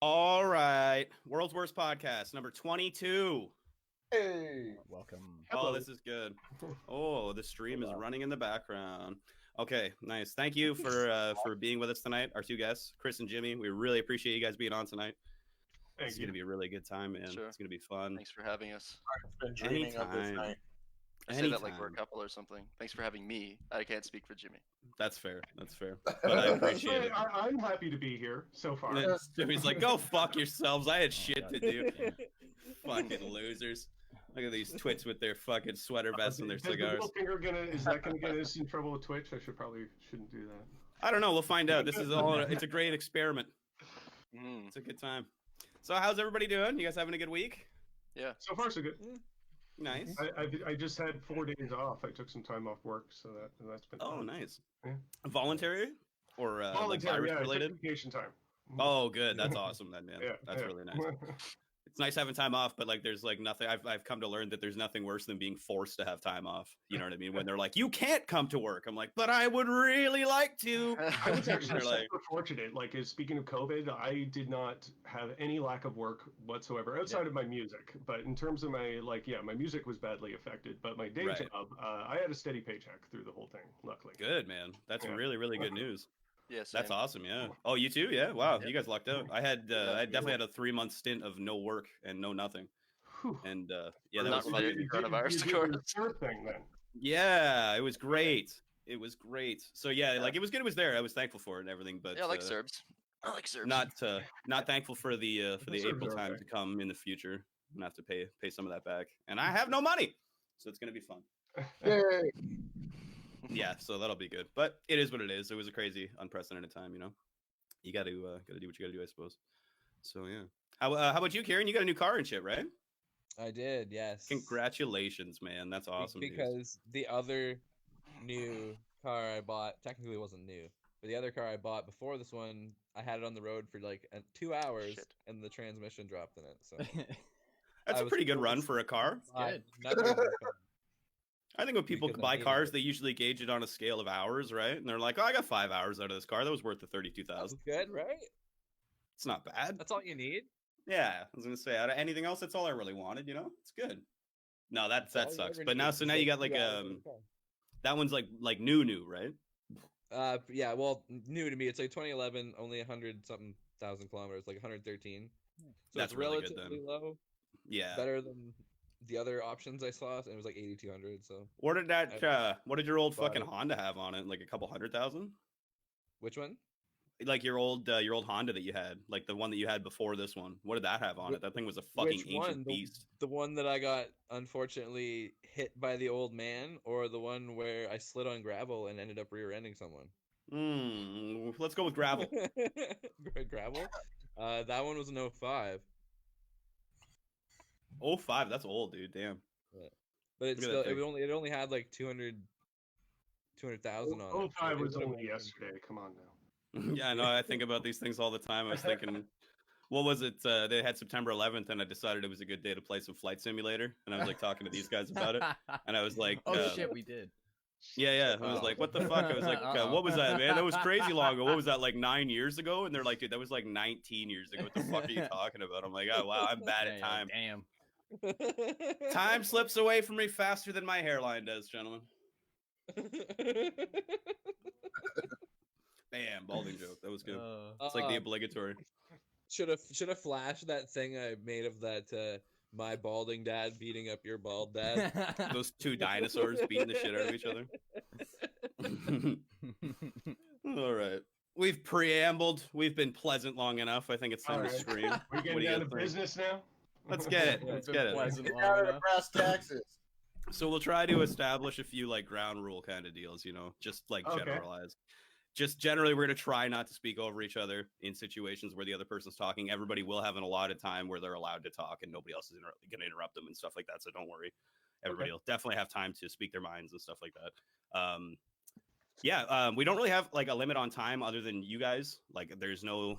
All right. World's Worst Podcast, number 22. Hey, Welcome. Oh, this is good. Oh, the stream is running in the background. Okay, nice. Thank you for being with us tonight, our two guests, Chris and Jimmy. We really appreciate you guys being on tonight. It's going to be a really good time, man. Sure. It's going to be fun. Thanks for having us. I've been dreaming of this night. I say that like we're a couple or something. Thanks for having me. I can't speak for Jimmy. That's fair. That's fair. But I appreciate it. I'm happy to be here so far. Jimmy's like, go fuck yourselves. I had shit to do. Fucking losers. Look at these twits with their fucking sweater vests and their cigars. Is that gonna get us in trouble with Twitch? I shouldn't do that. I don't know. We'll find out. This is all. It's a great experiment. It's a good time. So, how's everybody doing? You guys having a good week? Yeah. So far, so good. Nice. I just had 4 days off. I took some time off work, so that's been. Oh, fun. nice. Yeah. Voluntary or like Voluntary, virus related? Vacation time. Oh, good. That's awesome, then, man. Yeah, That's really nice. It's nice having time off, but like, there's like nothing. I've come to learn that there's nothing worse than being forced to have time off. You know what I mean? When they're like, you can't come to work. I'm like, but I would really like to. I was actually like, super fortunate. Like, speaking of COVID, I did not have any lack of work whatsoever outside of my music. But in terms of my my music was badly affected. But my day job, I had a steady paycheck through the whole thing. Luckily. Good, man. That's really, really good news. Yes. That's awesome. Yeah. Oh, you too? Yeah. Wow. You guys lucked out. I definitely had a 3-month stint of no work and no nothing. And that was related to coronavirus. Thing, then. Yeah, it was great. It was great. So yeah, like it was good. It was there. I was thankful for it and everything. But yeah, I like Serbs. I like Serbs. Not thankful for the April time to come in the future. I'm gonna have to pay some of that back, and I have no money, so it's gonna be fun. Yay. Yeah, so that'll be good. But it is what it is. It was a crazy, unprecedented time, you know. You got to do what you got to do, I suppose. So yeah. How about you, Kieran? You got a new car and shit, right? I did, yes. Congratulations, man. That's awesome. Because the other new car I bought technically wasn't new, but the other car I bought before this one, I had it on the road for like 2 hours, and the transmission dropped in it. So that's a pretty good run for a car. Good. I think when people buy cars, they usually gauge it on a scale of hours, right? And they're like, "Oh, I got 5 hours out of this car. That was worth the 32,000." Good, right? It's not bad. That's all you need. Yeah, I was gonna say, out of anything else, that's all I really wanted. You know, it's good. No, that sucks. But now you got like that one's like new, right? Yeah, well, new to me. It's like 2011, only 100-something thousand kilometers, like 113. So that's it's really relatively good, low. Yeah, better than the other options I saw, and it was like 8,200. So what did your old fucking Honda have on it? Like a couple 100,000? Which one? Like your old Honda that you had, like the one that you had before this one. What did that have on it? That thing was a fucking ancient beast. The one that I got unfortunately hit by the old man, or the one where I slid on gravel and ended up rear-ending someone? Let's go with gravel. Gravel? That one was an 05. 05, that's old, dude. Damn. Yeah. But it only had like 200,000 on it. 05 was only yesterday. Come on now. Yeah, no, I think about these things all the time. I was thinking, what was it? They had September 11th, and I decided it was a good day to play some Flight Simulator. And I was like talking to these guys about it, and I was like, "Oh shit, we did." Yeah. I was like, "What the fuck?" I was like, "What was that, man? That was crazy long ago. What was that, like 9 years ago?" And they're like, "Dude, that was like 19 years ago. What the fuck are you talking about?" I'm like, "Oh wow, I'm bad at time. Damn. Time slips away from me faster than my hairline does, gentlemen." Bam, balding joke. That was good. It's like the obligatory. Should have flashed that thing I made of that my balding dad beating up your bald dad. Those two dinosaurs beating the shit out of each other. All right. We've preambled. We've been pleasant long enough. I think it's time to stream. We're getting down to business now? Let's get it. Let's get it. Out of brass taxes. So we'll try to establish a few like ground rule kind of deals, you know, just like generalize. Just generally, we're going to try not to speak over each other in situations where the other person's talking. Everybody will have an allotted time where they're allowed to talk and nobody else is going to interrupt them and stuff like that. So don't worry. Everybody will definitely have time to speak their minds and stuff like that. Yeah, we don't really have like a limit on time other than you guys. Like, there's no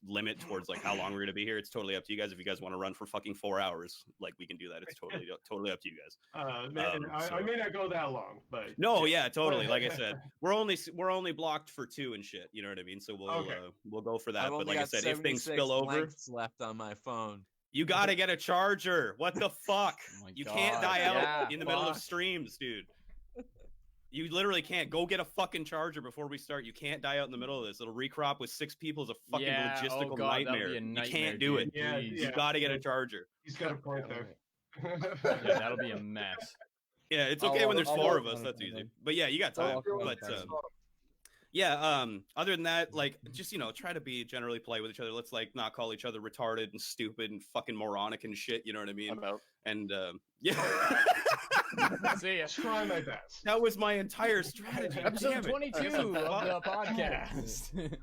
limit towards like how long we're gonna be here. It's totally up to you guys. If you guys want to run for fucking 4 hours, like we can do that. It's totally up to you guys. I may not go that long, but no, yeah, totally. Like I said, we're only blocked for 2 and shit. You know what I mean? So we'll go for that. I've But only like I got said, if things 76 spill over, blanks left on my phone. you gotta get a charger. What the fuck? Oh my You God. can't die out Yeah, in the middle of fuck. streams, dude. You literally can't. Go get a fucking charger before we start. You can't die out in the middle of this. It'll recrop with 6 people is a fucking Yeah, logistical oh God, that'd nightmare. be a You nightmare, can't do dude. it. Yeah, Please. You gotta get a charger. he's got a point there. Yeah, that'll be a mess. Yeah, it's okay when there's I'll 4 work of us. on it, That's man. easy. But yeah, you got I'll time. work on it, But man. yeah, other than that, like, just, try to be generally polite with each other. Let's like not call each other retarded and stupid and fucking moronic and shit. You know what I mean? I'm out. And yeah. See ya. Try my best. That was my entire strategy. Episode Damn it. 22 of the podcast.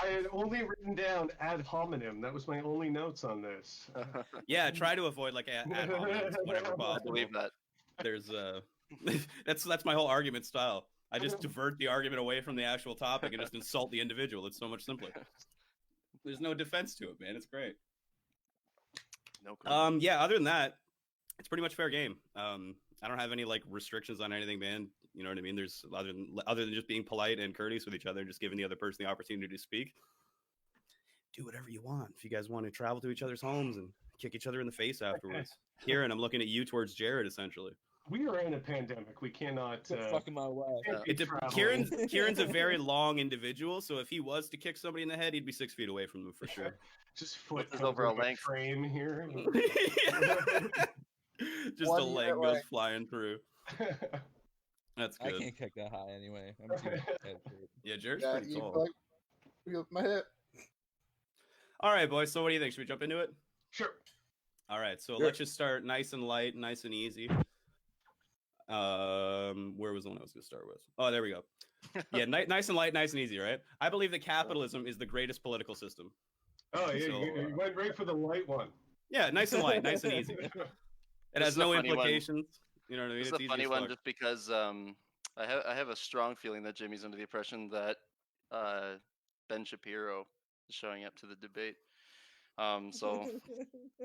I had only written down ad hominem. That was my only notes on this. Yeah, try to avoid like ad hominems whenever I possible. believe that. There's that's my whole argument style. I just divert the argument away from the actual topic and just insult the individual. It's so much simpler. There's no defense to it, man. It's great. No. Yeah, other than that, it's pretty much fair game. I don't have any like restrictions on anything, man. You know what I mean? There's other than just being polite and courteous with each other, just giving the other person the opportunity to speak. Do whatever you want. If you guys want to travel to each other's homes and kick each other in the face afterwards. Kieran, I'm looking at you towards Jared, essentially. We are in a pandemic. We cannot. Quit fucking my wife. can't be traveling. Kieran's a very long individual, so if he was to kick somebody in the head, he'd be 6 feet away from them for sure. Just foot What's his overall like a length? frame here. Just One a leg year goes length. flying through. That's I good. can't kick that high anyway. I'm too head for it. Yeah, Jared's Yeah, pretty you tall. like feel my hip. All right, boys. So what do you think? Should we jump into it? Sure. All right. So Sure. let's just start nice and light, nice and easy. Where was the one I was going to start with? Oh, there we go. Yeah, nice and light, nice and easy, right? I believe that capitalism is the greatest political system. Oh, yeah, So, you went right for the light one. Yeah, nice and light, nice and easy. It This has is a no funny one. implications. You know what I mean? This is It's a easy funny as one fuck. just because I have a strong feeling that Jimmy's under the impression that Ben Shapiro is showing up to the debate. So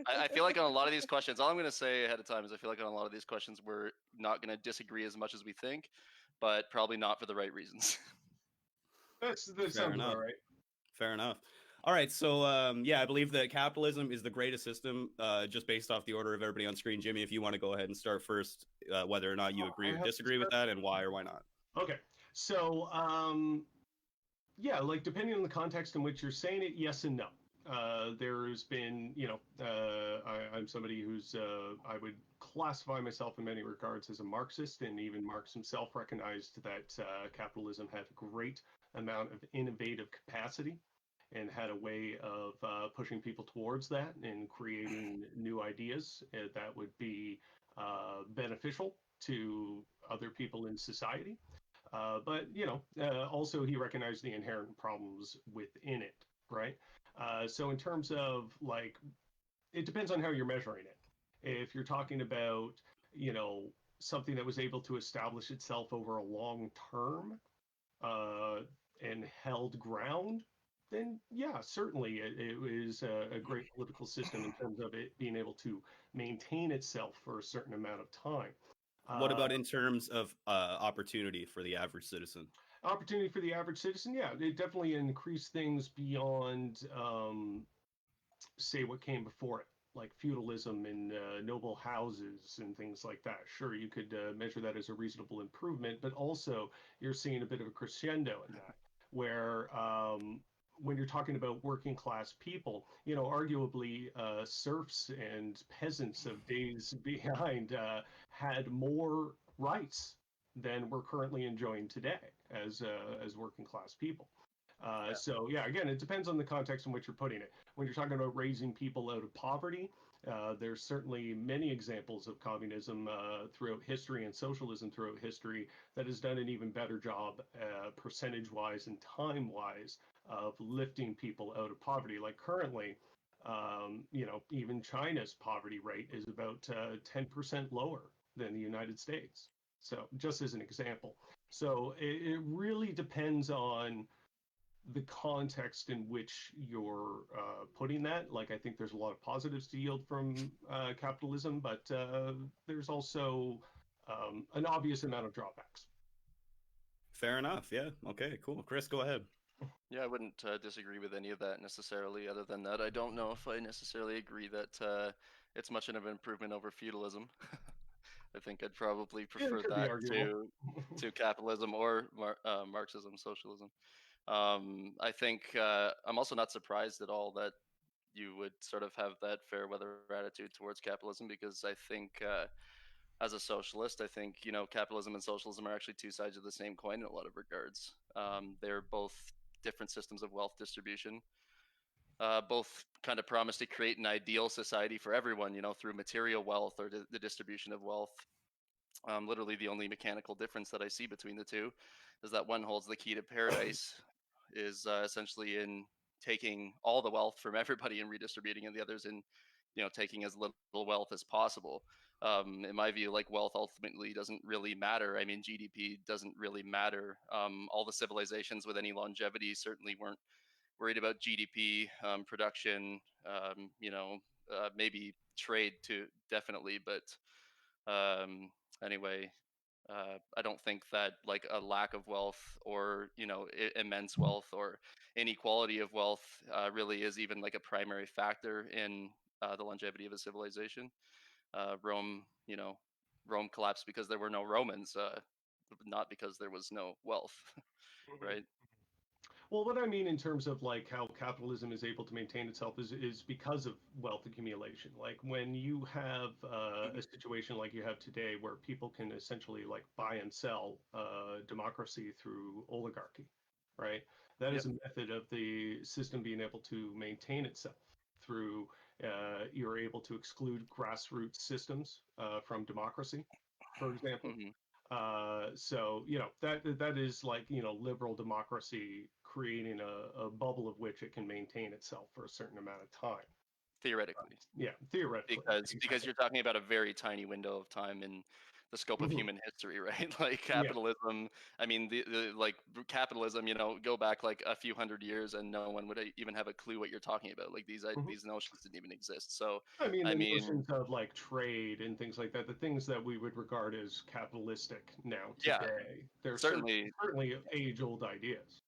I feel like on a lot of these questions, all I'm going to say ahead of time is I feel like on a lot of these questions we're not going to disagree as much as we think, but probably not for the right reasons. That sounds enough. about right. Fair enough. All right, so yeah, I believe that capitalism is the greatest system, just based off the order of everybody on screen. Jimmy, if you want to go ahead and start first, whether or not you agree or disagree with that, and why or why not. Okay, so yeah, like depending on the context in which you're saying it, yes and no. There's been, I'm somebody who's, I would classify myself in many regards as a Marxist, and even Marx himself recognized that capitalism had a great amount of innovative capacity and had a way of pushing people towards that and creating new ideas that would be beneficial to other people in society. But, also he recognized the inherent problems within it, right? So in terms of like, it depends on how you're measuring it. If you're talking about, something that was able to establish itself over a long term and held ground, then yeah, certainly it was a great political system in terms of it being able to maintain itself for a certain amount of time. What about in terms of opportunity for the average citizen? Opportunity for the average citizen? Yeah, it definitely increased things beyond, say, what came before it, like feudalism and noble houses and things like that. Sure, you could measure that as a reasonable improvement, but also you're seeing a bit of a crescendo in that, where when you're talking about working class people, arguably serfs and peasants of days behind had more rights than we're currently enjoying today as working class people. So yeah, again, it depends on the context in which you're putting it. When you're talking about raising people out of poverty, there's certainly many examples of communism throughout history and socialism throughout history that has done an even better job percentage-wise and time-wise of lifting people out of poverty. Like currently, even China's poverty rate is about 10% lower than the United States. So just as an example. So it really depends on the context in which you're putting that. Like, I think there's a lot of positives to yield from capitalism, but there's also an obvious amount of drawbacks. Fair enough. Yeah. Okay, cool. Chris, go ahead. Yeah, I wouldn't disagree with any of that necessarily. Other than that, I don't know if I necessarily agree that it's much of an improvement over feudalism. I think I'd probably prefer could be that arguable. to capitalism or Marxism, socialism. I think I'm also not surprised at all that you would sort of have that fair weather attitude towards capitalism, because I think as a socialist, I think capitalism and socialism are actually two sides of the same coin in a lot of regards. They're both different systems of wealth distribution. Both kind of promise to create an ideal society for everyone, through material wealth or the distribution of wealth. Literally, the only mechanical difference that I see between the two is that one holds the key to paradise, is essentially in taking all the wealth from everybody and redistributing, and the others in, taking as little wealth as possible. In my view, like, wealth ultimately doesn't really matter. I mean, GDP doesn't really matter. All the civilizations with any longevity certainly weren't worried about GDP, production, maybe trade too, definitely, but anyway, I don't think that like a lack of wealth or immense wealth or inequality of wealth really is even like a primary factor in the longevity of a civilization. Rome, Rome collapsed because there were no Romans, not because there was no wealth, right? Well, what I mean in terms of like how capitalism is able to maintain itself is because of wealth accumulation. Like, when you have a situation like you have today, where people can essentially like buy and sell democracy through oligarchy, right? That Yep. is a method of the system being able to maintain itself through. You're able to exclude grassroots systems from democracy, for example. Hmm. So that is like liberal democracy creating a bubble of which it can maintain itself for a certain amount of time. Theoretically, Yeah, theoretically, because exactly. you're talking about a very tiny window of time in the scope of Mhm. human history, right? Like Yeah. capitalism. I mean, the like capitalism. Go back like a few hundred years, and no one would even have a clue what you're talking about. Like Mhm. these notions didn't even exist. So, I mean, I the mean, notions of like trade and things like that, the things that we would regard as capitalistic now yeah, today, they're certainly, certainly age-old ideas.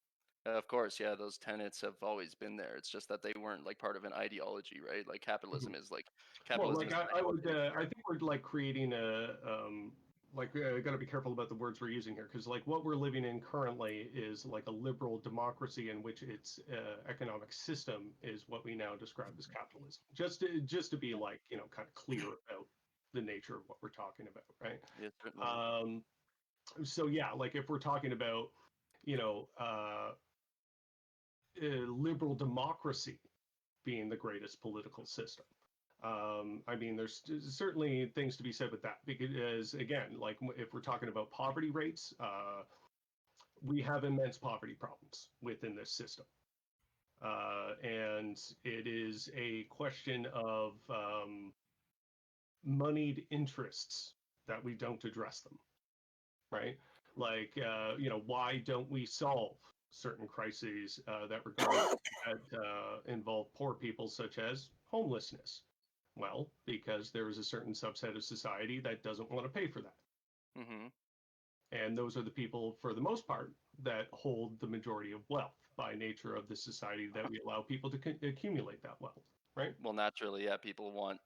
of course, yeah, those tenets have always been there. It's just that they weren't like part of an ideology, right? Like Mhm. Well, capitalism like is an I would, ideology of I power. think we're like creating a, got to be careful about the words we're using here, because like what we're living in currently is like a liberal democracy in which its economic system is what we now describe as capitalism. Just to be like kind of clear about the nature of what we're talking about, right? Yeah, certainly. So yeah, like if we're talking about you know uh, liberal democracy being the greatest political system. I mean, there's certainly things to be said with that, because again, like if we're talking about poverty rates, we have immense poverty problems within this system. And it is a question of moneyed interests that we don't address them, right? Like, why don't we solve certain crises that involve poor people, such as homelessness? Well, because there is a certain subset of society that doesn't want to pay for that. Hmm. And those are the people, for the most part, that hold the majority of wealth by nature of the society that we allow people to accumulate that wealth, right? Well, naturally, yeah, people want,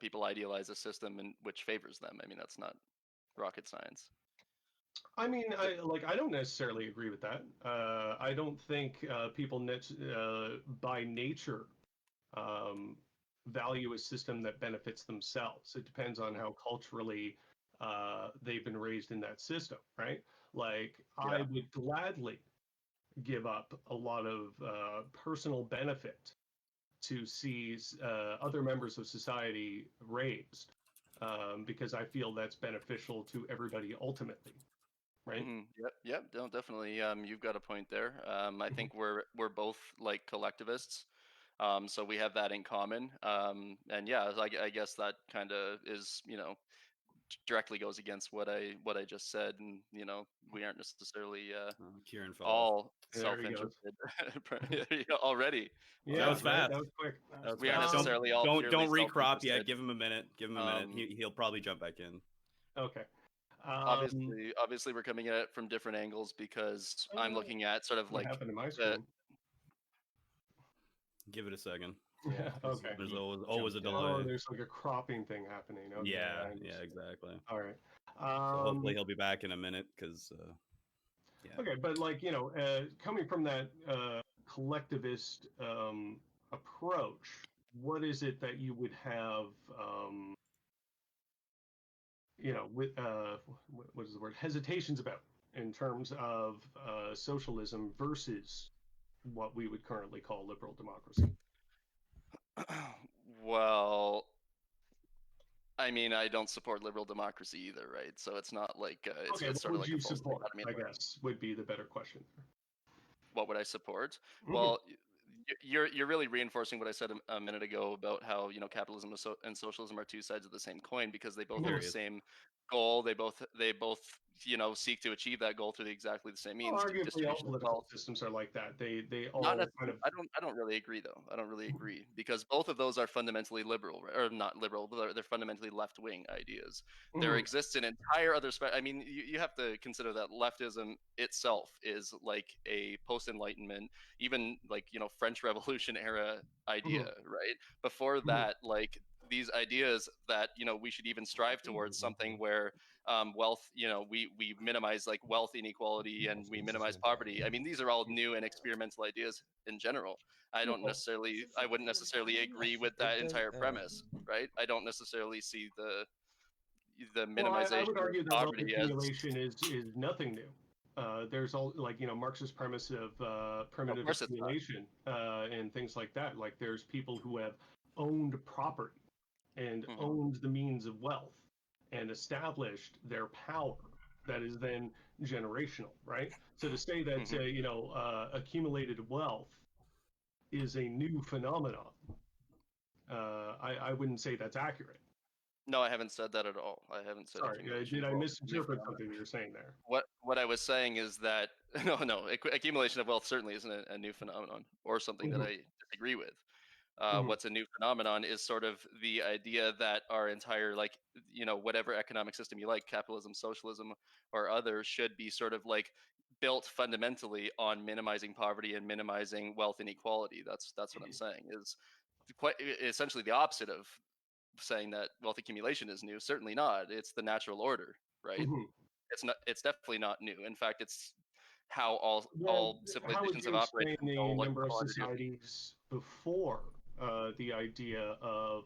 people idealize a system which favors them. I mean, that's not rocket science. I mean, I don't necessarily agree with that. I don't think people by nature um, value a system that benefits themselves. It depends on how culturally they've been raised in that system, right? Like, I Yeah. would gladly give up a lot of personal benefit to see other members of society raised, because I feel that's beneficial to everybody ultimately, right? Hmm. Yep. Yep. No, definitely. You've got a point there. I Mhm. think we're both like collectivists. So we have that in common. And yeah, I guess that kind of is, directly goes against what I just said, and we aren't necessarily Kieran fell off. all There he goes. self-interested already. Yeah, that was fast. That was quick. We aren't necessarily all don't purely recrop yet. self-interested. Give him a minute. Give him a minute. He'll probably jump back in. Okay. Obviously, we're coming at it from different angles because I'm looking at sort of What like happened to my screen? Give it a second. Yeah, Okay. There's always a delay. Oh, there's like a cropping thing happening. Okay, Yeah, exactly. All right. So hopefully he'll be back in a minute because. Yeah. Okay, but like coming from that collectivist approach, what is it that you would have? With what is the word? Hesitations about in terms of socialism versus what we would currently call liberal democracy. Well, I mean, I don't support liberal democracy either, right? So it's not like it's sort of like you a false support? dichotomy. I guess would be the better question. What would I support? Mhm. Well, you're really reinforcing what I said a minute ago about how capitalism and socialism are two sides of the same coin because they both have the same goal. They both seek to achieve that goal through exactly the same means. Well, arguably, all distribution of political wealth. systems are like that. They all Not kind of. I don't really agree though. I don't really agree because both of those are fundamentally liberal, or not liberal, but they're fundamentally left-wing ideas. There exists an entire other I mean, you have to consider that leftism itself is like a post-Enlightenment, even like French Revolution era idea, right? Before that, like these ideas that we should even strive towards something where wealth, we minimize like wealth inequality and we minimize poverty. I mean, these are all new and experimental ideas in general. I wouldn't necessarily agree with that entire premise, right? I don't necessarily see the minimization I would argue of that wealth poverty accumulation is nothing new. There's all like Marx's premise of primitive accumulation and things like that. Like there's people who have owned property and owned the means of wealth and established their power that is then generational, right? So to say that accumulated wealth is a new phenomenon, I wouldn't say that's accurate. No, I haven't said that at all. I haven't said. Sorry, did I misinterpret something that you're saying there? What I was saying is that no, accumulation of wealth certainly isn't a new phenomenon or something that I disagree with. What's a new phenomenon is sort of the idea that our entire whatever economic system you like, capitalism, socialism, or others, should be sort of like built fundamentally on minimizing poverty and minimizing wealth inequality. That's what I'm saying is quite essentially the opposite of saying that wealth accumulation is new. Certainly not. It's the natural order, right? It's definitely not new. In fact, it's how all civilizations have operated. How would you explain the number of societies before the idea of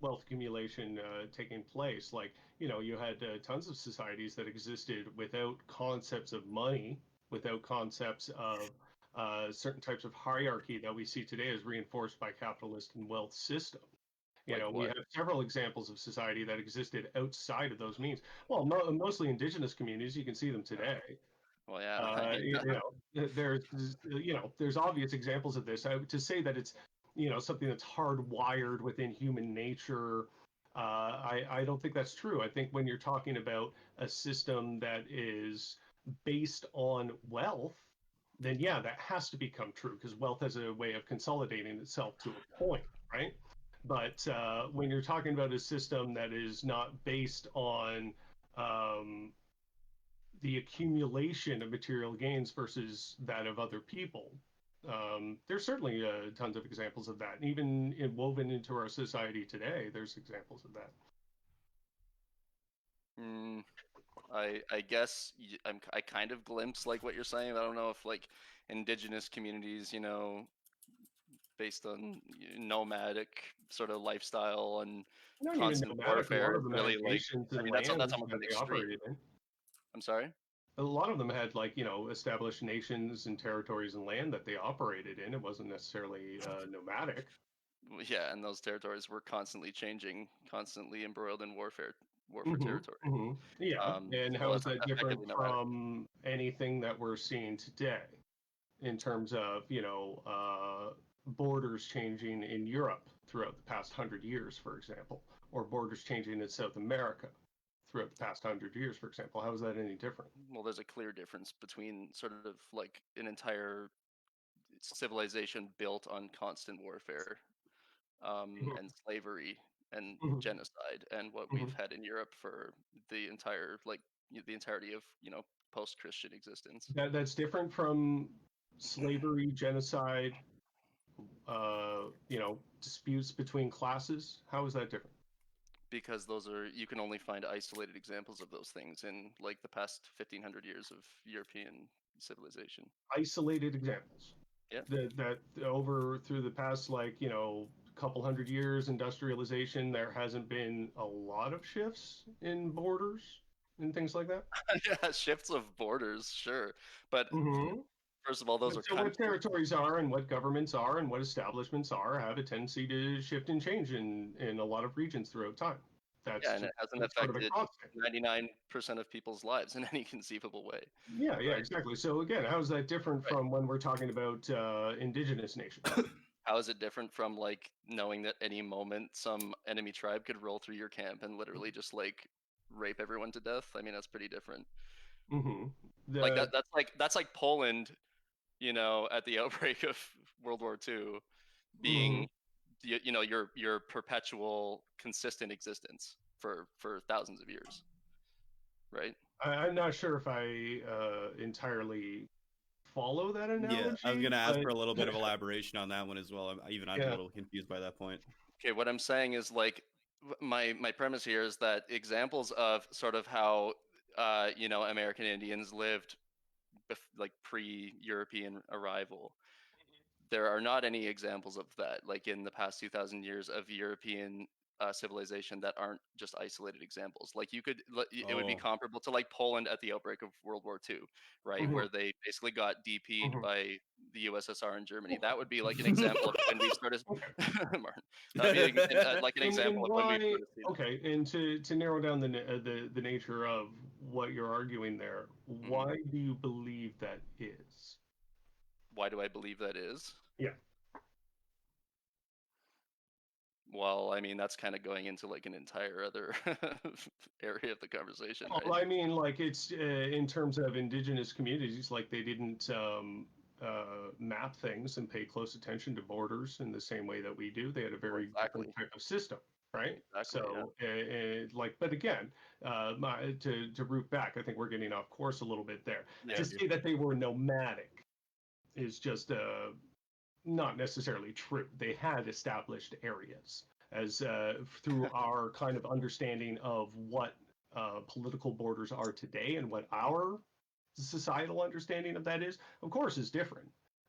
wealth accumulation taking place? Like, you had tons of societies that existed without concepts of money, without concepts of certain types of hierarchy that we see today as reinforced by capitalist and wealth system. We have several examples of society that existed outside of those means. Well, mostly indigenous communities. You can see them today. Well, yeah. There's obvious examples of this. To say that it's something that's hardwired within human nature, I don't think that's true. I think when you're talking about a system that is based on wealth, then yeah, that has to become true because wealth has a way of consolidating itself to a point, right? But when you're talking about a system that is not based on the accumulation of material gains versus that of other people, there's certainly tons of examples of that. And even woven into our society today, there's examples of that. I guess I kind of glimpse like what you're saying. I don't know if like indigenous communities, based on nomadic sort of lifestyle and constant warfare, really like. I mean, that's almost an extreme. I'm sorry. A lot of them had established nations and territories and land that they operated in. It wasn't necessarily nomadic. Yeah, and those territories were constantly changing, constantly embroiled in warfare territory. Yeah, and how is that different from anything that we're seeing today in terms of borders changing in Europe throughout the past 100 years, for example, or borders changing in South America throughout the past 100 years, for example? How is that any different? Well, there's a clear difference between sort of like an entire civilization built on constant warfare and slavery and genocide, and what we've had in Europe for the entire the entirety of post-Christian existence. That's different from slavery, genocide, disputes between classes. How is that different? Because you can only find isolated examples of those things in like the past 1500 years of European civilization. Isolated examples. Yeah. That over through the past couple hundred years industrialization, there hasn't been a lot of shifts in borders and things like that. Yeah, shifts of borders, sure, but first of all, those are so what territories are and what governments are and what establishments are have a tendency to shift and change in a lot of regions throughout time. And it hasn't affected 99% of people's lives in any conceivable way. Yeah, exactly. So again, how is that different from when we're talking about indigenous nations? How is it different from like knowing that any moment some enemy tribe could roll through your camp and literally just like rape everyone to death? I mean, that's pretty different. Like that's like Poland, at the outbreak of World War II, being your perpetual consistent existence for thousands of years, right? I'm not sure if I entirely follow that analogy. Yeah, I was going to ask for a little bit of elaboration on that one as well. I'm a little confused by that point. Okay, what I'm saying is like my premise here is that examples of sort of how American Indians lived like pre-European arrival, there are not any examples of that like in the past 2,000 years of European civilization that aren't just isolated examples. Like it would be comparable to like Poland at the outbreak of World War II, right? Where they basically got DP'd by the USSR and Germany. That would be like an example of when we started. Martin, that'd be like an example of when we started. Okay, and to narrow down the nature of what you're arguing there, why do you believe that is? Why do I believe that is? Yeah. Well, I mean, that's kind of going into like an entire other area of the conversation. Well, I mean, like it's in terms of indigenous communities, like they didn't map things and pay close attention to borders in the same way that we do. They had a very different type of system, right? Exactly, so, but again, to root back, I think we're getting off course a little bit there. Yeah, to say that they were nomadic is just not necessarily true. They had established areas as through our kind of understanding of what political borders are today and what our societal understanding of that is, of course, is different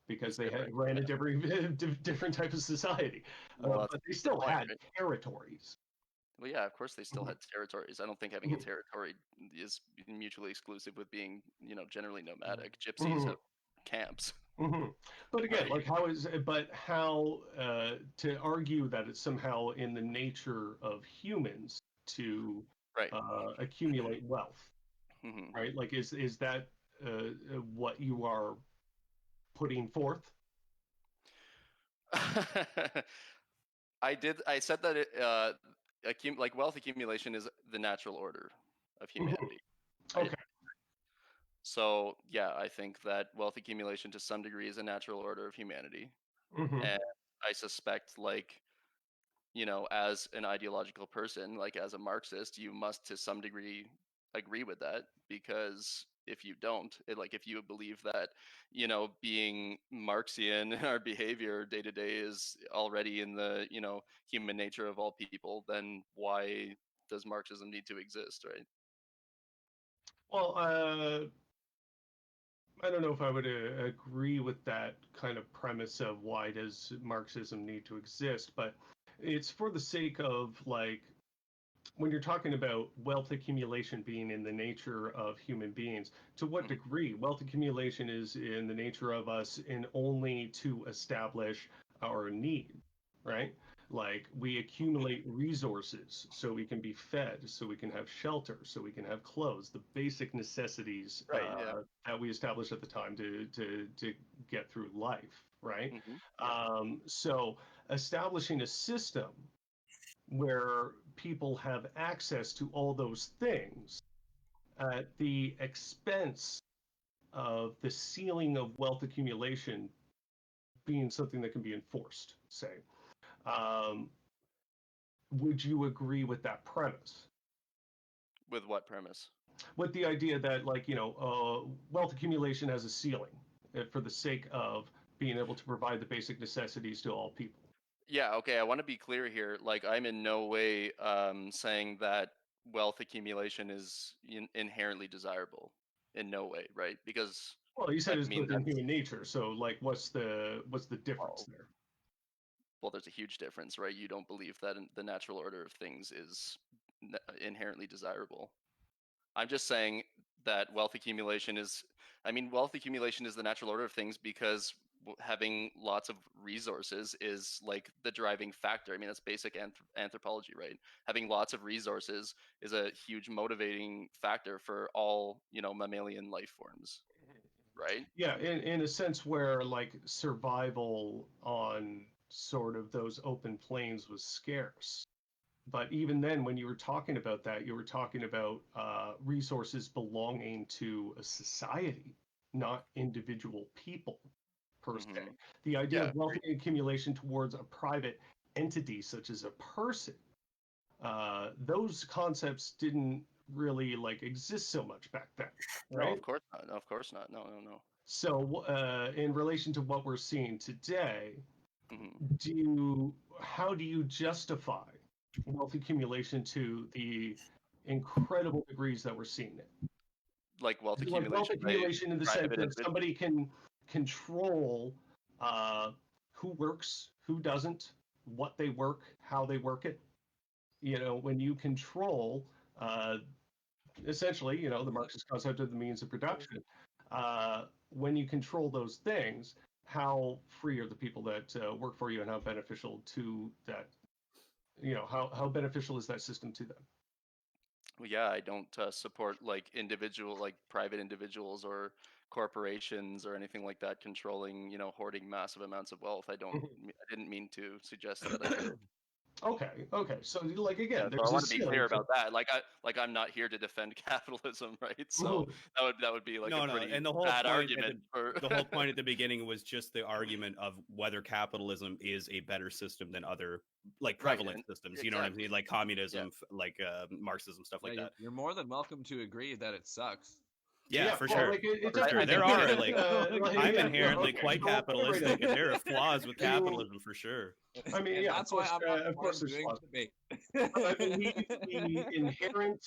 because they ran a different type of society. But they still had territories. Well, yeah, of course they still had territories. I don't think having a territory is mutually exclusive with being, generally nomadic. Gypsies have camps. But again, like how to argue that it's somehow in the nature of humans to accumulate wealth, right? Like, is that what you are putting forth? I said that like wealth accumulation is the natural order of humanity. Right? Okay. So yeah, I think that wealth accumulation to some degree is a natural order of humanity. And I suspect, like, as an ideological person, like as a Marxist, you must to some degree agree with that, because if you don't, if you believe that, being Marxian in our behavior day to day is already in the, human nature of all people, then why does Marxism need to exist, right? Well, I don't know if I would agree with that kind of premise of why does Marxism need to exist, but it's for the sake of, like, when you're talking about wealth accumulation being in the nature of human beings, to what degree wealth accumulation is in the nature of us in only to establish our need, right? Like, we accumulate resources so we can be fed, so we can have shelter, so we can have clothes, the basic necessities that we established at the time to get through life, right? So establishing a system where people have access to all those things at the expense of the ceiling of wealth accumulation being something that can be enforced, say. Would you agree with that premise? With what premise? With the idea that, like, wealth accumulation has a ceiling for the sake of being able to provide the basic necessities to all people. Yeah, okay, I want to be clear here. Like, I'm in no way saying that wealth accumulation is inherently desirable. In no way, right? Because Well, you said it's within that's, human nature, so like, what's the difference there? well, there's a huge difference, right? You don't believe that the natural order of things is inherently desirable. I'm just saying that wealth accumulation is, wealth accumulation is the natural order of things because having lots of resources is like the driving factor. I mean, that's basic anthropology, right? Having lots of resources is a huge motivating factor for all, mammalian life forms, right? Yeah, in a sense where, like, survival on sort of those open plains was scarce. But even then, when you were talking about that, you were talking about resources belonging to a society, not individual people per se. The idea of wealth accumulation towards a private entity, such as a person, those concepts didn't really like exist so much back then, right? No, of course not. No, of course not. No. So, in relation to what we're seeing today, how do you justify wealth accumulation to the incredible degrees that we're seeing it? Like wealth accumulation. Wealth accumulation in the sense that somebody can control who works, who doesn't, what they work, how they work it. When you control, essentially, the Marxist concept of the means of production. When you control those things, how free are the people that work for you, and how beneficial to that? How beneficial is that system to them? Well, yeah, I don't support like private individuals or corporations or anything like that controlling, hoarding massive amounts of wealth. I didn't mean to suggest that I did. Okay. So, like, again, so I want to be clear about that. I'm not here to defend capitalism, right? So that would be like a pretty and the whole bad point argument. The whole point at the beginning was just the argument of whether capitalism is a better system than other like prevalent systems. Exactly. You know what I mean? Like communism, like Marxism, stuff like that. You're more than welcome to agree that it sucks. Yeah, for sure. Like, there are like I'm inherently quite capitalistic, and there are flaws with capitalism for sure. I mean, yeah, that's why of course there's flaws. I believe the inherent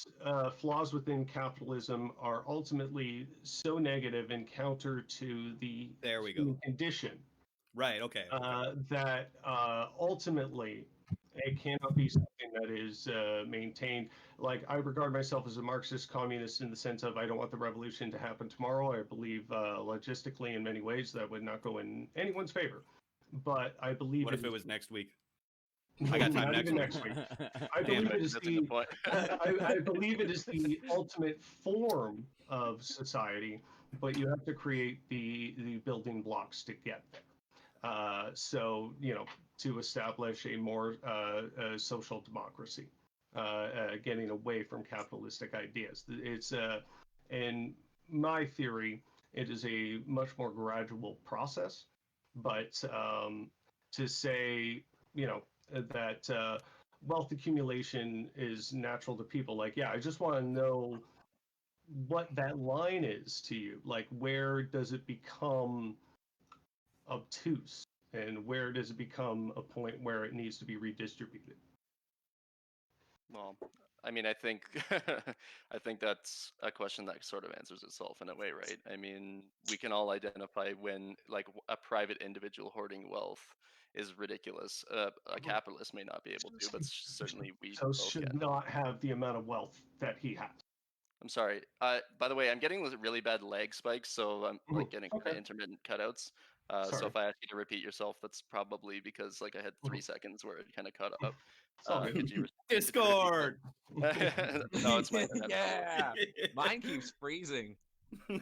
flaws within capitalism are ultimately so negative and counter to the human condition. Right. Okay. That ultimately it cannot be something that is maintained. Like, I regard myself as a Marxist communist in the sense of I don't want the revolution to happen tomorrow. I believe logistically in many ways that would not go in anyone's favor. But I believe what if it was next week? I got time next week. I believe it is I believe it is the ultimate form of society, but you have to create the building blocks to get there. So, to establish a more social democracy, getting away from capitalistic ideas. It's in my theory, it is a much more gradual process. But to say, that wealth accumulation is natural to people, like, yeah, I just want to know what that line is to you. Like, where does it become obtuse? And where does it become a point where it needs to be redistributed? Well, I mean, I think I think that's a question that sort of answers itself in a way, right? I mean, we can all identify when like a private individual hoarding wealth is ridiculous. A capitalist may not be able to, but certainly we so both should can. not have the amount of wealth that he has. I'm sorry. By the way, I'm getting really bad lag spikes, so I'm like getting kind of intermittent cutouts. So if I ask you to repeat yourself, that's probably because like I had 3 seconds where it kind of cut up. Could you Discord? No, it's my internet. Yeah, mine keeps freezing.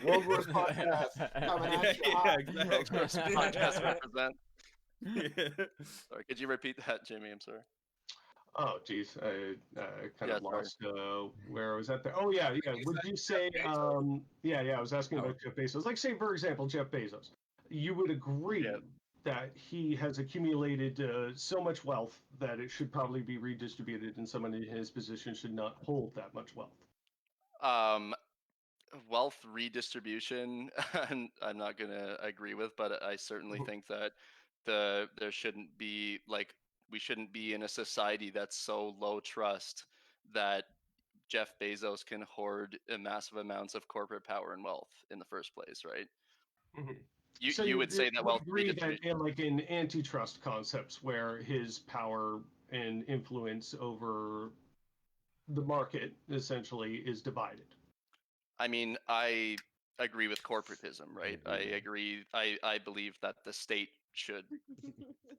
World Wars podcast coming at you. Yeah, exactly. Podcast represent. Sorry, could you repeat that, Jimmy? I'm sorry. Oh, geez, I kind Yeah, of sorry. lost where I was at there. Oh, yeah, yeah. Would you say, yeah, I was asking Oh. about Jeff Bezos. Like, say, for example, Jeff Bezos. You would agree Yeah. that he has accumulated so much wealth that it should probably be redistributed, and someone in his position should not hold that much wealth. Um, wealth redistribution, I'm not gonna agree with, but I certainly think that there shouldn't be like we shouldn't be in a society that's so low trust that Jeff Bezos can hoard massive amounts of corporate power and wealth in the first place, right? Mhm. You So you would say that would wealth agree that redistribution. in antitrust concepts where his power and influence over the market essentially is divided. I mean, I agree with corporatism, right? I agree. I believe that the state should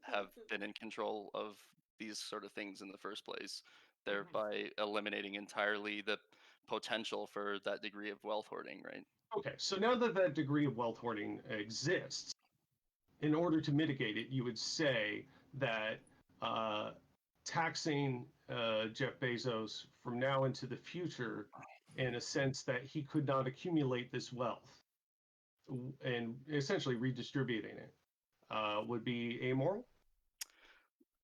have been in control of these sort of things in the first place, thereby eliminating entirely the potential for that degree of wealth hoarding, right? Okay, so now that that degree of wealth hoarding exists, in order to mitigate it, you would say that uh, taxing Jeff Bezos from now into the future, in a sense that he could not accumulate this wealth and essentially redistributing it, would be amoral?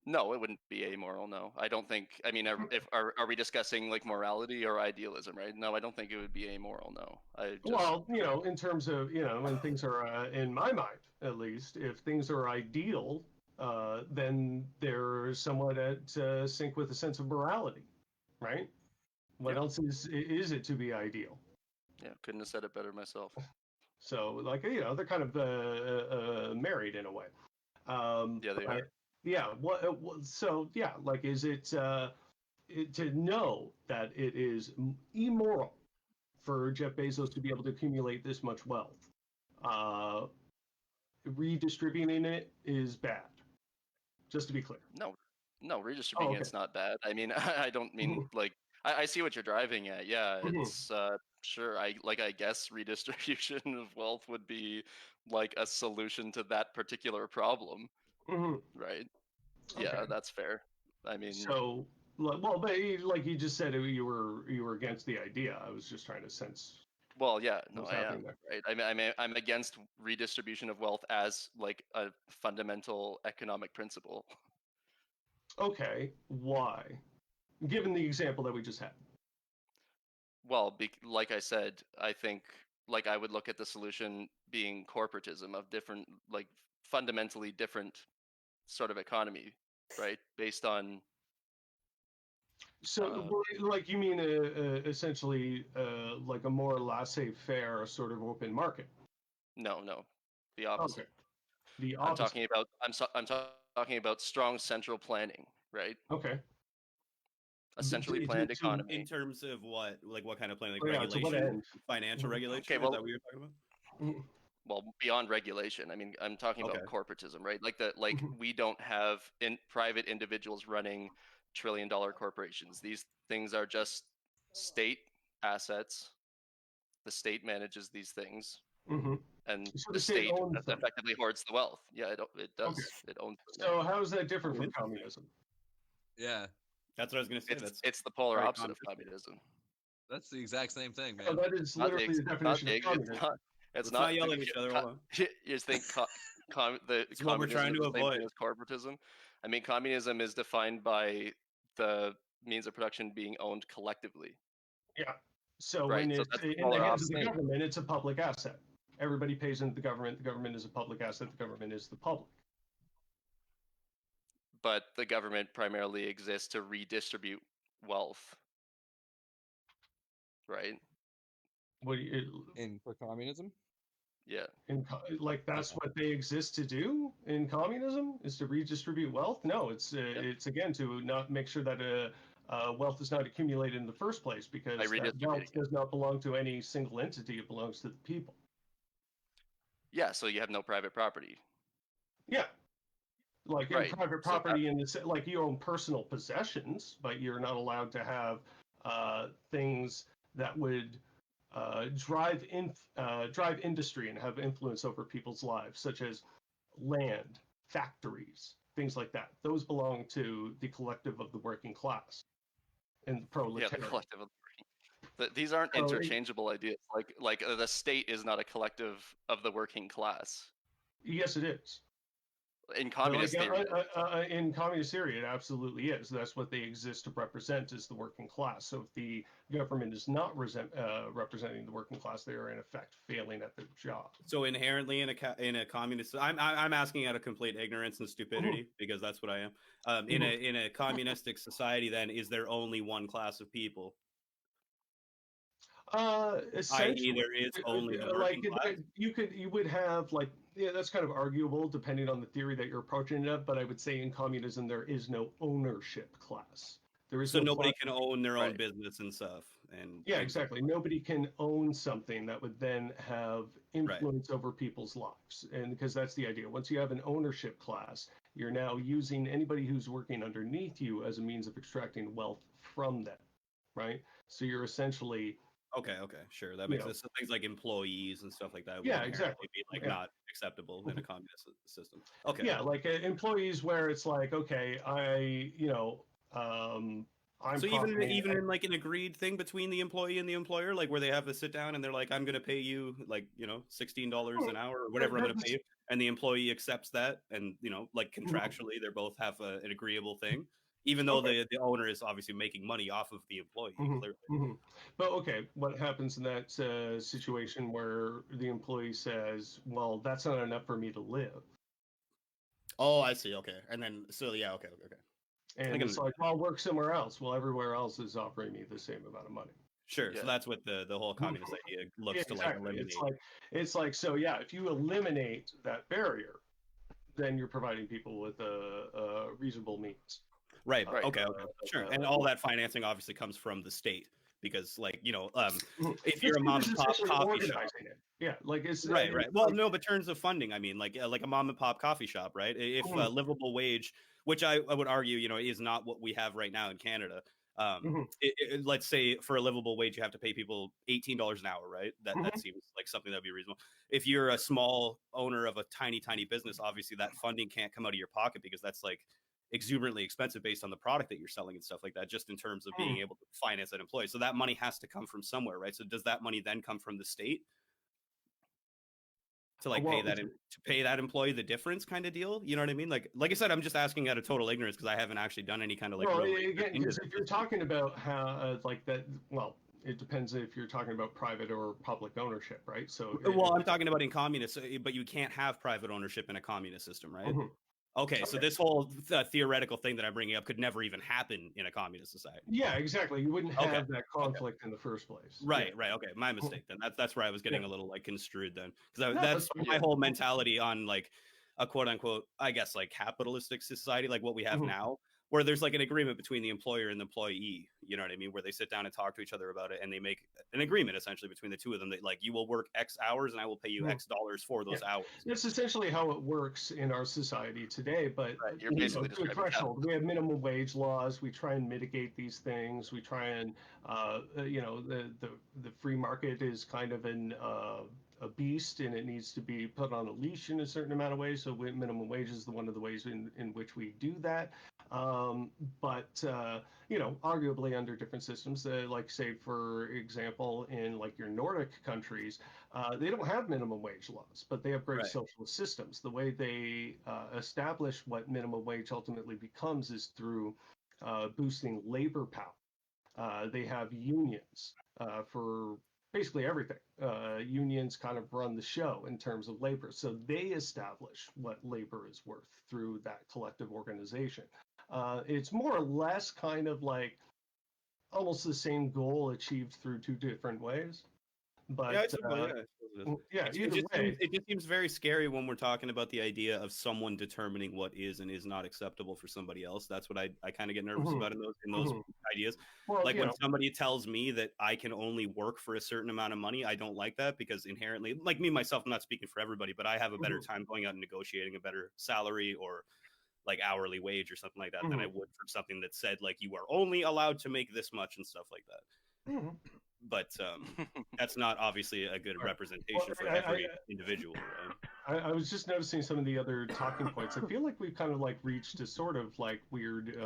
No, it wouldn't be amoral. No, I don't think. I mean, are we discussing like morality or idealism, right? No, I don't think it would be amoral. No, I just Well, in terms of, when things are, in my mind, at least, if things are ideal, then they're somewhat at sync with a sense of morality, right? What yeah, else is it to be ideal? yeah, couldn't have said it better myself. So, like, they're kind of married in a way. Yeah, they are. But yeah, so yeah, like, is it, to know that it is immoral for Jeff Bezos to be able to accumulate this much wealth? Uh, Redistributing it is bad, just to be clear. No, no, Oh, redistributing okay. it's not bad. I mean, I don't mean Mhm, like I see what you're driving at. Yeah, mhm, it's sure. I guess redistribution of wealth would be like a solution to that particular problem, mhm. right? Okay. Yeah, that's fair. I mean, So, well, but like you just said, you were against the idea. I was just trying to sense well, yeah, no, what's I am, happening there. right? I'm against redistribution of wealth as like a fundamental economic principle. Okay, why? Given the example that we just had. Well, like I said, I think like I would look at the solution being corporatism of different, like fundamentally different sort of economy, right? Based on So, uh, like, you mean essentially like a more laissez-faire sort of open market? no, the Okay, opposite. the I'm opposite. talking about talking about strong central planning, right? Okay. A centrally planned In economy. terms of what, like what kind of plan, like Oh, yeah, to what regulation, end? financial Mhm, regulation? Okay, Is that well, what you're talking about? mhm, beyond regulation. I mean, I'm talking Okay. about corporatism, right? Like mhm, we don't have private individuals running trillion-dollar corporations. These things are just state assets. The state manages these things, mhm. and So the the state state owns them. effectively hoards the wealth. Yeah, it Okay. does. It owns them. Yeah, So how is that different Oh, from interesting. communism? Yeah, That's what I was gonna say. That's it's the polar very opposite of contrasting. communism. that's the exact same thing, So man. that is Not the literally the not definition of the communism. it's Let's not not yell at each other. Hold on. you just think the It's what we're communism trying is to the same thing avoid. as corporatism. I mean, communism is defined by the means of production being owned collectively, Yeah. So when right? So it's that's the in the polar hands of the opposite. government, it's a public asset. Everybody pays into the government. The government is a public asset. The government is the public. But the government primarily exists to redistribute wealth, right? What do you, For communism. Yeah. like that's what they exist to do in communism, is to redistribute wealth? No, Yep. it's again to not make sure that wealth is not accumulated in the first place, By because that redistributing wealth it. does not belong to any single entity. It belongs to the people. Yeah. So you have no private property, Yeah. Like in right? private So that property, like you own personal possessions, but you're not allowed to have things that would drive industry and have influence over people's lives, such as land, factories, things like that. Those belong to the collective of the working class and the proletariat. Yeah, the collective of the working. These aren't interchangeable ideas. Like the state is not a collective of the working class. Yes, it is. In communist theory. In communist theory, it absolutely is. That's what they exist to represent, is the working class. So if the government is not representing the working class, they are in effect failing at their job. So inherently in a communist, I'm asking out of complete ignorance and stupidity because that's what I am. In a communistic society, then is there only one class of people? Essentially, there is only the working class. You would have that's kind of arguable depending on the theory that you're approaching it. But I would say in communism there is no ownership class. There is so no nobody class. can own their own business and stuff. And Exactly. Nobody can own something that would then have influence over people's lives, and because that's the idea. Once you have an ownership class, you're now using anybody who's working underneath you as a means of extracting wealth from them, right? So you're essentially Okay, sure, that makes sense. So things like employees and stuff like that. Yeah, exactly. Be not acceptable in a communist system. Okay. Yeah, like employees, where it's like, okay, I'm so even in like an agreed thing between the employee and the employer, like where they have to sit down and they're like, I'm going to pay you like $16 an hour or whatever I'm going to pay you, and the employee accepts that, and like contractually they both have an agreeable thing. Even though the owner is obviously making money off of the employee, clearly. But what happens in that situation where the employee says, well, that's not enough for me to live? Oh, I see. Okay. And then, okay. And it's like, well, I'll work somewhere else. Well, everywhere else is offering me the same amount of money. Sure. Yeah. So that's what the whole communist idea looks to like eliminate. It's like, so yeah, if you eliminate that barrier, then you're providing people with a reasonable means. Right. Okay. Sure. And all that financing obviously comes from the state because, if you're a mom and pop coffee shop, it's right. Well, no, but terms of funding, I mean, like a mom and pop coffee shop, right? If a livable wage, which I would argue, is not what we have right now in Canada. Let's say for a livable wage, you have to pay people $18 an hour, right? That seems like something that'd be reasonable. If you're a small owner of a tiny business, obviously that funding can't come out of your pocket because that's like exuberantly expensive based on the product that you're selling and stuff like that, just in terms of being able to finance that employee. So that money has to come from somewhere, right? So does that money then come from the state to pay that employee the difference kind of deal? You know what I mean? Like I said, I'm just asking out of total ignorance because I haven't actually done any kind of if you're talking about how it depends if you're talking about private or public ownership, right? So I'm talking about in communist, but you can't have private ownership in a communist system, right? Okay, so this whole theoretical thing that I'm bringing up could never even happen in a communist society. Yeah, exactly. You wouldn't have that conflict in the first place. Right. Okay, my mistake then. That's where I was getting a little construed then, because that's my whole mentality on like a quote unquote, I guess, like capitalistic society, like what we have now, where there's like an agreement between the employer and the employee. You know what I mean? Where they sit down and talk to each other about it, and they make an agreement essentially between the two of them that like you will work X hours and I will pay you X dollars for those hours. That's essentially how it works in our society today. But you're basically to a threshold. We have minimum wage laws. We try and mitigate these things. We try and the free market is kind of a beast, and it needs to be put on a leash in a certain amount of ways. So minimum wage is one of the ways in which we do that. But arguably under different systems, like say for example in like your Nordic countries, they don't have minimum wage laws, but they have great socialist systems. The way they establish what minimum wage ultimately becomes is through boosting labor power. They have unions for basically everything. Unions kind of run the show in terms of labor, so they establish what labor is worth through that collective organization. It's more or less kind of like almost the same goal achieved through two different ways. But it just seems very scary when we're talking about the idea of someone determining what is and is not acceptable for somebody else. That's what I kind of get nervous about in those ideas. Well, like when somebody tells me that I can only work for a certain amount of money, I don't like that, because inherently, like me myself, I'm not speaking for everybody, but I have a better time going out and negotiating a better salary or like hourly wage or something like that than I would for something that said like you are only allowed to make this much and stuff like that. But that's not obviously a good representation for every individual. Right? I was just noticing some of the other talking points. I feel like we've kind of like reached a sort of like weird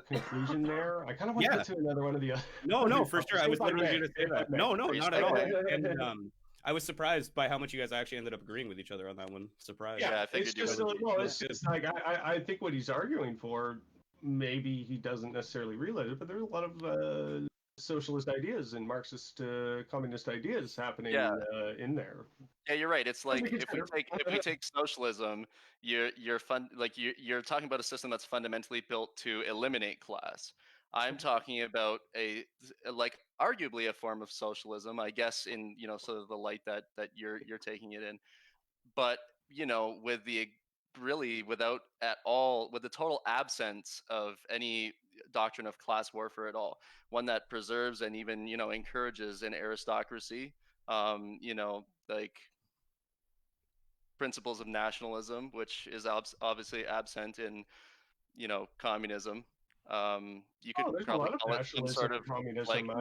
conclusion there. I kind of want to get to another one of the other. No, for sure. I was literally going to say that. No, not at all. And I was surprised by how much you guys actually ended up agreeing with each other on that one. Surprised. Yeah, I figured you would. Well, it's just like I think what he's arguing for, maybe he doesn't necessarily realize it, but there's a lot of socialist ideas and Marxist communist ideas happening in there. Yeah, you're right. It's like if we take socialism, you're talking about a system that's fundamentally built to eliminate class. I'm talking about arguably a form of socialism, I guess, in sort of the light that you're taking it in, but with the total absence of any doctrine of class warfare at all, one that preserves and even encourages an aristocracy, like principles of nationalism, which is obviously absent in communism. You could probably call it some sort of communism.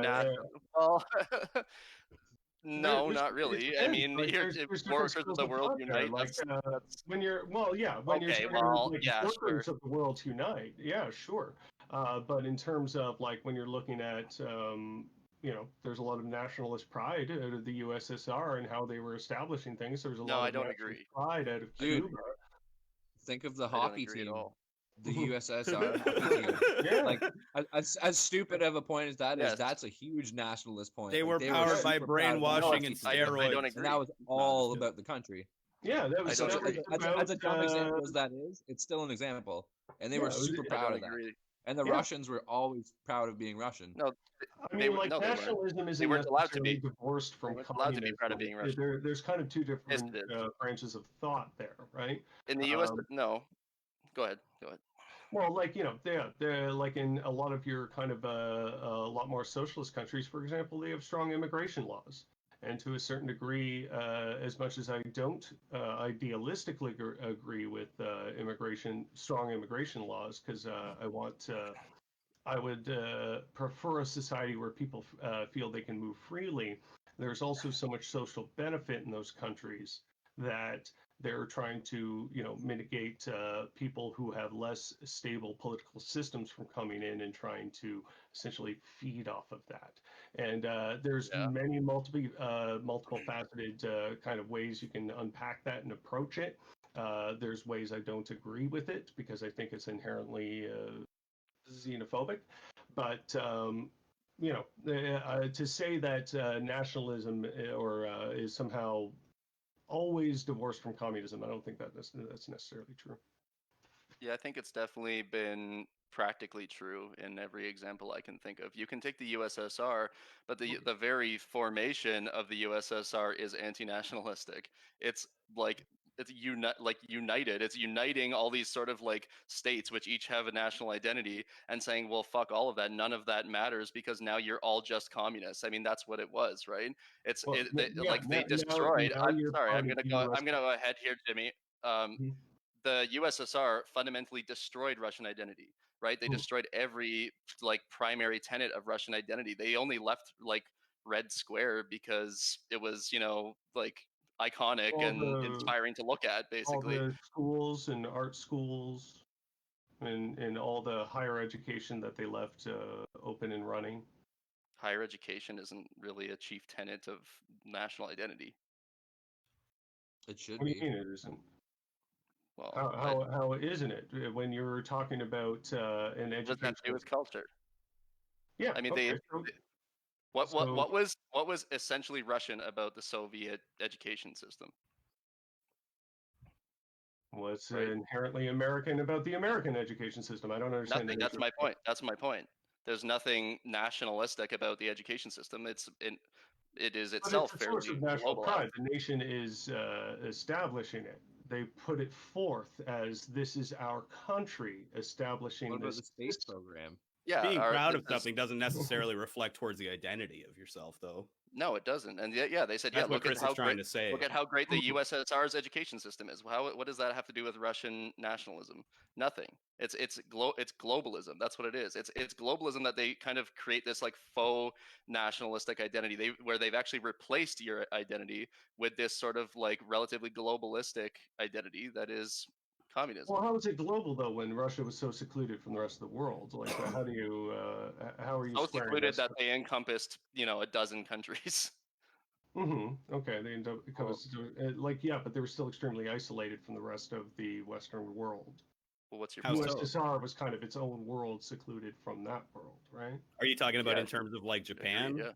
Well, no, not really. I mean, there's workers of the world unite. When you're workers of the world unite, yeah, sure. But in terms of like when you're looking at there's a lot of nationalist pride out of the USSR and how they were establishing things. There's a lot of pride out of Cuba. Think of the hockey team. The USSR hockey team. Yeah. Like as stupid of a point as that is, that's a huge nationalist point. They were powered by brainwashing and steroids. I don't agree. And that was all about the country. Yeah, that was as a dumb example as that is, it's still an example. And they were super proud of that. And the Russians were always proud of being Russian. No, I mean, nationalism isn't allowed to be divorced from communism. Allowed to be proud of being Russian. There's kind of two different branches of thought there, right? In the U.S., no. Go ahead. Well, like they're like in a lot of your kind of a lot more socialist countries, for example, they have strong immigration laws. And to a certain degree, as much as I don't idealistically agree with strong immigration laws, because I would prefer a society where people feel they can move freely. There's also so much social benefit in those countries that they're trying to, mitigate people who have less stable political systems from coming in and trying to essentially feed off of that. And there's many multiple faceted kind of ways you can unpack that and approach it. There's ways I don't agree with it because I think it's inherently xenophobic. But to say that nationalism is somehow always divorced from communism, I don't think that's necessarily true. Yeah, I think it's definitely been practically true in every example I can think of. You can take the USSR, but the very formation of the USSR is anti-nationalistic. It's like united. It's uniting all these sort of like states which each have a national identity and saying, well, fuck all of that. None of that matters because now you're all just communists. I mean, that's what it was, right? They destroyed. I'm gonna go ahead here, Jimmy. The USSR fundamentally destroyed Russian identity, right? They destroyed every like primary tenet of Russian identity. They only left like Red Square because it was, like iconic and inspiring to look at, basically. All the schools and art schools and all the higher education that they left open and running. Higher education isn't really a chief tenet of national identity. It should be. What do you mean it isn't? Well, how isn't it when you're talking about an education? What does that do with culture? Yeah, I mean, what was essentially Russian about the Soviet education system? What's inherently American about the American education system? I don't understand. Nothing. That's my point. There's nothing nationalistic about the education system. It is itself fairly global. It's a source of national pride. The nation is establishing it. They put it forth as this is our country establishing what about this the space program. Yeah, being proud of something doesn't necessarily reflect towards the identity of yourself, though. No, it doesn't. And yeah, they said, That's yeah, what Chris is trying to say. look at how great the USSR's education system is. What does that have to do with Russian nationalism? Nothing. It's globalism. That's what it is. It's globalism that they kind of create this like faux nationalistic identity, where they've actually replaced your identity with this sort of like relatively globalistic identity that is communism. Well, how is it global though when Russia was so secluded from the rest of the world? Like, how do you, how are you So squaring secluded this? that they encompassed, a dozen countries. Okay, they end up like, yeah, but they were still extremely isolated from the rest of the Western world. Well, what's your How point? so? USSR was kind of its own world, secluded from that world, right? Are you talking about Yeah, in terms of like Japan? Yeah.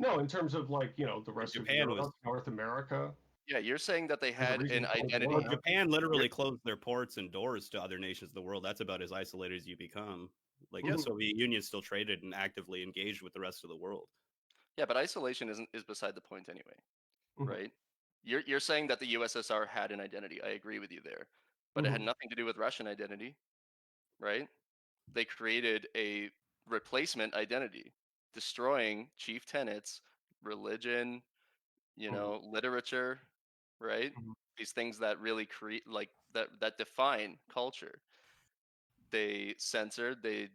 No, in terms of like, the rest Japan of Europe, was- North America. Yeah, you're saying that they And the had region an called identity. Warsaw. Japan literally closed their ports and doors to other nations of the world. That's about as isolated as you become. Like the Soviet Union still traded and actively engaged with the rest of the world. Yeah, but isolation is beside the point anyway, Mhm. right? You're saying that the USSR had an identity. I agree with you there, but it had nothing to do with Russian identity, right? They created a replacement identity, destroying chief tenets, religion, literature, right? These things that really create like that define culture. They censored, they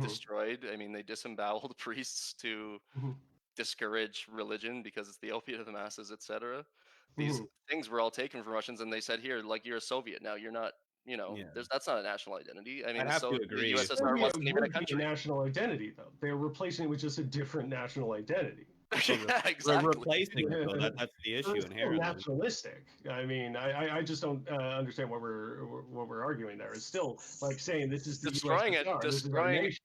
destroyed. I mean, they disemboweled priests to discourage religion because it's the opiate of the masses, etc. These things were all taken from Russians, and they said, "Here, like you're a Soviet now. You're not. That's not a national identity. I mean, I'd have to the agree. USSR wasn't even a Would be country. national identity, though. They're replacing it with just a different national identity. Yeah, We're exactly. replacing it, though. That's the issue It's still inherently. nationalistic. I mean, I just don't understand what we're arguing there. It's still like saying this is the Destroying it, USSR, this is our nation.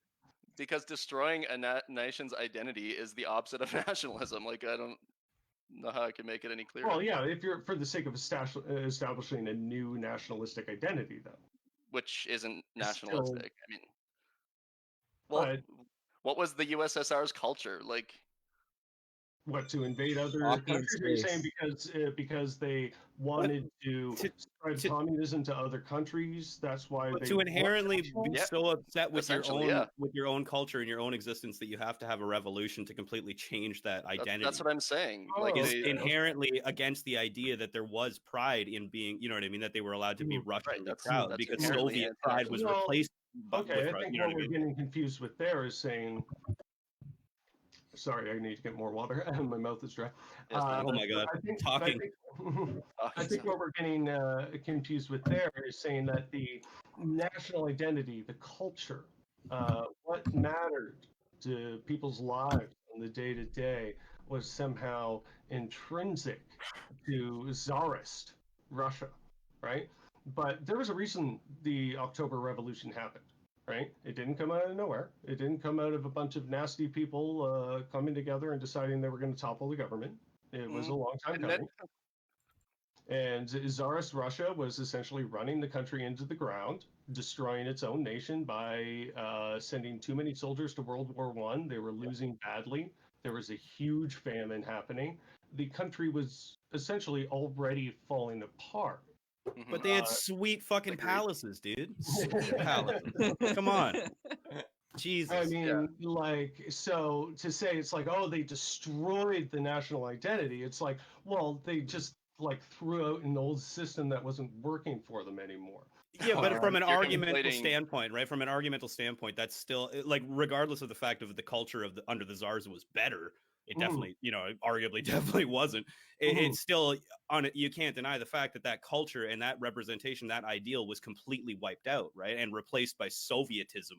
because destroying a nation's identity is the opposite of nationalism. Like I don't know how I can make it any clearer. Well, yeah, if you're for the sake of establishing a new nationalistic identity, though, which isn't It's still- nationalistic. I mean, well, but what was the USSR's culture like? what, to invade other Hockey in countries? Are you saying space. because they wanted to spread communism to other countries? That's why But they to inherently be Yeah. so upset with your Essentially, own yeah. with your own culture and your own existence that you have to have a revolution to completely change that identity. That's what I'm saying. Oh, Like is okay. inherently against the idea that there was pride in being, you know what I mean, that they were allowed to be Russianly that's proud because inherently Soviet pride was Well, replaced by, Okay, I with, think you know what what I we're mean? getting confused with there is saying. Sorry, I need to get more water. My mouth is dry. Yes, man. Oh my God, talking. I think what we're getting confused with there is saying that the national identity, the culture, what mattered to people's lives on the day to day was somehow intrinsic to Tsarist Russia, right? But there was a reason the October Revolution happened. Right? It didn't come out of nowhere. It didn't come out of a bunch of nasty people coming together and deciding they were going to topple the government. It was a long time coming. And Tsarist Russia was essentially running the country into the ground, destroying its own nation by sending too many soldiers to World War I. They were losing badly. There was a huge famine happening. The country was essentially already falling apart. But they had sweet fucking palaces, dude. Sweet palaces. Come on. Jesus. I mean, so to say it's like, oh, they destroyed the national identity. It's like, well, they just threw out an old system that wasn't working for them anymore. Yeah, but from an argumental standpoint, right? From an argumental standpoint, that's still regardless of the fact of the culture of under the Tsars was better. It definitely, arguably definitely wasn't. It's still you can't deny the fact that culture and that representation, that ideal was completely wiped out, right? And replaced by Sovietism.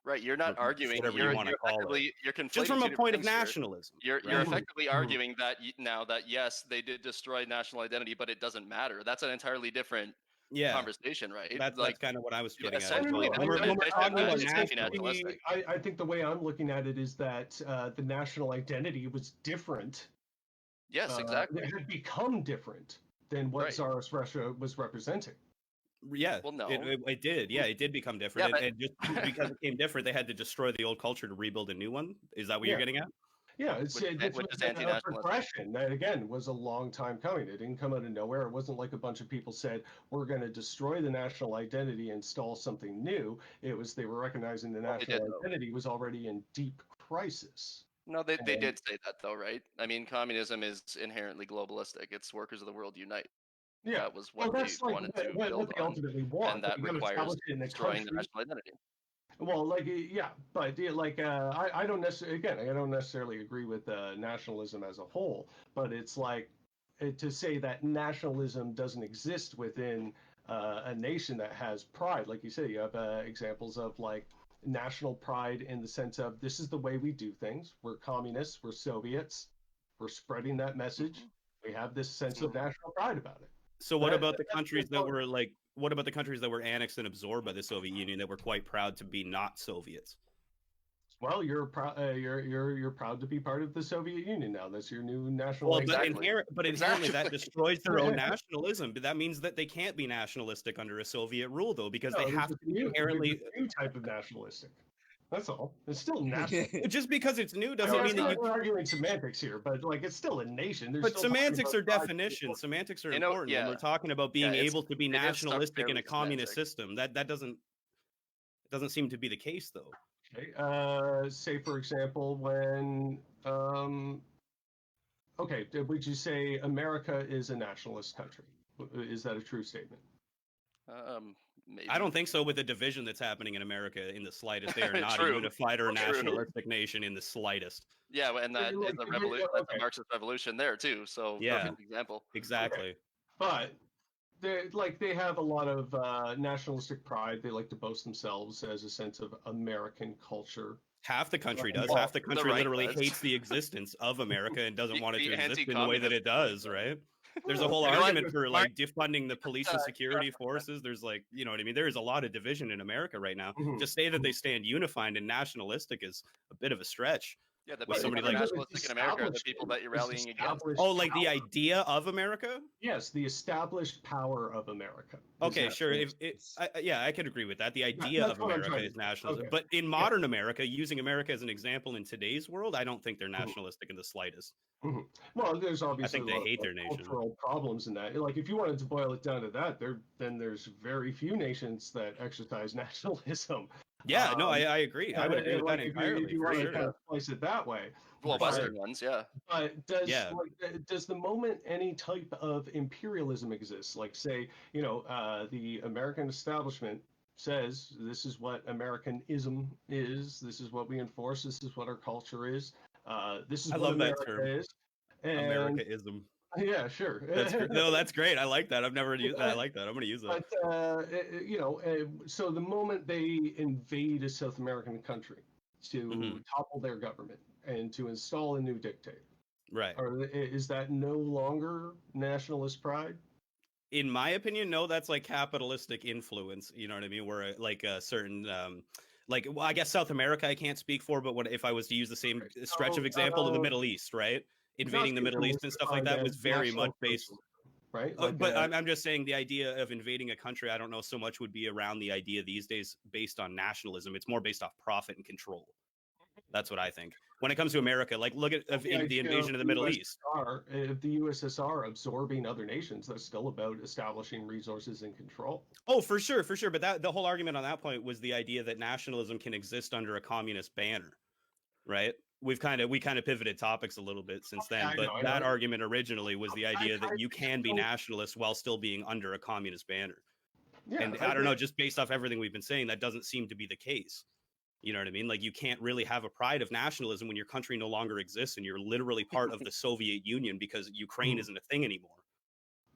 Right, you're not arguing. Whatever you want to call it. You're conflating just from a point of nationalism. You're effectively arguing that now that yes, they did destroy national identity, but it doesn't matter. That's an entirely different conversation, right? That's kind of what I was getting at. Essentially, I think the way I'm looking at it is that the national identity was different. Yes, exactly. It had become different than what Tsarist Russia was representing. Yeah, well, no, it did. Yeah, it did become different. And just because it became different, they had to destroy the old culture to rebuild a new one. Is that what you're getting at? Yeah, it's a progression that again was a long time coming. It didn't come out of nowhere. It wasn't like a bunch of people said we're going to destroy the national identity and install something new. It was they were recognizing the national identity was already in deep crisis. No, they did say that though, right? I mean, communism is inherently globalistic. It's workers of the world unite. Yeah. That was what that's they like wanted to what build they on, ultimately want. and that You gotta requires establish it in the destroying the country. national identity. Well, but like I don't necessarily agree with nationalism as a whole, but it's like to say that nationalism doesn't exist within a nation that has pride. Like you say, you have examples of like national pride in the sense of this is the way we do things. We're communists, we're Soviets, we're spreading that message. We have this sense of national pride about it. So what about the countries that were like? What about the countries that were annexed and absorbed by the Soviet Union that were quite proud to be not Soviets? Well, you're proud to be part of the Soviet Union now. That's your new national. Well, Exactly. but inherently that destroys their own nationalism. But that means that they can't be nationalistic under a Soviet rule, though, because they have to be inherently new type of nationalistic. That's all. It's still national. Just because it's new doesn't mean that we're arguing semantics here, but like it's still a nation. But semantics are definitions. Semantics are important when we're talking about being able to be nationalistic in a communist system. That doesn't seem to be the case, though. Okay. Say for example, when would you say America is a nationalist country? Is that a true statement? Maybe. I don't think so. With the division that's happening in America, in the slightest, they are not a unified or nationalistic nation in the slightest. Yeah, and that is a revolution. That's a Marxist revolution there too. So yeah, perfect example. Exactly. Okay. But they have a lot of nationalistic pride. They like to boast themselves as a sense of American culture. Half the country does. Half the country literally hates the existence of America and doesn't want it to exist in the way that it does, right? There's a whole argument for like defunding the police and security forces. There's like, you know what I mean? There is a lot of division in America right now. To say that they stand unified and nationalistic is a bit of a stretch. Yeah, the people that are nationalistic in America are the people that you're rallying against. Oh, like the idea of America? Yes, the established power of America. Okay, sure. I could agree with that. The idea of America is nationalism. Okay. But in modern America, using America as an example in today's world, I don't think they're nationalistic in the slightest. Well, there's obviously I think they hate their nation. Cultural problems in that. Like, if you wanted to boil it down to that, then there's very few nations that exercise nationalism. Yeah, no, I agree. I would agree with that entirely. If you want to kind of place it that way. Well, Western ones, yeah. But does the moment any type of imperialism exists, like say, the American establishment says this is what Americanism is, this is what we enforce, this is what our culture is, this is what America is. And Americaism. Yeah, sure. That's great. I like that. I've never used that. I like that. I'm going to use that. But, so the moment they invade a South American country to topple their government and to install a new dictator, right? Is that no longer nationalist pride? In my opinion, no. That's like capitalistic influence. You know what I mean? Where like a certain I guess South America I can't speak for, but if I was to use the same stretch of example in the Middle East, right? Invading the Middle East and stuff like that was very much based, right? But I'm just saying the idea of invading a country, I don't know so much would be around the idea these days based on nationalism. It's more based off profit and control. That's what I think. When it comes to America, like look at the invasion of the Middle East. If the USSR absorbing other nations, that's still about establishing resources and control. Oh, for sure. But the whole argument on that point was the idea that nationalism can exist under a communist banner, right? We kind of pivoted topics a little bit since then, but that argument originally was the idea that you can be nationalist while still being under a communist banner. Yeah, and I don't know, just based off everything we've been saying, that doesn't seem to be the case. You know what I mean? Like you can't really have a pride of nationalism when your country no longer exists and you're literally part of the Soviet Union because Ukraine isn't a thing anymore.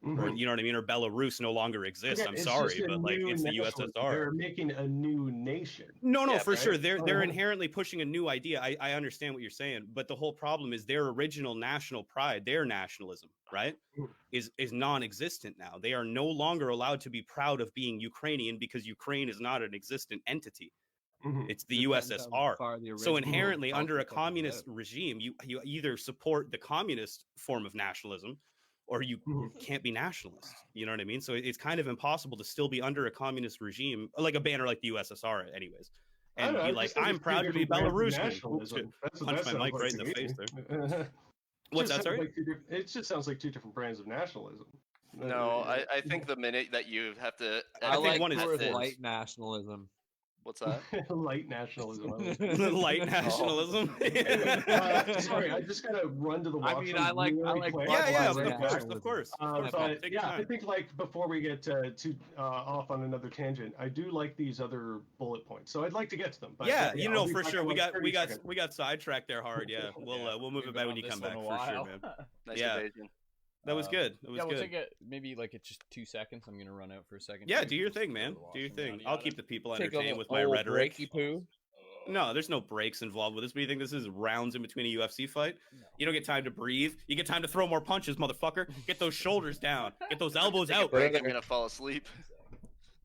Or you know what I mean? Or Belarus no longer exists. I'm sorry, but like it's the USSR. They're making a new nation. No, for sure. They're inherently pushing a new idea. I understand what you're saying, but the whole problem is their original national pride, their nationalism, right, is non-existent now. They are no longer allowed to be proud of being Ukrainian because Ukraine is not an existent entity. It's the USSR. So inherently, under a communist regime, you either support the communist form of nationalism, or you can't be nationalist. You know what I mean? So it's kind of impossible to still be under a communist regime, like a banner like the USSR, anyways. And be like, I'm proud to be Belarusian. Punch my mic right in the face there. What's that, sorry? It just sounds like two different brands of nationalism. No, I think the minute that you have to... I like one is light nationalism. What's that? Light nationalism. Light nationalism. Sorry, I just gotta run to the I washroom. mean, I like quick. Yeah, Budweiser of course, nationalism. of course. But Take yeah, your I time. think like before we get too off on another tangent, I do like these other bullet points, so I'd like to get to them. But Yeah, I'll be for back sure. in We like got 30 seconds. we got sidetracked there hard. Yeah, we'll move We've it been back on when you this come one back a for sure, while. man. Nice Yeah. evasion. That was good. That was yeah, we'll good. take it maybe like it's just 2 seconds. I'm gonna run out for a second. Yeah, too, do your just thing, go to man. the Do your washroom, thing. yada, I'll yada. keep the people Take a entertained with my little rhetoric. breaky poo. No, there's no breaks involved with this. But you think this is rounds in between a UFC fight? You don't get time to breathe. You get time to throw more punches, motherfucker. Get those shoulders down. Get those elbows Take a out. break, I'm gonna fall asleep.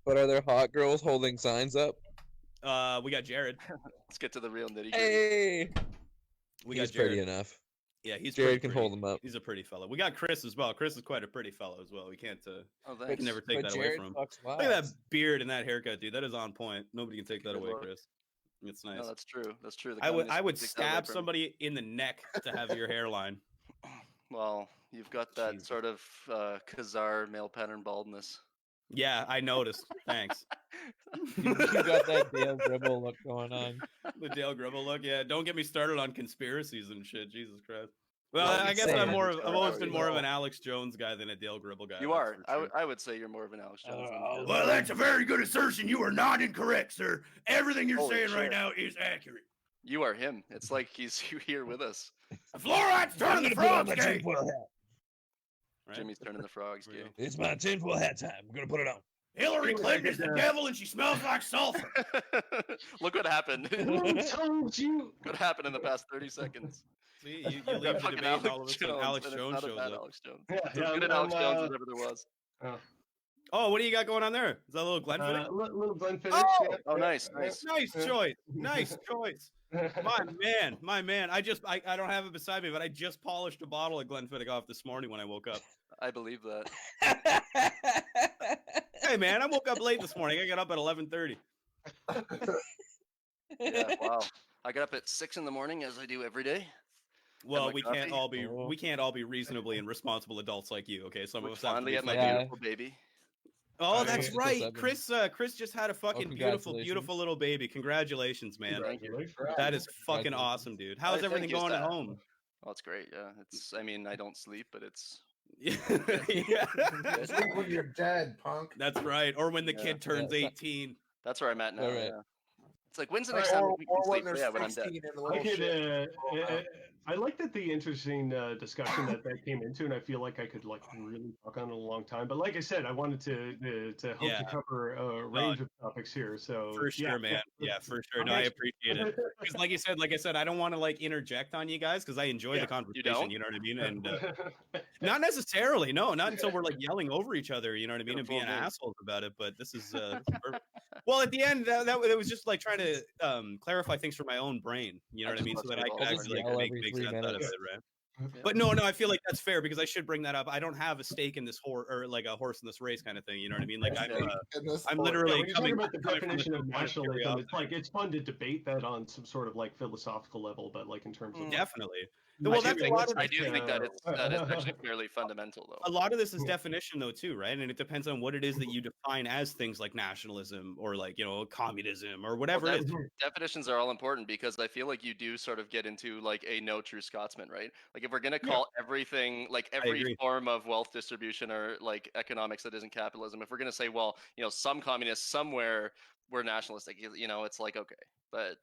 But are there hot girls holding signs up? We got Jared. Let's get to the real nitty gritty. Hey, We he's got Jared. pretty enough. Yeah, he's Jared pretty can hold him up. He's a pretty fellow. We got Chris as well. Chris is quite a pretty fellow as well. We can't Oh, we thanks. can never take But that away Jared from him. fucks Look at that wives. beard and that haircut, dude. That is on point. Nobody can take that Good away, look. Chris. It's nice. No, that's true. That's true. The I would communists take that away stab from me. somebody in the neck to have your hairline. Well, you've got that Jesus. sort of Khazar male pattern baldness. Yeah, I noticed. Thanks. You got that Dale Gribble look going on. The Dale Gribble look. Yeah, don't get me started on conspiracies and shit. Jesus Christ. Well, Well, I it's guess sad. I've always been more of an Alex Jones guy than a Dale Gribble guy. You that's are. for sure. I would say you're more of an Alex Jones. than Oh, Dale. Well, that's a very good assertion. You are not incorrect, sir. Everything you're Holy saying right shit. now is accurate. You are him. It's like he's here with us. The fluoride's turning the frogs gay. Right? Jimmy's turning the frogs For real. gay. It's my tinfoil hat time. I'm gonna put it on. Hillary Clinton is the devil and she smells like sulfur. Look what happened. Who told you? What happened in the past 30 seconds? See, you leave the Fucking debate and all of a sudden Alex and it's Jones not a shows bad up. Alex Jones. Yeah, It's as good an Alex Jones as ever there was. Oh, what do you got going on there? Is that a little Glenfiddich? Little Glenfiddich. Oh! yeah, Oh, yeah, nice, nice. Nice choice. Nice choice. My man. I don't have it beside me, but I just polished a bottle of Glenfiddich off this morning when I woke up. I believe that. Hey man, I woke up late this morning. I got up at 11:30. Yeah, wow. I got up at 6 in the morning as I do every day. Well, my we coffee? can't all be reasonable and responsible adults like you. Okay, some of Look us have to fondly be at my fucking- beautiful baby. Oh, Yeah, that's yeah. right. 7. Chris just had a fucking congratulations. beautiful little baby. Congratulations, man. Thank you. That is fucking Congratulations. awesome, dude. How's Thank everything you, going at Stat. home? Oh, it's great. Yeah, it's. I mean, I don't sleep, but it's. Yeah. Sleep when you're dead, punk. That's right. Or when the Yeah. kid turns Yeah. 18. That's where I'm at now. Right, right. Yeah. It's like when's the Or, next time or we can when sleep? there's Yeah, when I'm dead. 16 in the I little could. shit. I like that the interesting discussion that came into, and I feel like I could like really talk on it a long time. But like I said, I wanted to hope Yeah. to cover a range of topics here. So For sure, yeah. man. Yeah, for sure. No, I appreciate it. Because like I said, I don't want to like interject on you guys because I enjoy Yeah. the conversation. don't? You know what I mean? And not necessarily. No, not until we're like yelling over each other. You know what I mean? And being Beautiful, dude. assholes about it. But this is perfect. Well, at the end, that was just like trying to clarify things for my own brain. You know what I mean? So that I I'll can just actually yell like, every make 3 sense out of it, minutes. right? But no, I feel like that's fair because I should bring that up. I don't have a stake in this horse or like a horse in this race kind of thing. You know what I mean? Like I'm Yeah, literally when you talk coming about the coming from definition the of point nationalism, curiosity. it's like it's fun to debate that on some sort of like philosophical level, but like in terms of Definitely. I Well, do that's a think lot of I do think that it's actually uh, fairly fundamental, though. a lot of this is definition though too, right? And it depends on what it is that you define as things like nationalism or like, you know, communism or whatever it is. Definitions are all important because I feel like you do sort of get into like a no true Scotsman, right? Like if we're gonna call everything like every agree. form of wealth distribution or like economics that isn't capitalism, if we're gonna say, well, you know, some communists somewhere were nationalistic, you know, it's like okay, but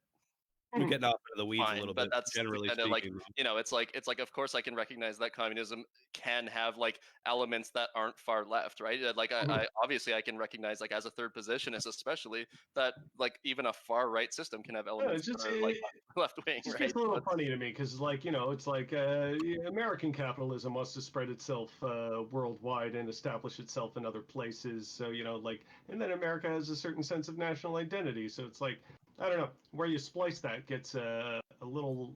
We're getting off into the weeds a fine, little but bit. that's Generally kind of like speaking. you know, it's like of course I can recognize that communism can have like elements that aren't far left, right? Like I obviously I can recognize like as a third positionist especially that like even a far right system can have elements just- that are like left wing, It just right? gets a little funny to me because, like, you know, it's like American capitalism wants to spread itself worldwide and establish itself in other places. So, you know, like, and then America has a certain sense of national identity. So it's like, I don't know, where you splice that gets a little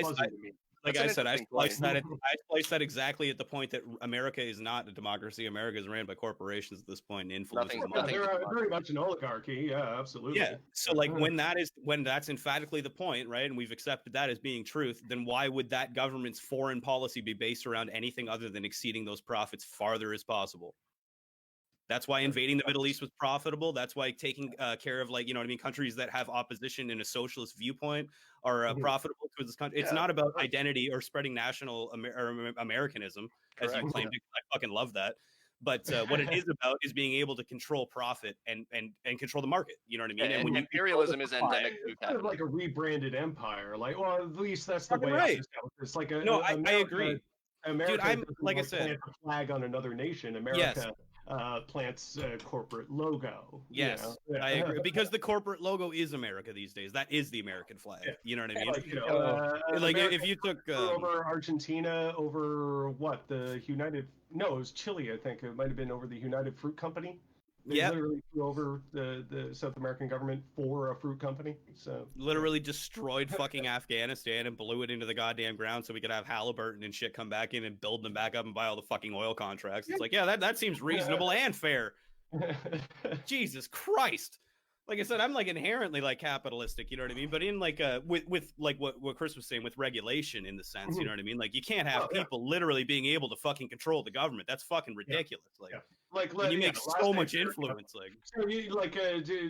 fuzzy to me. Like That's I an said, I interesting spliced point. I spliced that exactly at the point that America is not a democracy. America is ran by corporations at this point and influencing Nothing- the Yeah, market. they're very much an oligarchy. Yeah, absolutely. Yeah. So like when that's emphatically the point, right? And we've accepted that as being truth, then why would that government's foreign policy be based around anything other than exceeding those profits farther as possible? That's why invading the Middle East was profitable. That's why taking care of, like, you know what I mean, countries that have opposition in a socialist viewpoint are profitable to this country. It's not about identity or spreading national Americanism, as you claimed. I fucking love that. But what it is about is being able to control profit and control the market. You know what I mean? Yeah, and when imperialism is endemic to It's kind of like a rebranded empire. Like, well, at least that's the way right. it's like a No, I agree. America, dude, I'm like I said, plant a flag on another nation. America plants a corporate logo. Yes, you know? I agree, because the corporate logo is America these days. That is the American flag. You know what I mean? Like, you know, like America if you took over Argentina, over what, the United? No, it was Chile. I think it might have been over the United Fruit Company. They literally threw over the South American government for a fruit company. So literally destroyed fucking Afghanistan and blew it into the goddamn ground so we could have Halliburton and shit come back in and build them back up and buy all the fucking oil contracts. It's like, yeah, that seems reasonable and fair. Jesus Christ. Like I said, I'm like inherently like capitalistic, you know what I mean? But in like with like what Chris was saying with regulation, in the sense, you know what I mean? Like you can't have people literally being able to fucking control the government. That's fucking ridiculous. Like you make so much influence. Like, so you, like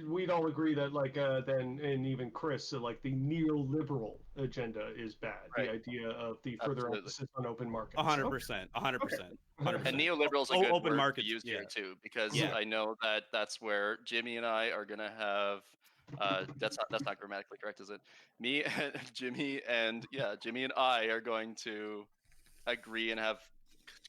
we'd all agree that like then, and even Chris, like the neoliberal agenda is bad. The idea of the further emphasis on open markets. 100%, 100%. And neoliberals are good open word markets to use here too, because I know that that's where Jimmy and I are gonna have. That's not grammatically correct, is it? Me and Jimmy and I are going to agree and have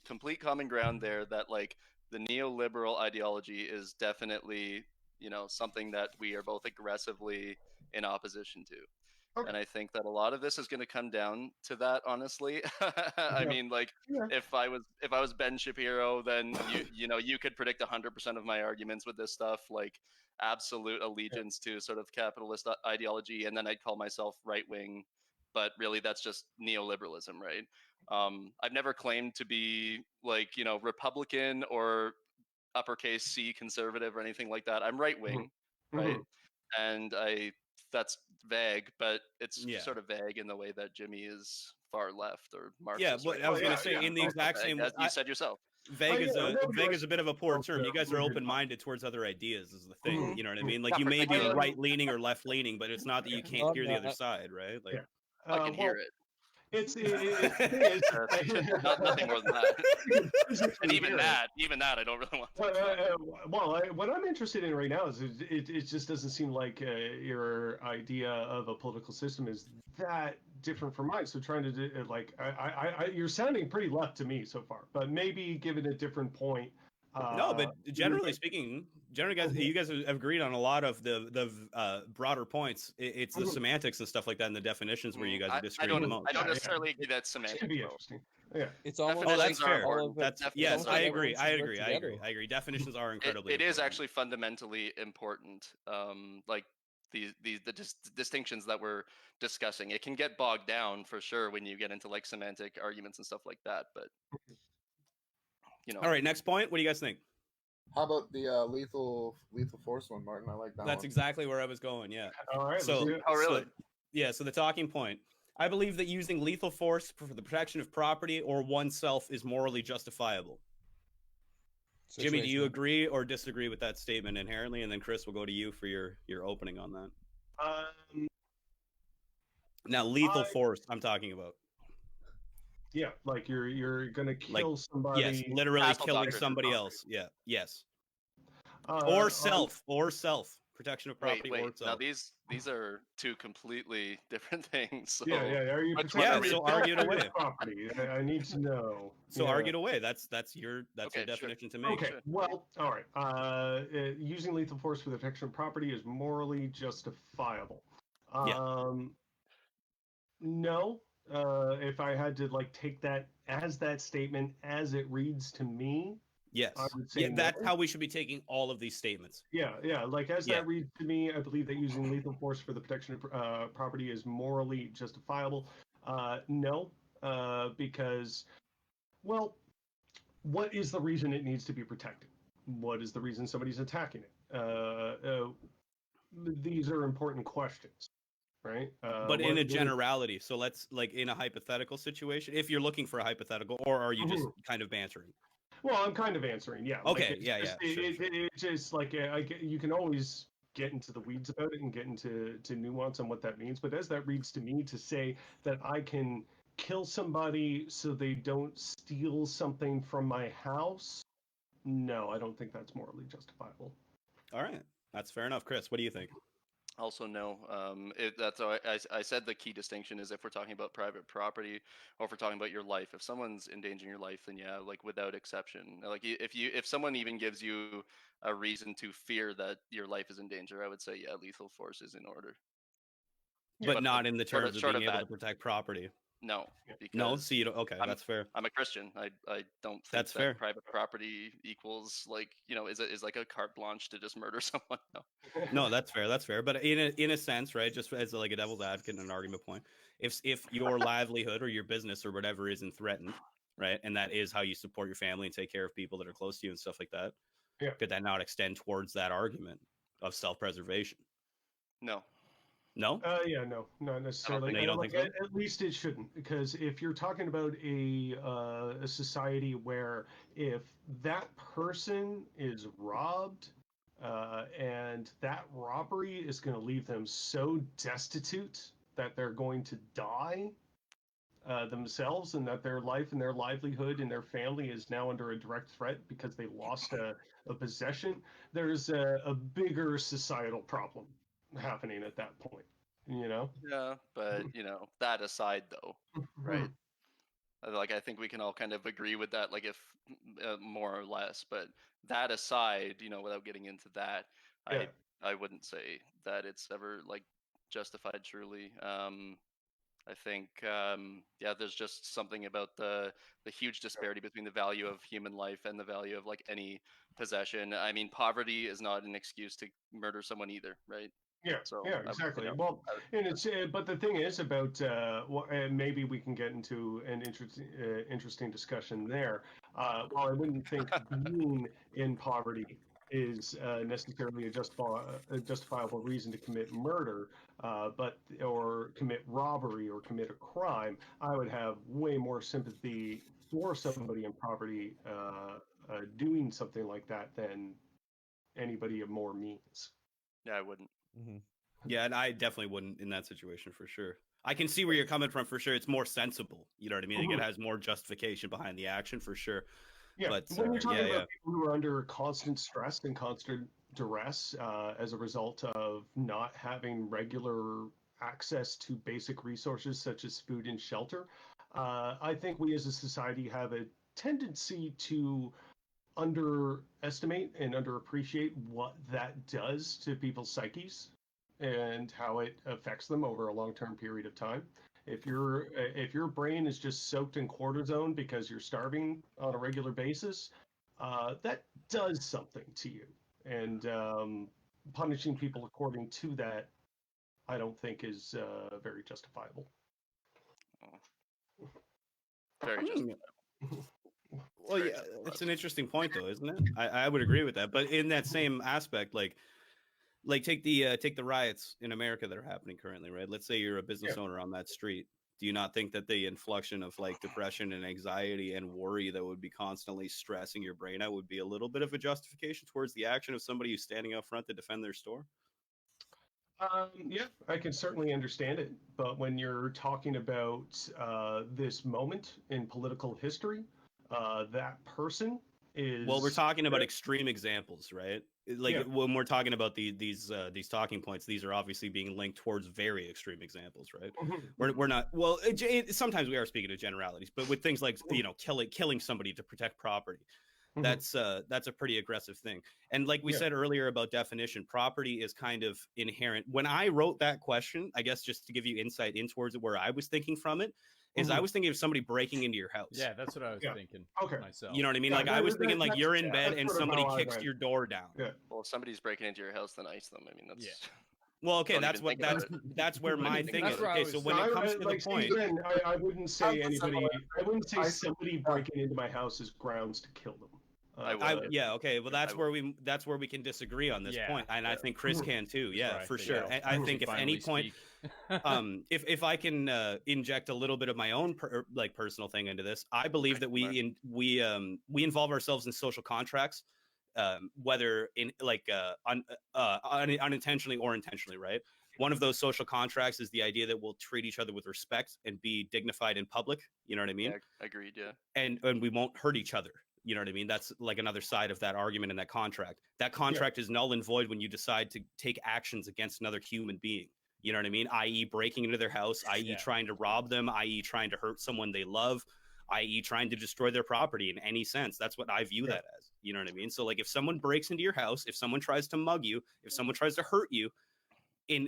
complete common ground there that like the neoliberal ideology is definitely, you know, something that we are both aggressively in opposition to. And I think that a lot of this is going to come down to that, honestly. I mean, like, if I was Ben Shapiro, then you could predict 100% of my arguments with this stuff, like absolute allegiance to sort of capitalist ideology, and then I'd call myself right wing, but really that's just neoliberalism, right? I've never claimed to be like, you know, Republican or uppercase C conservative or anything like that. I'm right wing, right? And that's vague, but it's sort of vague in the way that Jimmy is far left or Marxist. Yeah, but I was going to say in the exact same way, you said yourself. Vague is a bit of a poor term. You guys are open-minded towards other ideas, is the thing. You know what I mean? Like you may be right-leaning or left-leaning, but it's not that you can't hear the other side, right? Like I can hear it. It's nothing more than that. And even that, I don't really want. What I'm interested in right now is it just doesn't seem like your idea of a political system is that different from mine. So trying to do like you're sounding pretty left to me so far, but maybe given a different point. No, but generally speaking, guys, you guys have agreed on a lot of the broader points. It's the semantics and stuff like that, and the definitions where you guys are disagreeing the most. I don't necessarily agree that semantic. It'd be interesting. Yeah, it's almost. Oh, that's fair. That's yes, I agree. I agree. Definitions are incredibly. It is actually fundamentally important. Like the distinctions that we're discussing, it can get bogged down for sure when you get into like semantic arguments and stuff like that, but. You know. All right, next point. What do you guys think? How about the lethal force one, Martin? I like that. That's exactly where I was going. Yeah. All right. So, really? So the talking point. I believe that using lethal force for the protection of property or oneself is morally justifiable. Jimmy, do you agree or disagree with that statement inherently? And then Chris, will go to you for your opening on that. Now, lethal force, I'm talking about. Yeah, like you're gonna kill somebody. Yes, literally killing somebody else. Yeah, yes. Or self protection of property. Wait. Or self. Now these are two completely different things. So yeah. Are you so argue it away. Property? I need to know. So argue it away. That's your definition to make. Okay. Sure. Well, all right. Using lethal force for the protection of property is morally justifiable. No. If I had to like take that statement as it reads to me, yes, I would say that's how we should be taking all of these statements. Yeah, like as that reads to me, I believe that using lethal force for the protection of property is morally justifiable. No, because, well, what is the reason it needs to be protected? What is the reason somebody's attacking it? These are important questions. Right, but in a generality, so let's like in a hypothetical situation, if you're looking for a hypothetical, or are you just kind of bantering? Well, I'm kind of answering. Yeah. Okay. Like, Yeah. Sure. It's just like you can always get into the weeds about it and get into nuance on what that means. But as that reads to me, to say that I can kill somebody so they don't steal something from my house, no, I don't think that's morally justifiable. All right, that's fair enough. Chris, what do you think? Also, no. That's why I said the key distinction is if we're talking about private property or if we're talking about your life. If someone's endangering your life, then yeah, like without exception. Like if someone even gives you a reason to fear that your life is in danger, I would say yeah, lethal force is in order. But not in the short terms of being able to protect property. No, No, because so you don't. Okay, that's fair. I'm a Christian. I don't think That's that fair. private property equals like is like a carte blanche to just murder someone. No. No, that's fair. That's fair. But in a sense, right? Just as like a devil's advocate and an argument point, if your livelihood or your business or whatever isn't threatened, right, and that is how you support your family and take care of people that are close to you and stuff like that, could that not extend towards that argument of self-preservation? No. No? Yeah, no, not necessarily. No, you don't think so? At least it shouldn't, because if you're talking about a society where if that person is robbed, and that robbery is going to leave them so destitute that they're going to die themselves, and that their life and their livelihood and their family is now under a direct threat because they lost a possession, there's a bigger societal problem happening at that point, Yeah, but that aside though, right? Like I think we can all kind of agree with that, like if more or less, but that aside, without getting into that, I wouldn't say that it's ever like justified truly. I think there's just something about the huge disparity between the value of human life and the value of like any possession. I mean, poverty is not an excuse to murder someone either, right? Yeah, So, yeah, exactly. Well, and it's but the thing is about and maybe we can get into an interesting discussion there. While I wouldn't think being in poverty is necessarily a justifiable reason to commit murder, or commit robbery or commit a crime, I would have way more sympathy for somebody in poverty doing something like that than anybody of more means. Yeah, I wouldn't. Mm-hmm. Yeah, and I definitely wouldn't in that situation for sure. I can see where you're coming from for sure. It's more sensible. You know what I mean? Like, it has more justification behind the action for sure. Yeah, but when you're talking about people who are under constant stress and constant duress as a result of not having regular access to basic resources such as food and shelter, I think we as a society have a tendency to underestimate and underappreciate what that does to people's psyches and how it affects them over a long-term period of time. If your brain is just soaked in cortisone because you're starving on a regular basis, that does something to you. And punishing people according to that, I don't think is very justifiable. Very justifiable. Well, yeah, it's an interesting point, though, isn't it? I would agree with that. But in that same aspect, like take the riots in America that are happening currently, right? Let's say you're a business owner on that street. Do you not think that the inflection of like depression and anxiety and worry that would be constantly stressing your brain out would be a little bit of a justification towards the action of somebody who's standing up front to defend their store? Yeah, I can certainly understand it. But when you're talking about this moment in political history, that person is... Well, we're talking about extreme examples, right? Like when we're talking about these talking points, these are obviously being linked towards very extreme examples, right? We're not... Well, sometimes we are speaking of generalities, but with things like, killing somebody to protect property, that's a pretty aggressive thing. And like we said earlier about definition, property is kind of inherent. When I wrote that question, I guess just to give you insight in towards where I was thinking from it, is I was thinking of somebody breaking into your house. Yeah, that's what I was thinking myself. You know what I mean? Like I was thinking like you're in bed and somebody kicks your door down. Yeah. Well, if somebody's breaking into your house, then ice them. I mean, that's... Yeah. Well, okay, that's where my thing is. Okay, so when it comes to the point, I wouldn't say anybody. I wouldn't say somebody breaking into my house is grounds to kill them. Yeah, okay. Well, that's where we can disagree on this point, and I think Chris can too. Yeah, for sure. I think if any point, if I can inject a little bit of my own personal thing into this, I believe that we involve ourselves in social contracts, whether in unintentionally or intentionally, right? One of those social contracts is the idea that we'll treat each other with respect and be dignified in public. You know what I mean? Yeah, agreed. Yeah. And we won't hurt each other. You know what I mean? That's like another side of that argument in that contract. That contract is null and void when you decide to take actions against another human being. You know what I mean? I.e. breaking into their house, i.e. trying to rob them, i.e. trying to hurt someone they love, i.e. trying to destroy their property in any sense. That's what I view that as. You know what I mean? So like if someone breaks into your house, if someone tries to mug you, if someone tries to hurt you,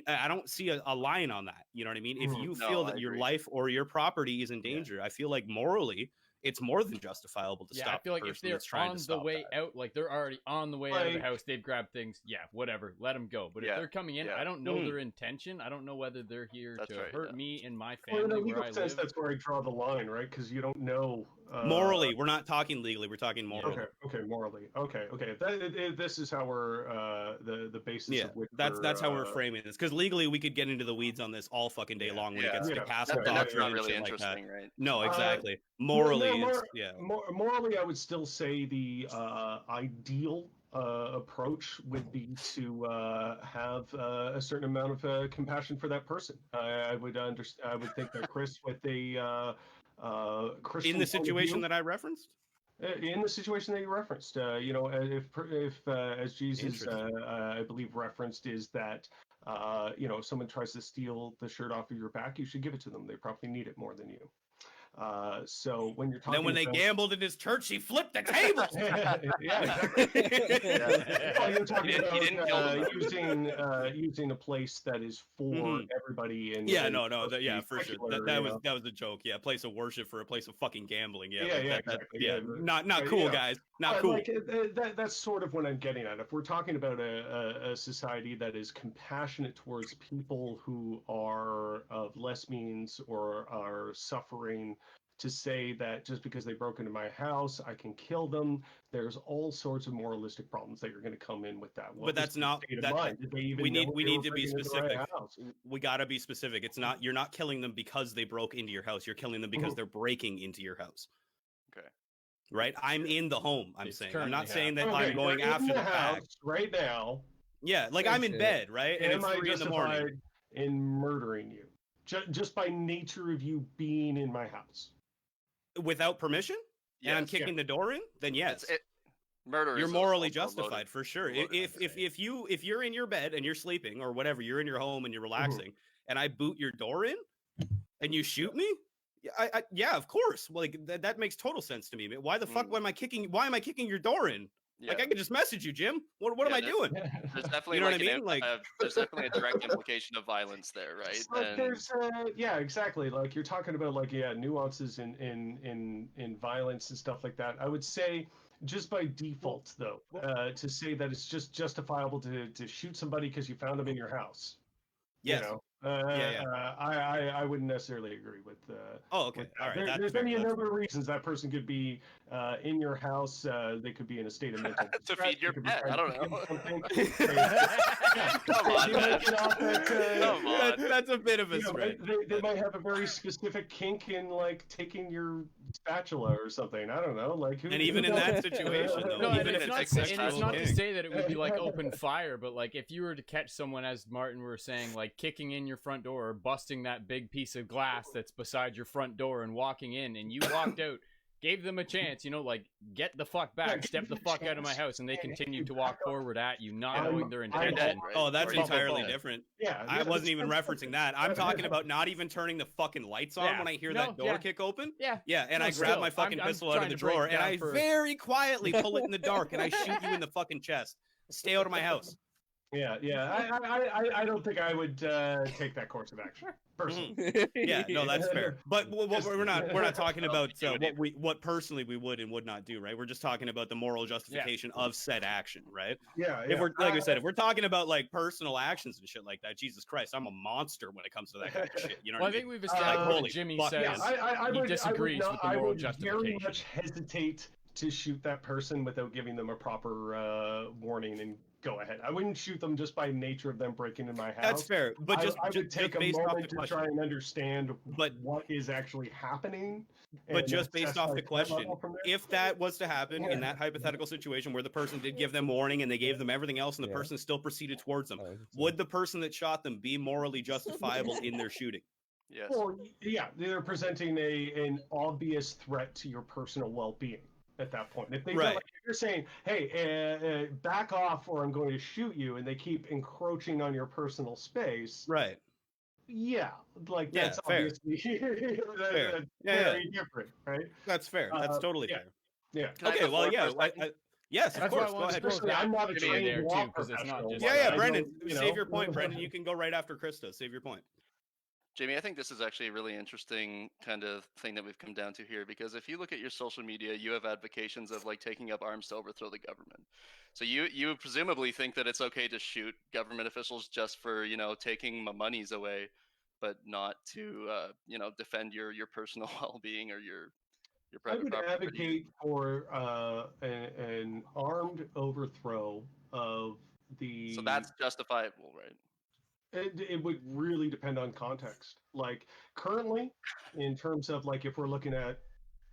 I don't see a line on that. You know what I mean? If you feel that your life or your property is in danger, I feel like morally it's more than justifiable to stop. I feel like if they're on the way out, like they're already on the way out of the house, they've grabbed things. Yeah, whatever, let them go. But if they're coming in, I don't know their intention. I don't know whether they're here to hurt me and my family. Well, in a legal sense, that's where I draw the line, right? Because you don't know. Morally, we're not talking legally. We're talking morally. Okay, morally. Okay. This is how we're the basis. Yeah, of which that's how we're framing this. Because legally, we could get into the weeds on this all fucking day long when it gets to castle doctrine. That's not really interesting, right? No, exactly. Morally, morally, I would still say the ideal approach would be to have a certain amount of compassion for that person. I would think that Chris, with a Christian in the situation that I referenced. In the situation that you referenced, if as Jesus, I believe, referenced, is that if someone tries to steal the shirt off of your back, you should give it to them. They probably need it more than you. So when you're talking, then when they gambled in his church, he flipped the table. You're talking about using a place that is for everybody. And for sure. That was a joke. Yeah, a place of worship for a place of fucking gambling. Not cool, guys. Not cool. That's sort of what I'm getting at. If we're talking about a society that is compassionate towards people who are of less means or are suffering, to say that just because they broke into my house, I can kill them. There's all sorts of moralistic problems that you're going to come in with that. But that's not that. We need to be specific. We got to be specific. It's not, you're not killing them because they broke into your house. You're killing them because they're breaking into your house. Okay. Right. I'm in the home. I'm not saying that I'm going after the house right now. Yeah, like I'm in bed, right? And it's 3 in the morning. In murdering you, just by nature of you being in my house. Without permission, and I'm kicking the door in, then yes, murder. You're morally justified for sure. If you're in your bed and you're sleeping or whatever, you're in your home and you're relaxing, and I boot your door in, and you shoot me, yeah, of course. Like that makes total sense to me. Why the fuck am I kicking your door in? Yeah. Like I could just message you, Jim. What am I doing? There's definitely, you know what I mean? There's definitely a direct implication of violence there, right? So there's, exactly. Like you're talking about, nuances in violence and stuff like that. I would say, just by default, though, to say that it's just justifiable to shoot somebody because you found them in your house. Yes. I wouldn't necessarily agree with. Okay. All right. There's any number of reasons that person could be in your house. They could be in a state of mental to feed your pet. I don't know. Come on, man. Come on. That's a bit of a stretch. They might have a very specific kink in taking your spatula or something. I don't know. And even in that situation, though, it's not to say that it would be like open fire, but like if you were to catch someone, as Martin were saying, like kicking in your front door or busting that big piece of glass that's beside your front door and walking in, and you walked out, gave them a chance, get the fuck back, step the fuck out of my house, and they continued to walk forward at you, not knowing their intention. Oh, that's entirely different. Yeah, I wasn't even referencing that. I'm talking about not even turning the fucking lights on when I hear that door kick open. Yeah, and I grab my fucking pistol out of the drawer, and I very quietly pull it in the dark, and I shoot you in the fucking chest. Stay out of my house. Yeah. I don't think I would take that course of action personally. Yeah, no, that's fair. But we're not talking about what personally we would and would not do, right? We're just talking about the moral justification of said action, right? Yeah. If we're like I said, if we're talking about personal actions and shit like that, Jesus Christ, I'm a monster when it comes to that kind of shit. You know what I mean? I think we've established Jimmy says he disagrees with the moral justification. I would very much hesitate to shoot that person without giving them a proper warning and go ahead. I wouldn't shoot them just by nature of them breaking in my house. That's fair, but I would take a moment to try and understand but what is actually happening. But just based off the question, if that was to happen in that hypothetical situation where the person did give them warning and they gave them everything else and the person still proceeded towards them, would the person that shot them be morally justifiable in their shooting? Yes. Well, yeah, they're presenting an obvious threat to your personal well-being at that point. If they like, if you're saying, "Hey, back off, or I'm going to shoot you," and they keep encroaching on your personal space, right? Yeah, like that's obviously that's very different, right? That's fair. That's totally fair. Yeah. Okay. Well, yeah. Yes, of course. Go ahead. I'm not a trained law professional. Yeah, Brendan. Save your point, Brendan. You can go right after Krista. Save your point. Jamie, I think this is actually a really interesting kind of thing that we've come down to here, because if you look at your social media, you have advocations of like taking up arms to overthrow the government. So you presumably think that it's okay to shoot government officials just for, taking my monies away, but not to, defend your personal well-being or your private property. I would advocate for an armed overthrow of the... So that's justifiable, right? It would really depend on context. Like currently, in terms of like if we're looking at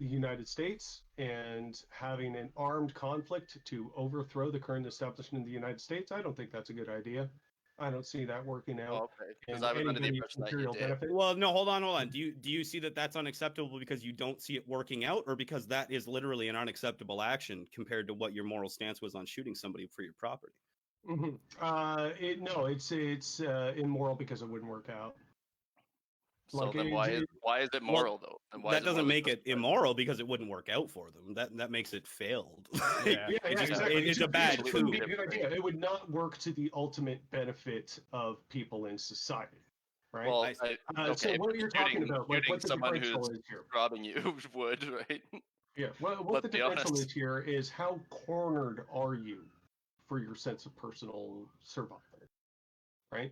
the United States and having an armed conflict to overthrow the current establishment in the United States, I don't think that's a good idea. I don't see that working out. Okay, because I was under the impression that you did. Well, no, hold on. Do you see that that's unacceptable because you don't see it working out, or because that is literally an unacceptable action compared to what your moral stance was on shooting somebody for your property? No, it's immoral because it wouldn't work out. So then why is it moral though? And why that doesn't make it immoral because it wouldn't work out for them. That makes it failed. It's a bad coup. It would not work to the ultimate benefit of people in society, right? Well, so what you're talking about, like what the someone differential who's is here? robbing you would, right? Yeah. What the differential is here is how cornered are you for your sense of personal survival, right?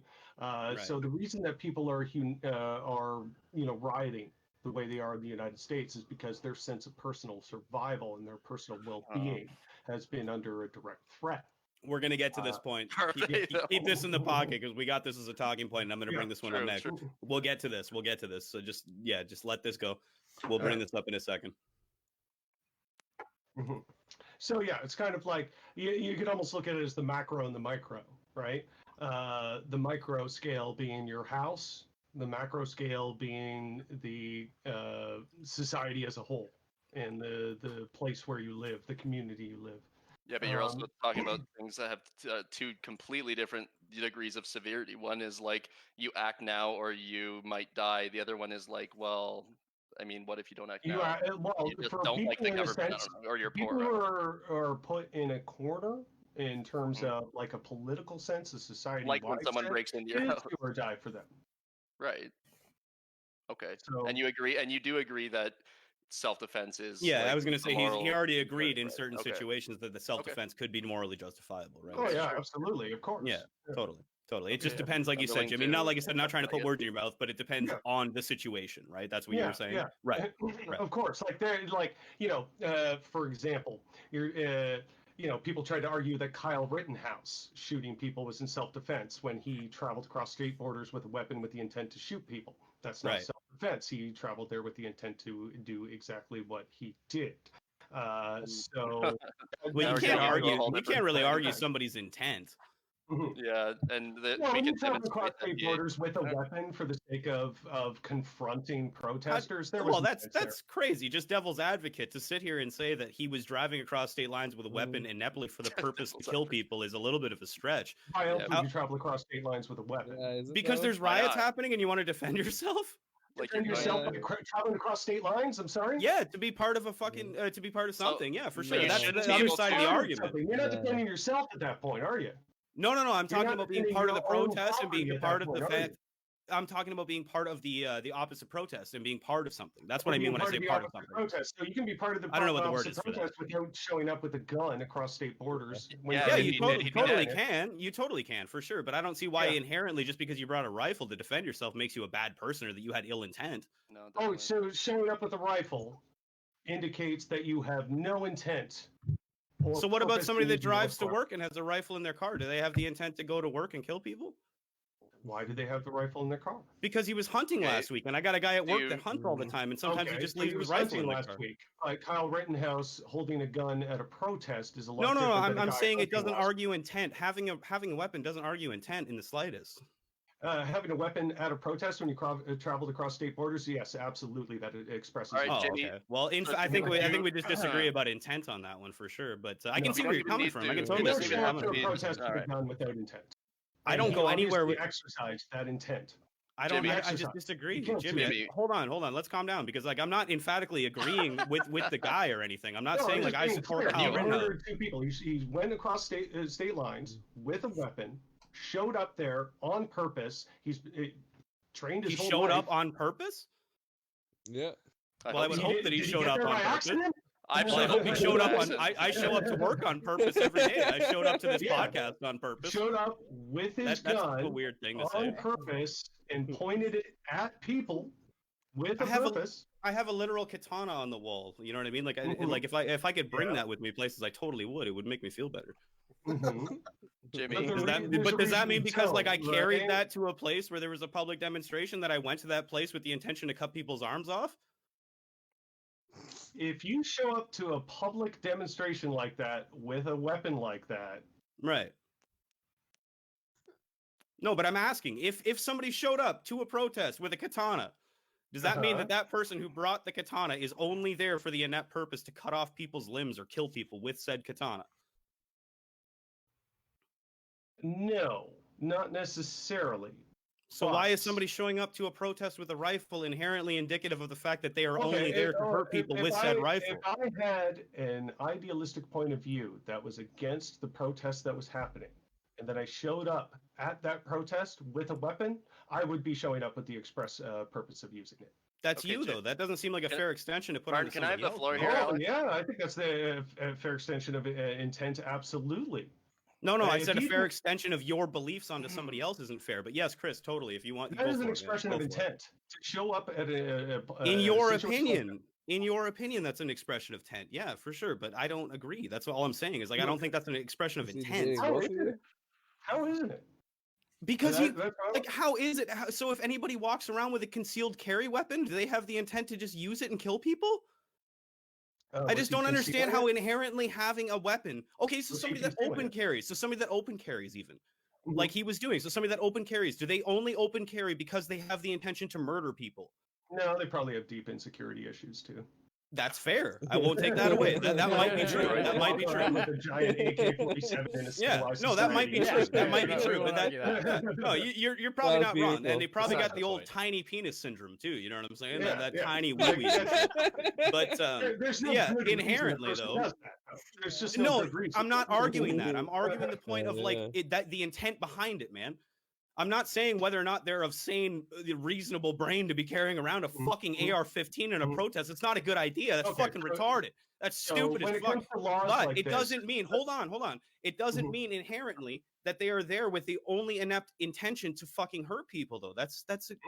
So the reason that people are rioting the way they are in the United States is because their sense of personal survival and their personal well-being has been under a direct threat. We're going to get to this point. Keep this in the pocket because we got this as a talking point, and I'm going to bring this one up next. We'll get to this. So just let this go. We'll bring this up in a second. So yeah, it's kind of like you could almost look at it as the macro and the micro, right? The micro scale being your house, the macro scale being the society as a whole, and the place where you live, the community you live. Yeah, but you're also talking about things that have two completely different degrees of severity. One is like you act now or you might die. The other one is like, well, I mean, what if you don't act now? You just don't like the government, or you're poor. People who are put in a corner in terms of like a political sense, a society, like when someone breaks into your house, or die for them. Right. Okay. So, and you do agree that self-defense is. Yeah, I was going to say he already agreed in certain situations that the self-defense could be morally justifiable, right? Oh yeah, absolutely, of course. Yeah, totally. It just depends, like you said, Jimmy. Not like I said, not trying to put words in your mouth, but it depends on the situation, right? That's what you were saying. Yeah. Right. Of course, for example, people tried to argue that Kyle Rittenhouse shooting people was in self-defense when he traveled across state borders with a weapon with the intent to shoot people. That's not self-defense. He traveled there with the intent to do exactly what he did. So, well, you can't argue. You can't really argue somebody's intent. Yeah, and when you travel across state borders with a weapon for the sake of confronting protesters, that's crazy. Just devil's advocate to sit here and say that he was driving across state lines with a weapon ineptly for the purpose to kill people is a little bit of a stretch. Why else would you travel across state lines with a weapon? Because there's riots happening and you want to defend yourself. Like yourself traveling across state lines. I'm sorry. Yeah, to be part of a fucking to be part of something. Yeah, for sure. That's the other side of the argument. You're not defending yourself at that point, are you? No. I'm talking about being part of the protest and being a part of the fact. I'm talking about being part of the opposite protest and being part of something. That's what I mean when I say part of something. Protest. So you can be part of the I don't know what the word is for that. Without showing up with a gun across state borders. Yeah, you totally can. You totally can for sure. But I don't see why inherently just because you brought a rifle to defend yourself makes you a bad person or that you had ill intent. No. So showing up with a rifle indicates that you have no intent. So what about somebody that drives to work and has a rifle in their car? Do they have the intent to go to work and kill people? Why do they have the rifle in their car? Because he was hunting last week, and I got a guy at work that hunts all the time, and sometimes he just leaves his rifle in the last car. week. Like Kyle Rittenhouse holding a gun at a protest is a lot. No. I'm saying it doesn't argue intent. Having a weapon doesn't argue intent in the slightest. Having a weapon at a protest when you traveled across state borders, yes, absolutely, that it expresses. All right, Jimmy. Okay. Well, I think we just disagree about intent on that one for sure. But I can see where you're coming from. I can totally see where you're coming from. Protest with a gun without intent. I don't go anywhere with exercise that intent. I just disagree, Jimmy. Hold on. Let's calm down because like I'm not emphatically agreeing with the guy or anything. I'm not saying like I support Kyle Rittenhouse. He murdered two people. He went across state lines with a weapon, showed up there on purpose. He's trained his whole life. He showed up on purpose? Yeah. Well, I would hope that he showed up on purpose. I hope he showed up on. I show up to work on purpose every day. I showed up to this podcast on purpose. Showed up with his gun. That's a weird thing to say. On purpose and pointed it at people with a purpose. I have a literal katana on the wall. You know what I mean? Like, like if I could bring that with me places, I totally would. It would make me feel better. Jimmy, does that mean because like I carried that to a place where there was a public demonstration that I went to that place with the intention to cut people's arms off? If you show up to a public demonstration like that with a weapon like that, right? No, but I'm asking if somebody showed up to a protest with a katana, does that mean that person who brought the katana is only there for the inept purpose to cut off people's limbs or kill people with said katana? No, not necessarily. So why is somebody showing up to a protest with a rifle inherently indicative of the fact that they are only there to hurt people with said rifle? If I had an idealistic point of view that was against the protest that was happening, and then I showed up at that protest with a weapon, I would be showing up with the express purpose of using it. That's you, though. That doesn't seem like a fair extension to put on somebody else. Can I have the floor here, Oh, Alex? yeah, I think that's the fair extension of intent, absolutely. No, I said a fair extension of your beliefs onto somebody else isn't fair. But yes, Chris, totally. If you want, that is an expression of intent to show up at in your opinion, that's an expression of intent. Yeah, for sure. But I don't agree. That's all I'm saying is like I don't think that's an expression of intent. How isn't it? Because how is it? So if anybody walks around with a concealed carry weapon, do they have the intent to just use it and kill people? I just don't understand how inherently having a weapon. Okay, so somebody that open carries even, like he was doing. So somebody that open carries, do they only open carry because they have the intention to murder people? No, they probably have deep insecurity issues too. That's fair. I won't take that away. That might be true. That might be true. With a giant AK-47 in a civilized no, that might be true. That might be true. But no, you're probably not wrong. And they probably got the old tiny penis syndrome too. You know what I'm saying? That tiny wee. But inherently though. There's just I'm not arguing that. I'm arguing the point of like that the intent behind it, man. I'm not saying whether or not they're of sane, reasonable brain to be carrying around a fucking AR-15 in a protest. It's not a good idea. That's fucking retarded. That's stupid as fuck. But it doesn't mean, hold on. It doesn't mean inherently that they are there with the only inept intention to fucking hurt people, though. That's it.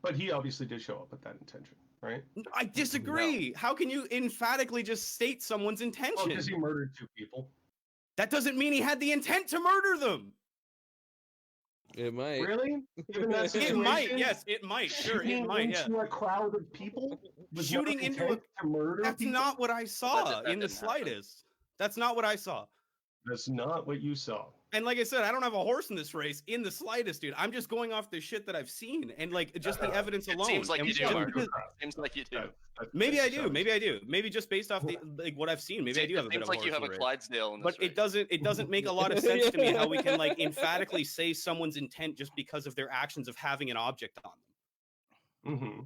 But he obviously did show up with that intention, right? I disagree. No. How can you emphatically just state someone's intention? Well, because he murdered two people. That doesn't mean he had the intent to murder them. It might. Really? Given that situation, it might. Yes, it might. Sure, it might. Into a crowd of people. Shooting into to murder. That's people? Not what I saw in the slightest. That's not what I saw. That's not what you saw. And like I said, I don't have a horse in this race in the slightest, dude. I'm just going off the shit that I've seen and like just the evidence alone. Seems like you do. Seems like you do. Maybe I do. Maybe just based off the like what I've seen. Maybe I do have a bit of a horse. Seems like you have a Clydesdale in this But it doesn't make a lot of sense to me how we can like emphatically say someone's intent just because of their actions of having an object on them. Mm-hmm.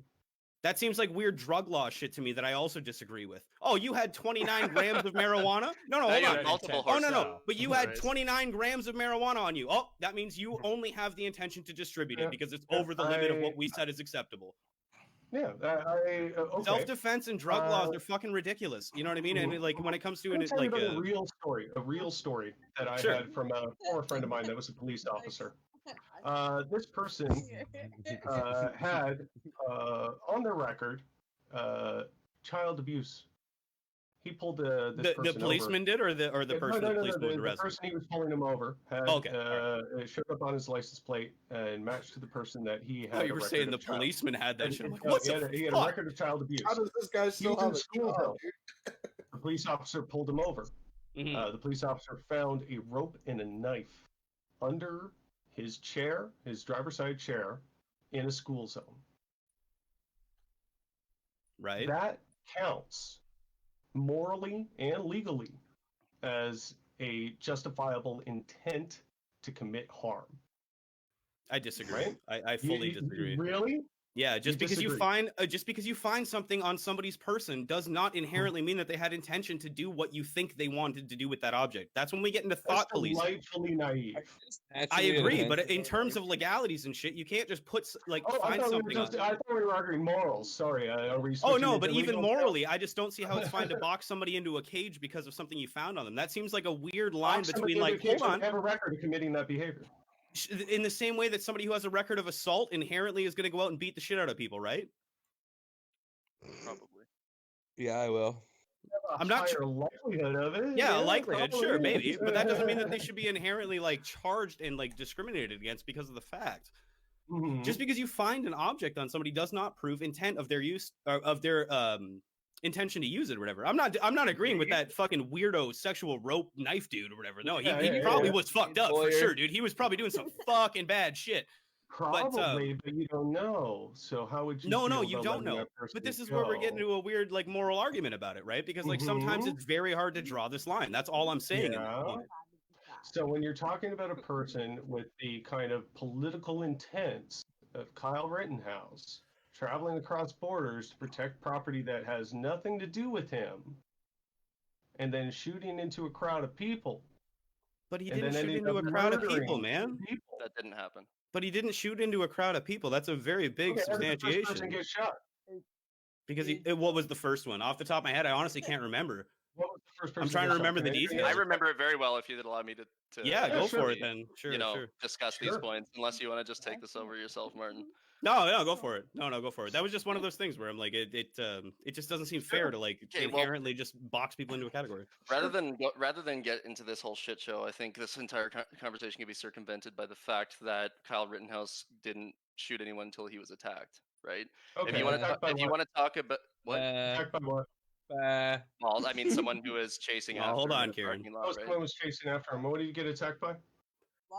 That seems like weird drug law shit to me that I also disagree with. Oh, you had 29 grams of marijuana? No, hold on. Oh, no. But you had 29 grams of marijuana on you. Oh, that means you only have the intention to distribute it because it's over the limit of what we said is acceptable. Yeah, okay. Self-defense and drug laws are fucking ridiculous. You know what I mean? And like when it comes to it, like a real story that I had from a former friend of mine that was a police officer. This person had on their record child abuse. He pulled the policeman over. did, or the person the policeman was arresting? The person he was pulling him over had it showed up on his license plate and matched to the person that he had. Oh, you were saying the policeman had that shit. Like, what he had a record of child abuse. How does this guy still have a job? The police officer pulled him over. The police officer found a rope and a knife under his chair, his driver's side chair, in a school zone. Right. That counts morally and legally as a justifiable intent to commit harm. I disagree. Right? I fully disagree. Really? Yeah, just because you find something on somebody's person does not inherently mean that they had intention to do what you think they wanted to do with that object. That's when we get into thought police. Delightfully naive. I agree, but in terms of legalities and shit, you can't just put find something. I thought we were arguing morals. Sorry, oh no, but even morally, I just don't see how it's fine to box somebody into a cage because of something you found on them. That seems like a weird line between hold on, have a record of committing that behavior. In the same way that somebody who has a record of assault inherently is going to go out and beat the shit out of people, right? Probably. Yeah, I will. I'm not sure likelihood of it. Yeah, likelihood, sure, maybe, but that doesn't mean that they should be inherently charged and discriminated against because of the fact. Just because you find an object on somebody does not prove intent of their use of their intention to use it or whatever. I'm not agreeing with that fucking weirdo sexual rope knife dude or whatever. No, he probably was fucked up for sure, dude. He was probably doing some fucking bad shit. Probably, but you don't know. So how would you? No, you don't know. But this is where we're getting into a weird moral argument about it, right? Because sometimes it's very hard to draw this line. That's all I'm saying. Yeah. So when you're talking about a person with the kind of political intents of Kyle Rittenhouse traveling across borders to protect property that has nothing to do with him, and then shooting into a crowd of people. But he didn't shoot into a crowd of people, man. That didn't happen. But he didn't shoot into a crowd of people. That's a very big substantiation. The first person gets shot. Because what was the first one? Off the top of my head, I honestly can't remember. What was the first person? I'm trying to remember the details. I remember it very well. If you'd allow me to yeah, go for it then. Sure, discuss these points. Unless you want to just take this over yourself, Martin. No, go for it. No, go for it. That was just one of those things where I'm like, it just doesn't seem fair to inherently just box people into a category. Rather than get into this whole shit show, I think this entire conversation can be circumvented by the fact that Kyle Rittenhouse didn't shoot anyone until he was attacked. Right? Okay. If you want to talk about what? Attacked by what? Well, I mean, someone who is chasing after. Hold on, Kieran. Someone was chasing after him. What did you get attacked by?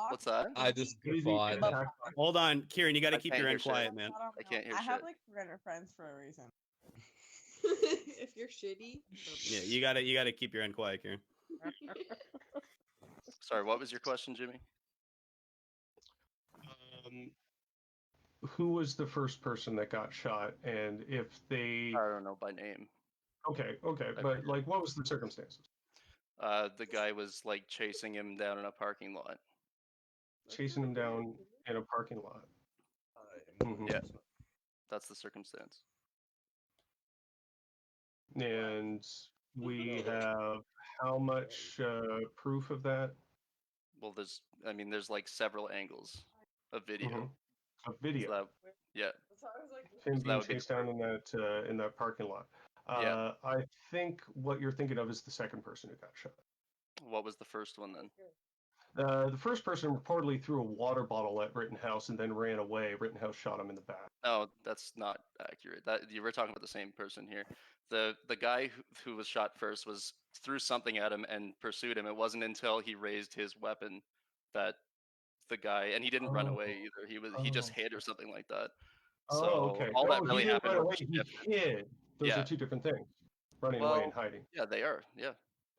What's that? I just fought. Hold on, Kieran. You got to keep your end quiet, man. I can't hear shit. I have Reddit friends for a reason. If you're shitty. Yeah, you gotta keep your end quiet, Kieran. Sorry, what was your question, Jimmy? Who was the first person that got shot, and if they? I don't know by name. Okay, but what was the circumstances? The guy was chasing him down in a parking lot. Chasing him down in a parking lot. Yeah, that's the circumstance. And we have how much proof of that? Well, there's several angles of video. Of video. So yeah. Him being chased down in that parking lot. Yeah. I think what you're thinking of is the second person who got shot. What was the first one then? The first person reportedly threw a water bottle at Rittenhouse and then ran away. Rittenhouse shot him in the back. No, that's not accurate. You were talking about the same person here. The guy who was shot first threw something at him and pursued him. It wasn't until he raised his weapon that the guy, and he didn't run away either. He just hid or something like that. So okay. all that really happened was he hid. Those are two different things. Running away and hiding. Yeah, they are. Yeah.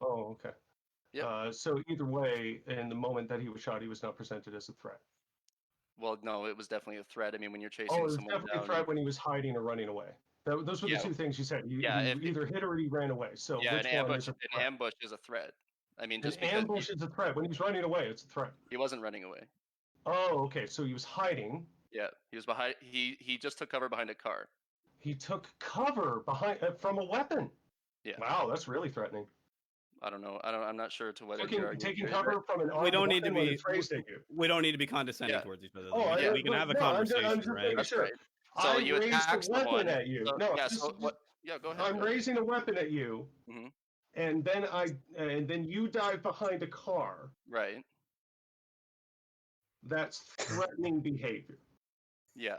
Oh, okay. Yeah. So either way, in the moment that he was shot, he was not presented as a threat. Well, no, it was definitely a threat. I mean, when you're chasing someone someone down. Definitely a threat when he was hiding or running away. Those were the two things you said. He either hit or he ran away. So yeah, an ambush is a threat. I mean, just an ambush is a threat. When he's running away, it's a threat. He wasn't running away. Oh, okay. So he was hiding. Yeah, he was behind. He just took cover behind a car. He took cover from a weapon. Yeah. Wow, that's really threatening. I don't know. I'm not sure to whether taking cover from an armed we don't need to be condescending towards each other. Oh, we can have a conversation, right? Sure. So you attacked someone at you. So, Yeah, go ahead. I'm raising a weapon at you, Mhm. and then you dive behind a car. Right. That's threatening behavior. Yeah.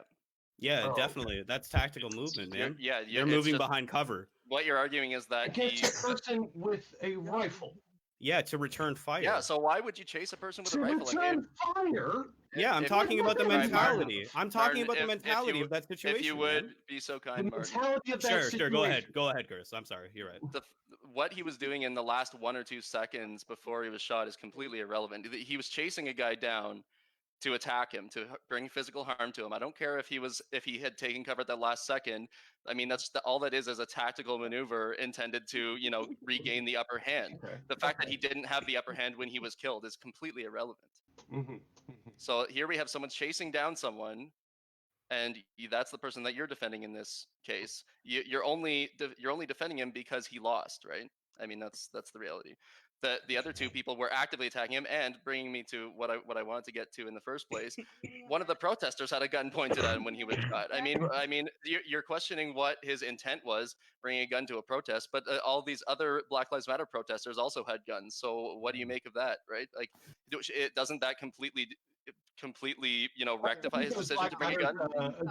Yeah, Oh, definitely. That's tactical movement, man. You're it's moving just, behind cover. what you're arguing is that against a person with a rifle. Yeah, to return fire. Yeah, so why would you chase a person with a rifle? Return fire? Yeah, I'm talking about the mentality. I'm talking about the mentality of that situation. If you would man. be so kind, Martin. Mentality of that Sure, situation. go ahead. Go ahead, Chris. I'm sorry. You're right. What he was doing in the last 1 or 2 seconds before he was shot is completely irrelevant. He was chasing a guy down to attack him, to bring physical harm to him. I don't care if he had taken cover at that last second. I mean, all that is a tactical maneuver intended to, regain the upper hand. Okay. The fact that he didn't have the upper hand when he was killed is completely irrelevant. Mm-hmm. So here we have someone chasing down someone, and that's the person that you're defending in this case. You're only defending him because he lost, right? I mean, that's the reality. The other 2 people were actively attacking him, and bringing me to what I wanted to get to in the first place. One of the protesters had a gun pointed at him when he was shot. I mean, you're questioning what his intent was, bringing a gun to a protest, but all these other Black Lives Matter protesters also had guns. So what do you make of that, right? Like, doesn't that completely rectify his decision to bring a gun?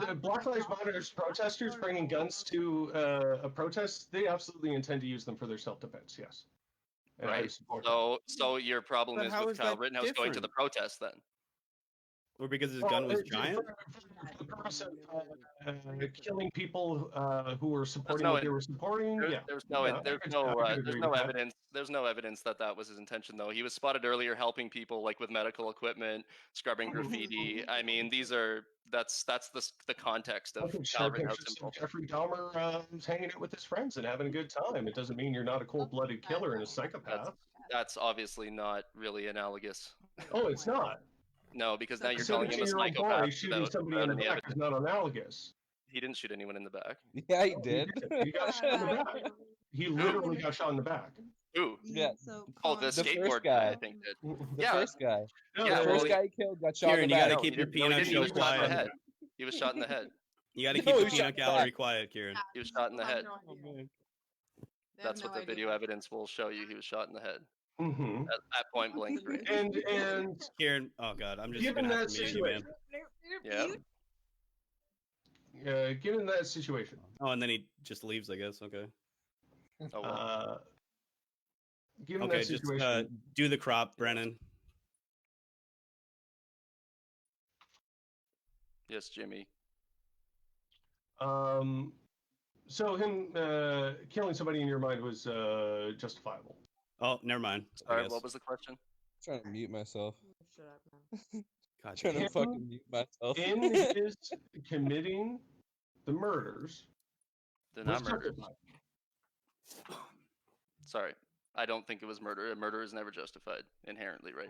The Black Lives Matter protesters bringing guns to a protest, they absolutely intend to use them for their self-defense, yes. And right. So your problem is with Kyle Rittenhouse going to the protest then? Or because his gun was giant? For the purpose of killing people who were supporting what they were supporting. There's no evidence. There's no evidence that was his intention, though. He was spotted earlier helping people, like with medical equipment, scrubbing graffiti. I mean, that's the context of Kyle Rittenhouse. Jeffrey Dahmer was hanging out with his friends and having a good time. It doesn't mean you're not a cold-blooded killer and a psychopath. That's obviously not really analogous. Oh, it's not. No, because now you're calling him a psychopath. Boy shooting somebody in the back is not analogous. He didn't shoot anyone in the back. Yeah, he did. He got shot in the back. He literally got shot in the back. Who? Yeah. The skateboard guy. I think did. The first guy. Yeah, the first guy he killed got shot Kieran, in the you back. gotta keep your peanut show quiet. He was shot in the head. You gotta keep the peanut gallery quiet, Kieran. He was shot in the head. That's no what the idea. video evidence will show you. He was shot in the head. Mm-hmm. At point blank range. And Kieran, oh god, I'm just given gonna have that to mute you, man. Yeah. Given that situation. Oh, and then he just leaves, I guess. Okay. Oh, well. Given that just situation. do the crop, Brennan. Yes, Jimmy. So him killing somebody in your mind was justifiable. Oh, never mind. Sorry, what was the question? I'm trying to mute myself. Shut up now. God, Trying to fucking mute myself. In his committing the murders. They're not murders. Sorry. I don't think it was murder. A murder is never justified inherently, right?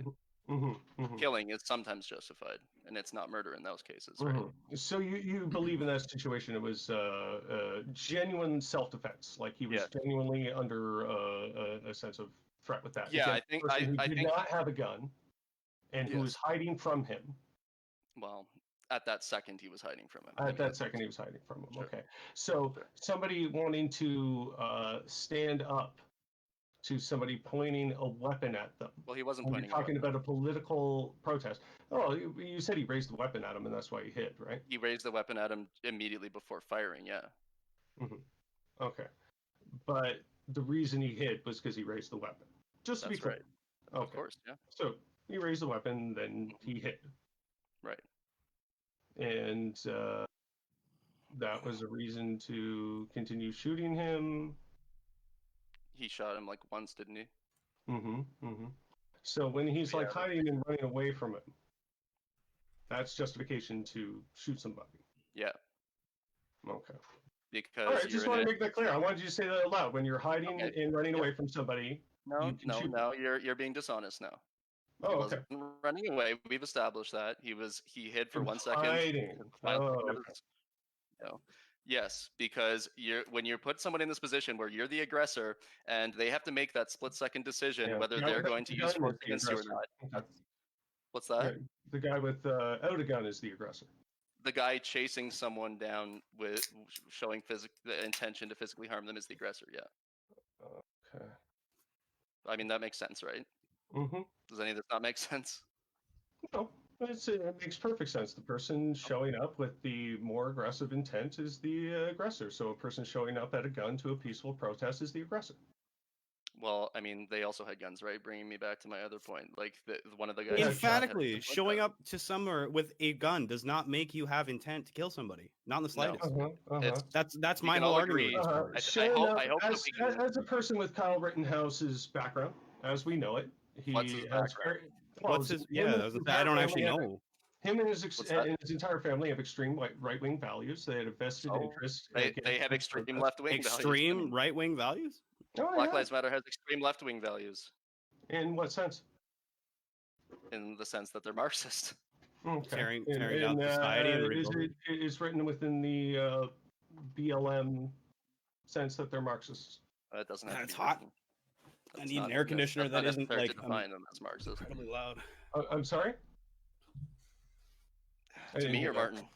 Killing is sometimes justified, and it's not murder in those cases, right? So you believe in that situation it was genuine self-defense, like he was genuinely under a sense of threat with that. Yeah, I think I did not have a gun, and who was hiding from him. Well, at that second he was hiding from him. At that second he was hiding from him. Okay, so somebody wanting to stand up to somebody pointing a weapon at them. Well, he wasn't pointing. Talking about a political protest. Oh, you said he raised the weapon at him, and that's why he hit, right? He raised the weapon at him immediately before firing. Yeah. Okay, but the reason he hit was because he raised the weapon. Just to be clear. Right. Okay. Of course, yeah. So he raised the weapon, then he hit. Right. And that was a reason to continue shooting him. He shot him like once, didn't he? So when he's like hiding and running away from him, that's justification to shoot somebody. Yeah. Okay. Because all right, just want to make that clear. I wanted you to say that out loud. When you're hiding and running away from somebody, no, you're being dishonest now. Oh, he wasn't running away. We've established that he hid for 1 second. Hiding. No. Yes, because when you put someone in this position where you're the aggressor and they have to make that split-second decision whether they're going to use force against you or not. What's that? The guy without a gun is the aggressor. the guy chasing someone down with showing the intention to physically harm them is the aggressor. Yeah. Okay. I mean, that makes sense, right? Mm-hmm. Does any of this not make sense? No, it makes perfect sense. The person showing up with the more aggressive intent is the aggressor. So a person showing up at a gun to a peaceful protest is the aggressor. Well, I mean, they also had guns, right? Bringing me back to my other point. Like, one of the guys... Emphatically, showing up to somewhere with a gun does not make you have intent to kill somebody. Not in the slightest. That's my whole argument. I hope as a person with Kyle Rittenhouse's background, as we know it, what's his background? What's his... Yeah, I don't actually know. Him and his entire family have extreme right-wing values. They had a vested interest. They have extreme left-wing values. Extreme right-wing values? Black Lives Matter has extreme left-wing values. In what sense? In the sense that they're Marxist. Tearing down society. Is written within the BLM sense that they're Marxists. That doesn't have to be hot. I need an air conditioner that isn't like define them as Marxist. Incredibly loud. I'm sorry? To me or Martin?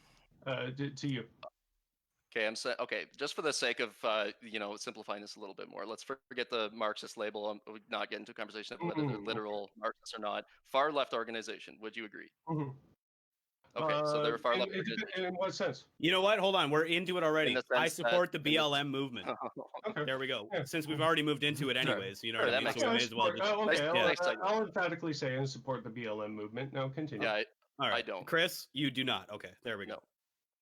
To you. Okay, okay. Just for the sake of simplifying this a little bit more, let's forget the Marxist label. Not get into a conversation of whether they're literal Marxists or not. Far left organization. Would you agree? Okay, so they're a far left organization. In what sense? You know what? Hold on. We're into it already. I support the BLM movement. Okay. There we go. Yeah. Since we've already moved into it anyways, you know what I mean? So I may as well just... I'll emphatically say and support the BLM movement. Now continue. Yeah, right. I don't. Chris, you do not. Okay, there we go. No.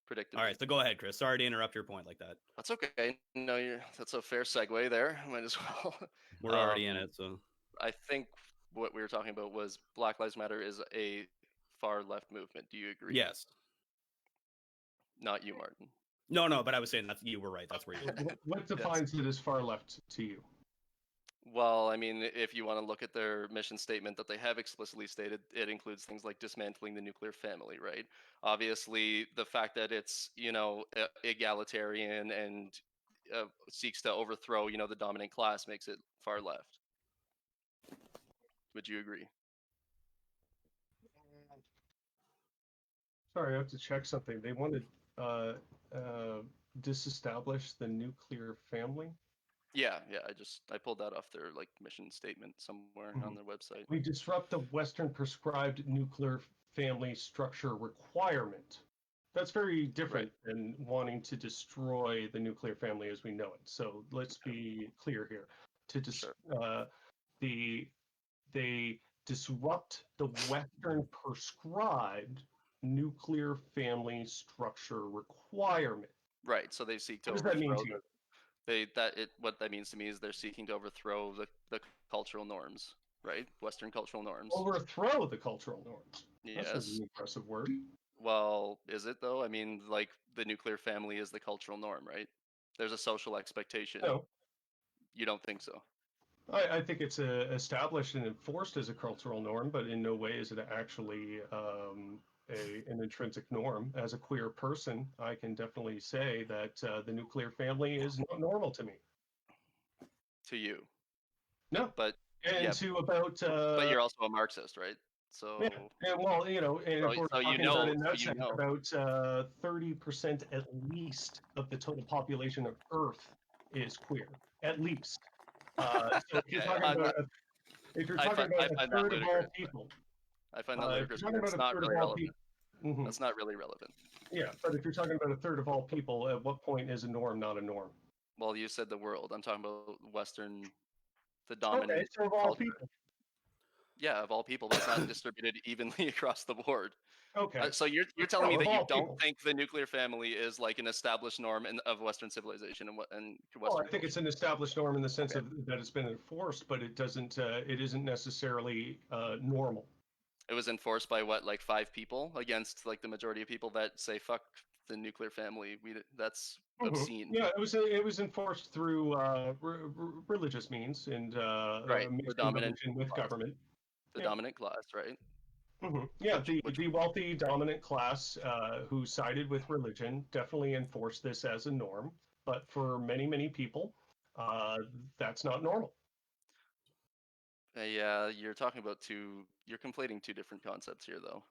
Predictable. All right, so go ahead, Chris. Sorry to interrupt your point like that. That's okay. No, that's a fair segue there. Might as well. We're already in it, so. I think what we were talking about was Black Lives Matter is a far left movement. Do you agree? Yes. Not you, Martin. No, but I was saying that you were right. That's where you were. What defines it as far left to you? Well, I mean, if you want to look at their mission statement that they have explicitly stated, it includes things like dismantling the nuclear family, right? Obviously, the fact that it's, egalitarian and seeks to overthrow, the dominant class makes it far left. Would you agree? Sorry, I have to check something. They wanted disestablish the nuclear family. Yeah. I pulled that off their mission statement somewhere on their website. We disrupt the Western prescribed nuclear family structure requirement. That's very different than wanting to destroy the nuclear family as we know it. So let's be clear here. They disrupt the Western prescribed nuclear family structure requirement. Right. So they seek to. What does that mean to you? What that means to me is they're seeking to overthrow the cultural norms, right? Western cultural norms. Overthrow the cultural norms. Yes. That's an impressive word. Well, is it though? I mean, the nuclear family is the cultural norm, right? There's a social expectation. No. You don't think so? I think it's established and enforced as a cultural norm, but in no way is it actually an intrinsic norm. As a queer person, I can definitely say that the nuclear family is not normal to me. To you? No. But but you're also a Marxist, right? So yeah. And well, if we're talking about in that sense, about 30% at least of the total population of Earth is queer, at least. So if you're talking about a third of all people. I find that ludicrous. That's not really relevant. That's not really relevant. Yeah, but if you're talking about a third of all people, at what point is a norm not a norm? Well, you said the world. I'm talking about Western, the dominant. Okay, so of all people. Yeah, of all people, but it's not distributed evenly across the board. Okay. So you're telling me that you don't think the nuclear family is like an established norm of Western civilization and Western. Well, I think it's an established norm in the sense of that it's been enforced, but it isn't necessarily normal. It was enforced by what, like 5 people against like the majority of people that say fuck the nuclear family. That's obscene. Yeah, it was enforced through religious means and the dominant with government. The dominant class, right? Yeah, the wealthy dominant class who sided with religion definitely enforced this as a norm, but for many people, that's not normal. Yeah, you're talking about you're conflating 2 different concepts here, though.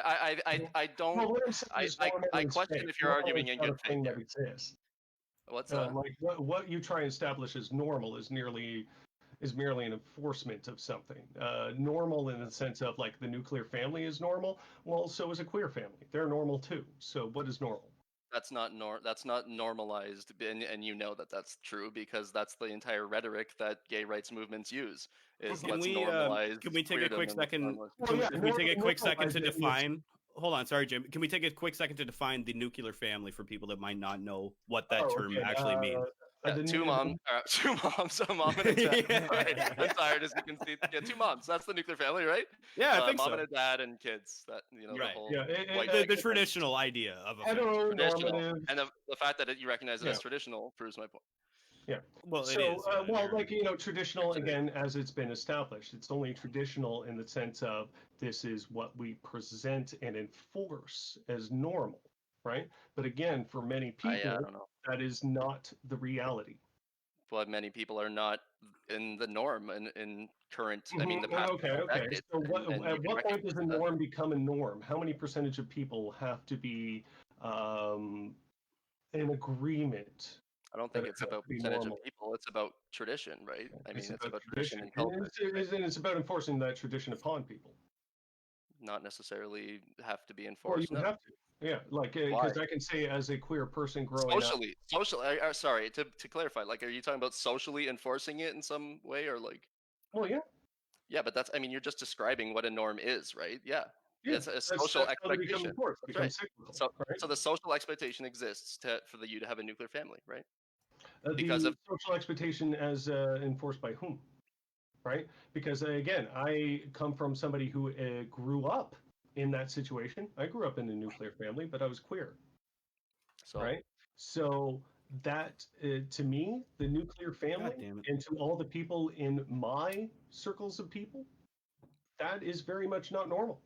I don't. Well, what I'm saying is normal I is question fake. if you're Normal arguing is in not good a faith thing that there. exists. What's that? Like what you try and establish as normal is merely an enforcement of something. Normal in the sense of like the nuclear family is normal. Well, so is a queer family. They're normal too. So what is normal? That's not normalized, and you know that that's true because that's the entire rhetoric that gay rights movements use. Is let's normalize. Can we take a queerdom quick and let's second? normalize- Can we take a quick second to normalize it is- define? Hold on, sorry, Jim. Can we take a quick second to define the nuclear family for people that might not know what that term actually means? Yeah, two moms, a mom and a dad. Right? I'm tired, as you can see. Yeah, 2 moms. That's the nuclear family, right? Yeah, I think mom so. and a dad and kids. That the Right. whole The traditional idea of a family. Heteronormative. And the fact that you recognize it as traditional proves my point. Yeah. Well, so, it is. like traditional again, as it's been established, it's only traditional in the sense of this is what we present and enforce as normal, right? But again, for many people, I don't know. that is not the reality. But many people are not in the norm in current. I mean, the past. Okay. So, at what point does a norm become a norm? How many percentage of people have to be in agreement? I don't think it's about percentage of people. It's about tradition, right? I mean, it's about tradition and culture. It's about enforcing that tradition upon people. Not necessarily have to be enforced. Well, you have to. Yeah, like because I can say as a queer person growing socially, sorry, to clarify, like, are you talking about socially enforcing it in some way, or like? Well, yeah. Yeah, but that's. I mean, you're just describing what a norm is, right? Yeah. Yeah, it's a social expectation. Right. So the social expectation exists for you to have a nuclear family, right? Because of social expectation as enforced by whom, right? Because again, I come from somebody who grew up in that situation. I grew up in a nuclear family, but I was queer. So, right? So that to me, the nuclear family, and to all the people in my circles of people, that is very much not normal.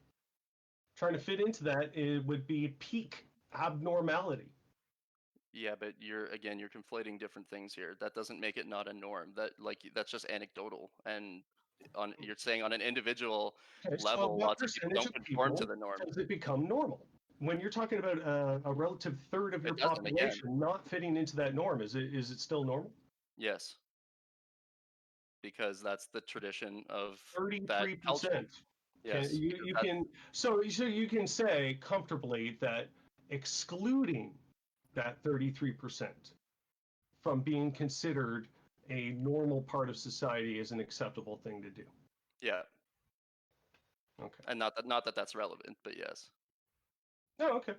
Trying to fit into that, it would be peak abnormality. Yeah, but you're conflating different things here. That doesn't make it not a norm. That's just anecdotal, and you're saying on an individual level, lots of people don't conform to the norm. Does it become normal? When you're talking about a relative third of your population not fitting into that norm, is it still normal? Yes, because that's the tradition of 33%. Yes, you can you can say comfortably that excluding that 33% from being considered a normal part of society is an acceptable thing to do. Yeah. Okay. And not that that's relevant, but yes. Oh, okay.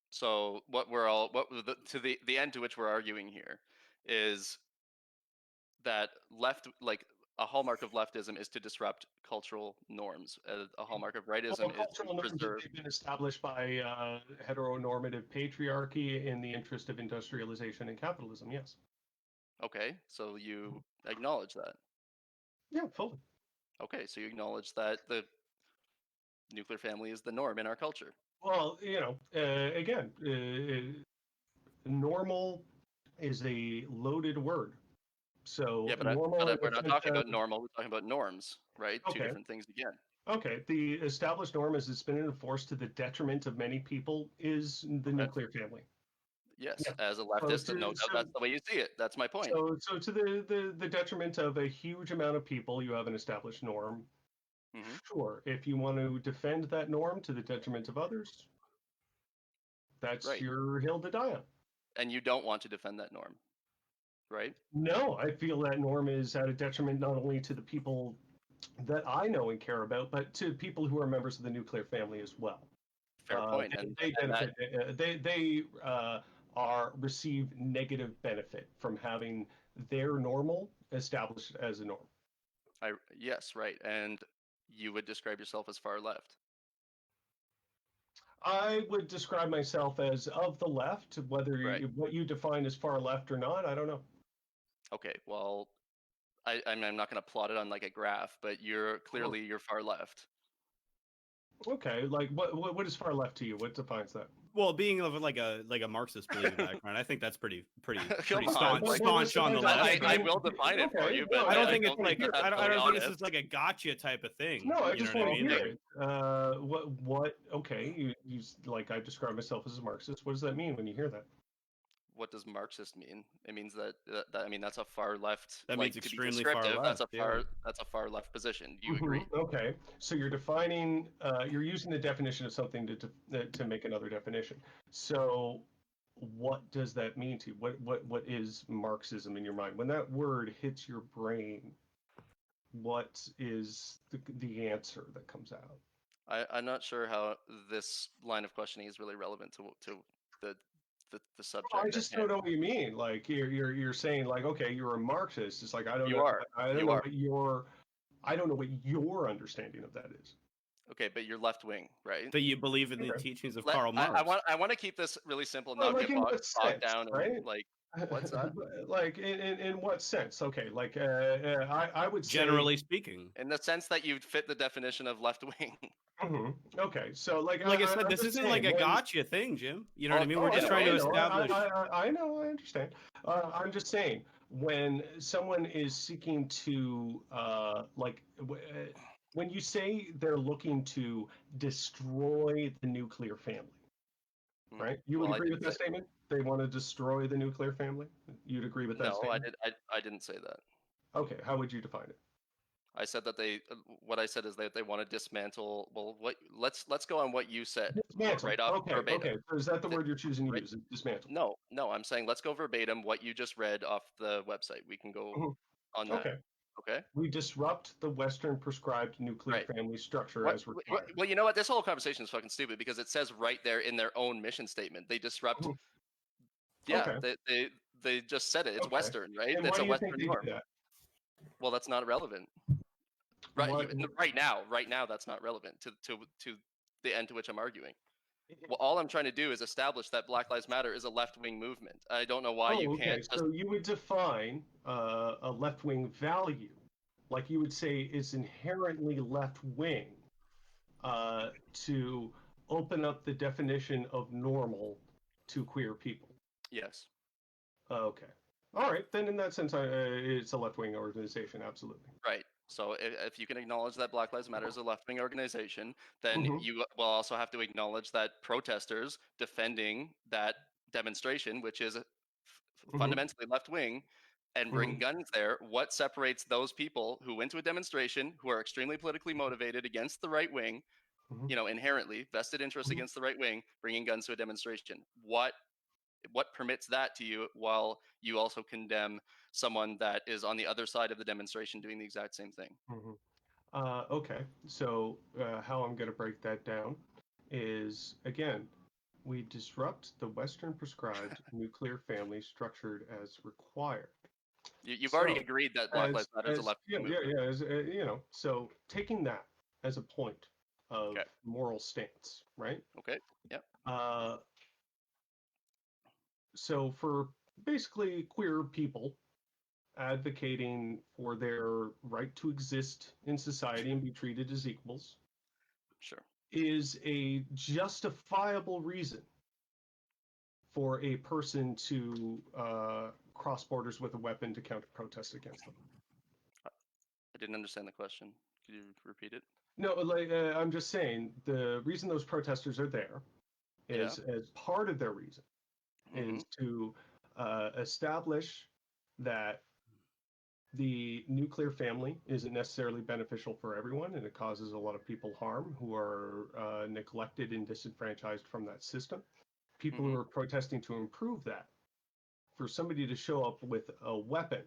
So the end to which we're arguing here is that a hallmark of leftism is to disrupt cultural norms. A hallmark of rightism is to preserve. Have been established by heteronormative patriarchy in the interest of industrialization and capitalism. Yes. Okay, so you acknowledge that. Yeah, fully. Okay, so you acknowledge that the nuclear family is the norm in our culture. Well, again, normal is a loaded word. So yeah, but we're not talking about normal. We're talking about norms, right? Okay. Two different things again. Okay, the established norm as it's been enforced to the detriment of many people is the nuclear family. Yes, as a leftist, that's the way you see it. That's my point. So to the detriment of a huge amount of people, you have an established norm. Mm-hmm. Sure, if you want to defend that norm to the detriment of others, that's your hill to die on. And you don't want to defend that norm, right? No, I feel that norm is at a detriment not only to the people that I know and care about, but to people who are members of the nuclear family as well. Fair point. They benefit. They receive negative benefit from having their normal established as a norm. Yes, right. And you would describe yourself as far left. I would describe myself as of the left. Whether what you define as far left or not, I don't know. Okay, well, I'm not going to plot it on like a graph, but you're far left. Okay, like what is far left to you? What defines that? Well, being of like a Marxist believing background, I think that's pretty Come on, staunch, like, staunch on the left. I will define it for you, but I don't think it's think like that that's I really don't think this honest. is like a gotcha type of thing. No, I you just know what want I to mean? hear it. What? Okay, you like I describe myself as a Marxist. What does that mean when you hear that? What does Marxist mean? It means that, I mean, that's a far left. That like, means to be extremely far descriptive, left. that's a far left position. Do you agree? Okay, so you're defining, you're using the definition of something to make another definition. So, what does that mean to you? What is Marxism in your mind? When that word hits your brain, what is the answer that comes out? I'm not sure how this line of questioning is really relevant to the the subject. I just don't know what you mean. Like you're saying like, okay, you're a Marxist. It's like I don't know. I don't know what your understanding of that is. Okay, but you're left wing, right? That you believe in the teachings of Karl Marx. I want to keep this really simple, Well, not like get bogged down right? and like what's that? Like in what sense? Okay, like I would say generally speaking, in the sense that you fit the definition of left wing. Okay, so like I said, this isn't like a gotcha thing, Jim. You know what I mean? We're just trying to establish. I know, I understand. I'm just saying when someone is seeking to when you say they're looking to destroy the nuclear family, right? You would agree with that statement? They want to destroy the nuclear family? You'd agree with that statement? No, I didn't say that. Okay, how would you define it? I said that what I said is that they want to dismantle. Well, let's go on what you said. Dismantle. Right off verbatim. Okay. So is that the word you're choosing to use? Dismantle. No. I'm saying let's go verbatim what you just read off the website. We can go on that. Okay. We disrupt the Western prescribed nuclear family structure as required. Well, you know what? This whole conversation is fucking stupid because it says right there in their own mission statement they disrupt. Yeah, they just said it. It's Western, right? And it's why a do you Western think they norm. do that? Well, that's not relevant. Right now, that's not relevant to the end to which I'm arguing. Well, all I'm trying to do is establish that Black Lives Matter is a left-wing movement. I don't know why you can't. So you would define a left-wing value, like you would say it's inherently left-wing, to open up the definition of normal to queer people. Yes. Okay. All right. Then in that sense, it's a left-wing organization. Absolutely. Right. So if you can acknowledge that Black Lives Matter is a left-wing organization, then you will also have to acknowledge that protesters defending that demonstration, which is fundamentally left-wing, and bring guns there, what separates those people who went to a demonstration, who are extremely politically motivated against the right wing, inherently vested interest against the right wing, bringing guns to a demonstration? What permits that to you while you also condemn someone that is on the other side of the demonstration doing the exact same thing? Okay, so how I'm going to break that down is, again, we disrupt the Western prescribed nuclear family structured as required. You've already agreed that Black Lives Matter is a left-wing movement. Yeah, so taking that as a point of moral stance, right? Okay, yeah. So for basically queer people advocating for their right to exist in society and be treated as equals, is a justifiable reason for a person to cross borders with a weapon to counter protest against them. I didn't understand the question. Could you repeat it? No, I'm just saying the reason those protesters are there is as part of their reason is to establish that the nuclear family isn't necessarily beneficial for everyone, and it causes a lot of people harm who are neglected and disenfranchised from that system. People who are protesting to improve that, for somebody to show up with a weapon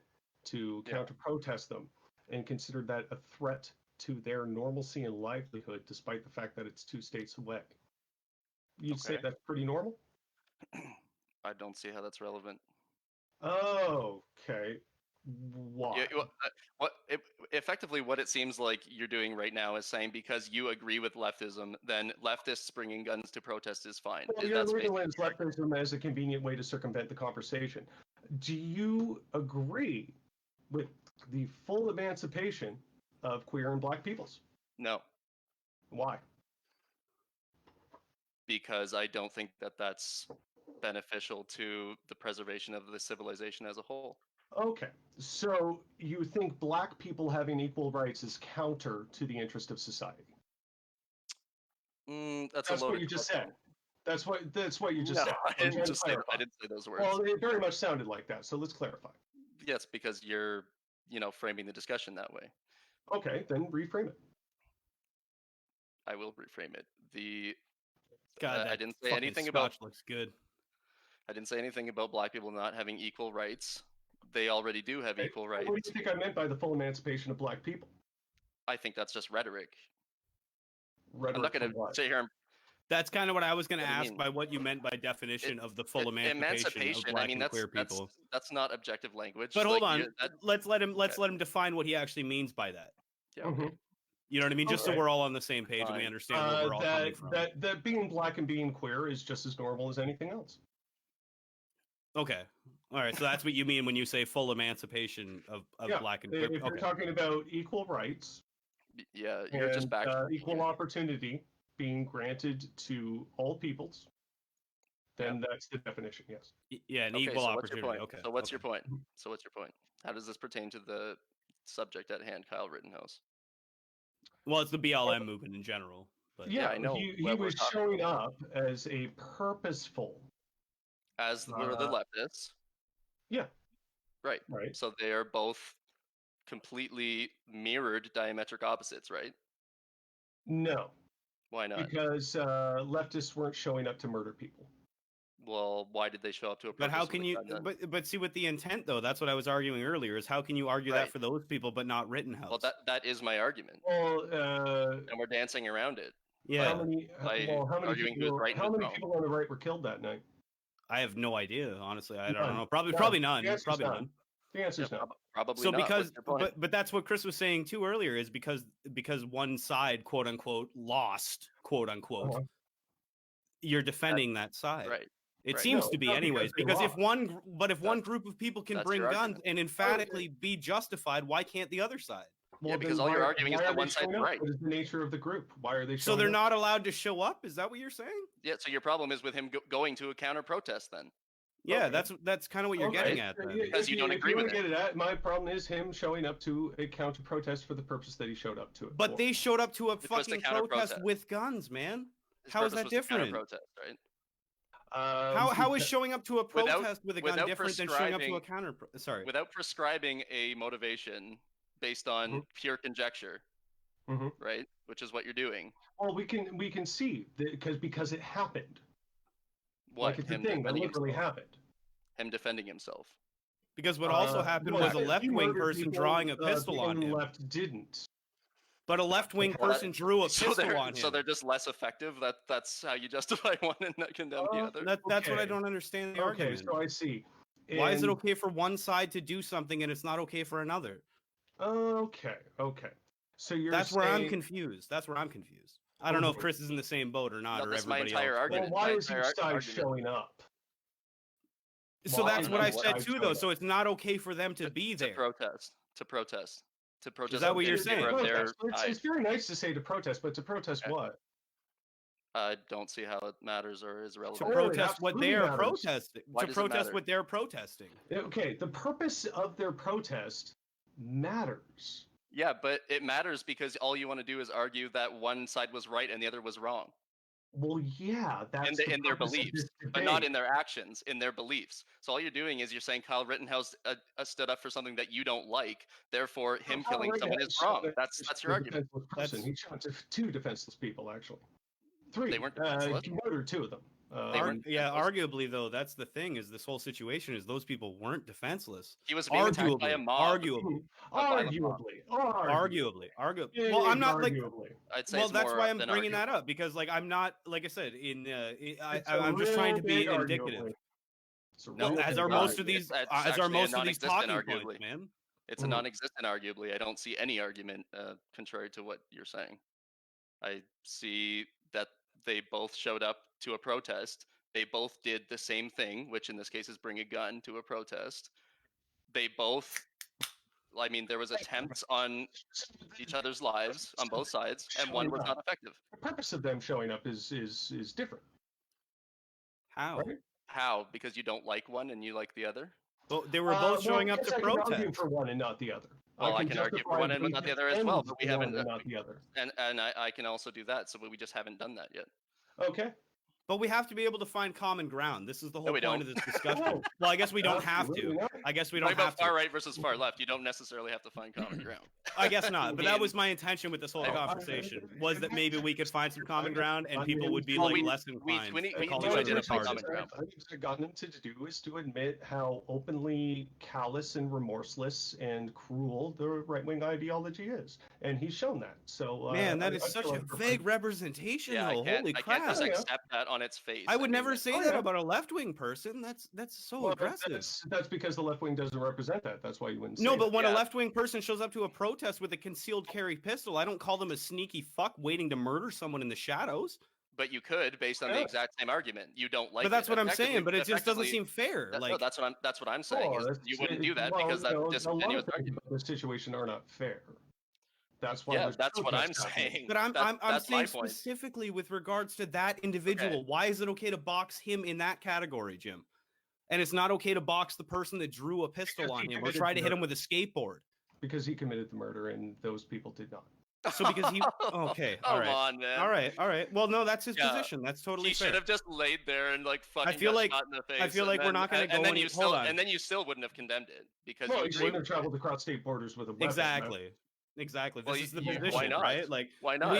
to counter-protest them and consider that a threat to their normalcy and livelihood, despite the fact that it's 2 states away. You'd say that's pretty normal? I don't see how that's relevant. Okay. Why? Effectively, what it seems like you're doing right now is saying because you agree with leftism, then leftists bringing guns to protest is fine. Well, you're utilizing leftism as a convenient way to circumvent the conversation. Do you agree with the full emancipation of queer and black peoples? No. Why? because I don't think that that's beneficial to the preservation of the civilization as a whole. Okay, so you think black people having equal rights is counter to the interest of society? That's what you just said. That's what you just said. I didn't just say. I didn't say those words. Well, it very much sounded like that. So let's clarify. Yes, because you're, framing the discussion that way. Okay, then reframe it. I will reframe it. God, I didn't say anything about. Looks good. I didn't say anything about black people not having equal rights. They already do have equal rights. What do you think I meant by the full emancipation of black people? I think that's just rhetoric. I'm not going to sit here and... That's kind of what I was going to ask by what you meant by definition of the full emancipation of black and queer people. That's not objective language. But hold on, let's let him define what he actually means by that. Yeah. Okay. You know what I mean? Just so we're all on the same page and we understand where we're all coming from. That being black and being queer is just as normal as anything else. Okay. All right. So that's what you mean when you say full emancipation of black and queer. If you're talking about equal rights. Yeah, you're just back. Equal opportunity being granted to all peoples, then that's the definition, yes. Yeah, an equal opportunity. Okay. So what's your point? How does this pertain to the subject at hand, Kyle Rittenhouse? Well, it's the BLM movement in general. But yeah, I know. He was showing up as a purposeful. As were the leftists. Yeah. Right. So they are both completely mirrored diametric opposites, right? No. Why not? Because leftists weren't showing up to murder people. Well, why did they show up to a protest? But how can you? But see, with the intent though, that's what I was arguing earlier. Is how can you argue that for those people, but not Rittenhouse? Well, that is my argument. Well, and we're dancing around it. Yeah. How many people on the right were killed that night? I have no idea, honestly. I don't know. Probably none. Probably none. The answer's no. Probably so not. Because, but that's what Chris was saying too earlier. Is because one side, quote unquote, lost, quote unquote. You're defending that side, right? It seems to be, anyways. Because if one group of people can bring guns and emphatically be justified, why can't the other side? Well, yeah, because all you're arguing is that one side's right. What is the nature of the group? Why are they? So they're not allowed to show up? Is that what you're saying? Yeah. So your problem is with him going to a counter protest, then. Yeah, that's kind of what you're getting at. Then. Because you don't agree with it. My problem is him showing up to a counter protest for the purpose that he showed up to it. But they showed up to a fucking protest with guns, man. How is that different? Protest, right? How is showing up to a protest with a gun different than showing up to a counter? Sorry. Without prescribing a motivation based on pure conjecture, right? Which is what you're doing. Well, we can see because it happened. What? Like it's a thing that literally happened. Him defending himself. Because what also happened was a left-wing person drawing a pistol on him. Left didn't. But a left-wing person drew a pistol on him. So they're just less effective? That's how you justify one and not condemn the other? That's what I don't understand the argument. Okay, so I see. Why is it okay for one side to do something and it's not okay for another? Okay. So That's where I'm confused. I don't know if Chris is in the same boat or not, or everybody else. Well, why is each side showing up? So that's what I said too, though. So it's not okay for them to be there. To protest. Is that what you're saying? It's very nice to say to protest, but to protest what? I don't see how it matters or is relevant. To protest what they are protesting. To protest what they're protesting. Okay, the purpose of their protest matters. Yeah, but it matters because all you want to do is argue that one side was right and the other was wrong. Well, yeah, that's in their beliefs, but not in their actions, in their beliefs. So all you're doing is you're saying Kyle Rittenhouse stood up for something that you don't like. Therefore, him killing someone is wrong. That's your argument. He shot two defenseless people, actually. 3. They weren't defenseless. He murdered 2 of them. Arguably though, that's the thing. Is this whole situation is those people weren't defenseless. He was being attacked by a mob. Arguably. Well, I'm not like. I'd say well, that's why I'm bringing that up because, like, I'm not like I said I'm just trying to be indicative. No, as are most of these talking points, man. It's a non-existent. Arguably, I don't see any argument contrary to what you're saying. I see that they both showed up to a protest. They both did the same thing, which in this case is bring a gun to a protest. They both, I mean, there was attempts on each other's lives on both sides, and one was not effective. The purpose of them showing up is different. How? Right? How? Because you don't like one and you like the other? Well, they were both showing up yes, to I can argue protest. for one and not the other. Well, I can argue for one and not the other as well, but we haven't. One and not the other. And I can also do that, so we just haven't done that yet. Okay. But we have to be able to find common ground. This is the whole we point don't. of this discussion. Well, I guess we don't have to. I guess we don't Talking have about to. far right versus far left, you don't necessarily have to find common ground. I guess not. But that was my intention with this whole conversation, was that maybe we could find some common ground and people would be like less inclined to call each other common ground. I think what I've gotten him to do is to admit how openly callous and remorseless and cruel the right-wing ideology is, and he's shown that. So man, that is such a vague representation. Yeah, though. Holy I crap! can't just accept that on its face. I would never say that about a left-wing person. That's so aggressive. That's because the left wing doesn't represent that. That's why you wouldn't say No, but that. when a left-wing person shows up to a protest with a concealed carry pistol, I don't call them a sneaky fuck waiting to murder someone in the shadows. But you could, based on the exact same argument. You don't like. But that's it. what I'm saying. But it just doesn't seem fair. No, that's what I'm saying. Is you wouldn't do that because that's a disingenuous argument. The situation are not fair. That's why. Yeah, that's what I'm saying. But I'm saying specifically with regards to that individual. Okay. Why is it okay to box him in that category, Jim? And it's not okay to box the person that drew a pistol on him or try to hit him with a skateboard. Because he committed the murder and those people did not. So because he okay, all right. Come on, man. All right. Well, no, that's his position. That's totally fair. He should have just laid there and like fucking I feel like shot in the face. I feel like we're not going to go any. Hold on. And then you still wouldn't have condemned it because you shouldn't have traveled across state borders with a weapon. Exactly. This is the position, why not? right? Like, why not?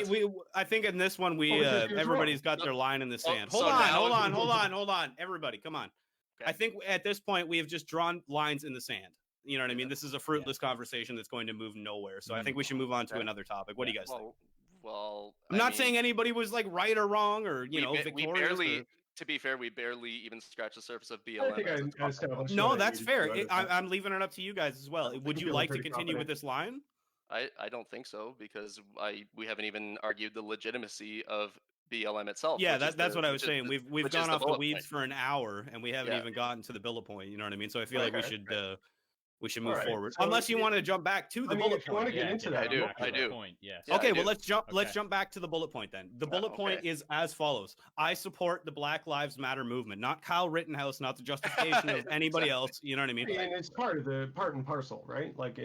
I think in this one everybody's got their line in the sand. Hold on, everybody, come on. Okay. I think at this point we have just drawn lines in the sand. You know what I mean? This is a fruitless conversation that's going to move nowhere. So I think we should move on to another topic. What do you guys think? Well, I'm not saying anybody was like right or wrong or victorious. To be fair, we barely even scratched the surface of BLM. No, that's fair. I'm leaving it up to you guys as well. Would you like to continue with this line? I don't think so because we haven't even argued the legitimacy of BLM itself. Yeah, that's what I was saying. We've gone off the weeds for an hour and we haven't even gotten to the bullet point. You know what I mean? So I feel like we should move forward. So unless you want to jump back to the bullet point. You want to get into that? I do. Point, yes. Okay, well let's jump back to the bullet point then. The bullet point is as follows: I support the Black Lives Matter movement, not Kyle Rittenhouse, not the justification of anybody else. You know what I mean? And it's part and parcel, right? Like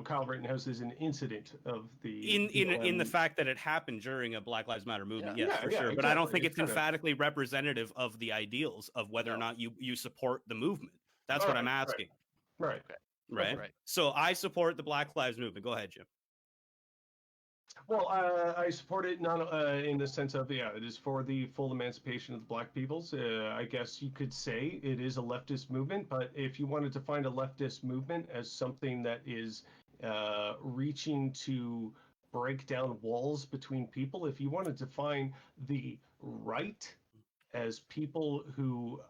Kyle Rittenhouse is an incident of the in the fact that it happened during a Black Lives Matter movement. Yes, for sure. Exactly. But I don't think it's emphatically representative of the ideals of whether or not you support the movement. That's what I'm asking. Right. Right. So I support the Black Lives Movement. Go ahead, Jim. Well, I support it not in the sense of it is for the full emancipation of the Black peoples. I guess you could say it is a leftist movement, but if you wanted to find a leftist movement as something that is reaching to break down walls between people, if you wanted to find the right as people who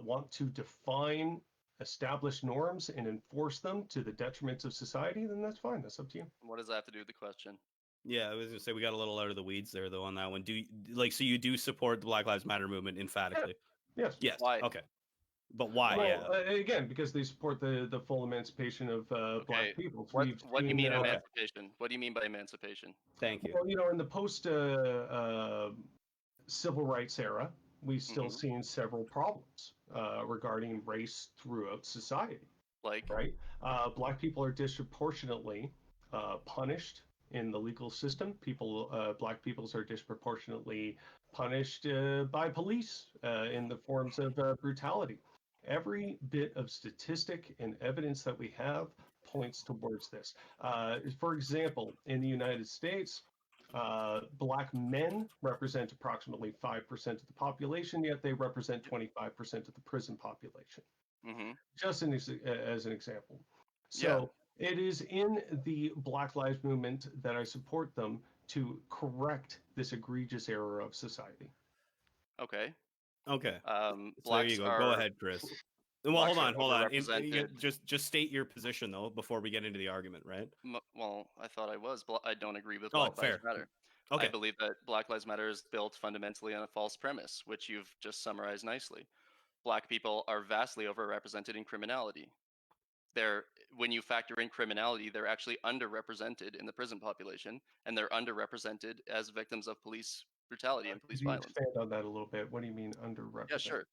want to define established norms and enforce them to the detriment of society, then that's fine. That's up to you. What does that have to do with the question? Yeah, I was gonna say we got a little out of the weeds there though on that one. So you do support the Black Lives Matter movement emphatically? Yes. Why? Okay. But why? Well, again, because they support the full emancipation of Black people. What do you mean emancipation? What do you mean by emancipation? Thank you. Well, in the post civil rights era, we've still seen several problems regarding race throughout society. Like, right? Black people are disproportionately punished in the legal system. Black peoples are disproportionately punished by police in the forms of brutality. Every bit of statistic and evidence that we have points towards this. For example, in the United States, Black men represent approximately 5% of the population, yet they represent 25% of the prison population. Just as an example. So it is in the Black Lives Movement that I support them to correct this egregious error of society. Okay. So there you go. Go ahead, Chris. Well, hold on. Just state your position though before we get into the argument, right? Well, I thought I was. I don't agree with Black Lives Matter. Okay. I believe that Black Lives Matter is built fundamentally on a false premise, which you've just summarized nicely. Black people are vastly overrepresented in criminality. When you factor in criminality, they're actually underrepresented in the prison population, and they're underrepresented as victims of police brutality and police Could you violence. expand on that a little bit? What do you mean underrepresented? Yeah, sure.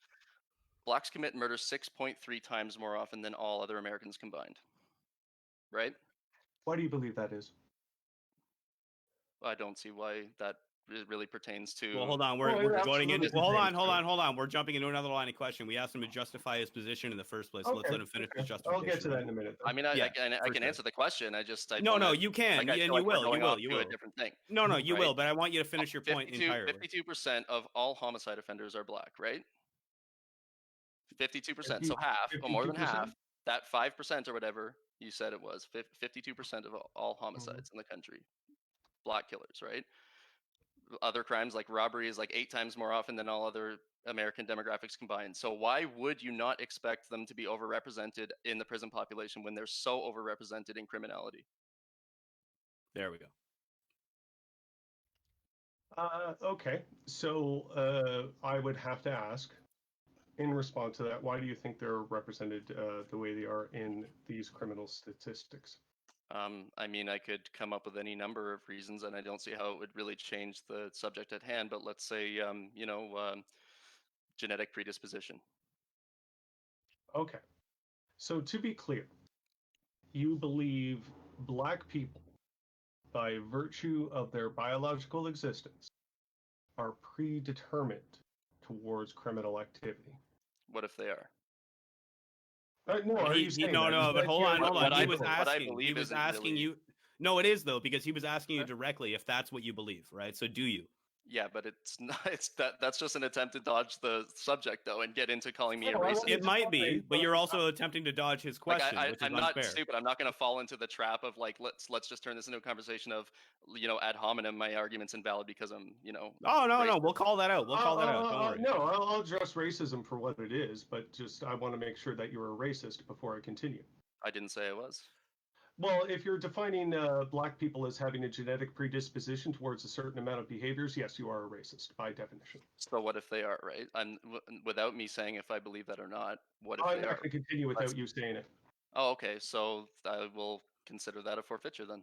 Blacks commit murder 6.3 times more often than all other Americans combined. Right? Why do you believe that is? I don't see why that really pertains to. Well, hold on. We're going in. Well, hold on. We're jumping into another line of question. We asked him to justify his position in the first place. So let's let him finish his justification. I'll get to that in a minute. I mean, I can answer the question. I No, you can, like, and you will. Do a different thing. No, you will. But I want you to finish your point entirely. 52% of all homicide offenders are black, right? 52%. So half, or more than half. That 5% or whatever you said it was. 52% of all homicides in the country, black killers, right? Other crimes like robbery is like 8 times more often than all other American demographics combined. So why would you not expect them to be overrepresented in the prison population when they're so overrepresented in criminality? There we go. Okay, so I would have to ask, in response to that, why do you think they're represented the way they are in these criminal statistics? I mean, I could come up with any number of reasons, and I don't see how it would really change the subject at hand. But let's say, genetic predisposition. Okay, so to be clear, you believe black people, by virtue of their biological existence, are predetermined towards criminal activity. What if they are? No, but hold on. He was asking really... you. No, it is though, because he was asking you directly if that's what you believe, right? So do you? Yeah, but it's not. That's just an attempt to dodge the subject, though, and get into calling me a racist. It might be, but you're also attempting to dodge his question, which is I'm unfair. not stupid. I'm not going to fall into the trap of like let's just turn this into a conversation of ad hominem. My argument's invalid because I'm Oh no, we'll call that out. We'll call that out. Don't worry. No, I'll address racism for what it is, but just I want to make sure that you're a racist before I continue. I didn't say I was. Well, if you're defining black people as having a genetic predisposition towards a certain amount of behaviors, yes, you are a racist by definition. So what if they are, right? Without me saying if I believe that or not, what if I'm they not are? going to continue without you saying it. Oh, okay. So I will consider that a forfeiture then.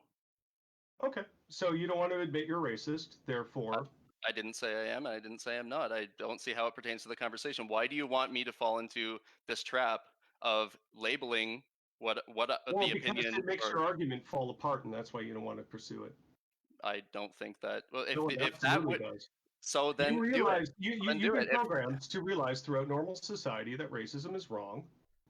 Okay. So you don't want to admit you're racist, therefore... I didn't say I am, and I didn't say I'm not. I don't see how it pertains to the conversation. Why do you want me to fall into this trap of labeling the opinion? Because it makes your argument fall apart, and that's why you don't want to pursue it. I don't think that. Well, if that would, does. So then you realize you've been programmed to realize throughout normal society that racism is wrong.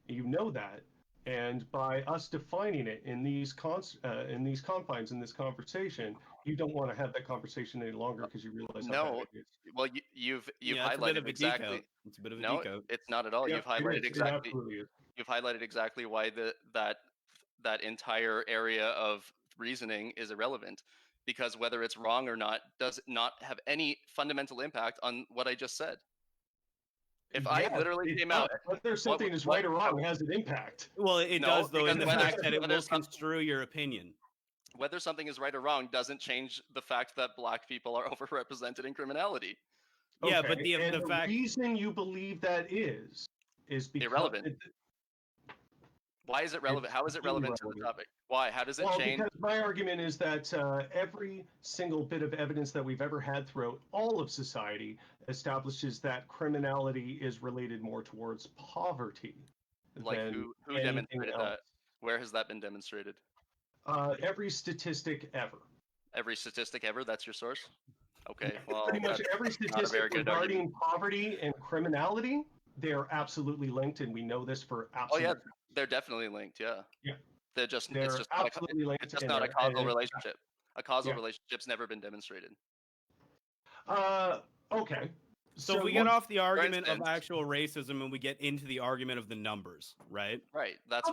You know that, and by us defining it in these confines in this conversation, you don't want to have that conversation any longer because you realize how bad it is. Well, you've highlighted exactly. It's a bit of a no, decode. It's not at all. Yeah, you've highlighted exactly. It You've highlighted exactly why that entire area of reasoning is irrelevant, because whether it's wrong or not does not have any fundamental impact on what I just said. If I literally came out, whether something is right or wrong has an impact. Well, it does though, in the fact that it will construe your opinion. Whether something is right or wrong doesn't change the fact that black people are overrepresented in criminality. Yeah, but the reason you believe that is because irrelevant. Why is it relevant? How is it relevant to the topic? Why? How does it change? Because my argument is that every single bit of evidence that we've ever had throughout all of society establishes that criminality is related more towards poverty. Like who demonstrated that? Where has that been demonstrated? Every statistic ever. Every statistic ever? That's your source? Okay, well, pretty much every statistic regarding poverty and criminality, they are absolutely linked, and we know this for absolutely. Oh yeah, they're definitely linked. Yeah. Yeah. They're just absolutely linked. It's just not a causal relationship. A causal relationship's never been demonstrated. Okay. So if we get off the argument of actual racism and we get into the argument of the numbers, right? Right. That's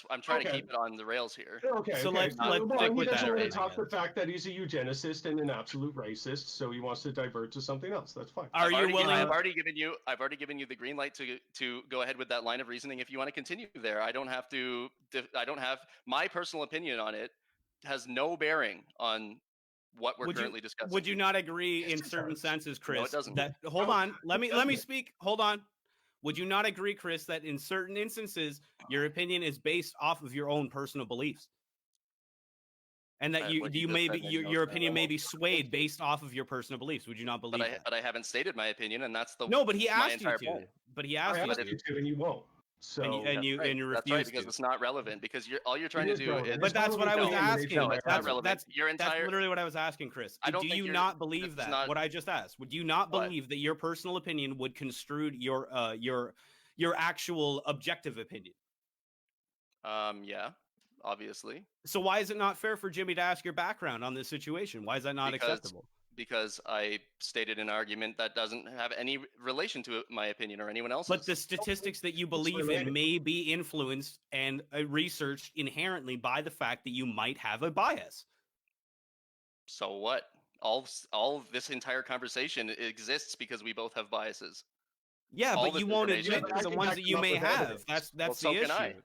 what I'm trying to keep it on the rails here. Okay. So let's stick with that. He doesn't want to talk the fact that he's a eugenicist and an absolute racist, so he wants to divert to something else. That's fine. Are you willing? I've already given you the green light to go ahead with that line of reasoning. If you want to continue there, I don't have to. I don't have my personal opinion on it. Has no bearing on what we're currently discussing. Would you not agree in certain senses, Chris? No, it doesn't. Hold on. Let me speak. Hold on. Would you not agree, Chris, that in certain instances, your opinion is based off of your own personal beliefs? and that your opinion may be swayed based off of your personal beliefs. Would you not believe that? But I haven't stated my opinion, and that's the no. But he my asked you entire to. point. But he asked you to, and you won't. So and you refuse That's right, because it's not relevant. Because all you're trying to do is. But that's what I was asking. No, it's not relevant. That's literally what I was asking, Chris. Do you not believe that? What I just asked. Would you not believe that your personal opinion would construe your actual objective opinion? Yeah, obviously. So why is it not fair for Jimmy to ask your background on this situation? Why is that not acceptable? Because I stated an argument that doesn't have any relation to my opinion or anyone else's. But the statistics that you believe in may be influenced and researched inherently by the fact that you might have a bias. So what? All of this entire conversation exists because we both have biases. Yeah, but you won't admit to the ones that you may have. That's the issue.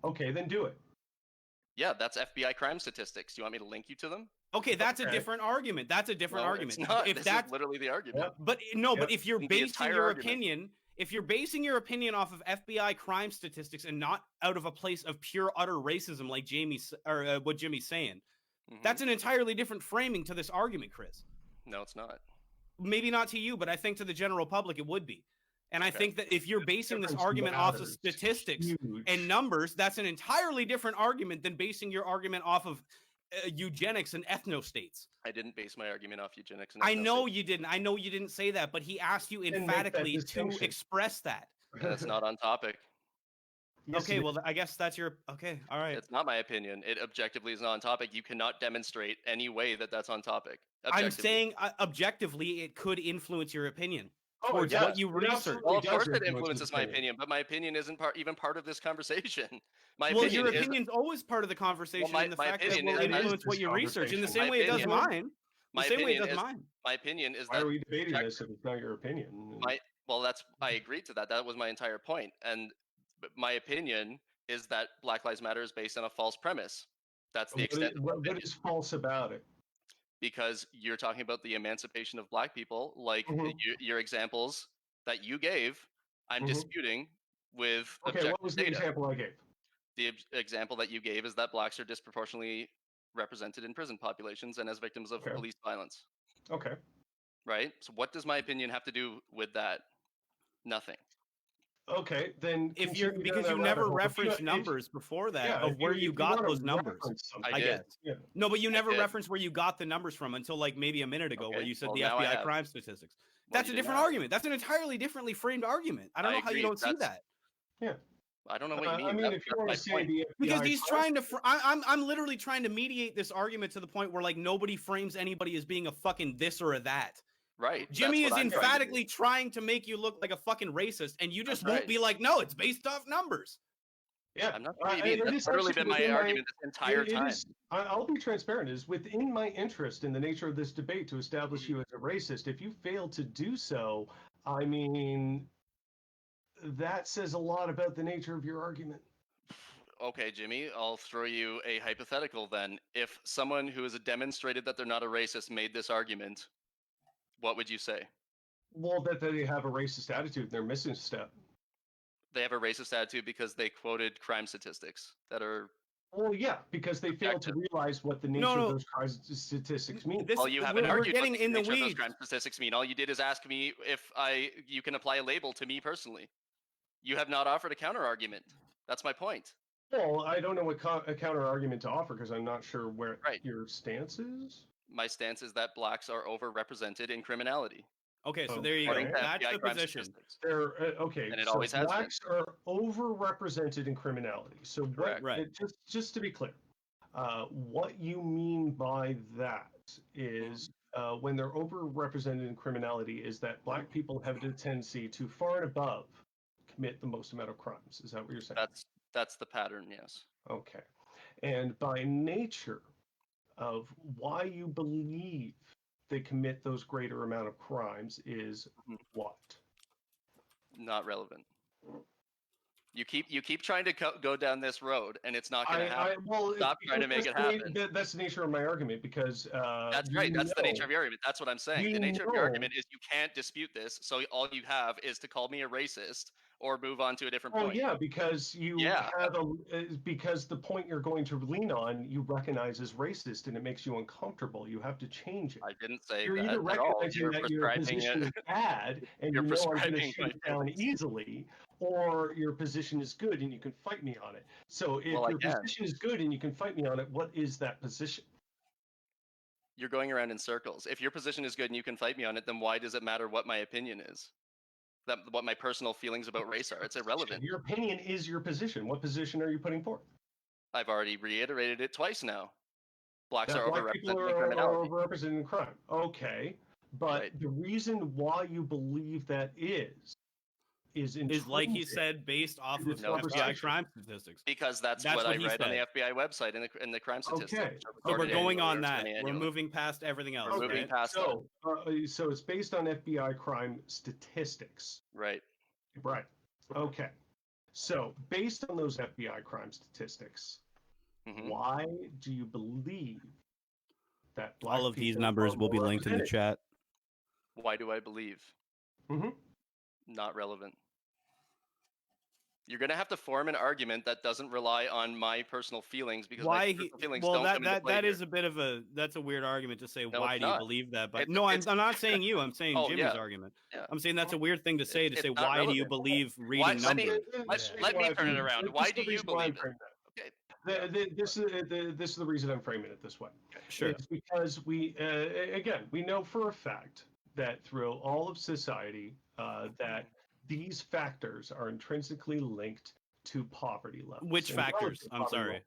Okay, then do it. Yeah, that's FBI crime statistics. Do you want me to link you to them? Okay, that's a different argument. That's a different argument. It's not. This is literally the argument. But no, but if you're basing your opinion, if you're basing your opinion off of FBI crime statistics and not out of a place of pure utter racism, like what Jimmy's saying, that's an entirely different framing to this argument, Chris. No, it's not. Maybe not to you, but I think to the general public it would be. And I think that if you're basing this argument off of statistics and numbers, that's an entirely different argument than basing your argument off of eugenics and ethnostates. I didn't base my argument off eugenics and I know you didn't. I know you didn't say that, but he asked you emphatically to express that. That's not on topic. Okay, well, I guess that's your... Okay, all right. It's not my opinion. It objectively is not on topic. You cannot demonstrate any way that that's on topic. I'm saying objectively it could influence your opinion. Towards what you research. Well, of course it influences my opinion, but my opinion isn't even part of this conversation. Your opinion's always part of the conversation, and the fact that it will influence what you research in the same way it does mine. The same way it does mine. My opinion is that... Why are we debating this if it's not your opinion? I agreed to that. That was my entire point. And my opinion is that Black Lives Matter is based on a false premise. That's the extent. What is false about it? Because you're talking about the emancipation of Black people, like your examples that you gave, I'm disputing with objective what was the example I gave? The example that you gave is that Blacks are disproportionately represented in prison populations and as victims of police violence. Okay. Right? So what does my opinion have to do with that? Nothing. Okay, then because you never referenced numbers before that of where you got those numbers. I guess. Yeah. No, but you never referenced where you got the numbers from until like maybe a minute ago, where you said the FBI crime statistics. That's a different argument. That's an entirely differently framed argument. I don't know how you don't see that. Yeah. I don't know what you mean. I mean, if you want to say the FBI because he's trying to. I'm literally trying to mediate this argument to the point where like nobody frames anybody as being a fucking this or a that. Right. Jimmy is emphatically trying to make you look like a fucking racist, and you just won't be like, no, it's based off numbers. Yeah, I'm not what you mean. That's literally been my argument this entire time. I'll be transparent. It is within my interest in the nature of this debate to establish you as a racist. If you fail to do so, I mean, that says a lot about the nature of your argument. Okay, Jimmy, I'll throw you a hypothetical then. If someone who has demonstrated that they're not a racist made this argument, what would you say? Well, that they have a racist attitude and they're missing a step. They have a racist attitude because they quoted crime statistics that are... Well, yeah, because they failed to realize what the nature of those crime statistics mean. Well, you haven't argued what the nature of those crime statistics mean. All you did is ask me if you can apply a label to me personally. You have not offered a counter-argument. That's my point. Well, I don't know what a counter-argument to offer because I'm not sure where your stance is. My stance is that Blacks are overrepresented in criminality. Okay, so there you go. That's the position. Okay, and it always has Blacks are overrepresented in criminality. So just to be clear, what you mean by that is when they're overrepresented in criminality is that Black people have a tendency to far and above commit the most amount of crimes. Is that what you're saying? That's the pattern, yes. Okay. And by nature of why you believe they commit those greater amount of crimes is what? Not relevant. You keep trying to go down this road, and it's not going to happen. Stop trying to make it happen. That's the nature of my argument because that's right. That's the nature of your argument. That's what I'm saying. The nature of your argument is you can't dispute this. So all you have is to call me a racist or move on to a different Oh point. yeah, because you have because the point you're going to lean on you recognize as racist and it makes you uncomfortable. You have to change it. I didn't say You're that either at all. recognizing You're that your prescribing position it. is bad and You're you know I'm going to prescribing shoot my it down feelings. easily, or your position is good and you can fight me on it. So if Well, I your can. position is good and you can fight me on it, what is that position? You're going around in circles. If your position is good and you can fight me on it, then why does it matter what my opinion is? What my personal feelings about race are? It's irrelevant. Your opinion is your position. What position are you putting forth? I've already reiterated it twice now. Blacks That are black people overrepresented in are criminality. overrepresented in crime. Okay, but the reason why you believe that is like he said, based off of FBI crime statistics. Because that's what I read on the FBI website in the crime statistics. Okay, so we're going on that. We're moving past everything else. We're moving past so it's based on FBI crime statistics. Right. Right. Okay. So based on those FBI crime statistics, why do you believe that black all of these people numbers are will be more linked in the represented? chat? Why do I believe? Not relevant. You're gonna have to form an argument that doesn't rely on my personal feelings because my personal feelings don't come into play that here. is a bit of a weird argument to say. No, why it's do you not. believe that? But It's I'm not saying you. I'm saying Oh, Jimmy's yeah. argument. Yeah. I'm saying that's a weird thing to say. It's not Why do you relevant. believe reading numbers? Let me turn it around. Why do you believe it? Okay. This is the reason I'm framing it this way. Sure. It's because we know for a fact that throughout all of society that these factors are intrinsically linked to poverty levels. Which factors? I'm sorry.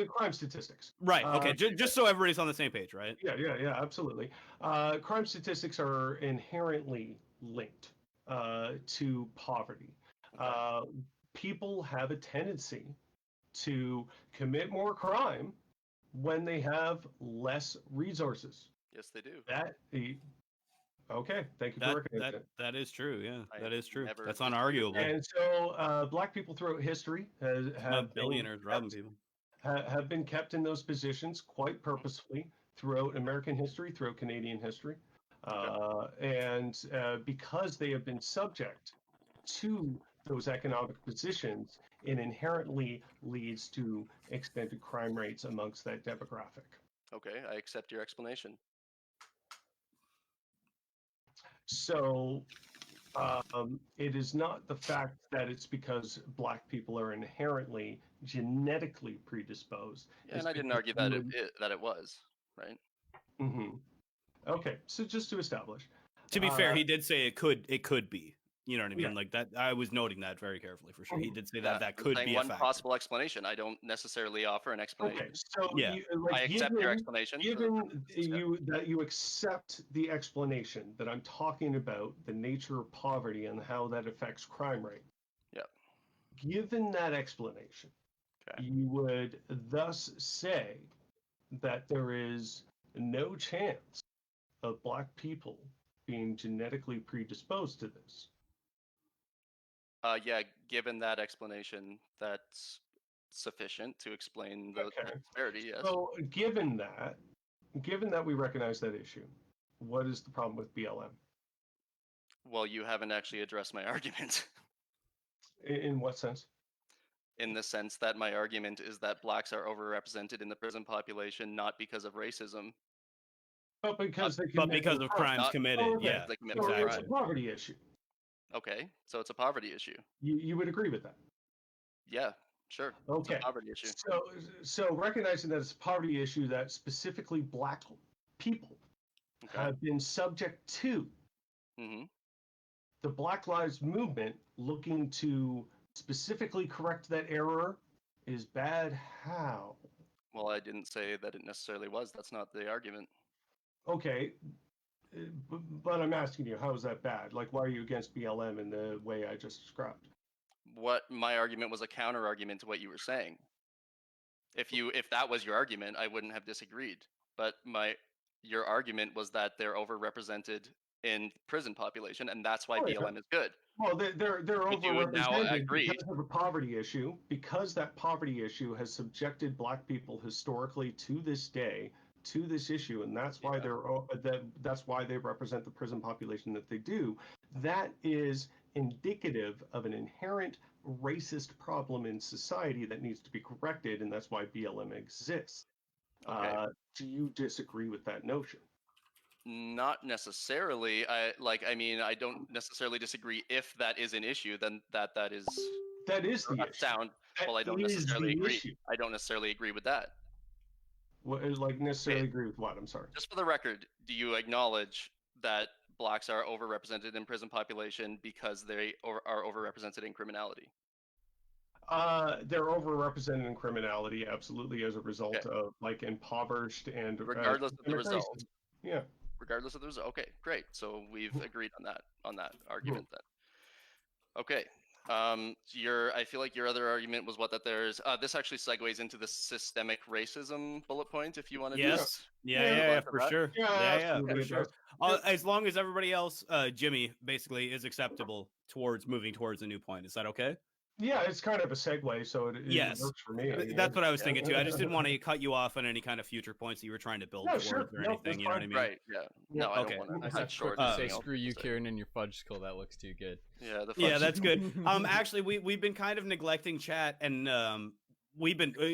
Crime statistics. Right. Okay. Just so everybody's on the same page, right? Yeah, absolutely. Crime statistics are inherently linked to poverty. People have a tendency to commit more crime when they have less resources. Yes, they do. Okay, thank you for recognizing that. That is true. Yeah, that is true. That's disagreed unarguable. And so, black people throughout history have billionaires robbing people. Have been kept in those positions quite purposefully throughout American history, throughout Canadian history, and because they have been subject to those economic positions, it inherently leads to extended crime rates amongst that demographic. Okay, I accept your explanation. So it is not the fact that it's because black people are inherently genetically predisposed. Yeah, and I didn't argue that it was, right? Okay, so just to establish. To be fair, he did say it could be. You know what I mean? Yeah. Like that. I was noting that very carefully for sure. He did say that could be one a factor. possible explanation. I don't necessarily offer an explanation. Okay, so yeah, I accept your explanation. Given you accept the explanation that I'm talking about the nature of poverty and how that affects crime rate. Yep. Given that explanation, you would thus say that there is no chance of black people being genetically predisposed to this. Yeah, given that explanation, that's sufficient to explain the disparity. Yes. So, given that we recognize that issue, what is the problem with BLM? Well, you haven't actually addressed my argument. In what sense? In the sense that my argument is that blacks are overrepresented in the prison population, not because of racism, but because of crimes committed. Yeah, they commit so crimes. It's a poverty issue. Okay, so it's a poverty issue. You would agree with that? Yeah, sure. Okay. It's a poverty issue. So recognizing that it's a poverty issue that specifically black people have been subject to, the Black Lives Movement looking to specifically correct that error is bad. How? Well, I didn't say that it necessarily was. That's not the argument. Okay. But I'm asking you, how is that bad? Like, why are you against BLM in the way I just described? What my argument was a counter argument to what you were saying. If that was your argument, I wouldn't have disagreed. But your argument was that they're overrepresented in prison population, and that's why BLM is good. Well, they're overrepresented because of a poverty issue. Because that poverty issue has subjected black people historically to this day to this issue, and that's why that's why they represent the prison population that they do. That is indicative of an inherent racist problem in society that needs to be corrected, and that's why BLM exists. Okay. Do you disagree with that notion? Not necessarily. I mean, I don't necessarily disagree if that is an issue. Then that is the issue. Sound. That well, I don't necessarily agree. I don't necessarily agree with that. Necessarily agree with what? I'm sorry. Just for the record, do you acknowledge that blacks are overrepresented in prison population because they are overrepresented in criminality? They're overrepresented in criminality, absolutely, as a result of impoverished and regardless of the result. Yeah. Regardless of the result. Okay, great. So we've agreed on that argument then. Okay. I feel like your other argument was that there's this actually segues into the systemic racism bullet point, if you want to do it. Yeah, for sure. Yeah, for sure. As long as everybody else, Jimmy, basically is acceptable towards moving towards a new point. Is that okay? Yeah, it's kind of a segue, so it works for me. That's what I was thinking too. I just didn't want to cut you off on any kind of future points that you were trying to build towards or anything. You know what I mean? Right. Yeah. No, I don't want to cut short. Say screw you, Kieran, and your fudge skull. That looks too good. Yeah. Yeah, that's good. Actually, we've been kind of neglecting chat, and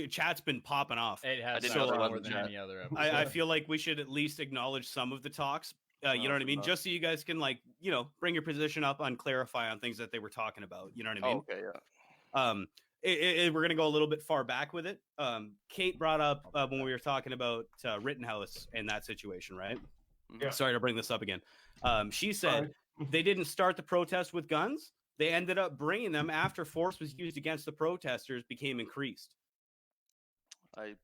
chat's been popping off. It has more than any other episode. I feel like we should at least acknowledge some of the talks. You know what I mean? Just so you guys can bring your position up on clarify on things that they were talking about. You know what I mean? Okay. Yeah. We're going to go a little bit far back with it. Kate brought up when we were talking about Rittenhouse and that situation, right? Yeah. Sorry to bring this up again. She said they didn't start the protest with guns. They ended up bringing them after force was used against the protesters became increased.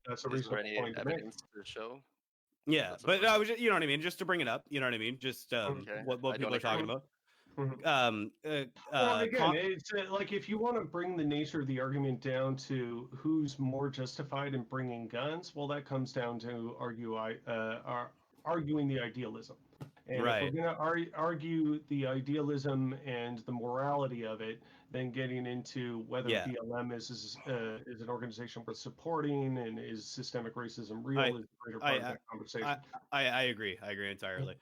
That's a reasonable point evidence to show. Yeah, but I was, you know what I mean? Just to bring it up, you know what I mean? Just what people are talking about. Well, again, it's if you want to bring the nature of the argument down to who's more justified in bringing guns, well, that comes down to arguing the idealism. And if we're going to argue the idealism and the morality of it, then getting into whether BLM is an organization worth supporting and is systemic racism real is a greater part of that conversation. I agree entirely.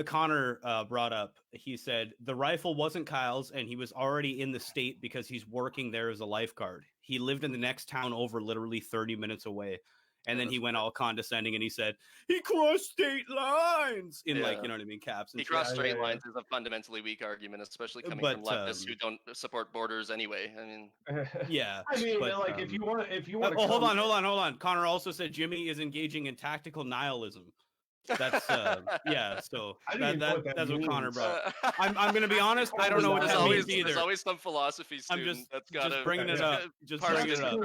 Connor brought up, he said the rifle wasn't Kyle's and he was already in the state because he's working there as a lifeguard. He lived in the next town over, literally 30 minutes away. And then he went all condescending and he said he crossed state lines in you know what I mean, caps. And he crossed straight lines is a fundamentally weak argument, especially coming from leftists who don't support borders anyway. I mean, yeah. I mean, if you want to. Hold on. Connor also said Jimmy is engaging in tactical nihilism. That's So that's what Connor brought. I'm gonna be honest. I don't know what that means either. There's always some philosophy student that's got just bringing it up. Just bringing it up.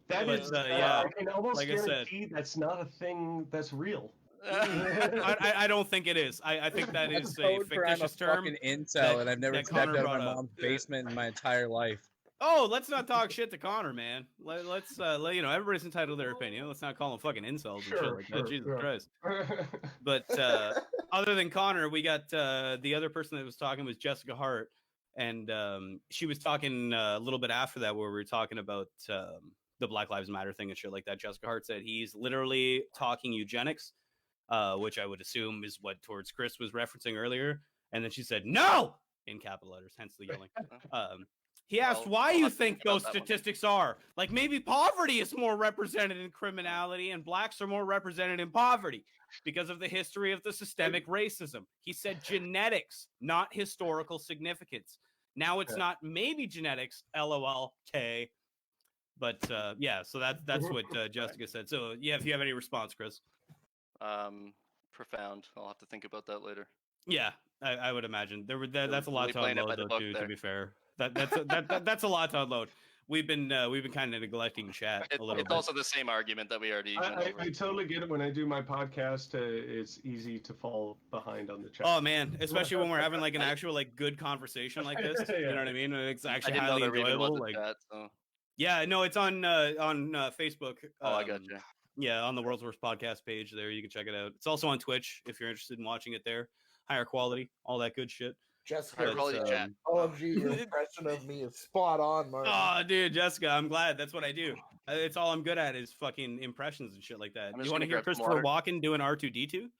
That is, I can almost guarantee that's not a thing that's real. I don't think it is. I think that is a fictitious term. I'm a fucking incel, and I've never stepped out of my mom's basement in my entire life. Oh, let's not talk shit to Connor, man. Let's everybody's entitled to their opinion. Let's not call them fucking incels and shit like that. Jesus Christ. But other than Connor, we got the other person that was talking was Jessica Hart, and she was talking a little bit after that where we were talking about the Black Lives Matter thing and shit like that. Jessica Hart said he's literally talking eugenics, which I would assume is what towards Chris was referencing earlier. And then she said, no, in capital letters, hence the yelling. He asked why you think those statistics are. Like maybe poverty is more represented in criminality and blacks are more represented in poverty because of the history of the systemic racism. He said genetics, not historical significance. Now it's not maybe genetics, LOL-K. But so that's what Jessica said. So yeah, if you have any response, Chris. Profound. I'll have to think about that later. Yeah, I would imagine that's a lot to unload, though, too. To be fair, that's a lot to unload. We've been kind of neglecting chat a little bit. It's also the same argument that we already. I totally get it. When I do my podcast, it's easy to fall behind on the chat. Oh man, especially when we're having like an actual good conversation like this. You know what I mean? It's actually highly enjoyable. Yeah, no, it's on Facebook. I got you. Yeah, on the World's Worst Podcast page there. You can check it out. It's also on Twitch if you're interested in watching it there. Higher quality, all that good shit. Jessica, OMG, your impression of me is spot on, Martin. Oh, dude, Jessica, I'm glad. That's what I do. It's all I'm good at is fucking impressions and shit like that. I'm You just want to gonna hear grab some Christopher water. Walken doing R2D2?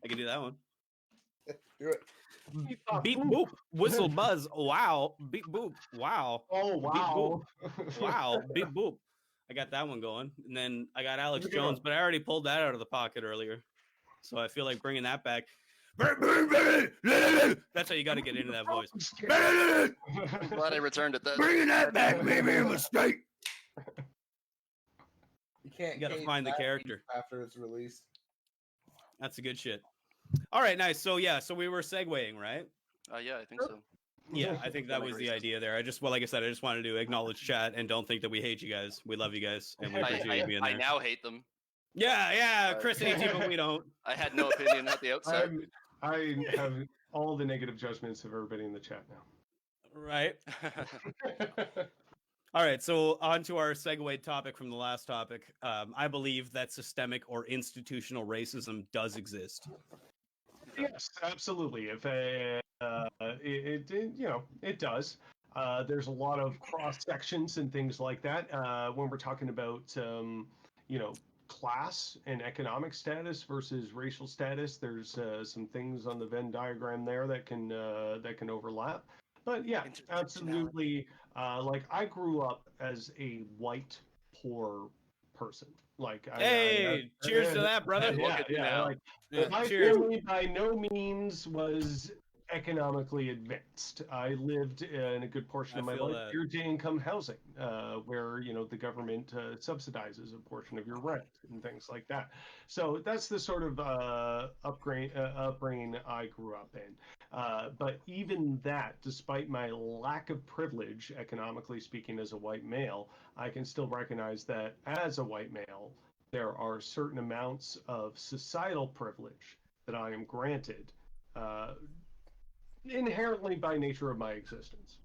I can do that one. Do it. Beep boop, whistle buzz. Wow, beep boop. Wow. Oh Beep boop. wow! Wow, beep boop. I got that one going, and then I got Alex Look it Jones, up. but I already pulled that out of the pocket earlier, so I feel like bringing that back. That's how you got to get into that voice. I'm glad I returned it. Bringing that back, maybe a mistake. You can't. You gotta cage find the that character. after it's released. That's a good shit. All right, nice. So yeah, so we were segueing, right? Yeah, I think so. Yeah, I think that was the idea there. Like I said, I just wanted to acknowledge chat and don't think that we hate you guys. We love you guys, and we appreciate you being I there. now hate them. Yeah, Chris hates you, but we don't. I had no opinion at the outset. I have all the negative judgments of everybody in the chat now. Right. All right, so on to our segue topic from the last topic. I believe that systemic or institutional racism does exist. Yes, absolutely. If it does. There's a lot of cross sections and things like that. When we're talking about class and economic status versus racial status, there's some things on the Venn diagram there that can overlap. But yeah, absolutely. Like I grew up as a white poor person. Like cheers to that, brother. Like my family by no means was economically advanced. I lived in a good portion of my life tier to income housing, where the government subsidizes a portion of your rent and things like that. So that's the sort of upbringing I grew up in. But even that, despite my lack of privilege, economically speaking, as a white male, I can still recognize that as a white male, there are certain amounts of societal privilege that I am granted inherently by nature of my existence.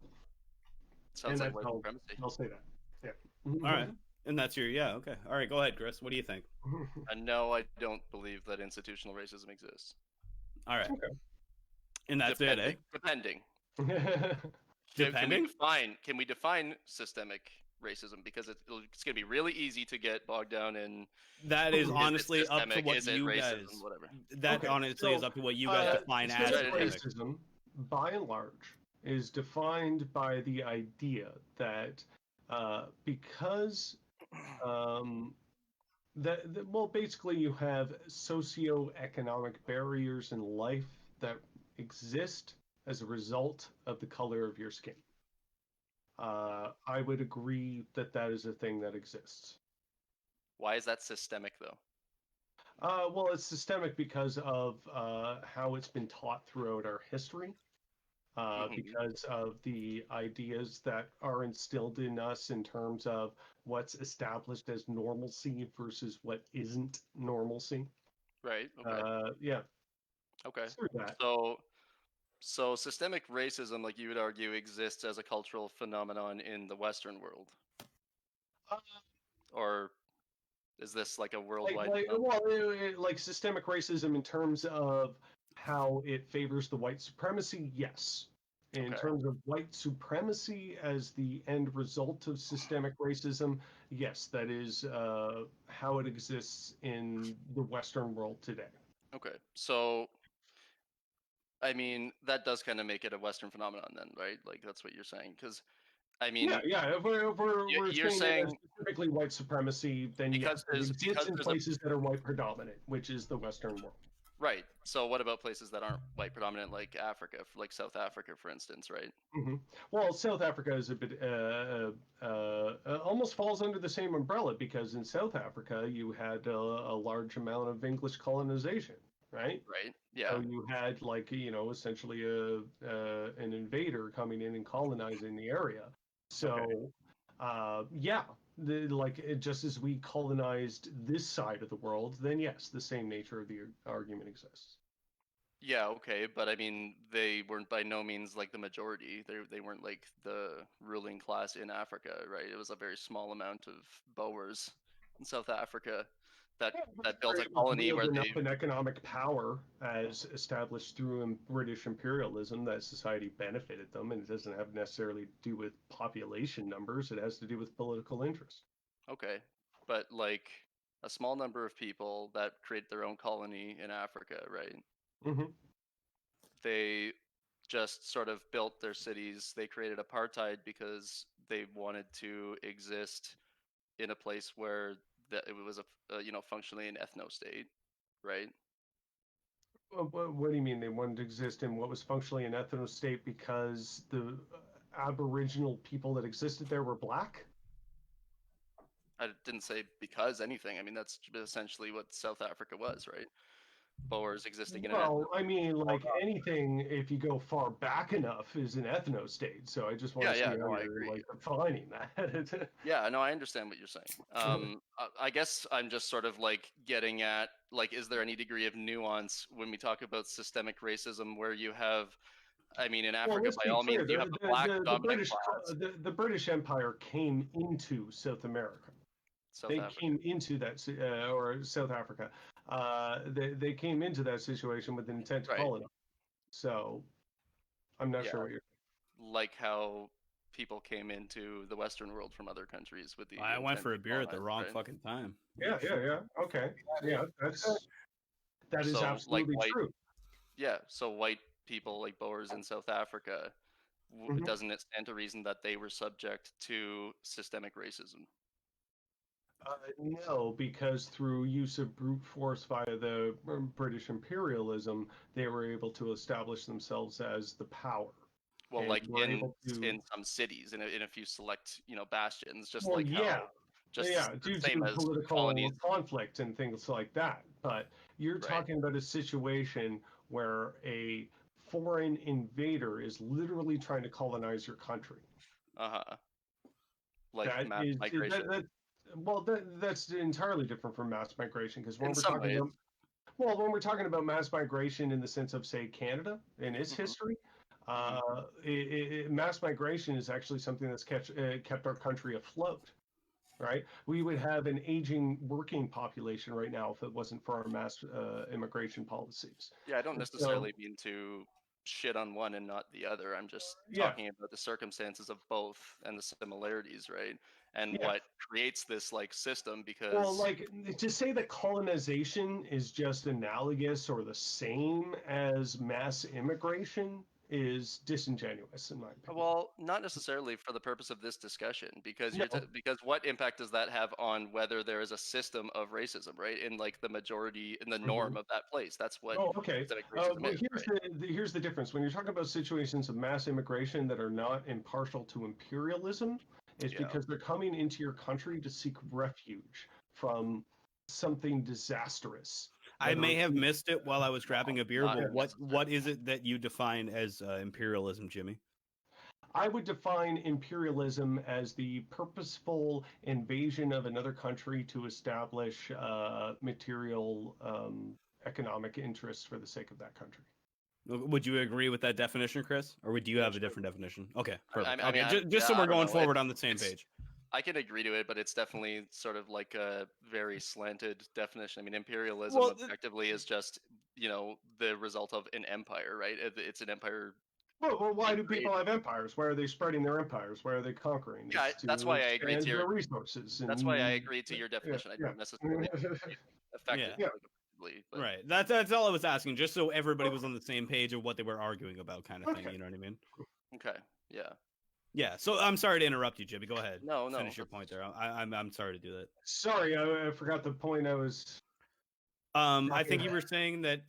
Sounds like white supremacy. I'll say that. Yeah. All right. And that's your, okay. All right, go ahead, Chris. What do you think? No, I don't believe that institutional racism exists. All right. Okay. And that's Depending. it, eh? Depending? Can we define systemic racism? Because it's going to be really easy to get bogged down in. That is honestly up to what you guys. Whatever. That honestly is up to what you guys define as racism. By and large, is defined by the idea that because basically you have socioeconomic barriers in life that exist as a result of the color of your skin. I would agree that is a thing that exists. Why is that systemic, though? Well, it's systemic because of how it's been taught throughout our history, because of the ideas that are instilled in us in terms of what's established as normalcy versus what isn't normalcy. Right. Okay. Yeah. Okay. So systemic racism, like you would argue, exists as a cultural phenomenon in the Western world, or is this like a worldwide? Like systemic racism in terms of how it favors the white supremacy, yes. In terms of white supremacy as the end result of systemic racism, yes, that is how it exists in the Western world today. Okay, so I mean that does kind of make it a Western phenomenon, then, right? Like that's what you're saying, because. I mean, If we're saying specifically white supremacy, then yes, it exists in places that are white predominant, which is the Western world. Right. So what about places that aren't white predominant, like Africa, like South Africa, for instance, right? Mm-hmm. Well, South Africa is a bit almost falls under the same umbrella, because in South Africa you had a large amount of English colonization, right? Right. Yeah. So you had essentially an invader coming in and colonizing the area. So, just as we colonized this side of the world, then yes, the same nature of the argument exists. Yeah, okay, but I mean, they weren't by no means like the majority. They weren't like the ruling class in Africa, right? It was a very small amount of Boers in South Africa that built a colony where they an economic power as established through British imperialism that society benefited them, and it doesn't have necessarily to do with population numbers. It has to do with political interest. Okay, but like a small number of people that create their own colony in Africa, right? Mm-hmm. They just sort of built their cities. They created apartheid because they wanted to exist in a place where it was functionally an ethno state, right? What do you mean they wanted to exist in what was functionally an ethno state because the Aboriginal people that existed there were black? I didn't say because anything. I mean, that's essentially what South Africa was, right? Boers existing in an ethno. Well, I mean, like anything, if you go far back enough, is an ethno state. So I just want to see how I you're agree. like defining that. Yeah, no, I understand what you're saying. I guess I'm just sort of like getting at like, is there any degree of nuance when we talk about systemic racism, where you have, I mean, in Africa, let's by be all means, clear, you have the black dominant class. The British Empire came into South America. They came into that, or South Africa. They came into that situation with the intent to colonize. So I'm not sure what you're. Like how people came into the Western world from other countries with the. I went for a beer at the wrong fucking time. Yeah. Okay. Yeah, that is absolutely true. Yeah, so white people like Boers in South Africa, doesn't it stand to reason that they were subject to systemic racism? No, because through use of brute force via the British imperialism, they were able to establish themselves as the power. Well, like in some cities, in a few select bastions, just well, like how due to political conflict and things like that. But you're talking about a situation where a foreign invader is literally trying to colonize your country. Like mass migration. That's entirely different from mass migration, because when we're talking about mass migration in the sense of, say, Canada and its history, mass migration is actually something that's kept our country afloat. Right, we would have an aging working population right now if it wasn't for our mass immigration policies. Yeah, I don't necessarily mean to shit on one and not the other. I'm just talking about the circumstances of both and the similarities, right? And what creates this like system, because like to say that colonization is just analogous or the same as mass immigration is disingenuous in my opinion. Well, not necessarily for the purpose of this discussion, because because what impact does that have on whether there is a system of racism, right? In like the majority, in the norm of that place. That's what. Oh, okay. Here's the difference. When you're talking about situations of mass immigration that are not impartial to imperialism, it's because they're coming into your country to seek refuge from something disastrous. I may have missed it while I was grabbing a beer, but what is it that you define as imperialism, Jimmy? I would define imperialism as the purposeful invasion of another country to establish material economic interests for the sake of that country. Would you agree with that definition, Chris? Or would you have a different definition? Okay, perfect. I mean, just so we're going forward on the same page. I can agree to it, but it's definitely sort of like a very slanted definition. I mean, imperialism effectively is just, the result of an empire, right? It's an empire. Well, why do people have empires? Why are they spreading their empires? Why are they conquering? Yeah, that's why I agree to your resources. That's why I agree to your definition. I don't necessarily effectively. But... Right. That's all I was asking, just so everybody was on the same page of what they were arguing about, kind of thing. You know what I mean? Okay. Yeah. Yeah. So I'm sorry to interrupt you, Jimmy. Go ahead. No. Finish your point there. I'm sorry to do that. Sorry, I forgot the point I was. I think you were saying that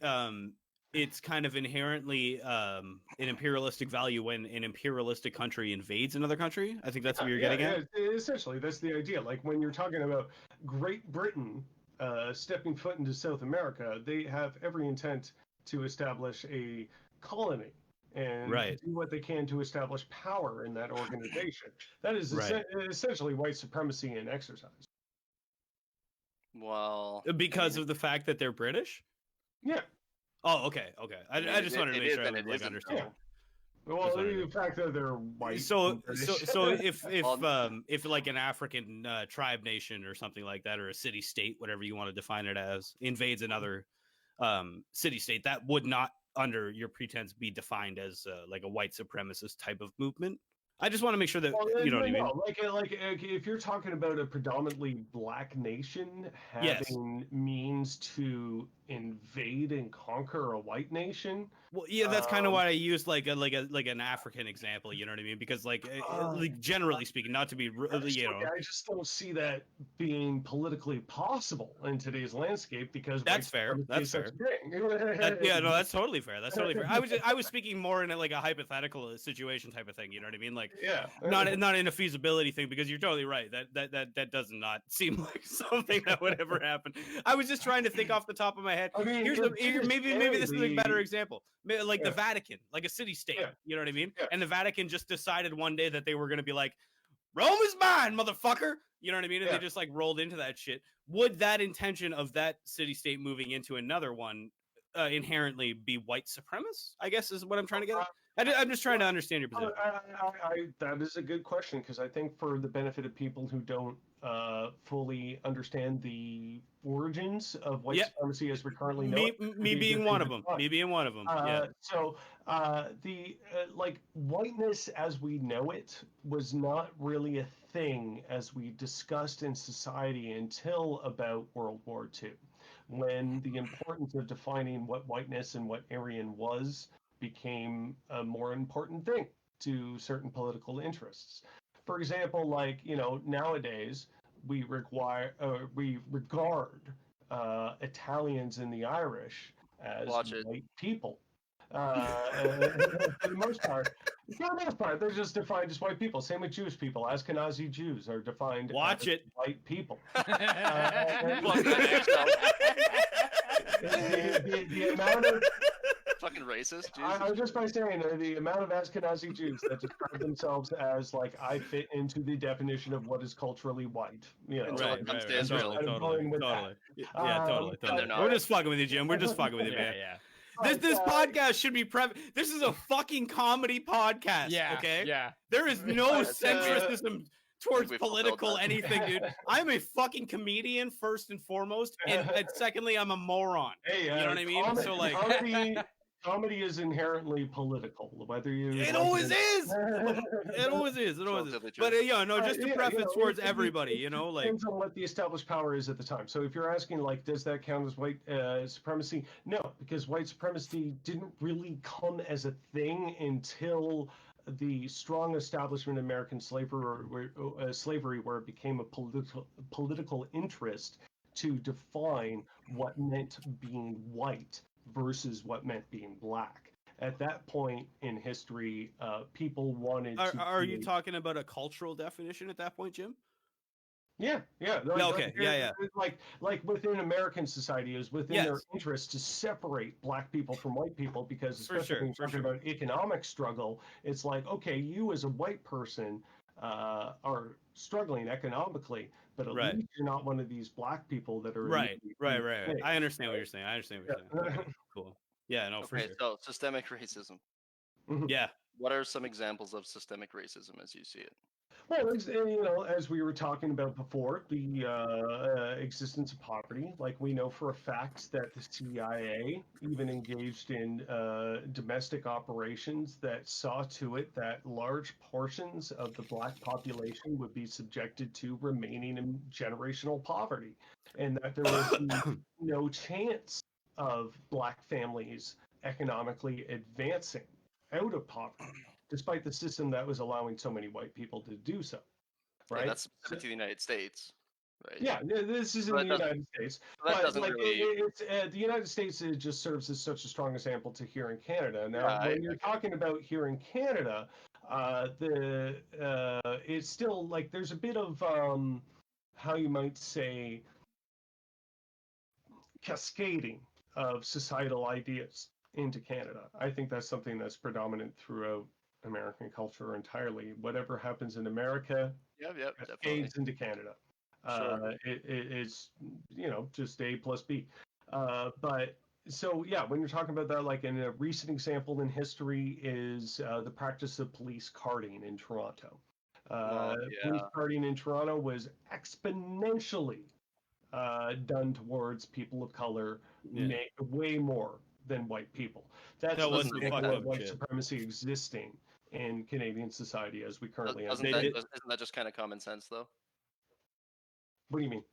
it's kind of inherently an imperialistic value when an imperialistic country invades another country. I think that's what you're getting at. Essentially, that's the idea. Like when you're talking about Great Britain stepping foot into South America, they have every intent to establish a colony and do what they can to establish power in that organization. That is essentially white supremacy in exercise. Well, because of the fact that they're British? Yeah. Oh, okay. I just wanted to make sure I understand. Yeah. Well, the fact that they're white. So if like an African tribe nation or something like that, or a city state, whatever you want to define it as, invades another city state, that would not, under your pretense, be defined as like a white supremacist type of movement. I just want to make sure that you know what I mean. Like if you're talking about a predominantly black nation having means to invade and conquer a white nation. Well, yeah, that's kind of why I used like an African example. You know what I mean? Because like generally speaking, not to be I just don't see that being politically possible in today's landscape because that's fair. That's fair. Yeah, no, that's totally fair. That's totally fair. I was speaking more in like a hypothetical situation type of thing. You know what I mean? Like not in a feasibility thing because you're totally right. That does not seem like something that would ever happen. I was just trying to think off the top of my head. I mean, maybe this is a better example. Like the Vatican, like a city-state, you know what I mean? And the Vatican just decided one day that they were going to be like, Rome is mine, motherfucker. You know what I mean? And they just like rolled into that shit. Would that intention of that city-state moving into another one inherently be white supremacist? I guess is what I'm trying to get at. I'm just trying to understand your position. That is a good question because I think for the benefit of people who don't fully understand the origins of white supremacy as we currently know me being one of them. So the like whiteness as we know it was not really a thing as we discussed in society until about World War II, when the importance of defining what whiteness and what Aryan was became a more important thing to certain political interests. For example, like, you know, nowadays we regard Italians and the Irish as white people. For the most part, they're just defined as white people. Same with Jewish people. Ashkenazi Jews are defined as white people. The amount of fucking racist. I was just by saying the amount of Ashkenazi Jews that describe themselves as like I fit into the definition of what is culturally white. You know, right. Totally. We're just fucking with you, Jim. We're just fucking with you, man. This podcast should be this is a fucking comedy podcast. Okay. Yeah. There is no centricism towards political anything, dude. I'm a fucking comedian first and foremost, and secondly, I'm a moron. Hey, you know what I mean? So like. Comedy is inherently political, whether you. It always is. It always is. But just to preface towards everybody, you know, like depends on what the established power is at the time. So if you're asking, like, does that count as white supremacy? No, because white supremacy didn't really come as a thing until the strong establishment of American slavery, where it became a political interest to define what meant being white versus what meant being black. At that point in history, people wanted to... Are you talking about a cultural definition at that point, Jim? Yeah. Like within American society, it was within their interest to separate black people from white people because especially when you're talking about economic struggle, it's like, okay, you as a white person are struggling economically, but at least you're not one of these black people that are right. I understand what you're saying. Okay, cool. Yeah, no, for sure. So systemic racism. Yeah. What are some examples of systemic racism as you see it? Well, you know, as we were talking about before, the existence of poverty. Like we know for a fact that the CIA even engaged in domestic operations that saw to it that large portions of the black population would be subjected to remaining in generational poverty, and that there would be no chance of black families economically advancing out of poverty, despite the system that was allowing so many white people to do so. Right? Yeah, that's specific to the United States, right? Yeah, this is in the United States. But like, the United States just serves as such a strong example to here in Canada. Now, when you're talking about here in Canada, it's still like there's a bit of how you might say cascading of societal ideas into Canada. I think that's something that's predominant throughout American culture entirely. Whatever happens in America cascades into Canada. It's, you know, just A plus B. But so, yeah, when you're talking about that, like in a recent example in history is the practice of police carding in Toronto. Police carding in Toronto was exponentially done towards people of color, way more than white people. That wasn't white supremacy existing in Canadian society as we currently Isn't that just kind of common sense, though? What do you mean?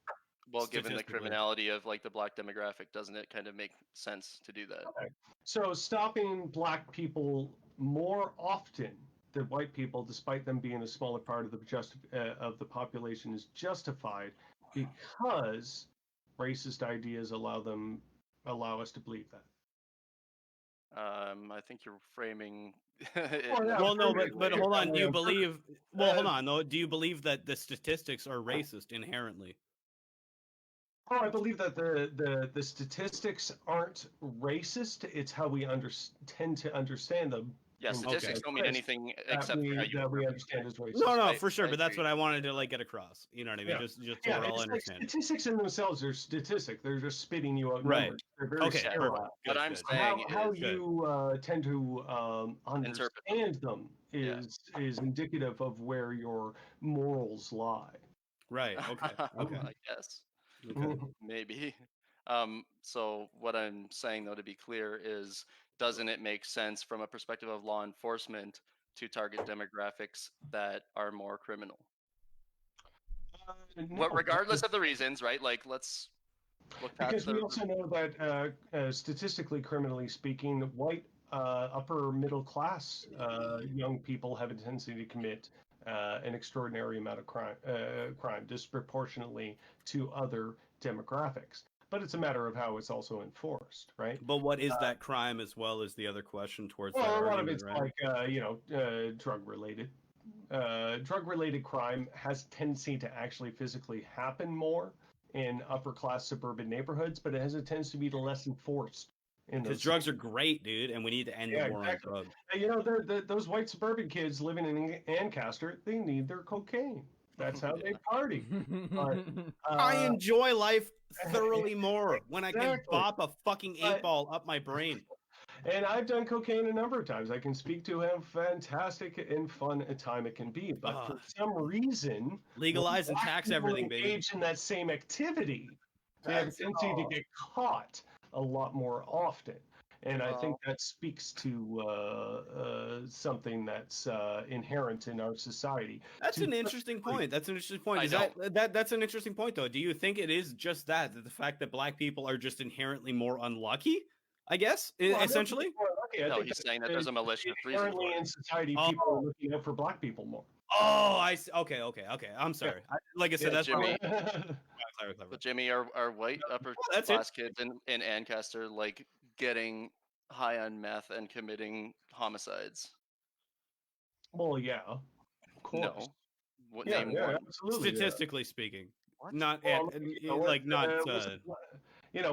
Well, given the criminality of like the black demographic, doesn't it kind of make sense to do that? Okay. So stopping black people more often than white people, despite them being a smaller part of the population, is justified because racist ideas allow us to believe that. I think you're framing. Well, no, but hold on. Do you believe? Well, hold on though. Do you believe that the statistics are racist inherently? Oh, I believe that the statistics aren't racist. It's how we tend to understand them. Yeah, statistics don't mean anything except we understand as racist. No, for sure. But that's what I wanted to like get across. You know what I mean? Just so we're all understanding. Statistics in themselves are statistics. They're just spitting you out. Right. Numbers. They're very sterile. What I'm saying how you tend to understand them is indicative of where your morals lie. Right. Okay. Okay. I guess. Okay. Maybe. So what I'm saying, though, to be clear, is doesn't it make sense from a perspective of law enforcement to target demographics that are more criminal? No, regardless of the reasons, right? Like, let's look past because we also know that statistically, criminally speaking, white upper middle class young people have a tendency to commit an extraordinary amount of crime disproportionately to other demographics. But it's a matter of how it's also enforced, right? But what is that crime as well as the other question towards that a lot argument, of it's right? like drug related. Drug related crime has tendency to actually physically happen more in upper class suburban neighborhoods, but it has a tendency to be less enforced. Because drugs are great, dude, and we need to end the war on drugs. You know, those white suburban kids living in Ancaster, they need their cocaine. That's how they party. I enjoy life thoroughly more when I can bop a fucking 8-ball up my brain. And I've done cocaine a number of times. I can speak to how fantastic and fun a time it can be. But for some reason, legalize and tax everything, baby. Engage in that same activity, they have a tendency to get caught a lot more often. And I think that speaks to something that's inherent in our society. That's an interesting point. That's an interesting point. That's an interesting point, though. Do you think it is just that the fact that black people are just inherently more unlucky? I guess essentially. No, he's saying that there's a malicious reason. Apparently, in society, people are looking out for black people more. Oh, I see. Okay. I'm sorry. Like I said, that's Jimmy. Clever. But Jimmy, are white upper class kids in Ancaster like getting high on meth and committing homicides? Well, yeah, of course. No. Name one. Absolutely. Statistically speaking, what? Not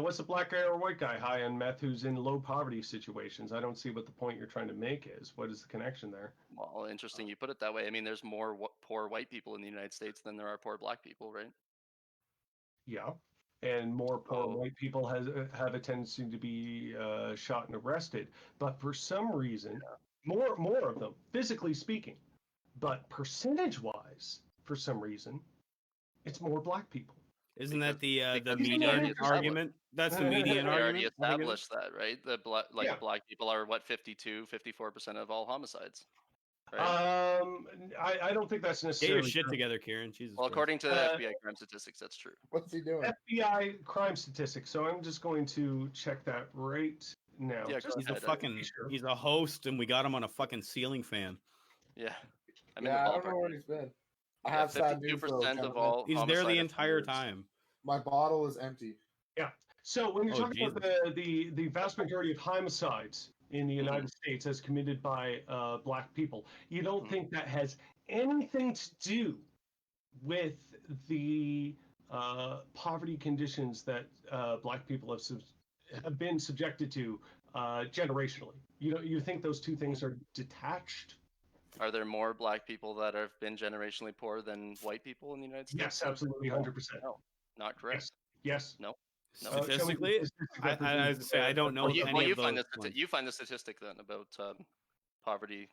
what's a black guy or a white guy high on meth who's in low poverty situations? I don't see what the point you're trying to make is. What is the connection there? Well, interesting you put it that way. I mean, there's more poor white people in the United States than there are poor black people, right? Yeah, and more poor white people have a tendency to be shot and arrested. But for some reason, more of them, physically speaking, but percentage-wise, for some reason, it's more black people. Isn't that the median argument? That's the median argument. We already established that, right? Black people are what 54% of all homicides. Right? I don't think that's necessarily. Get your shit together, Kieran. Jesus. Well, according to the FBI crime statistics, that's true. What's he doing? FBI crime statistics. So I'm just going to check that right now. Yeah, he's a host, and we got him on a fucking ceiling fan. Yeah. I don't know where he's been. I have 52% of all. He's there the entire time. My bottle is empty. Yeah. So when you're talking about the vast majority of homicides in the United States as committed by black people, you don't think that has anything to do with the poverty conditions that black people have been subjected to generationally? You think those two things are detached? Are there more black people that have been generationally poor than white people in the United States? Yes, absolutely, 100%. No, not correct. Yes. No. Statistically, I don't know. You find the statistic then about poverty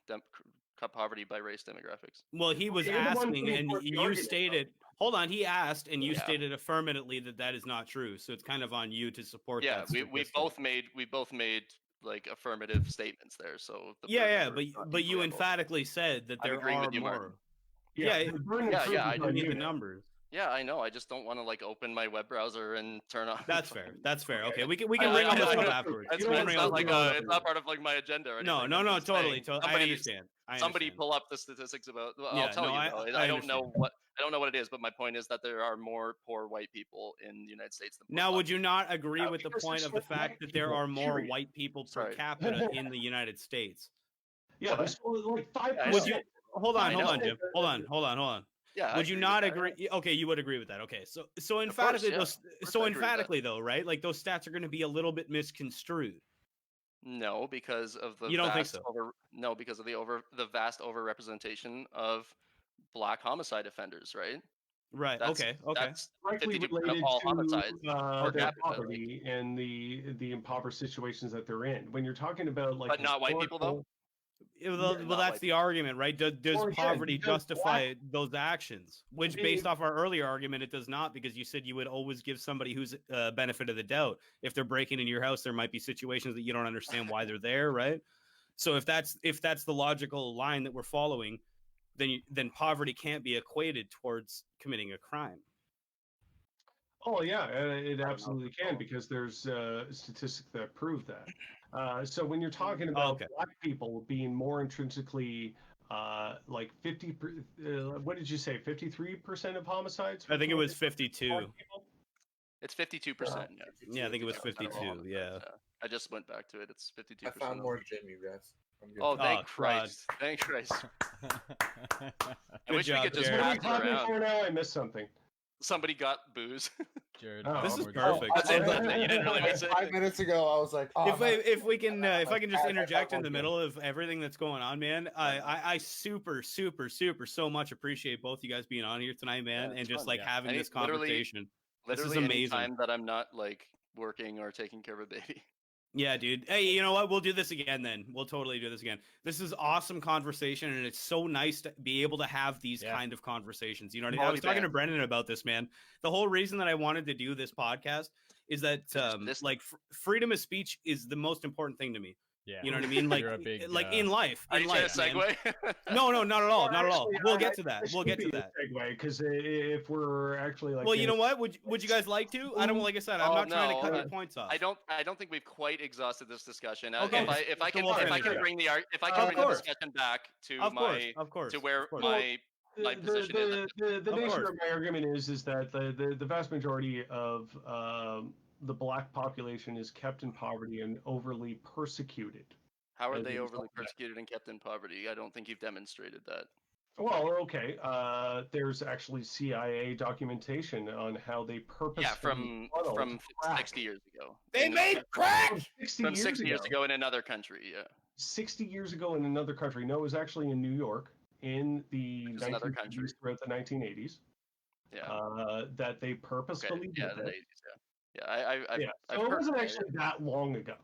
by race demographics. Well, he was asking, and you stated. Hold on, he asked, and you stated affirmatively that is not true. So it's kind of on you to support. Yeah, we both made like affirmative statements there. So the yeah, burden is not but you equally on both. emphatically said that I'm there agreeing are with you, Martin. more. Yeah, Yeah, the burden of yeah, proof yeah, is I you on need the you. numbers. Yeah, I know. I just don't want to like open my web browser and turn on. That's fair. That's fair. Okay. Okay, we can I- bring I- all this I- up I- afterwards. It's, You don't We can it's bring all not this like up it's not afterwards. part of like my agenda or anything. No, I'm just totally. saying, I understand. Somebody pull up the statistics about. Well, Yeah, I'll tell no, you. I- Though. I I don't know understand. what it is, but my point is that there are more poor white people in the United States than poor Now, black would you not agree with the because point there's of the so many fact that there people, are more period. white people per Sorry. capita in the United States? Yeah, there's like 5%. Would you hold I on, know. Jim? Hold on. Yeah. I Would you agree not with that. agree? Okay, you would agree with that. Okay, so Of course, emphatically, yeah. those, Of course so I agree with that. emphatically though, right? Like those stats are going to be a little bit misconstrued. No, because of the You don't think vast so? because of the vast overrepresentation of black homicide offenders, right? Right. That's okay. that's directly 52% of related all to homicides per their capita. Like, poverty and the impoverished situations that they're in. When you're talking about like but not white people though. Well, not that's white the argument, right? Does Well, again, poverty because justify those actions? Which, based It- off our earlier argument, it does not, because you said you would always give somebody who's benefit of the doubt. If they're breaking into your house, there might be situations that you don't understand why they're there, right? So if that's the logical line that we're following, then poverty can't be equated towards committing a crime. Oh yeah, it know absolutely if it's can all- because there's statistics that prove that. So when you're talking about okay. black people being more intrinsically like 50, what did you say? 53% of homicides. I think it was black 52. people? It's 52%. Yeah. Yeah, I think it was 52% of all 52. homicides, Yeah. I just went back to it. It's 52%. I found more Jim, you guys. I'm good. Oh, thank Oh, Christ! Thank Christ! I Good wish job, we could just Jared. What are we pass it talking around. for now? I missed something. Somebody got booze. Jared, Oh, This is more perfect. That's it. That's it. You didn't really miss it. 5 minutes ago, I was like, oh, If we can if I can just I interject got in the one middle of everything that's going on, man, I super so much appreciate both you guys being on here tonight, man, Yeah, and it's just fun. like Yeah. having Any- this literally- conversation. This is Literally any amazing. time that I'm not like working or taking care of a baby. Yeah, dude. Hey, you know what? We'll do this again then. We'll totally do this again. This is awesome conversation, and it's so nice to be able to have these kind of conversations. You know what I mean? I was talking to Brendan about this, man. The whole reason that I wanted to do this podcast is that freedom of speech is the most important thing to me. Yeah. You know what I mean? Like, You're a big, in life. Are In you trying life, to man. segue? No, not at all. Not at all. Actually, We'll get to that. We'll get to that. Segue, because if we're actually like, Well, you know what? Would you guys like to? I don't. Like I said, I'm not trying to cut your points off. I don't think we've quite exhausted this discussion. Okay. If I So can we'll bring finish the discussion back to Of course. where Of course. my position is. The Of nature course. of my argument is that the vast majority of the black population is kept in poverty and overly persecuted. How are as they a overly result of that. persecuted and kept in poverty? I don't think you've demonstrated that. Well, okay. There's actually CIA documentation on how they purposely Yeah, from funneled crack. 60 years ago. They made crack. 60 From years 60 years ago in another country. Yeah. 60 years ago in another country. No, it was actually in New York in the Which is another country. 1980s throughout the 1980s. Yeah. That they Okay. purposefully Yeah. did The that. 80s. Yeah. I've So it heard wasn't that, actually that long ago,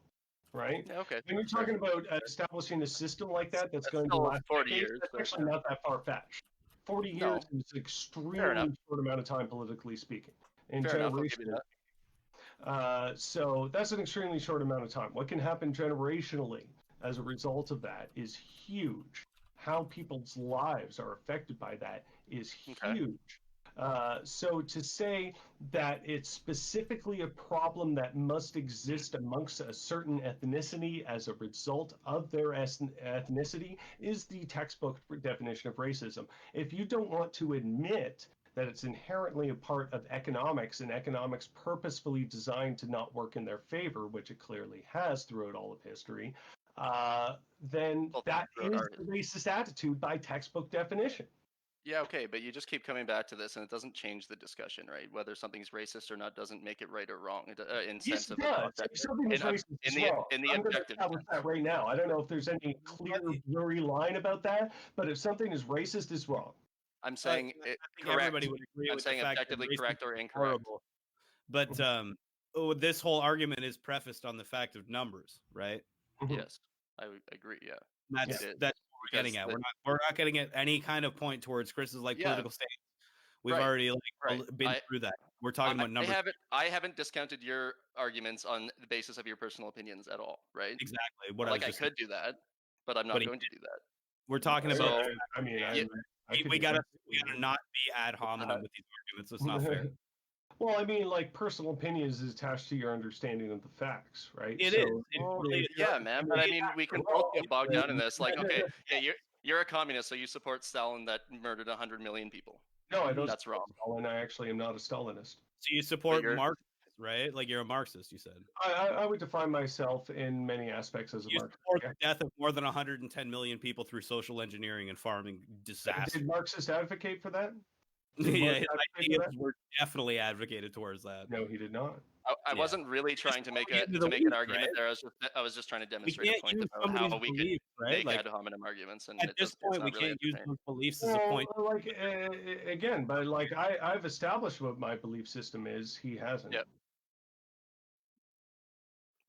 right? Yeah. Okay. When you're talking about establishing a system like that that's going to still last 40 decades, years, that's but actually not that far-fetched. 40 No. years is extremely enough. short amount of time, politically speaking. And Fair enough. I'll give you generationally. that. So that's an extremely short amount of time. What can happen generationally as a result of that is huge. How people's lives are affected by that is Okay. huge. So to say that it's specifically a problem that must exist amongst a certain ethnicity as a result of their ethnicity is the textbook definition of racism. If you don't want to admit that it's inherently a part of economics, and economics purposefully designed to not work in their favor, which it clearly has throughout all of history, then Well, that throughout is our the racist attitude by textbook definition. Yeah, okay, but you just keep coming back to this, and it doesn't change the discussion, right? Whether something's racist or not doesn't make it right or wrong. In Yes, sense it of the does. concept. If something is racist, in it's the wrong. in the I'm going to objective establish sense. that right now. I don't know if there's any clear, blurry line about that, but if something is racist, it's wrong. I'm saying I it, think correct. everybody would agree I'm with saying the fact that objectively racism correct or is incorrect. horrible. But this whole argument is prefaced on the fact of numbers, right? Yes, I would agree. Yeah, That's it is. that's what we're getting Because at. We're not getting at any kind of point towards Chris's like Yeah. political stance. We've Right. already Right. been through that. We're talking about numbers. I haven't discounted your arguments on the basis of your personal opinions at all, right? Exactly. I could do that, but I'm not going to do that. We're talking about. I mean, we gotta not be ad hominem with these arguments. It's not fair. Well, I mean, like personal opinions is attached to your understanding of the facts, right? It is. Yeah, man. But I mean, we can both get bogged down in this. Like, okay, yeah, you're a communist, so you support Stalin that murdered 100 million people. No, I don't. That's wrong. Stalin. I actually am not a Stalinist. So you support Marxists, right? Like you're a Marxist, you said. I would define myself in many aspects as a Marxist. You support the death of more than 110 million people through social engineering and farming disaster. Did Marxists advocate for that? Yeah, his ideas were definitely advocated towards that. No, he did not. I wasn't really trying to make an argument there. I was just trying to demonstrate a point about how we could make ad hominem arguments. And at this point, we can't use those beliefs as a point. Like again, but like I've established what my belief system is. He hasn't. Yep.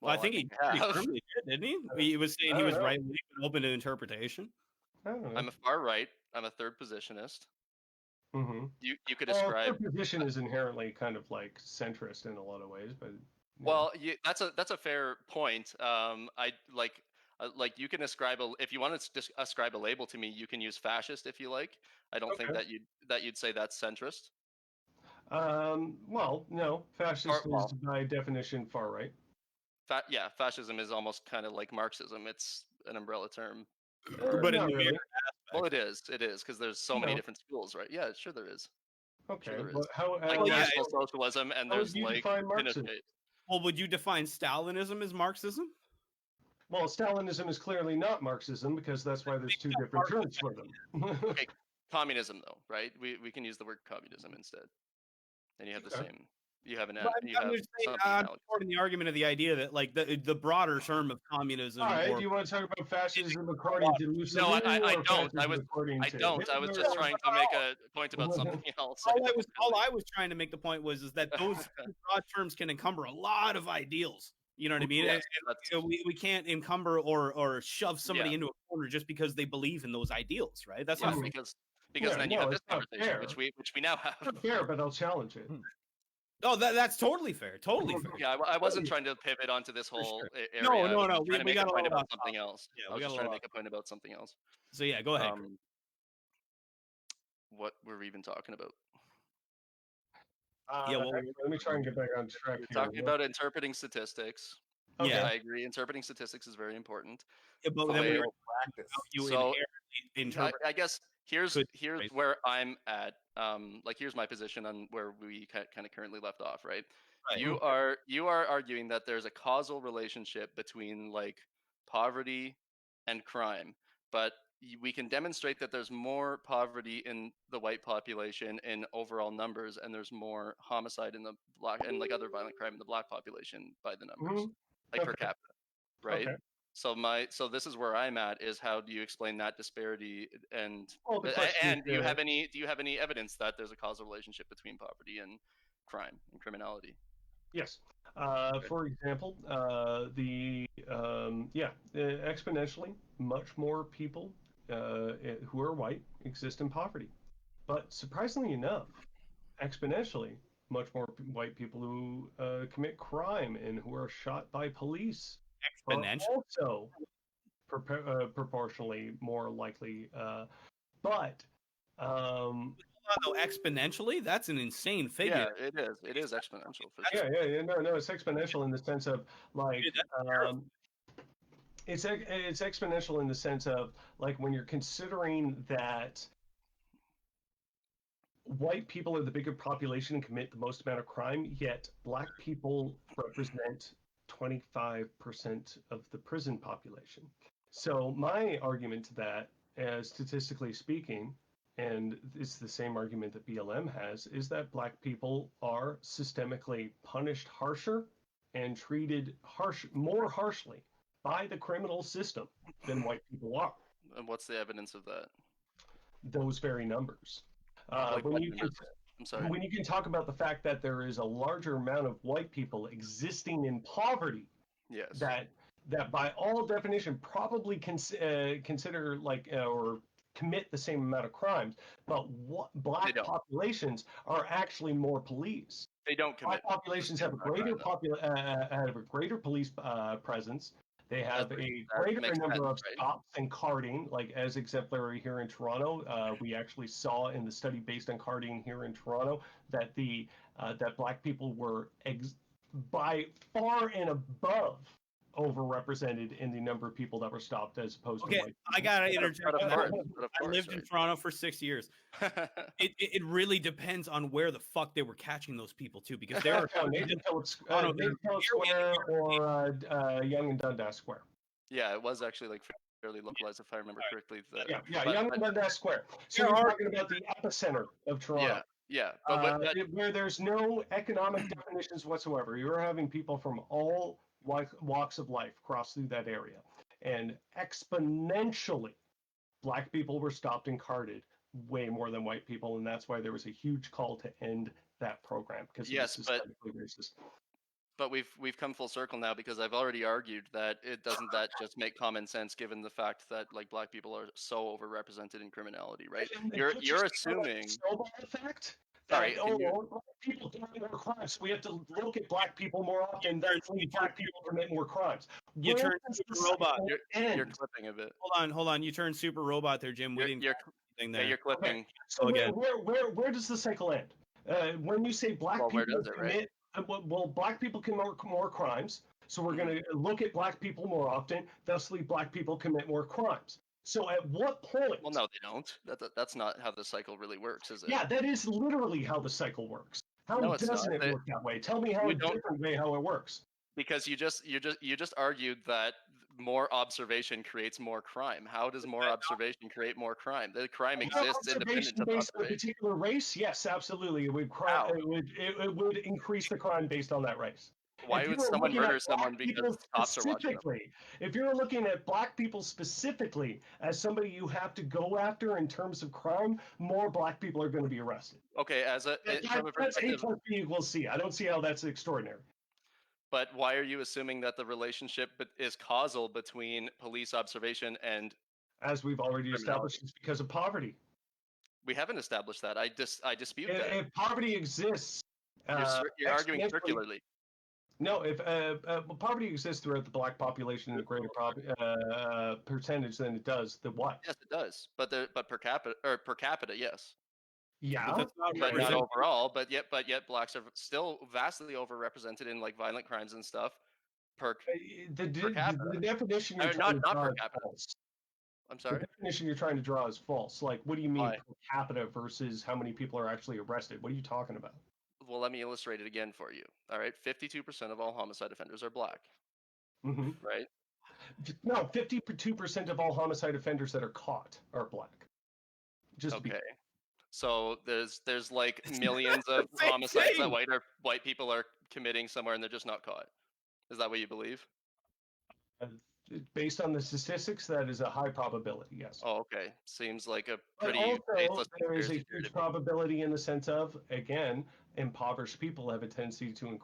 Well, I think he firmly did, didn't he? He was saying he was right and open to interpretation. I'm a far right. I'm a third positionist. Mm-hmm. You could describe. Third position is inherently kind of like centrist in a lot of ways, but. Well, that's a fair point. I like you can ascribe if you want to ascribe a label to me, you can use fascist if you like. I don't think that you'd say that's centrist. Well, no, fascist is by definition far right. Fascism is almost kind of like Marxism. It's an umbrella term. But really. Well, it is because there's so many different schools, right? Yeah, sure there is. Okay, sure but how? Like National Socialism, and there's like. Well, would you define Stalinism as Marxism? Well, Stalinism is clearly not Marxism because that's why there's two different terms for them. Okay, communism though, right? We can use the word communism instead, and you have the same. You have I'm supporting the argument of the idea that like the broader term of communism. All right, do you want to talk about fascism according to Mussolini? No, I don't. I was just trying to make a point about something else. All I was trying to make the point was that those broad terms can encumber a lot of ideals. You know what I mean? Yes, we can't encumber or shove somebody into a corner just because they believe in those ideals, right? That's not because then you have this conversation, which we now have. It's not fair, but I'll challenge it. Oh, that's totally fair. Totally fair. Yeah, I wasn't trying to pivot onto this whole area. No. We got a point about something else. Yeah, I was just trying to make a point about something else. So yeah, go ahead. What were we even talking about? Let me try and get back on track here. Talking about interpreting statistics. Okay. Yeah, I agree. Interpreting statistics is very important. Yeah, but then we practice. I guess here's where I'm at. Like here's my position on where we kind of currently left off. Right. You are arguing that there's a causal relationship between like poverty and crime, but we can demonstrate that there's more poverty in the white population in overall numbers, and there's more homicide in the black and like other violent crime in the black population by the numbers, per capita, right? Okay. So this is where I'm at. Is how do you explain that disparity, and do you have any evidence that there's a causal relationship between poverty and crime and criminality? Yes. For example, exponentially, much more people who are white exist in poverty. But surprisingly enough, exponentially, much more white people who commit crime and who are shot by police are also proportionally more likely. Exponentially, that's an insane figure. Yeah, it is. It is exponential. For sure. Yeah. No, it's exponential in the sense of like. It's exponential in the sense of like when you're considering that white people are the bigger population and commit the most amount of crime, yet black people represent 25% of the prison population. So my argument to that, statistically speaking, and it's the same argument that BLM has, is that black people are systemically punished harsher and treated more harshly by the criminal system than white people are. And what's the evidence of that? Those very numbers. When you can talk about the fact that there is a larger amount of white people existing in poverty, yes, that by all definition probably consider like or commit the same amount of crimes, but black populations are actually more policed. They don't commit. Black populations have a greater police presence. They have a greater number of stops and carding, like as exemplary here in Toronto. We actually saw in the study based on carding here in Toronto that that Black people were by far and above overrepresented in the number of people that were stopped as opposed to white people. I gotta interject. I lived in Toronto for 6 years. It really depends on where the fuck they were catching those people too, because there are Nathan Phillips Square or Yonge and Dundas Square. Yeah, it was actually like fairly localized, if I remember correctly. Yonge and Dundas Square. So we're talking about the epicenter of Toronto. Yeah, where there's no economic definitions whatsoever. You're having people from all walks of life cross through that area, and exponentially, Black people were stopped and carded way more than white people, and that's why there was a huge call to end that program because it was systemically racist. But we've come full circle now, because I've already argued that that just make common sense given the fact that like Black people are so overrepresented in criminality, right? You're assuming. Sorry, people commit more crimes. We have to look at Black people more often. That's when Black people commit more crimes. You turn super robot. You're clipping a bit. Hold on. You turn super robot there, Jim. You're clipping. Okay. So where does the cycle end? When you say Black people commit, Black people commit more crimes. So we're going to look at Black people more often. Thusly, Black people commit more crimes. So at what point? Well, no, they don't. That's not how the cycle really works, is it? Yeah, that is literally how the cycle works. How doesn't it work that way? Tell me how a different way how it works. Because you just argued that more observation creates more crime. How does more observation create more crime? The crime exists independent of based on a particular race. Yes, absolutely. It would increase the crime based on that race. Why would someone murder someone because cops are watching them? If you're looking at Black people specifically as somebody you have to go after in terms of crime, more Black people are going to be arrested. Okay, that's A plus B equals C. I don't see how that's extraordinary. But why are you assuming that the relationship is causal between police observation and? As we've already established, it's because of poverty. We haven't established that. I dispute that. If poverty exists, you're arguing circularly. No, if poverty exists throughout the Black population in a greater percentage than it does the white. Yes, it does. But per capita, yes. Yeah, but not overall. But yet, Blacks are still vastly overrepresented in like violent crimes and stuff. Per capita. The definition you're not to per capita. False. I'm sorry. The definition you're trying to draw is false. Like, what do you mean per capita versus how many people are actually arrested? What are you talking about? Well, let me illustrate it again for you. All right, 52% of all homicide offenders are Black. Mm-hmm. Right? No, 52% of all homicide offenders that are caught are Black. Okay. So there's like millions of homicides that white people are committing somewhere and they're just not caught. Is that what you believe? Based on the statistics, that is a high probability, yes. Oh, okay. Seems like a pretty also, there is a huge probability in the sense of, again, impoverished people have a tendency to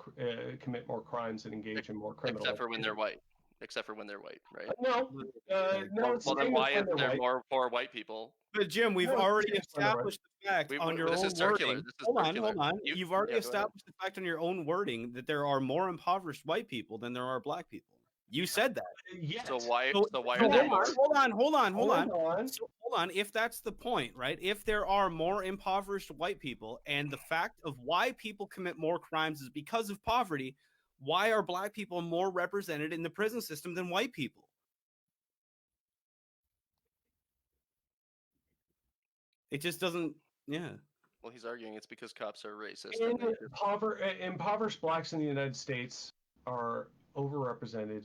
commit more crimes and engage in more criminal Except for when they're white. Right? No. Well, then why is there more poor white people? But Jim, we've already established the fact on your own wording. Hold on. You've already established the fact on your own wording that there are more impoverished white people than there are Black people. You said that. Yes. So why are there more? Hold on. So hold on. If that's the point, right? If there are more impoverished white people, and the fact of why people commit more crimes is because of poverty, why are Black people more represented in the prison system than white people? It just doesn't. Yeah. Well, he's arguing it's because cops are racist. Impoverished Blacks in the United States are overrepresented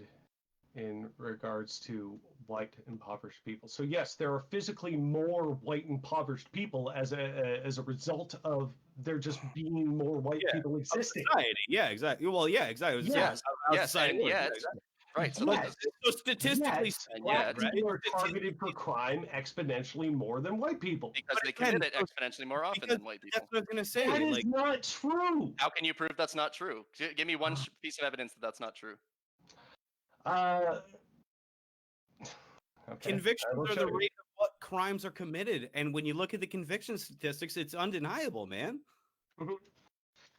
in regards to white impoverished people. So yes, there are physically more white impoverished people as a result of there just being more white people existing. Society. Yeah, exactly. Well, yeah, exactly. Yes. Right. So, so statistically, Black people are targeted for crime exponentially more than white people. Because they commit it exponentially more often than white people. That's what I was going to say. That is not true. How can you prove that's not true? Give me one piece of evidence that that's not true. Convictions are the rate of what crimes are committed. And when you look at the conviction statistics, it's undeniable, man. Mm-hmm.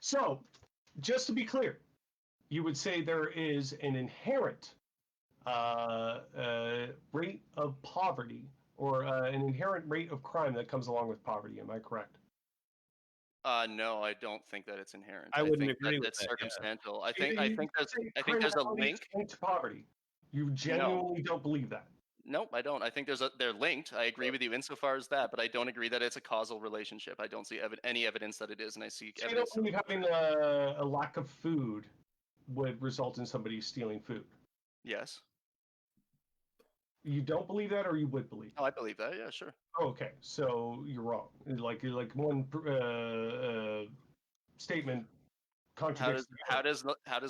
So, just to be clear, you would say there is an inherent rate of poverty or an inherent rate of crime that comes along with poverty. Am I correct? No, I don't think that it's inherent. I wouldn't think agree with it's that, yeah. circumstantial. I think there's a link. Linked to poverty. You genuinely don't believe that? Nope, I don't. I think they're linked. I agree with you insofar as that, but I don't agree that it's a causal relationship. I don't see any evidence that it is, and I see So evidence. you don't believe having a lack of food would result in somebody stealing food? Yes. You don't believe that, or you would believe? Oh, I believe that. Yeah, sure. Okay, so you're wrong. Like one statement contradicts. How does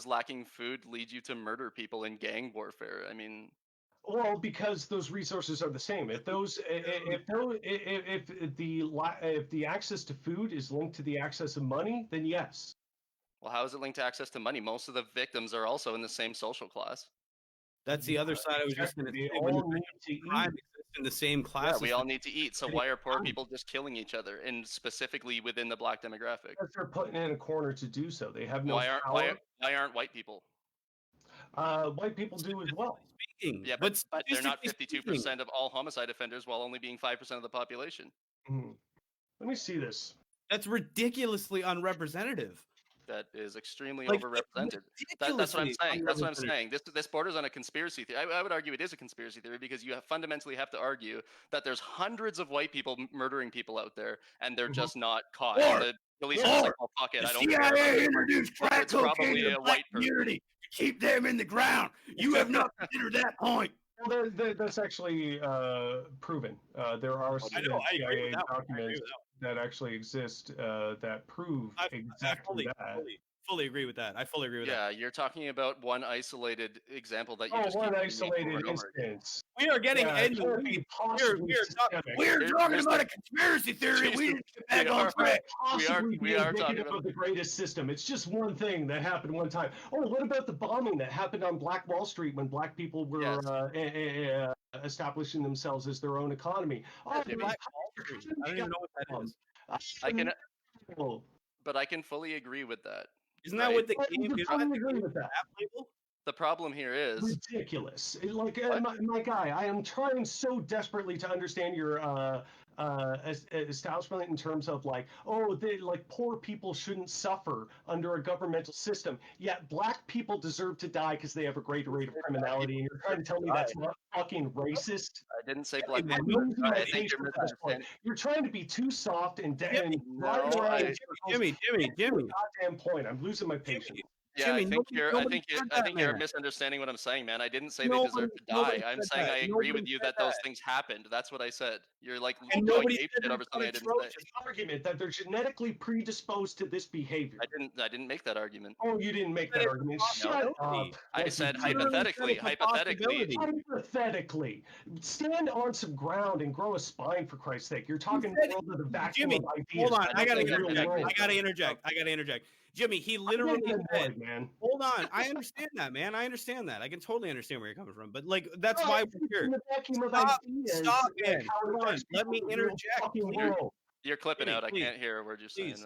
lacking food lead you to murder people in gang warfare? I mean, well, because those resources are the same. If the access to food is linked to the access of money, then yes. well, how is it linked to access to money? Most of the victims are also in the same social class. That's the other side. I was just going to say, all need to eat. crime exists in the same class. Yeah, we all need to eat. So why are poor people just killing each other, and specifically within the black demographic? Because they're put in a corner to do so. They have no Why power. aren't white people? White people do as well. Speaking, Yeah, but they're not 52% of all homicide offenders, while only being 5% of the population. Let me see this. That's ridiculously unrepresentative. That is extremely Like, overrepresented. That's what I'm saying. That's what I'm saying. This borders on a conspiracy theory. I would argue it is a conspiracy theory because you fundamentally have to argue that there's hundreds of white people murdering people out there, and they're just not caught. The police are just like, "Oh, fuck it, I don't care." CIA introduced crack cocaine to the black person. community to keep them in the ground. You have not considered that point. Well, that's actually proven. There are CIA documents that actually exist that prove exactly that. Fully agree with that. I fully agree with that. Yeah, you're talking about one isolated example that you just one keep isolated over and over again. instance. We are getting we're talking about a conspiracy theory. We need to get back on track. We are talking about the greatest system. It's just one thing that happened one time. Oh, what about the bombing that happened on Black Wall Street when black people were establishing themselves as their own economy? I don't even know what that is. But I can fully agree with that. Isn't that what the game is? The problem here is ridiculous. Like my guy, I am trying so desperately to understand your establishment in terms of like, poor people shouldn't suffer under a governmental system. Yet black people deserve to die because they have a greater rate of criminality. And you're trying to tell me that's not fucking racist? I didn't say black people. I think you're misunderstanding. You're trying to be too soft and Jimmy. Goddamn point. I'm losing my patience. Yeah, Jimmy, I think you're misunderstanding what I'm saying, man. I didn't say they deserve to die. I'm saying I agree with you that those things happened. That's what I said. You're like going ape shit over something I didn't say. Argument that they're genetically predisposed to this behavior. I didn't make that argument. Oh, you didn't make that argument. Shut up. I said hypothetically. Hypothetically. Stand on some ground and grow a spine, for Christ's sake. You're talking world of the vacuum of ideas. Hold on. I gotta interject. Jimmy, he literally said, hold on. I understand that, man. I understand that. I can totally understand where you're coming from. But like, that's why we're here. Stop, man. Hold on. Let me interject. You're clipping out. I can't hear a word you're saying.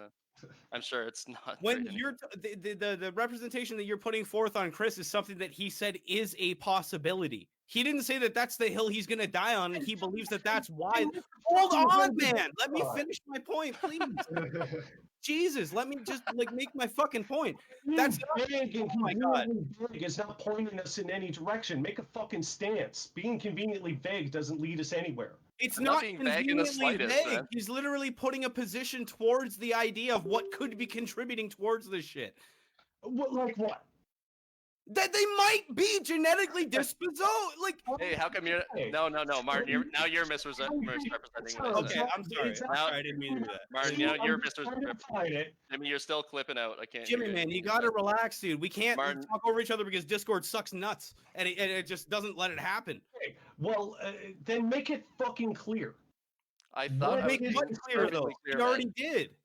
I'm sure it's not. When you're the representation that you're putting forth on Chris is something that he said is a possibility. He didn't say that that's the hill he's going to die on, and he believes that that's why. Hold on, man. Let me finish my point, please. Jesus, let me just make my fucking point. That's vague and conveniently vague. It's not pointing us in any direction. Make a fucking stance. Being conveniently vague doesn't lead us anywhere. It's not conveniently vague. He's literally putting a position towards the idea of what could be contributing towards this shit. Like what? That they might be genetically disposed. Hey, how come you're no, Martin? You're misrepresenting. Okay, I'm sorry. I didn't mean to do that. Martin, you're misrepresenting. I mean, you're still clipping out. I can't. Jimmy, man, you gotta relax, dude. We can't talk over each other because Discord sucks nuts, and it just doesn't let it happen. Okay, well, then make it fucking clear. I thought make it clear though. You already did.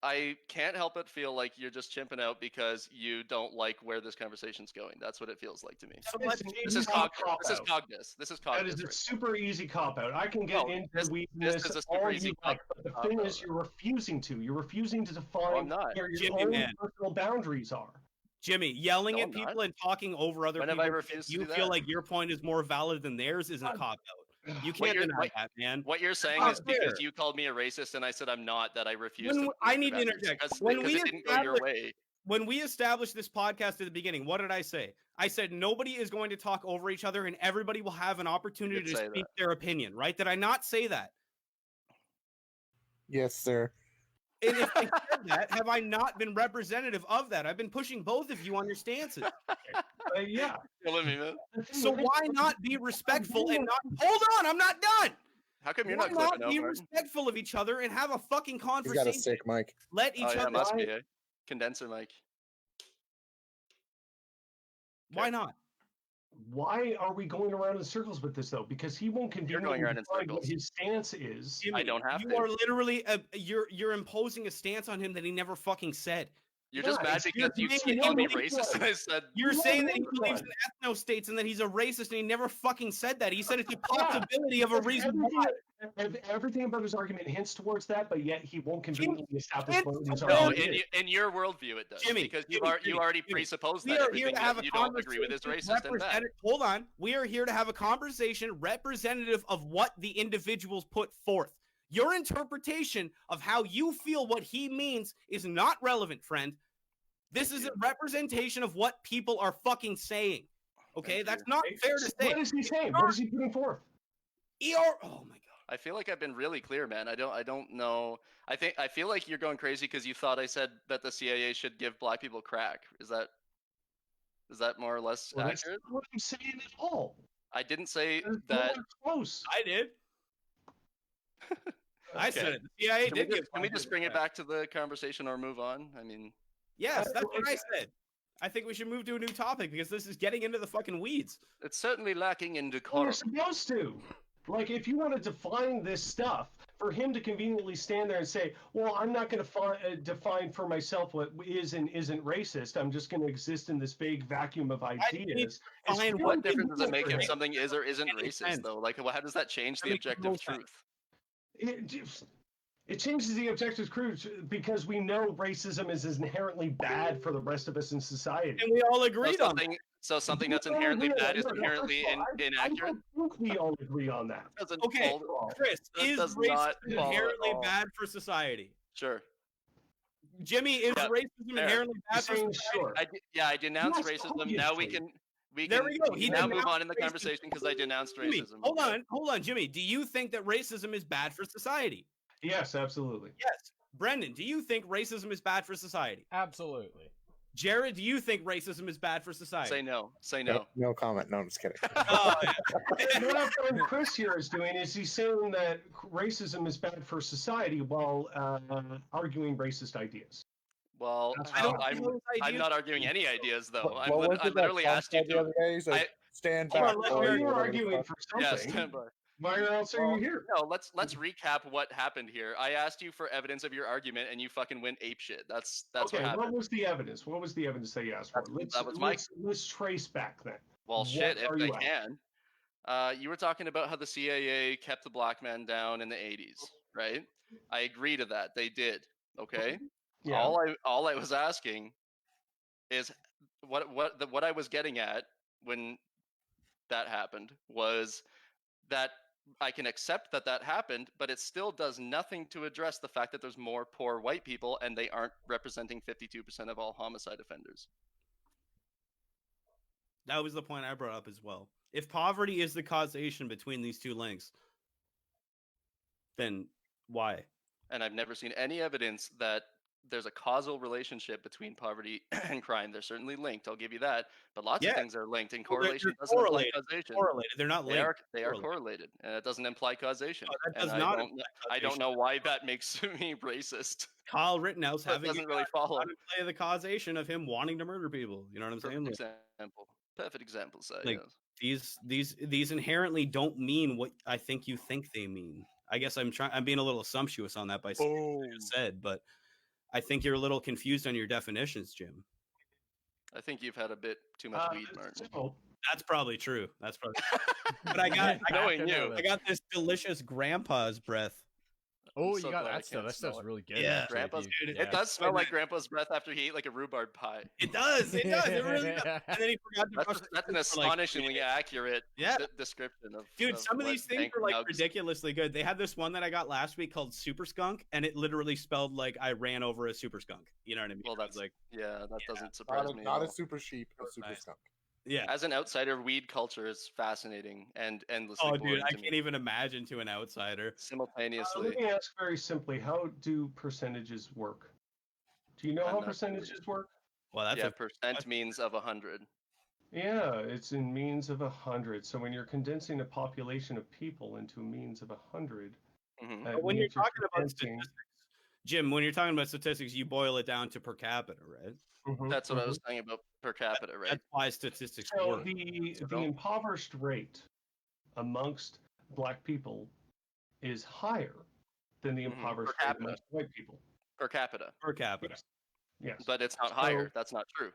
I can't help but feel like you're just chimping out because you don't like where this conversation's going. That's what it feels like to me. So This is Cognis. This is Cognis. That is a super easy cop out. I can get into this weakness is a all super you easy like, but the thing is, you're refusing to. You're refusing to define where your own personal boundaries are. Jimmy, yelling at people and talking over other people. I refused to you do feel that? like your point is more valid than theirs isn't a cop out. You can't deny that, man. What you're saying is because you called me a racist and I said I'm not, that I refuse to. I need to interject. Because it didn't go your way. When we established this podcast at the beginning, what did I say? I said nobody is going to talk over each other and everybody will have an opportunity to speak their opinion, right? Did I not say that? Yes, sir. And if I said that, have I not been representative of that? I've been pushing both of you on your stances. Yeah. Killing me, man. So why not be respectful and not... Hold on, I'm not done! How come you're why not clipping not be out, respectful of each other and have a fucking conversation? He's got a sick mic. Let each other... must be a condenser mic. Why not? Why are we going around in circles with this though? Because he won't conveniently define what his stance is. Jimmy, I don't have you to. are literally you're imposing a stance on him that he never fucking said. You're just mad because you called me racist and I said... You're saying that he believes in ethno-states and that he's a racist and he never fucking said that. He said it's a possibility of a reason why. Everything about his argument hints towards that, but yet he won't conveniently establish what his No, argument is. in your worldview it does. Jimmy, because you already presuppose that everything that you don't agree with is racist and bad. Hold on. We are here to have a conversation representative of what the individuals put forth. Your interpretation of how you feel what he means is not relevant, friend. This is a representation of what people are fucking saying. Okay? That's not fair to say. What is he saying? What is he putting forth? Oh my god. I feel like I've been really clear, man. I don't know. I feel like you're going crazy because you thought I said that the CIA should give black people crack. Is that more or less accurate? That's not what I'm saying at all. I didn't say that. Close. I did. I said it. The CIA did give. Can we just bring it back to the conversation or move on? I mean, yes, that's what I said. I think we should move to a new topic because this is getting into the fucking weeds. It's certainly lacking in decorum. You're supposed to. Like, if you want to define this stuff, for him to conveniently stand there and say, well, I'm not going to define for myself what is and isn't racist. I'm just going to exist in this vague vacuum of ideas. What difference does it make if something is or isn't racist, though? Like, how does that change the objective truth? It changes the objective truth because we know racism is inherently bad for the rest of us in society. And we all agreed on that. So something that's inherently bad is inherently inaccurate? I think we all agree on that. Okay, Chris, is racism inherently bad for society? Sure. Jimmy, is racism inherently bad for society? Sure. I denounced racism. Now we can now move on in the conversation because I denounced racism. Hold on, Jimmy. Do you think that racism is bad for society? Yes, absolutely. Yes. Brendan, do you think racism is bad for society? Absolutely. Jared, do you think racism is bad for society? Say no. Say no. No comment. No, I'm just kidding. What Chris here is doing is he's saying that racism is bad for society while arguing racist ideas. Well, I'm not arguing any ideas, though. I literally asked you to stand back. You're arguing for something. Yeah, stand by. Why else are you here? No, let's recap what happened here. I asked you for evidence of your argument, and you fucking went apeshit. That's okay, what happened. What was the evidence? What was the evidence that you asked for? Let's trace back then. Well, shit, if I can. You were talking about how the CIA kept the black man down in the 80s, right? I agree to that. They did. Okay. Yeah. All I was asking is what I was getting at when that happened was that I can accept that happened, but it still does nothing to address the fact that there's more poor white people and they aren't representing 52% of all homicide offenders. That was the point I brought up as well. If poverty is the causation between these two links, then why? And I've never seen any evidence that there's a causal relationship between poverty and crime. They're certainly linked. I'll give you that. But lots of things are linked, and correlation doesn't imply causation. They're not linked. They are correlated, and it doesn't imply causation. No, I don't know why that makes me racist. Kyle Rittenhouse doesn't really follow. Play the causation of him wanting to murder people. You know what I'm saying? Perfect example. Like, these inherently don't mean what I think you think they mean. I guess I'm being a little assumptuous on that by saying what you said, but I think you're a little confused on your definitions, Jim. I think you've had a bit too much weed, Martin. That's probably true. That's probably. But I got this delicious grandpa's breath. Oh, you got that stuff. That stuff's really good. Yeah, Grandpa's. It does smell like Grandpa's breath after he ate like a rhubarb pie. It does. It does. It really does. And then he forgot to brush. That's an astonishingly accurate description of. Dude, some of these things are like ridiculously good. They had this one that I got last week called Super Skunk, and it literally spelled like I ran over a super skunk. You know what I mean? Well, that's like that doesn't surprise me. Not a super sheep, a super skunk. Yeah. As an outsider, weed culture is fascinating and endlessly boring. Dude, I can't even imagine to an outsider. Simultaneously. Let me ask very simply: how do percentages work? Do you know how percentages work? Well, that's percent means of 100. Yeah, it's in means of 100. So when you're condensing a population of people into a means of 100, when you're talking about statistics, Jim, when you're talking about statistics, you boil it down to per capita, right? That's what I was saying about per capita, right? That's why statistics So work. the impoverished rate amongst black people is higher than the impoverished rate amongst white people. Per capita. Per capita. Yes. But it's not higher. That's not true.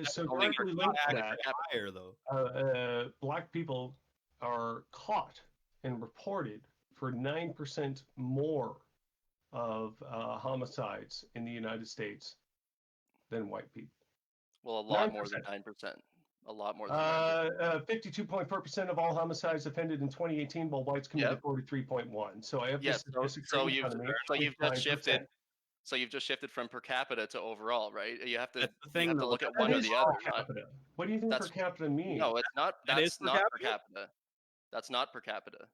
So directly linked to that, higher though. Black people are caught and reported for 9% more of homicides in the United States than white people. Well, a lot 9%. More than 9%. A lot more than 9%. 52.4% of all homicides offended in 2018, while whites committed 43.1. So I have so you've just shifted. So you've just shifted from per capita to overall, right? You have to, look at one or the other. What do you think per capita means? No, it's not. That's not per capita. That's not per capita.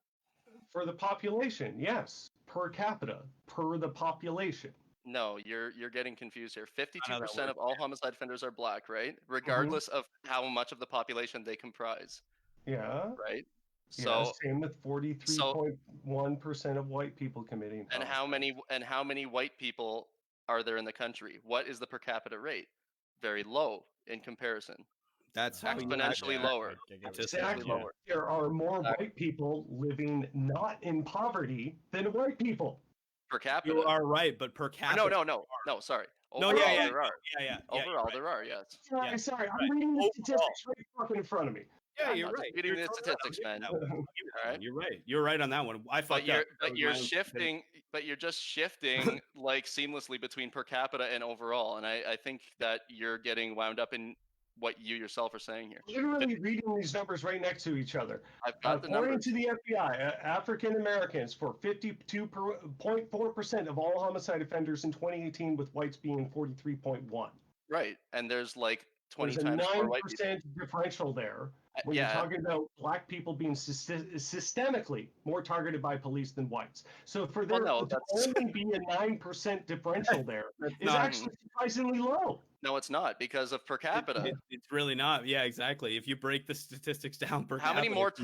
For the population, yes, per capita, per the population. No, you're getting confused here. 52% of all homicide offenders are black, right? Regardless of how much of the population they comprise. Yeah. Right. So same with 43.1% of white people committing. And how many white people are there in the country? What is the per capita rate? Very low in comparison. That's exponentially lower. Exactly. There are more white people living not in poverty than white people. Per capita. You are right, but per capita. No, sorry. Overall, there are. Overall, there are, yes. Sorry, I'm reading the statistics right fucking in front of me. Yeah, you're right. Reading the statistics, man. All right. You're right. You're right on that one. I fucked up. But you're shifting. But you're just shifting like seamlessly between per capita and overall, and I think that you're getting wound up in what you yourself are saying here. Literally reading these numbers right next to each other. I've got the numbers. According to the FBI, African Americans for 52.4% of all homicide offenders in 2018, with whites being 43.1. Right, and there's like 20 there's times more white people. 9% differential there. When you're talking about black people being systemically more targeted by police than whites. So for there to only be a 9% differential there is actually surprisingly low. No, it's not, because of per capita. It's really not. Yeah, exactly. If you break the statistics down per capita,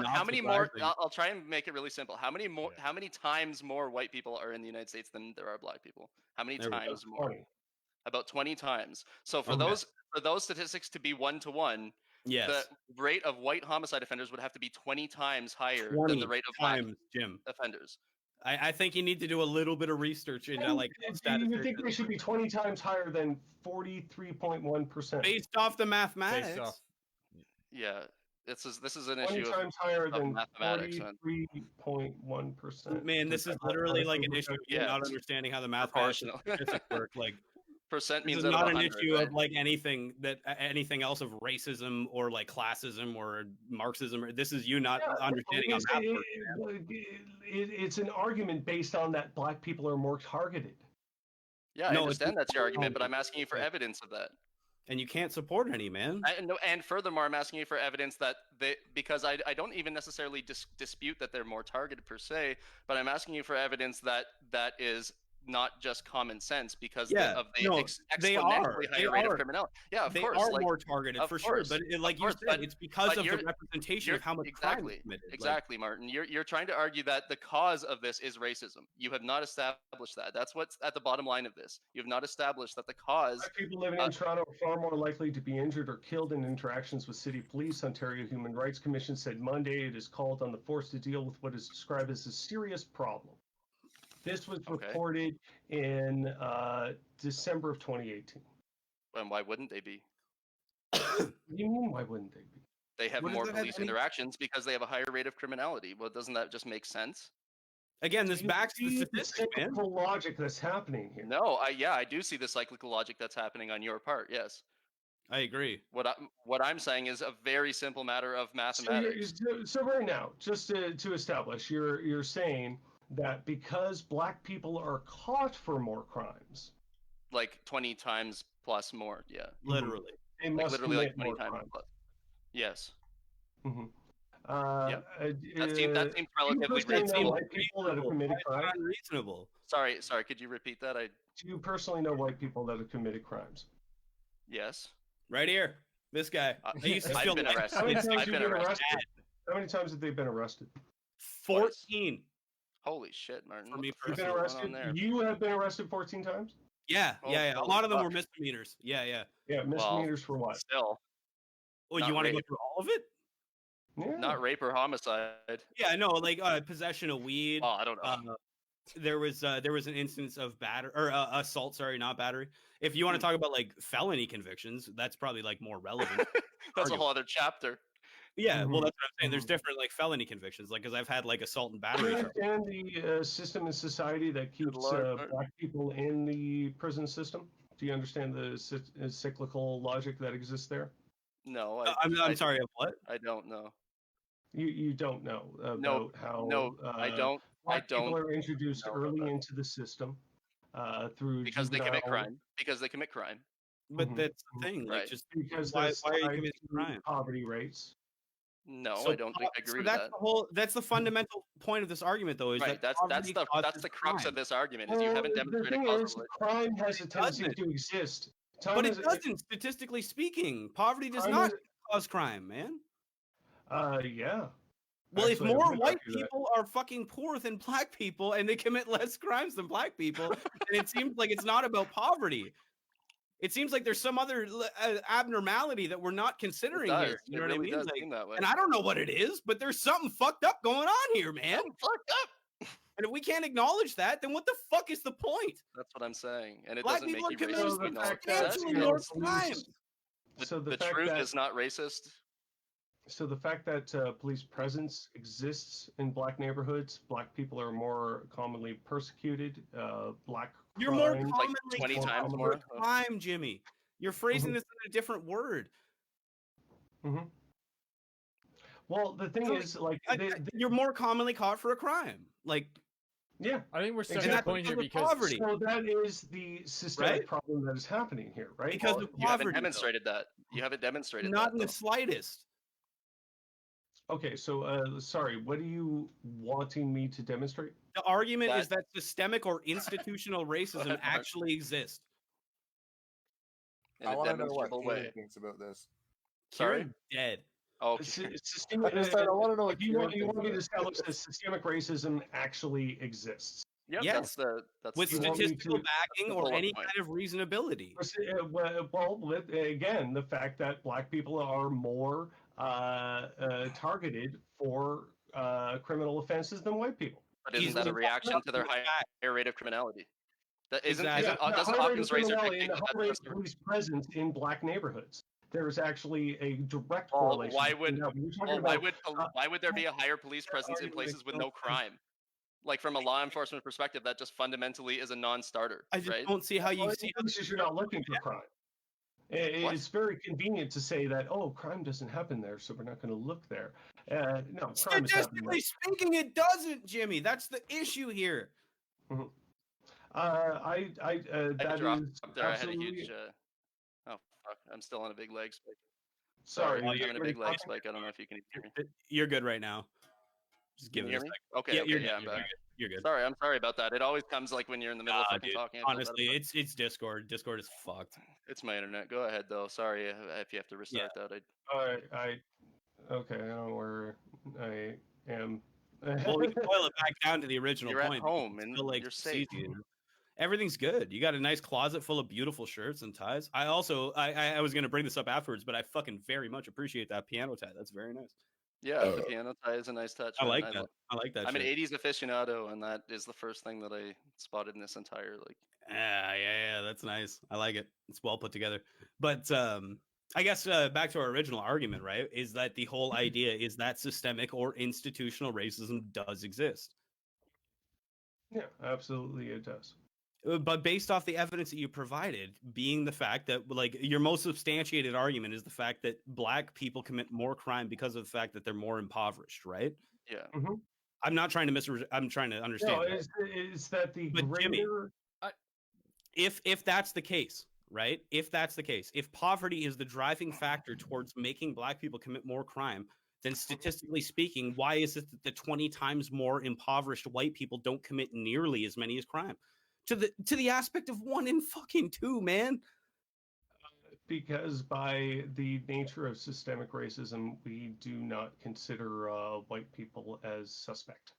how many more? I'll I'll try and make it really simple. How many times more white people are in the United States than there are black people? How many times more? 20. About 20 times. So for those statistics to be 1-to-1, the rate of white homicide offenders would have to be 20 times higher than the rate of black offenders. I think you need to do a little bit of research into Do you think they should be 20 times higher than 43.1%? Based off the mathematics. Yeah, this is an 20 issue times higher than mathematics. 43.1%. Man, this is literally like an issue of not understanding how the mathematics work. Like, percent means this is not an issue of like anything else of racism or like classism or Marxism. This is you not understanding how math works. It's an argument based on that black people are more targeted. Yeah, I understand that's your argument, but I'm asking you for evidence of that. And you can't support any, man. And furthermore, I'm asking you for evidence that because I don't even necessarily dispute that they're more targeted per se, but I'm asking you for evidence that is not just common sense because of the exponentially higher rate of criminality. Yeah, of course. They are more targeted for sure, but like you said, it's because of the representation of how much crime is committed. Exactly, Martin. You're trying to argue that the cause of this is racism. You have not established that. That's what's at the bottom line of this. You have not established that the cause. People living in Toronto are far more likely to be injured or killed in interactions with city police. Ontario Human Rights Commission said Monday it is called on the force to deal with what is described as a serious problem. This was reported in December of 2018. And why wouldn't they be? What do you mean, why wouldn't they be? They have more police interactions because they have a higher rate of criminality. Well, doesn't that just make sense? Again, this backs the statistics, man. Logic that's happening here. No, I do see the cyclical logic that's happening on your part. Yes, I agree. What I'm saying is a very simple matter of mathematics. So right now, just to establish, you're saying that because black people are caught for more crimes, like 20 times plus more, yeah, literally, they must literally like 20 more times crimes. plus. Yes. Mm-hmm. That seems relatively reasonable. White people that have committed crimes? Reasonable. Sorry, could you repeat that? Do you personally know white people that have committed crimes? Yes. Right here, this guy. I've been arrested. How many times have you been arrested? How many times have they been arrested? 14. Holy shit, Martin. For me, you've been arrested. You have been arrested 14 times. Yeah. A lot of them were misdemeanors. Yeah, misdemeanors for what? Still. Well, you want to go through all of it? Yeah. Not rape or homicide. Yeah, I know, like possession of weed. Oh, I don't know. There was an instance of assault. Sorry, not battery. If you want to talk about like felony convictions, that's probably like more relevant. That's a whole other chapter. Yeah, well, that's what I'm saying. There's different like felony convictions, like because I've had like assault and battery. Do you understand the system in society that keeps black people in the prison system? Do you understand the cyclical logic that exists there? No, I'm sorry. Of what? I don't know. You don't know about how I don't. People are introduced early into the system through because they commit crime. Because they commit crime. But that's the thing, like, right. just because why are you committing crime? Poverty rates. No, So I don't agree with that. That's the fundamental point of this argument, though. Is right. That that's the crux of this argument. Is you haven't demonstrated causal crime has a tendency to exist. But it doesn't, statistically speaking. Poverty does not cause crime, man. Yeah. Well, if more white people are fucking poor than black people and they commit less crimes than black people, then it seems like it's not about poverty. It seems like there's some other abnormality that we're not considering here. You know what I mean? Like, and I don't know what it is, but there's something fucked up going on here, man. Fucked up. And if we can't acknowledge that, then what the fuck is the point? That's what I'm saying. And it black doesn't make you racist. The truth is not racist. So the fact that police presence exists in black neighborhoods, black people are more commonly persecuted. You're more commonly like 20 times more crime, Jimmy. You're phrasing this in a different word. Mm-hmm. Well, the thing is, like, you're more commonly caught for a crime. Like, yeah, I think we're starting a point here because poverty. So that is the systemic problem that is happening here, right? Because of poverty, you haven't demonstrated that. You haven't demonstrated not that, in the slightest. Okay, so sorry, what are you wanting me to demonstrate? The argument is that systemic or institutional racism actually exists. I want to know what Kieran thinks about this. Sorry? Dead. Oh, I want to know if you want me to establish that systemic racism actually exists. Yep, yes, that's with statistical backing or any kind of reasonability. Well, again, the fact that black people are more targeted for criminal offenses than white people. But isn't that a reaction to their higher rate of criminality? That isn't. Doesn't Hawkins razor the police presence in black neighborhoods? There is actually a direct correlation. Why would there be a higher police presence in places with no crime? Like, from a law enforcement perspective, that just fundamentally is a non-starter. I just don't see how you see it. You're not looking for crime. It's very convenient to say that, oh, crime doesn't happen there, so we're not going to look there. No, statistically speaking, it doesn't, Jimmy. That's the issue here. Mm-hmm. I had a huge. Oh fuck! I'm still on a big leg spike. Sorry, I'm having a big leg spike. I don't know if you can hear me. You're good right now. Just give it a second. Okay, I'm back. You're good. Sorry, I'm sorry about that. It always comes like when you're in the middle of fucking talking. Honestly, it's Discord. Discord is fucked. It's my internet. Go ahead though. Sorry if you have to restart that. Okay, I don't know where I am. Well, we can boil it back down to the original point. You're at home and you're safe. Everything's good. You got a nice closet full of beautiful shirts and ties. I also, I was going to bring this up afterwards, but I fucking very much appreciate that piano tie. That's very nice. Yeah, the piano tie is a nice touch. I Man. like that. I like that. I'm an shit. '80s aficionado, and that is the first thing that I spotted in this entire like. Yeah, that's nice. I like it. It's well put together. But I guess back to our original argument, right? Is that the whole idea is that systemic or institutional racism does exist. Yeah, absolutely, it does. But based off the evidence that you provided, being the fact that like your most substantiated argument is the fact that black people commit more crime because of the fact that they're more impoverished, right? Yeah. Mm-hmm. I'm not trying to I'm trying to understand. No, is that the but greater? Jimmy, if that's the case, right? If that's the case, if poverty is the driving factor towards making black people commit more crime, then statistically speaking, why is it that the 20 times more impoverished white people don't commit nearly as many as crime? To the aspect of 1 in fucking 2, man. Because by the nature of systemic racism, we do not consider white people as suspect.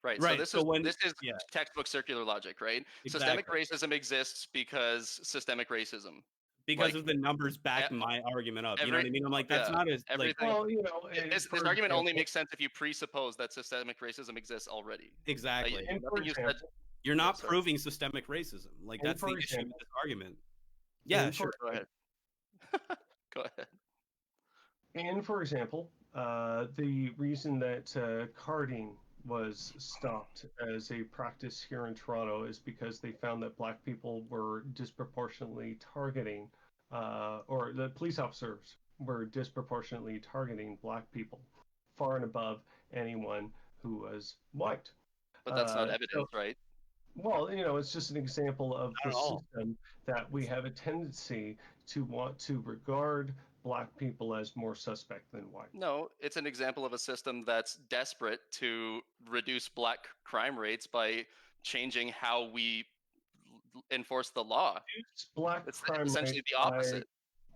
Right. Right. So this is textbook circular logic, right? Exactly. Systemic racism exists because systemic racism. Because of the numbers back my argument up. You know what I mean? I'm like, that's not as everything. Well, you know, this argument only makes sense if you presuppose that systemic racism exists already. Exactly. Nothing you said. You're not proving systemic racism. Like that's the issue with this argument. Yeah, sure. Go ahead. Go ahead. And for example, the reason that carding was stopped as a practice here in Toronto is because they found that black people were disproportionately targeting, or the police officers were disproportionately targeting black people, far and above anyone who was white. But that's not evidence, right? Well, you know, it's just an example of the system that we have a tendency to want to regard black people as more suspect than white. No, it's an example of a system that's desperate to reduce black crime rates by changing how we enforce the law. Black it's crime essentially the opposite.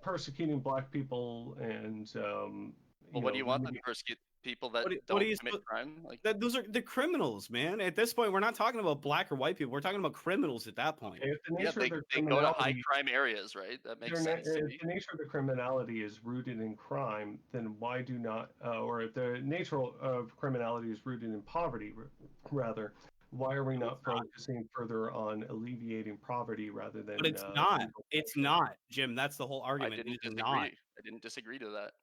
Persecuting black people and well, what do you want them to persecute? People that don't commit crime? Like those are the criminals, man. At this point, we're not talking about black or white people. We're talking about criminals at that point. Yeah, they go to high crime areas, right? That makes sense. If the nature of the criminality is rooted in crime, then why do not, or if the nature of criminality is rooted in poverty, rather, why are we not focusing further on alleviating poverty rather than? But it's not. It's not, Jim. That's the whole argument. I didn't disagree to that.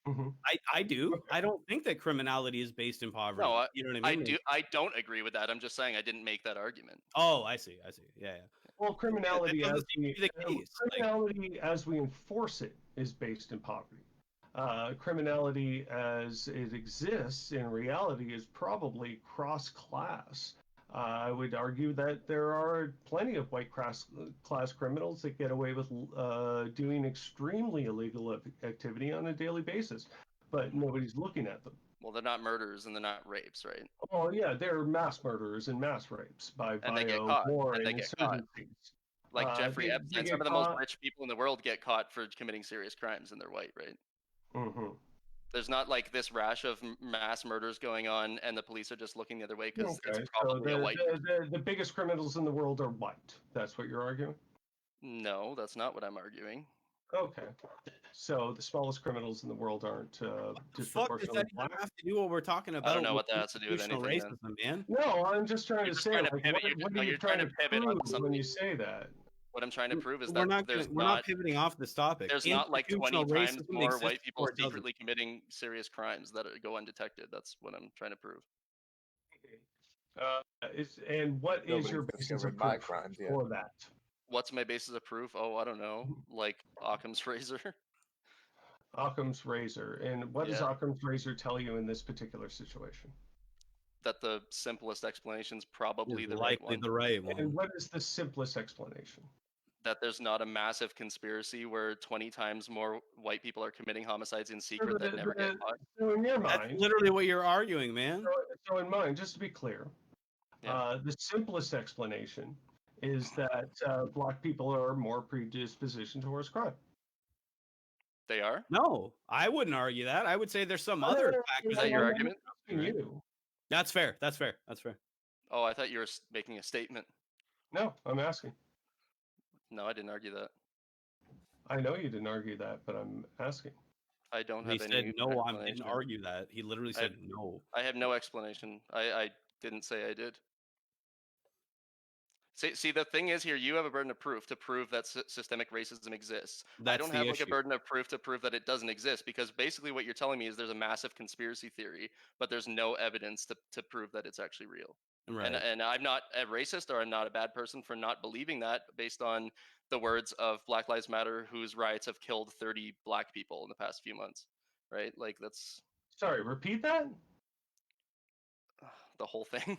Mm-hmm. I do. I don't think that criminality is based in poverty. No, you know what I mean? I don't agree with that. I'm just saying I didn't make that argument. Oh, I see. Yeah. Well, criminality as we enforce it is based in poverty. Criminality as it exists in reality is probably cross-class. I would argue that there are plenty of white class criminals that get away with doing extremely illegal activity on a daily basis, but nobody's looking at them. Well, they're not murders and they're not rapes, right? Oh yeah, they're mass murderers and mass rapes by and they get caught. war and they get caught. Like Jeffrey Epstein, some of the most rich people in the world get caught for committing serious crimes, and they're white, right? Mm-hmm. There's not like this rash of mass murders going on, and the police are just looking the other way because it's probably a white. The biggest criminals in the world are white. That's what you're arguing? No, that's not what I'm arguing. Okay. So the smallest criminals in the world aren't disproportionately What does that have to do what we're talking about? I don't know what that has to do with anything. Racism, man. No, I'm just trying to say. What are you trying to pivot prove when you say that? What I'm trying to prove is we're that we're not pivoting off this topic. There's not like 20 times more white people secretly committing serious crimes that go undetected. That's what I'm trying to prove. And what is your basis of proof for that? What's my basis of proof? Oh, I don't know. Like Occam's razor. Occam's razor. And what does Occam's razor tell you in this particular situation? That the simplest explanation is probably the right one. And what is the simplest explanation? That there's not a massive conspiracy where 20 times more white people are committing homicides in secret that never get caught. So in your mind, that's literally what you're arguing, man. So in mind, just to be clear, the simplest explanation is that black people are more predisposition towards crime. They are? No, I wouldn't argue that. I would say there's some other factors. Is that your argument? That's fair. Oh, I thought you were making a statement. No, I'm asking. No, I didn't argue that. I know you didn't argue that, but I'm asking. I don't He have said any no. I didn't explanation. argue that. He literally said no. I have no explanation. I didn't say I did. See, the thing is here, you have a burden of proof to prove that systemic racism exists. I That's don't the have like a issue. burden of proof to prove that it doesn't exist, because basically what you're telling me is there's a massive conspiracy theory, but there's no evidence to prove that it's actually real. Right. And I'm not a racist, or I'm not a bad person for not believing that based on the words of Black Lives Matter, whose riots have killed 30 black people in the past few months, right? Like, that's Sorry, repeat that? the whole thing.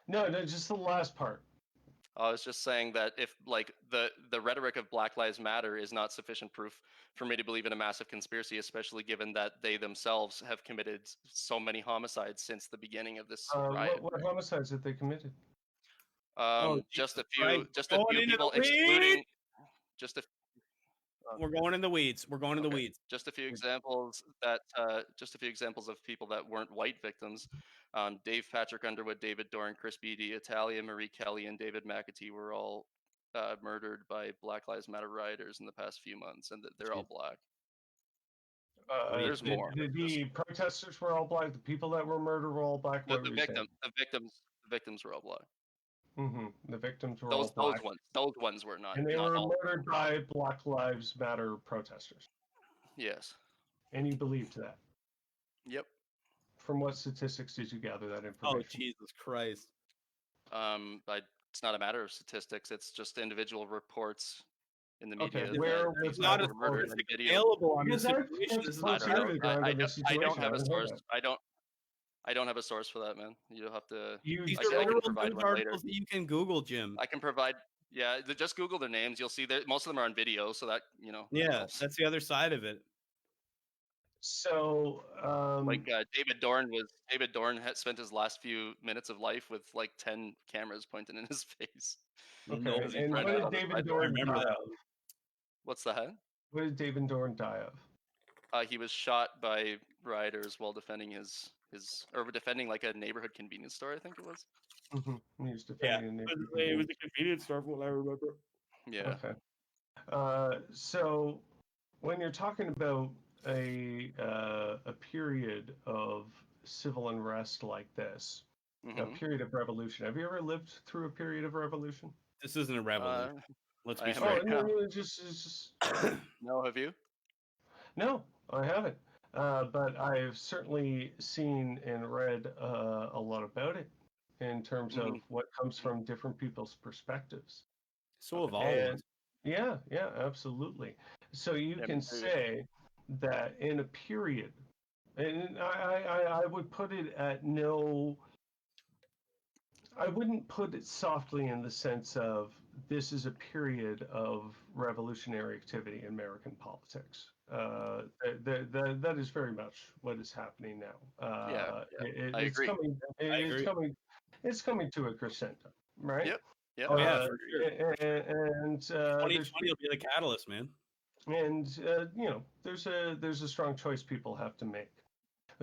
No, just the last part. I was just saying that if like the rhetoric of Black Lives Matter is not sufficient proof for me to believe in a massive conspiracy, especially given that they themselves have committed so many homicides since the beginning of this riot. What homicides have they committed? Just a Christ, few people, excluding just a We're going in the weeds. We're going in the weeds. just a few examples of people that weren't white victims. Dave Patrick Underwood, David Dorn, Chris Beatty, Italia, Marie Kelly, and David McAtee were all murdered by Black Lives Matter rioters in the past few months, and they're all black. There's more. The protesters were all black. The people that were murdered were all black. The victims were all black. Mm-hmm. The victims were all black. Those ones were not. And they not were all murdered by Black Lives Matter protesters. Yes. And you believed that? Yep. From what statistics did you gather that information? Oh, Jesus Christ. It's not a matter of statistics. It's just individual reports in the media. Okay, where was not that available on Because this that's information. I don't have a source. I don't have a source for that, man. You'll have to. These I are can real provide news one later. articles that you can Google, Jim. I can provide. Yeah, just Google their names. You'll see that most of them are on video, so that Yeah, helps. that's the other side of it. So, like David Dorn had spent his last few minutes of life with like 10 cameras pointed in his face. Okay, and what did David Dorn die of? What's that? What did David Dorn die of? He was shot by rioters while defending defending like a neighborhood convenience store, I think it was. Mm-hmm. He was defending it was a convenience store, from what I remember. Yeah. Okay. So when you're talking about a period of civil unrest like this, a period of revolution, have you ever lived through a period of revolution? This isn't a revolution. Let's be straight. No, just... No, have you? No, I haven't. But I've certainly seen and read a lot about it in terms of what comes from different people's perspectives. So have all of us. Yeah, absolutely. So you can say that in a period, and I would put it at no, I wouldn't put it softly in the sense of this is a period of revolutionary activity in American politics. That is very much what is happening now. I agree. It's coming to a crescendo, right? Yep. Yeah. Oh yeah, for sure. And 2020 will be the catalyst, man. And there's a strong choice people have to make.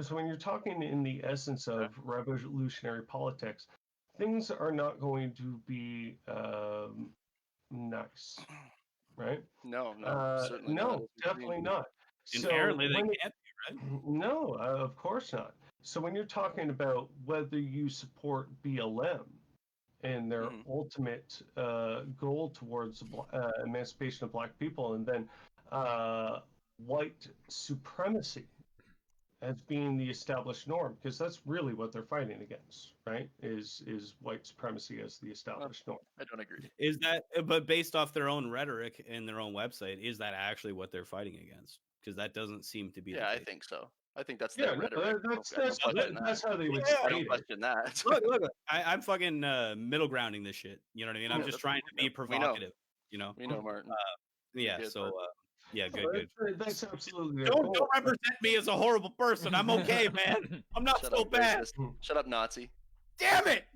So when you're talking in the essence of revolutionary politics, things are not going to be nice, right? No, certainly not. Definitely not. Inherently, they can't be, right? No, of course not. So when you're talking about whether you support BLM and their ultimate goal towards emancipation of black people, and then white supremacy as being the established norm, because that's really what they're fighting against, right? Is white supremacy as the established norm. I don't agree. Is that, but based off their own rhetoric and their own website, is that actually what they're fighting against? Because that doesn't seem to be. Yeah, I think so. I think that's their rhetoric. That's how they would say it. I don't question that. Look, I'm fucking middle grounding this shit. You know what I mean? I'm just trying to be provocative. We know Martin. Yeah. So. Yeah, good. That's absolutely. Don't represent me as a horrible person. I'm okay, man. I'm not so bad. Shut up, Nazi. Damn it!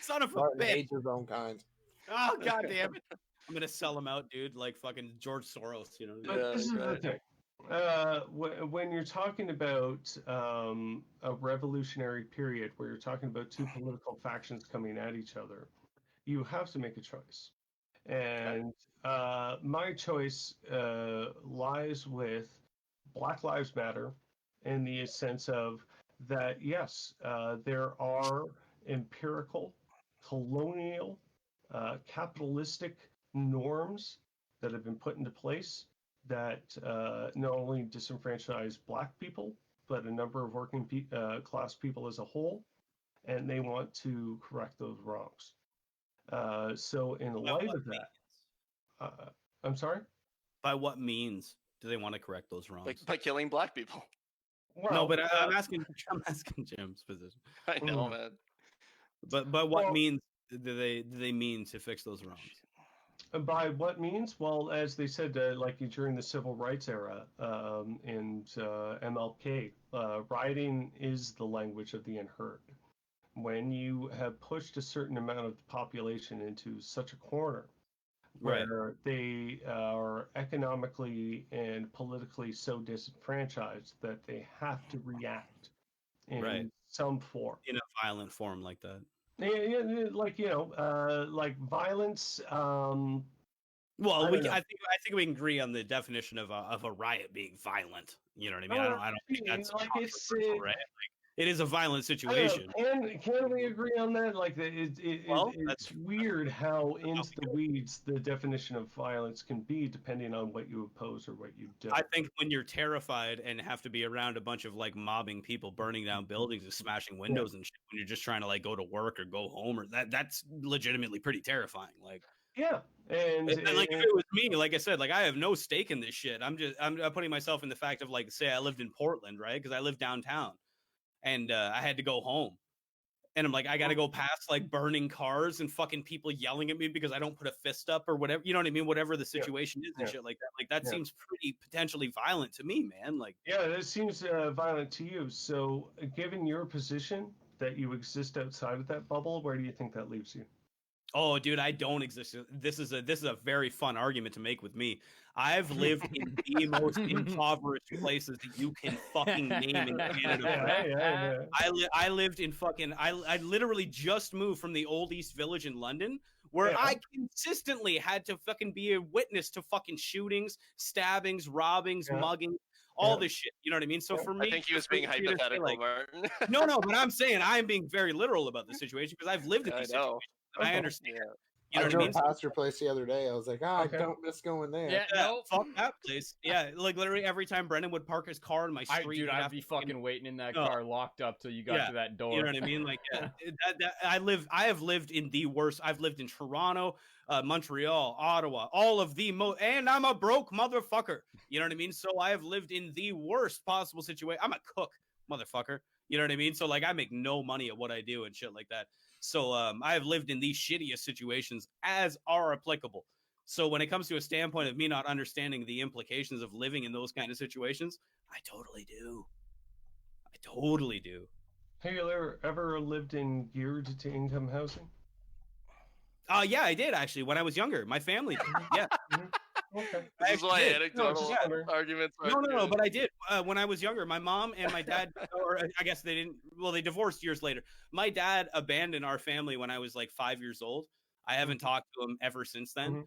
Son of a bitch. Hate his own kind. Oh god damn it! I'm gonna sell him out, dude, like fucking George Soros. You know. But this is the thing. When you're talking about a revolutionary period where you're talking about two political factions coming at each other, you have to make a choice. And my choice lies with Black Lives Matter in the sense of that, yes, there are empirical, colonial, capitalistic norms that have been put into place that not only disenfranchise Black people, but a number of working class people as a whole, and they want to correct those wrongs. So in light of that, I'm sorry? By what means do they want to correct those wrongs? By killing Black people. Well, no, but I'm asking Jim's position. I know, man. But what means do they mean to fix those wrongs? By what means? Well, as they said, like during the civil rights era and MLK, rioting is the language of the unheard. When you have pushed a certain amount of the population into such a corner where they are economically and politically so disenfranchised that they have to react in some form. In a violent form like that. Yeah, like, like violence. Well, I think we can agree on the definition of a riot being violent. You know what I mean? I don't think that's like right? It is a violent situation. Can we agree on that? Like, it's weird how into the weeds the definition of violence can be, depending on what you oppose or what you do. I think when you're terrified and have to be around a bunch of like mobbing people, burning down buildings and smashing windows and shit, when you're just trying to like go to work or go home, or that's legitimately pretty terrifying. Like, yeah. And like if it was me, like I said, like I have no stake in this shit. I'm putting myself in the fact of like, say I lived in Portland, right? Because I live downtown. And I had to go home, and I'm like, I got to go past like burning cars and fucking people yelling at me because I don't put a fist up or whatever. You know what I mean? Whatever the situation is and shit like that. Like that seems pretty potentially violent to me, man. Like, yeah, that seems violent to you. So, given your position that you exist outside of that bubble, where do you think that leaves you? Oh, dude, I don't exist. This is a very fun argument to make with me. I've lived in the most impoverished places that you can fucking name in Canada. I lived in fucking. I literally just moved from the old East Village in London, where I consistently had to fucking be a witness to fucking shootings, stabbings, robbings, mugging. All this shit, you know what I mean? So for me, I think he was being hypothetical, like, Martin. no, but I'm saying I'm being very literal about the situation because I've lived in these situations. And I understand. You know I drove past your place the other day. I was like, I don't miss going there. Yeah, no, fuck that place. Yeah, like literally every time Brendan would park his car in my street, dude, I'd be fucking waiting in that car locked up till you got to that door. You know what I mean? Like, I have lived in the worst. I've lived in Toronto, Montreal, Ottawa, all of the and I'm a broke motherfucker. You know what I mean? So I have lived in the worst possible situation. I'm a cook, motherfucker. You know what I mean? So like, I make no money at what I do and shit like that. So I have lived in these shittiest situations as are applicable. So when it comes to a standpoint of me not understanding the implications of living in those kind of situations, I totally do. Have you ever lived in geared to income housing? Yeah, I did actually when I was younger. My family did. Yeah. Okay. This is why anecdotal arguments are No, but I did. When I was younger, my mom and my dad, or I guess they didn't, well, they divorced years later. My dad abandoned our family when I was like 5 years old. I haven't talked to him ever since then.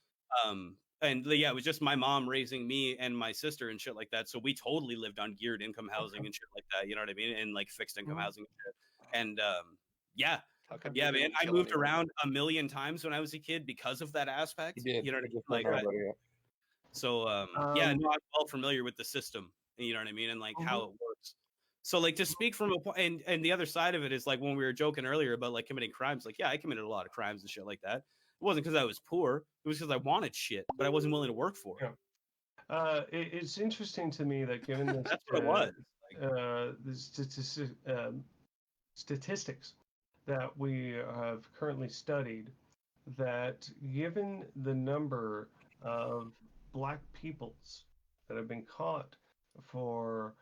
And yeah, it was just my mom raising me and my sister and shit like that. So we totally lived on geared income housing and shit like that. You know what I mean? And like fixed income housing and shit. And yeah, man, I moved around a million times when I was a kid because of that aspect. You know what I mean? So yeah, no, I'm well familiar with the system, you know what I mean, and like how it works. So like to speak from and the other side of it is like when we were joking earlier about like committing crimes, like yeah, I committed a lot of crimes and shit like that. It wasn't because I was poor; it was because I wanted shit, but I wasn't willing to work for it. Yeah. It's interesting to me that given this, that's what it was. The statistics that we have currently studied, that given the number of Black peoples that have been caught for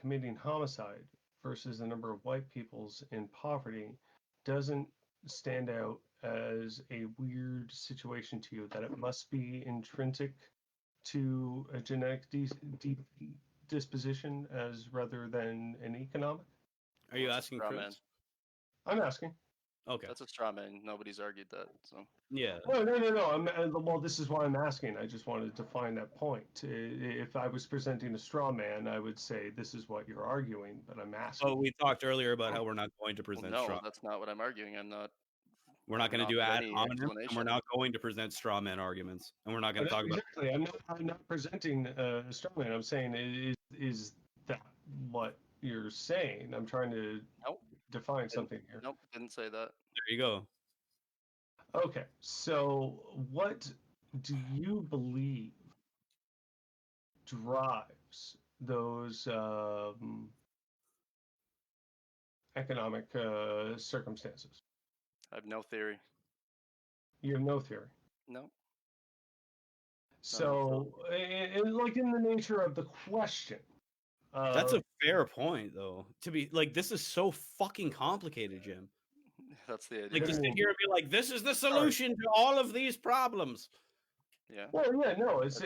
committing homicide versus the number of white peoples in poverty doesn't stand out as a weird situation to you, that it must be intrinsic to a genetic disposition as rather than an economic? Are you asking Chris? I'm asking. Okay. That's a straw man. Nobody's argued that. So Yeah. No. Well, this is why I'm asking. I just wanted to find that point. If I was presenting a straw man, I would say this is what you're arguing, but I'm asking. Oh, we talked earlier about how we're not going to present no, straw. that's not what I'm arguing. I'm not. We're not going to do ad hominem, and we're explanation. not going to present straw man arguments, and we're not going to talk Exactly. I'm not presenting a straw man. I'm saying is that what you're saying? I'm trying to define something here. Nope, didn't say that. There you go. Okay, so what do you believe drives those economic circumstances? I have no theory. You have no theory. No. So, and like in the nature of the question. That's a fair point, though. To be like, this is so fucking complicated, Jim. That's the idea. Like, to sit here and be like, this is the solution to all of these problems. Yeah. Well, yeah, no, it's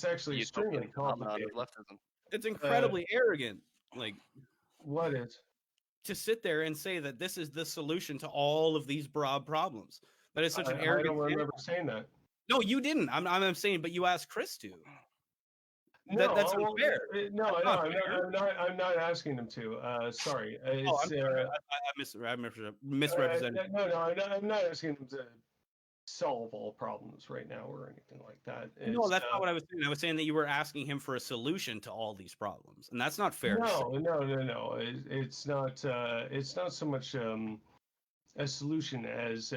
actually extremely complicated. Leftism. It's incredibly arrogant. Like, what is? To sit there and say that this is the solution to all of these broad problems. That is such an arrogant. I don't remember saying that. No, you didn't. I'm saying, but you asked Chris to. No, that's unfair. No, I'm not asking him to. Sorry. I misrepresented. No, I'm not asking him to solve all problems right now or anything like that. No, that's not what I was saying. I was saying that you were asking him for a solution to all these problems, and that's not fair. No. It's not so much a solution as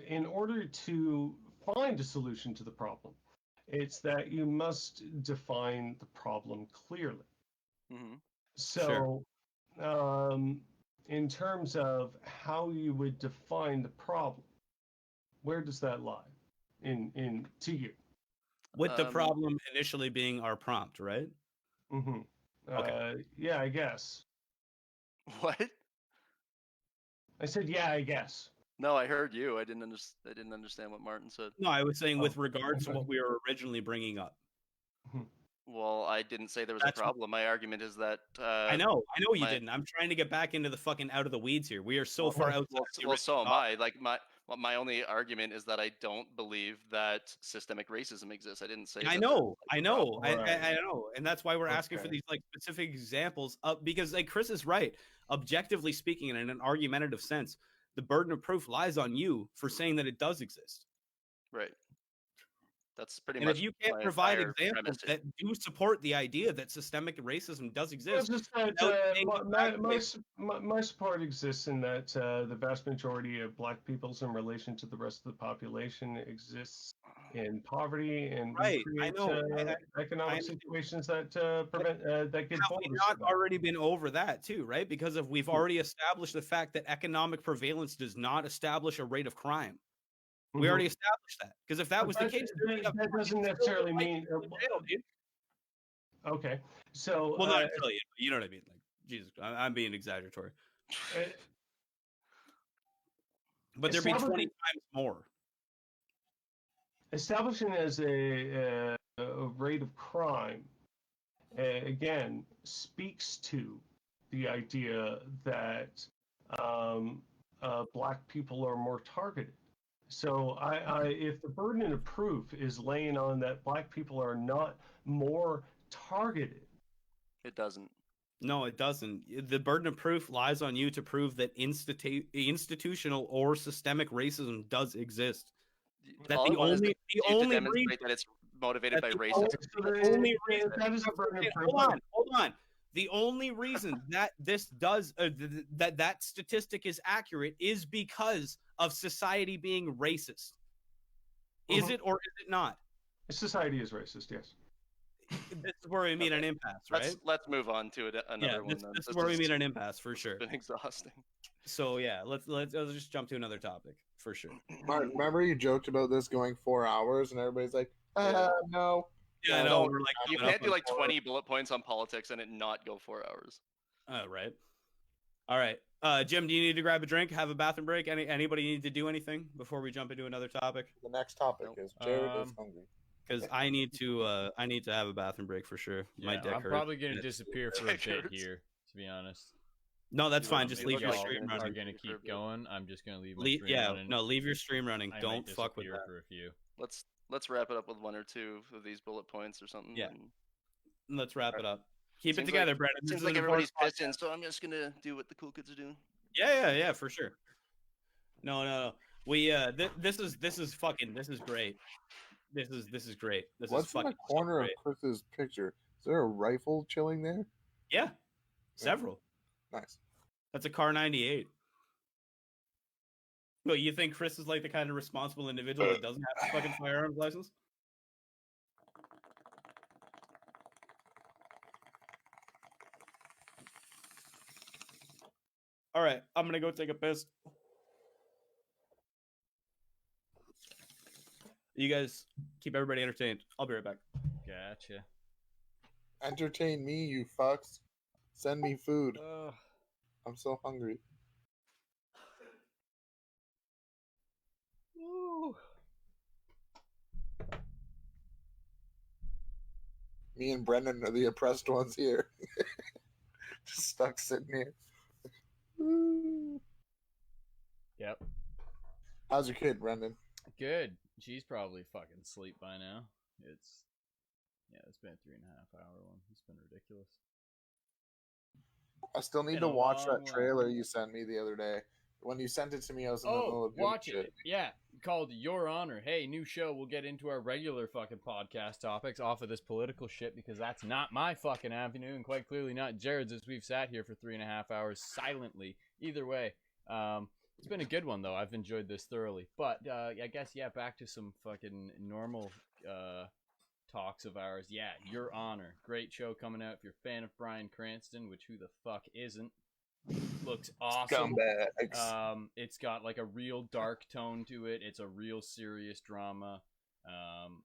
in order to find a solution to the problem, it's that you must define the problem clearly. Mm-hmm. So, in terms of how you would define the problem, where does that lie in to you? With the problem initially being our prompt, right? Mm-hmm. Okay. Yeah, I guess. What? I said, yeah, I guess. No, I heard you. I didn't understand what Martin said. No, I was saying with regards to what we were originally bringing up. Well, I didn't say there was a problem. My argument is that I know you didn't. I'm trying to get back into the fucking out of the weeds here. We are so far out. Well, so am I. Like my only argument is that I don't believe that systemic racism exists. I didn't say. I know, and that's why we're asking for these like specific examples. Because like Chris is right. Objectively speaking, and in an argumentative sense, the burden of proof lies on you for saying that it does exist. Right. That's pretty and much. if you can't provide examples that do support the idea that systemic racism does exist, my support exists in that the vast majority of Black peoples in relation to the rest of the population exists in poverty, and we create economic situations that prevent that get. Have we not already been over that too, right? Because we've already established the fact that economic prevalence does not establish a rate of crime. We already established that, because if that was the case, that doesn't necessarily mean. Okay, so well, not really. You know what I mean? Like, Jesus, I'm being exaggeratory. But there'd be 20 times more. Establishing as a rate of crime, again, speaks to the idea that Black people are more targeted. So if the burden of proof is laying on that Black people are not more targeted. It doesn't. No, it doesn't. The burden of proof lies on you to prove that institutional or systemic racism does exist. That the only reason that it's motivated by racism. Hold on. The only reason that this does that statistic is accurate is because of society being racist. Is it or is it not? Society is racist, yes. This is where we meet an impasse, right? Let's move on to another one. This is where we meet an impasse for sure. It's been exhausting. So yeah, let's just jump to another topic for sure. Martin, remember you joked about this going 4 hours, and everybody's like, no. Yeah, I know. We're like, you can't do like 20 bullet points on politics and it not go 4 hours. Right. All right. Jim, do you need to grab a drink, have a bathroom break? Anybody need to do anything before we jump into another topic? The next topic is Jared is hungry. Because I need to have a bathroom break for sure. Yeah, my dick hurts. I'm probably gonna disappear for a bit here, to be honest. No, that's fine. Just leave your Y'all stream are running. gonna keep going. I'm just gonna leave my stream running. No, leave your stream running. I Don't might fuck with disappear that. for a few. Let's wrap it up with one or two of these bullet points or something. Yeah. and- Let's wrap it up. Keep it Seems together, like- Brendan. This Seems is like an important everybody's podcast. pissing, so I'm just gonna do what the cool kids are doing. Yeah, for sure. No. We this is great. This is great. This What's is in fucking the corner so great. of Chris's picture? Is there a rifle chilling there? Yeah. Several. Nice. That's a Car 98. Well, you think Chris is like the kind of responsible individual that doesn't have a fucking firearms license? All right, I'm gonna go take a piss. You guys keep everybody entertained. I'll be right back. Gotcha. Entertain me, you fucks. Send me food. Ugh. I'm so hungry. Woo. Me and Brendan are the oppressed ones here. Just stuck sitting here. Yep. How's your kid, Brendan? Good. She's probably fucking asleep by now. It's been a 3.5 hour one. It's been ridiculous. I still need Been to a watch long that trailer you sent me the other day. When you sent it to me, I was in the middle of doing watch shit. it. Yeah, called Your Honor. Hey, new show. We'll get into our regular fucking podcast topics off of this political shit because that's not my fucking avenue and quite clearly not Jared's as we've sat here for 3.5 hours silently. Either way, it's been a good one though. I've enjoyed this thoroughly. But I guess, back to some fucking normal talks of ours. Yeah, Your Honor. Great show coming out if you're a fan of Bryan Cranston, which who the fuck isn't. Looks awesome. Scumbags. It's got like a real dark tone to it. It's a real serious drama.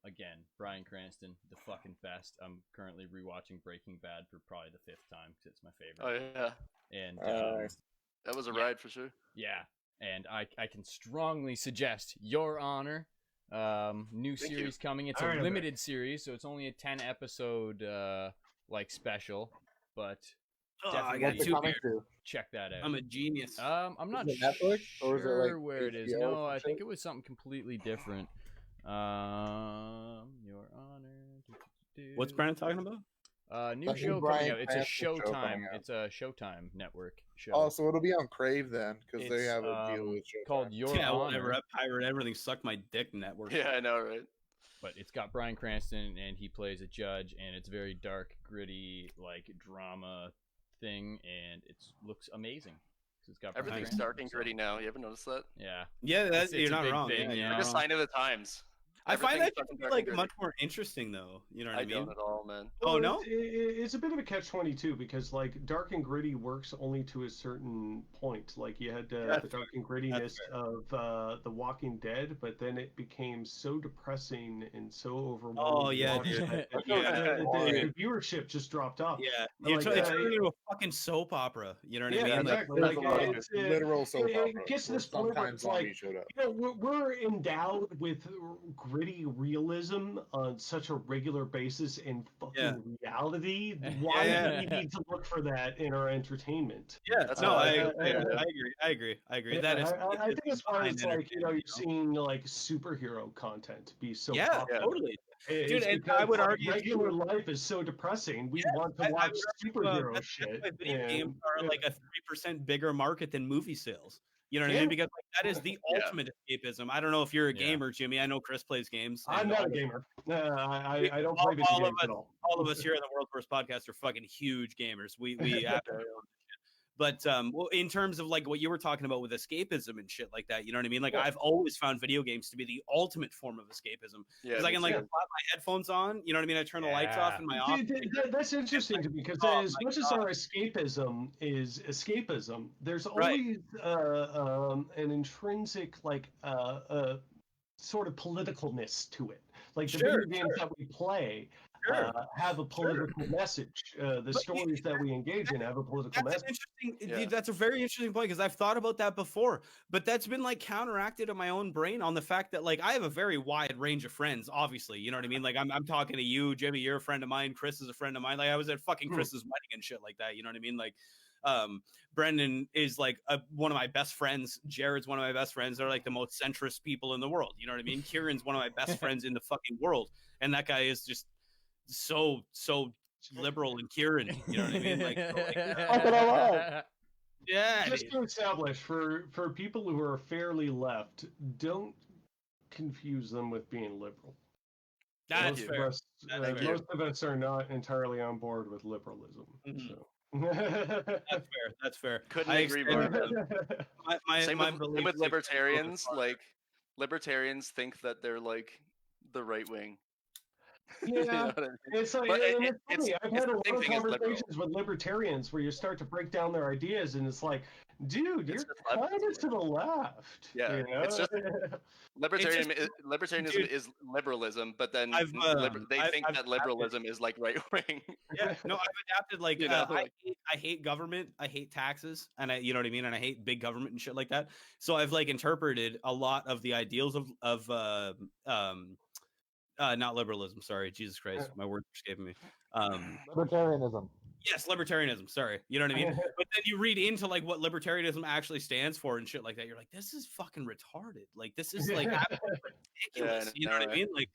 Again, Bryan Cranston, the fucking best. I'm currently rewatching Breaking Bad for probably the 5th time because it's my favorite. Oh yeah, And that was a ride for sure. yeah, and I can strongly suggest Your Honor. New series coming. It's a limited series, so it's only a 10 episode like special, but I got two beers. Check that out. I'm a genius. I'm not Is it Netflix, or is it, sure like, where it is. HBO No, or I some think shit? it was something completely different. Your Honor. What's Brandon talking about? New I think show coming Bryan out. It's a Cranston show Showtime. coming out. It's a Showtime network show. Oh, so it'll be on Crave then, because they It's, have a deal with Showtime. called Your Yeah, Honor. whatever. I pirate everything. Suck my dick network. Yeah, I know, right? But it's got Bryan Cranston, and he plays a judge, and it's very dark, gritty, like drama thing, and it looks amazing. It's got Bryan Everything's Cranston, dark and so- gritty now. You ever noticed that? Yeah. Yeah, It's you're a not big wrong. thing, Yeah, you're yeah. not Like a wrong. sign of the times. I find that Everything's to be dark like and gritty. much more interesting, though. You know what I mean? don't at all, man. Oh no. It's a bit of a catch-22 because like dark and gritty works only to a certain point. Like you had the dark and grittiness of The Walking Dead, but then it became so depressing and so overwhelming. Oh yeah, dude. The viewership just dropped off. Yeah, Like, it's turning into a fucking soap opera. You know what I mean? exactly. There's Like, a lot of it's, literal soap it operas gets to where this point where sometimes it's like, zombies showed up. we're endowed with gritty realism on such a regular basis in fucking reality. Why do we need to look for that in our entertainment? Yeah, That's no, how I agree. agree. Yeah, That is. I think as far as fine like you're seeing like superhero content be so Yeah, popular. totally. It's Dude, and because, I would like, argue regular life is so depressing. We want to I watch would argue, superhero that's shit. why video and- games are like a 3% bigger market than movie sales. You know what I mean? Because like, that is the ultimate escapism. I don't know if you're a gamer, Jimmy. I know Chris plays games. I'm and not a all- gamer. I don't play video all games of us, at all. all of us here on the World's Worst Podcast are fucking huge gamers. We have to. But well, in terms of like what you were talking about with escapism and shit like that, you know what I mean? Like I've always found video games to be the ultimate form of escapism. Because I can like put my headphones on, you know what I mean? I turn the lights off in my office. That's interesting to me because as much as our escapism is escapism, there's always an intrinsic like sort of politicalness to it. Like the video games that we play have a political message. The stories that we engage in have a political message. Dude, that's a very interesting point because I've thought about that before, but that's been like counteracted in my own brain on the fact that like I have a very wide range of friends, obviously, you know what I mean? Like I'm talking to you, Jimmy, you're a friend of mine, Chris is a friend of mine. Like I was at fucking Chris's wedding and shit like that, you know what I mean? Like Brendan is like one of my best friends. Jared's one of my best friends. They're like the most centrist people in the world. You know what I mean? Kieran's one of my best friends in the fucking world, and that guy is just so liberal. And Kieran, you know what I mean? Like, yeah. Just to establish for people who are fairly left, don't confuse them with being liberal. That's fair. Most of us are not entirely on board with liberalism. Mm-hmm. So. That's fair. Couldn't agree more. Same belief with libertarians. Like, libertarians think that they're like the right wing. Yeah, you know what I mean? It's like it's funny. I've had a lot of conversations with libertarians where you start to break down their ideas, and it's like, dude, you're kind of to the left. Yeah, you know? it's just libertarianism is liberalism, but then they think that liberalism is like right wing. Yeah, no, I've adapted. Like, I hate government, I hate taxes, and you know what I mean, and I hate big government and shit like that. So I've like interpreted a lot of the ideals of not liberalism. Sorry, Jesus Christ, my words are escaping me. Libertarianism. Yes, libertarianism. Sorry, you know what I mean. But then you read into like what libertarianism actually stands for and shit like that. You're like, this is fucking retarded. Like, this is like ridiculous. You know what I mean? Like,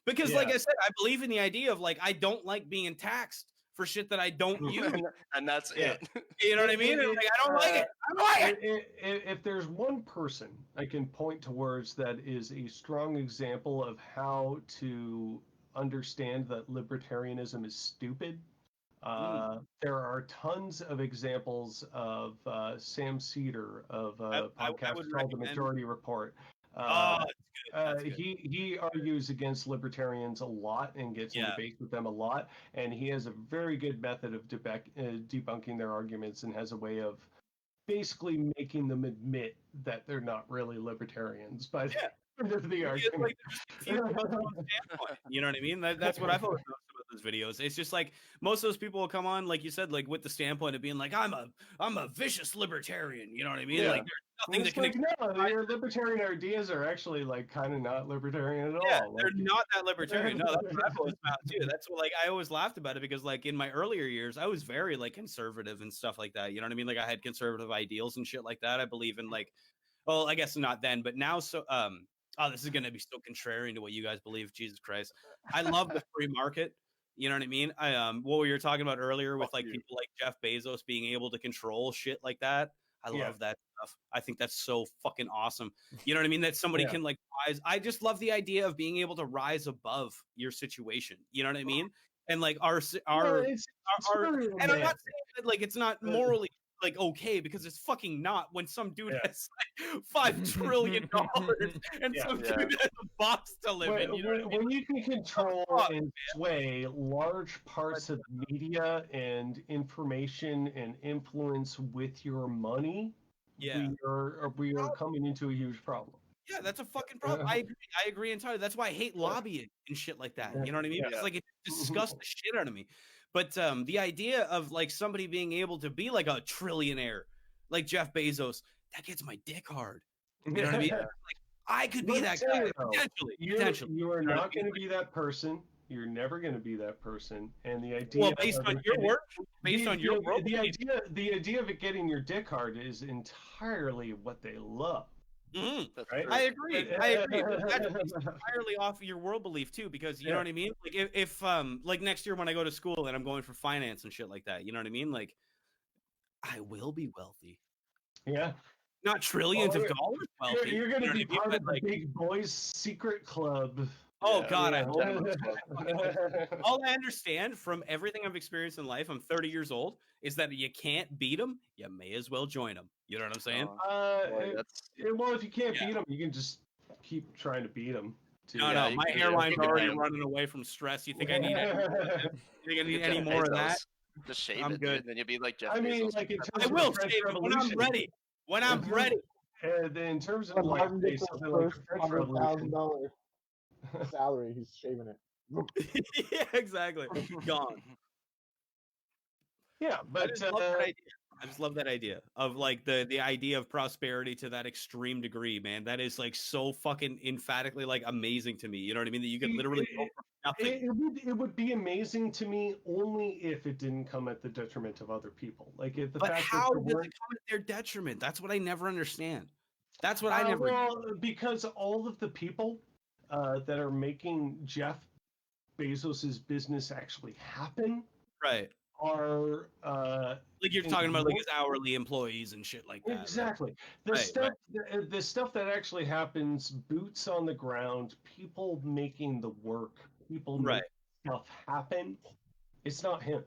because like I said, I believe in the idea of like I don't like being taxed for shit that I don't use, and that's it. You know what I mean? And like, I don't like it. I don't like it. If there's one person I can point towards that is a strong example of how to understand that libertarianism is stupid, there are tons of examples of Sam Cedar of a podcast called The Majority Report. That's good. He argues against libertarians a lot and gets in debates with them a lot, and he has a very good method of debunking their arguments and has a way of basically making them admit that they're not really libertarians by the end of the argument. You know what I mean? That's what I've always noticed about those videos. It's just like most of those people will come on, like you said, like with the standpoint of being like, I'm a vicious libertarian. You know what I mean? Yeah. Like there's nothing that can. No, your libertarian ideas are actually like kind of not libertarian at all. They're not that libertarian. No, that's what I've always found too. That's what, like, I always laughed about it because like in my earlier years, I was very like conservative and stuff like that. You know what I mean? Like I had conservative ideals and shit like that. I believe in like, well, I guess not then, but now so this is gonna be so contrarian to what you guys believe. Jesus Christ, I love the free market. You know what I mean? What we were talking about earlier with like people like Jeff Bezos being able to control shit like that. I love that stuff. I think that's so fucking awesome. You know what I mean? That somebody can like rise. I just love the idea of being able to rise above your situation. You know what I mean? And like our and I'm not saying that like it's not morally like okay, because it's fucking not when some dude has like $5 trillion and some dude has a box to live in. You know when you can control and sway large parts of media and information and influence with your money, we are coming into a huge problem. Yeah, that's a fucking problem. I agree entirely. That's why I hate lobbying and shit like that. You know what I mean? It's like it disgusts the shit out of me. But the idea of like somebody being able to be like a trillionaire, like Jeff Bezos, that gets my dick hard. You know what I mean? Like, I could be that guy potentially. You are not going to be that person. You're never going to be that person. And the idea, based on your work, the idea of it getting your dick hard is entirely what they love. Right? I agree. That's entirely off of your world belief too, because you know what I mean. Like if like next year when I go to school and I'm going for finance and shit like that, you know what I mean. Like I will be wealthy. Yeah. Not trillions of dollars wealthy. You're going to be part of the big boys secret club. Oh God, I hope. All I understand from everything I've experienced in life, I'm 30 years old, is that you can't beat them, you may as well join them. You know what I'm saying? Well, if you can't beat them, you can just keep trying to beat them. No, my hairline's already running away from stress. You think I need any more of that? Just shave it, good. Then you'll be like Jeff Bezos. I mean, like I will shave it when I'm ready. When I'm ready. In terms of like, something like $100,000 salary, he's shaving it. Yeah, exactly. Gone. Yeah, but I just love that idea of like the idea of prosperity to that extreme degree, man. That is like so fucking emphatically like amazing to me. You know what I mean? That you could literally go from Nothing. It would be amazing to me only if it didn't come at the detriment of other people. Like if the But fact how that does it come at their detriment? That's what I never understand. That's what I never. Well, because all of the people that are making Jeff Bezos's business actually happen, Right. are like you're talking about like his hourly employees and shit like that. Exactly. Right? The stuff that actually happens, boots on the ground, people making the work, people making stuff happen. It's not him.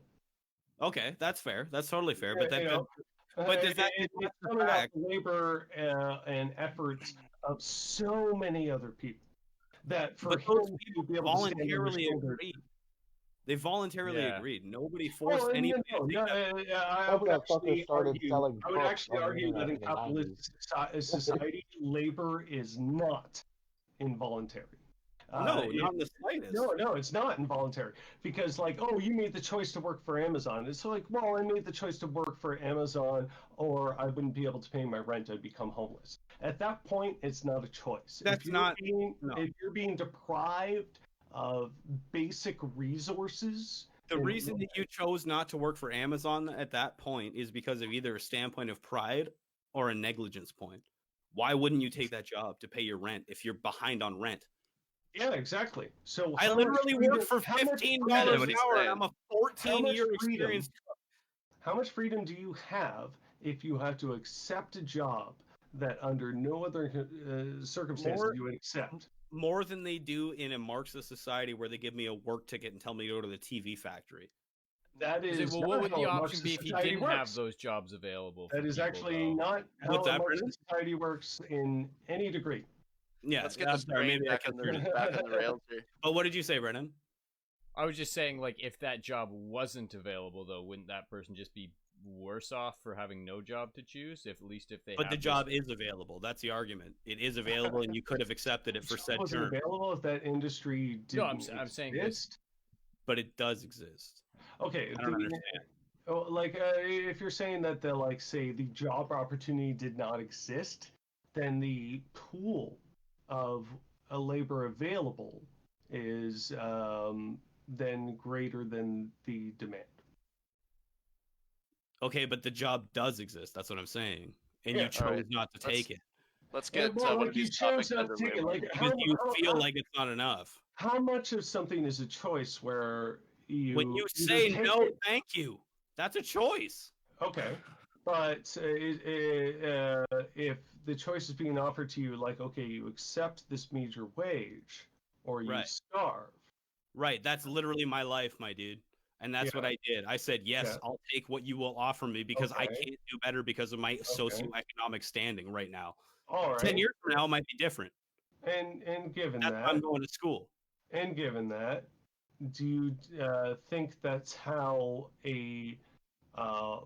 Okay, that's fair. That's totally fair. But that, You know, but does that it's coming out the labor and efforts of so many other people that for him to be able voluntarily to agreed. They voluntarily agreed. Nobody forced anybody. I would actually argue that in capitalist society, labor is not involuntary. No, not in the slightest. No, it's not involuntary. Because, like, oh, you made the choice to work for Amazon. It's like, well, I made the choice to work for Amazon, or I wouldn't be able to pay my rent. I'd become homeless. At that point, it's not a choice. That's if you're being deprived of basic resources. The reason that you chose not to work for Amazon at that point is because of either a standpoint of pride or a negligence point. Why wouldn't you take that job to pay your rent if you're behind on rent? Yeah, exactly. So I literally work for $15 an hour. I'm a 14-year experience. How much freedom do you have if you have to accept a job that under no other circumstances you would accept? More than they do in a Marxist society where they give me a work ticket and tell me to go to the TV factory. That is well, what would the option be if you didn't have those jobs available? That is actually not how Marxist society works in any degree. Yeah, let's get this brain back on the rails here. But what did you say, Brennan? I was just saying, like, if that job wasn't available, though, wouldn't that person just be worse off for having no job to choose? If they. But the job is available. That's the argument. It is available, and you could have accepted it for said term. It available if that industry didn't I'm saying exist. But it does exist. Okay, I don't understand. Like, if you're saying that the job opportunity did not exist, then the pool of a labor available is then greater than the demand. Okay, but the job does exist. That's what I'm saying, and you chose not to take it. Let's get one of these topics under because you feel like it's not enough. How much of something is a choice where when you say no, thank you, that's a choice. Okay, but if the choice is being offered to you, like, okay, you accept this major wage or you starve. Right, that's literally my life, my dude. And that's what I did. I said, yes, I'll take what you will offer me because I can't do better because of my socioeconomic standing right now. All right. 10 years from now, it might be different. And given that's that, why I'm going to school. And given that, do you think that's how a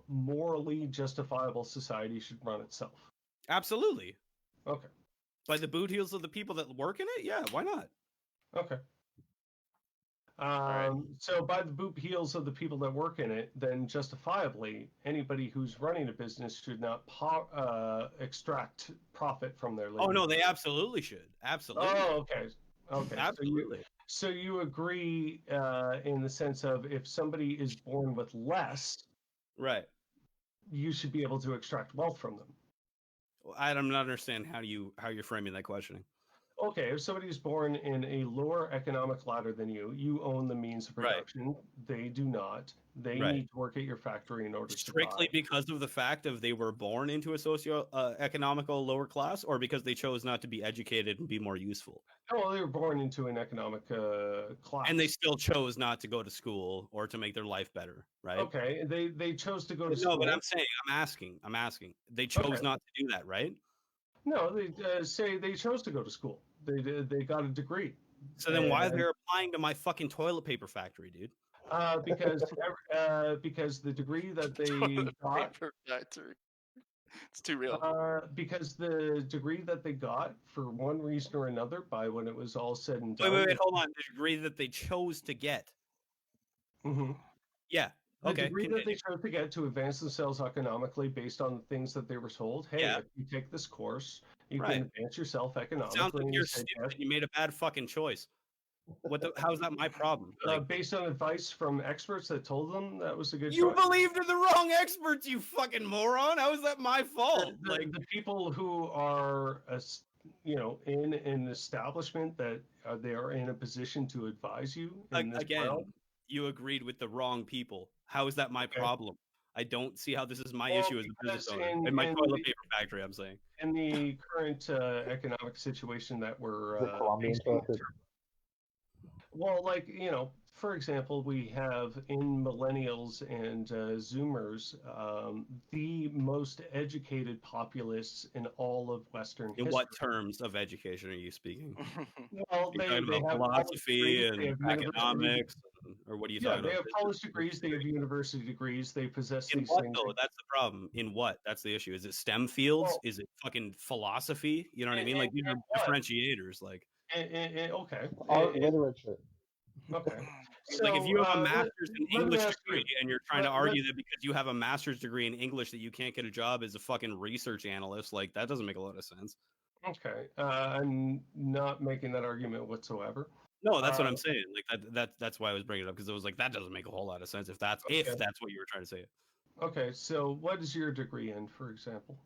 morally justifiable society should run itself? Absolutely. Okay. By the boot heels of the people that work in it? Yeah, why not? Okay. So by the boot heels of the people that work in it, then justifiably, anybody who's running a business should not extract profit from their labor. Oh, no, they absolutely should. Absolutely. Oh, okay. Okay. Absolutely. So you agree in the sense of if somebody is born with less, right, you should be able to extract wealth from them. I don't understand how you're framing that questioning. Okay, if somebody is born in a lower economic ladder than you own the means of production. Right. They do not. They need to work at your factory in order to strictly because of the fact of they were born into a socio-economical lower class, or because they chose not to be educated and be more useful. Oh, they were born into an economic class, and they still chose not to go to school or to make their life better, right? Okay, they chose to go to school. No, but I'm asking. They chose not to do that, right? No, they say they chose to go to school. They got a degree. So then why they're applying to my fucking toilet paper factory, dude? Because the degree that they got. Paper factory. It's too real. Because the degree that they got, for one reason or another, by when it was all said and done. Wait, hold on. The degree that they chose to get. Mm-hmm. Yeah. The degree that they chose to get to advance themselves economically based on the things that they were told. Hey, if you take this course, you can advance yourself economically. Sounds like you're stupid. You made a bad fucking choice. How is that my problem? Like, based on advice from experts that told them that was a good you choice. believed in the wrong experts, you fucking moron. How is that my fault? The people who are, in an establishment that they are in a position to advise you in this again, realm. you agreed with the wrong people. How is that my problem? I don't see how this is my issue as a business owner. In my toilet paper factory, I'm saying. In the current economic situation that we're facing, well, for example, we have in millennials and Zoomers the most educated populace in all of Western history. In what terms of education are you speaking? Well, they have philosophy and economics, or what are you talking about? Yeah, they have college degrees, they have university degrees, they possess in these what, things. Though? That's the problem. In what? That's the issue. Is it STEM fields? Is it fucking philosophy? You know what I mean? Like, these are differentiators. Like, okay. Art, literature. Okay. So, like, if you have a master's in English degree and you're trying to argue that because you have a master's degree in English that you can't get a job as a fucking research analyst, like, that doesn't make a lot of sense. Okay. I'm not making that argument whatsoever. No, that's what I'm saying. Like, that's why I was bringing it up, because it was like, that doesn't make a whole lot of sense if that's what you were trying to say. Okay, so what is your degree in, for example?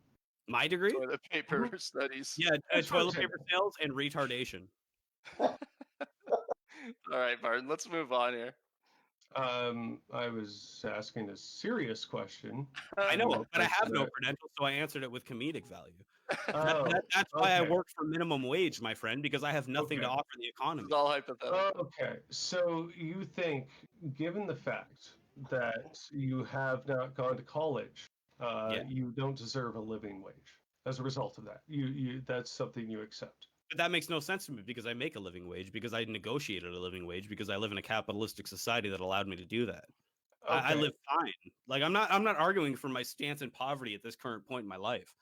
My degree? Toilet paper studies. Yeah, toilet paper sales and retardation. All right, Martin, let's move on here. I was asking a serious question. I know, but I have no credentials, so I answered it with comedic value. That's why I work for minimum wage, my friend, because I have nothing to offer the economy. It's all hypothetical. Okay, so you think, given the fact that you have not gone to college, you don't deserve a living wage as a result of that. You that's something you accept. But that makes no sense to me, because I make a living wage, because I negotiated a living wage, because I live in a capitalistic society that allowed me to do that. Okay. I live fine. Like, I'm not arguing for my stance in poverty at this current point in my life.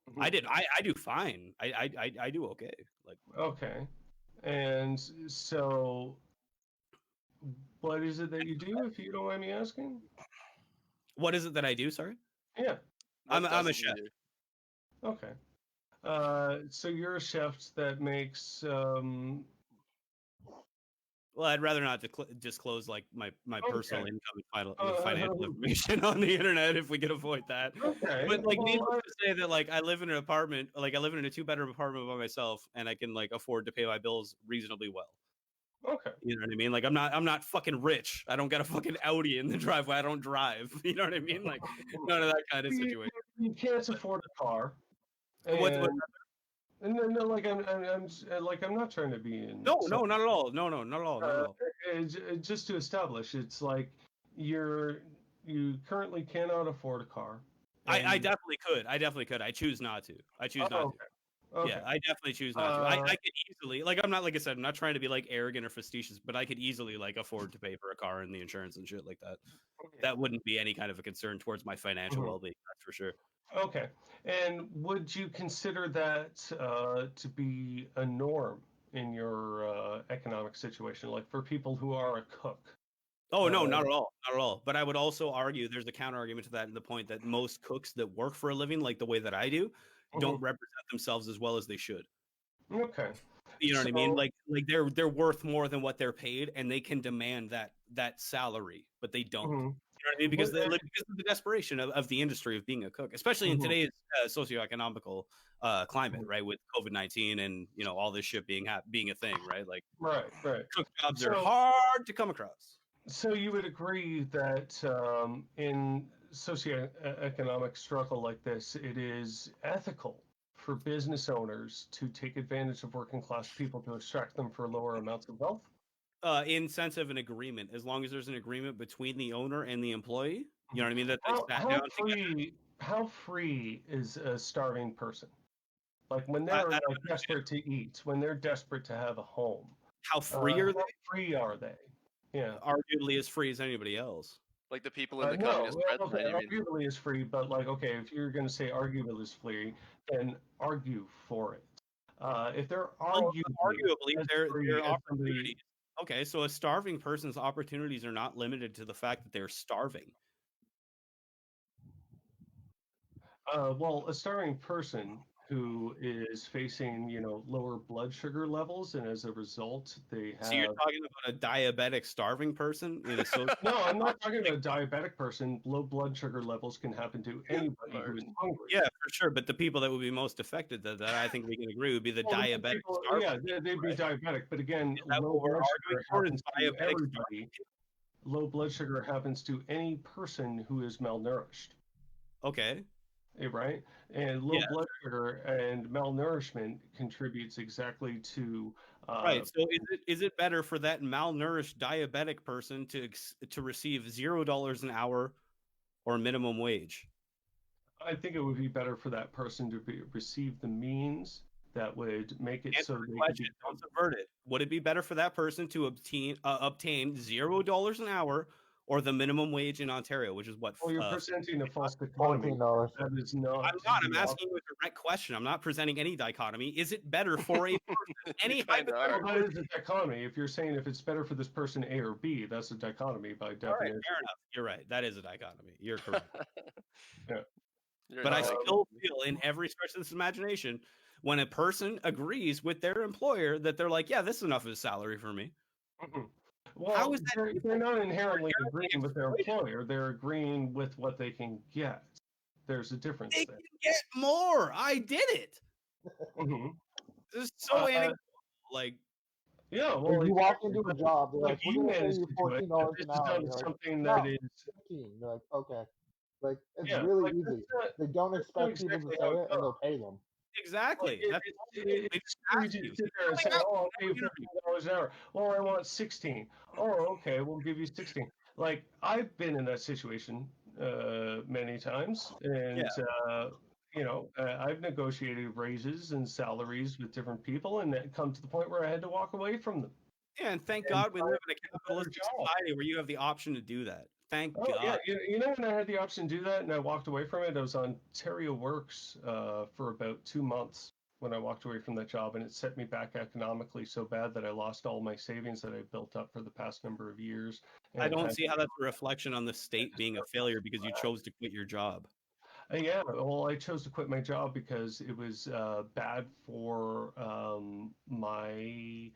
Mm-hmm. I do fine. I do okay. Like, okay. And so what is it that you do, if you don't mind me asking? What is it that I do, sorry? Yeah. I'm a chef. Okay. So you're a chef that makes. Well, I'd rather not disclose like my personal income and financial information on the internet if we could avoid that. Okay. But like, needless to say that like I live in an apartment, like I live in a 2-bedroom apartment by myself, and I can like afford to pay my bills reasonably well. Okay. You know what I mean? Like, I'm not fucking rich. I don't got a fucking Audi in the driveway. I don't drive. You know what I mean? Like, none of that kind of situation. You can't afford a car. No, like I'm not trying to be in. No, not at all. No, not at all. Just to establish, it's like you currently cannot afford a car. I definitely could. I choose not to. Okay. Yeah, I definitely choose not to. I could easily, like, I'm not trying to be like arrogant or facetious, but I could easily like afford to pay for a car and the insurance and shit like that. Okay. That wouldn't be any kind of a concern towards my financial well-being, that's for sure. Okay. And would you consider that to be a norm in your economic situation, like for people who are a cook? Oh, no, not at all. Not at all. But I would also argue there's a counter argument to that in the point that most cooks that work for a living, like the way that I do, don't represent themselves as well as they should. Okay. You know what I mean? Like they're worth more than what they're paid, and they can demand that salary, but they don't. You know what I mean? Because of the desperation of the industry of being a cook, especially in today's socioeconomical climate, right? With COVID-19 and all this shit being a thing, right? Like, right. Cook jobs are hard to come across. So you would agree that in socioeconomic struggle like this, it is ethical for business owners to take advantage of working class people to extract them for lower amounts of wealth? In sense of an agreement, as long as there's an agreement between the owner and the employee, you know what I mean? That they sat down together. How free is a starving person? Like when they're desperate to eat, when they're desperate to have a home. How free are they? How free are they? Yeah. Arguably as free as anybody else. Like the people in the communist arguably is free, but like, okay, if you're going to say arguably is free, then argue for it. If they're arguably they're opportunities. Okay, so a starving person's opportunities are not limited to the fact that they're starving. Well, a starving person who is facing, lower blood sugar levels, and as a result, they have. So you're talking about a diabetic starving person in a social? No, I'm not talking about a diabetic person. Low blood sugar levels can happen to anybody who is hungry. Yeah, for sure. But the people that would be most affected, that I think we can agree, would be the diabetic. Yeah, they'd be diabetic. But again, low blood sugar happens to everybody. Low blood sugar happens to any person who is malnourished. Okay. Right? And low blood sugar and malnourishment contributes exactly to. Right. So is it better for that malnourished diabetic person to receive $0 an hour or minimum wage? I think it would be better for that person to receive the means that would make it so they could be. Don't subvert it. Would it be better for that person to obtain $0 an hour or the minimum wage in Ontario, which is what? Well, you're presenting a false dichotomy. That is not. I'm not. I'm asking you a direct question. I'm not presenting any dichotomy. Is it better for a person? Any hypothetical? That is a dichotomy. If you're saying if it's better for this person A or B, that's a dichotomy by definition. All right, fair enough. You're right. That is a dichotomy. You're correct. Yeah. But I still feel in every stretch of this imagination, when a person agrees with their employer that they're like, yeah, this is enough of a salary for me. Mm-hmm. Well, how is that? They're not inherently agreeing with their employer. They're agreeing with what they can get. There's a difference they there. Can get more. I did it. Mm-hmm. This is so like. Yeah, well, if you walk into a job, they're like, you we're going to pay you $14 an hour. This is something that is 15. They're like, okay. Like, it's really easy. They don't expect people to say it, and they'll pay them. Exactly. It's easy to sit there and say, "Oh, I'll pay you $15 an hour." Well, I want 16. Oh, okay, we'll give you 16. Like, I've been in that situation many times, and I've negotiated raises and salaries with different people, and it come to the point where I had to walk away from them. Yeah, and thank God we live in a capitalistic society where you have the option to do that. Thank God. Yeah, when I had the option to do that and I walked away from it, I was on Ontario Works for about 2 months when I walked away from that job, and it set me back economically so bad that I lost all my savings that I built up for the past number of years. I don't see how that's a reflection on the state being a failure because you chose to quit your job. Yeah, well, I chose to quit my job because it was bad for my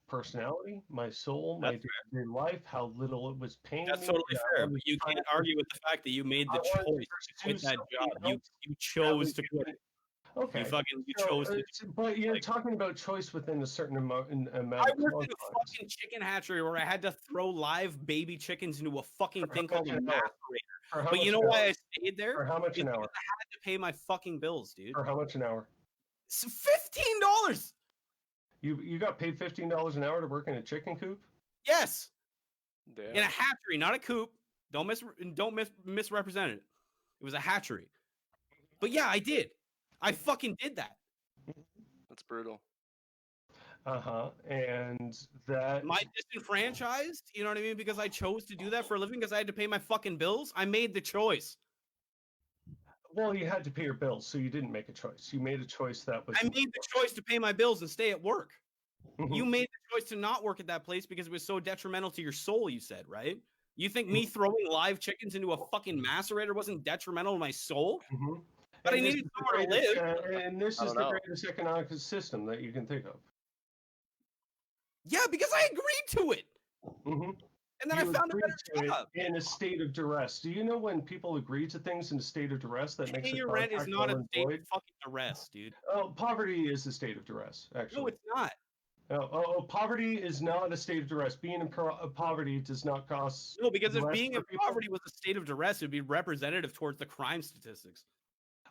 personality, my soul, my day-to-day life, how little it was paying me. That's totally fair, but you can't argue with the fact that you made the choice to quit that job. You chose to quit it. Okay. You chose to. But you're talking about choice within a certain amount. I worked in a fucking chicken hatchery where I had to throw live baby chickens into a fucking thing called a macerator. But you know why I stayed there? For how much an hour? I had to pay my fucking bills, dude. For how much an hour? $15. You got paid $15 an hour to work in a chicken coop? Yes. Damn. In a hatchery, not a coop. Don't misrepresent it. It was a hatchery. But yeah, I did. I fucking did that. That's brutal. And that. Am I disenfranchised? You know what I mean? Because I chose to do that for a living because I had to pay my fucking bills. I made the choice. Well, you had to pay your bills, so you didn't make a choice. You made a choice that was. I made the choice to pay my bills and stay at work. You made the choice to not work at that place because it was so detrimental to your soul, you said, right? You think me throwing live chickens into a fucking macerator wasn't detrimental to my soul? But I needed somewhere to live. And this is the greatest economic system that you can think of. Yeah, because I agreed to it. And then I found a better job. In a state of duress. Do you know when people agree to things in a state of duress that makes it your rent is not a state of fucking duress, dude. Oh, poverty is a state of duress, actually. No, it's not. Poverty is not a state of duress. Being in poverty does not cause. No, because if being in poverty was a state of duress, it would be representative towards the crime statistics.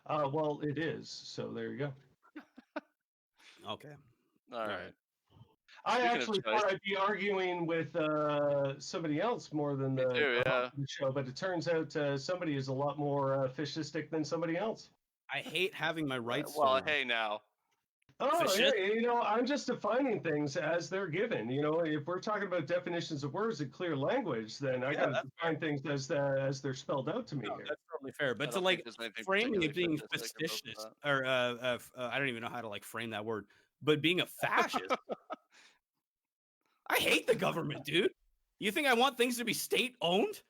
Well, it is. So there you go. Okay. All right. I actually thought I'd be arguing with somebody else more than the show, but it turns out somebody is a lot more fascistic than somebody else. I hate having my rights. Well, hey now. Oh, yeah, I'm just defining things as they're given. If we're talking about definitions of words in clear language, then I got to define things as they're spelled out to me here. That's totally fair. But to framing it being fascist, or I don't even know how to frame that word, but being a fascist. I hate the government, dude. You think I want things to be state-owned?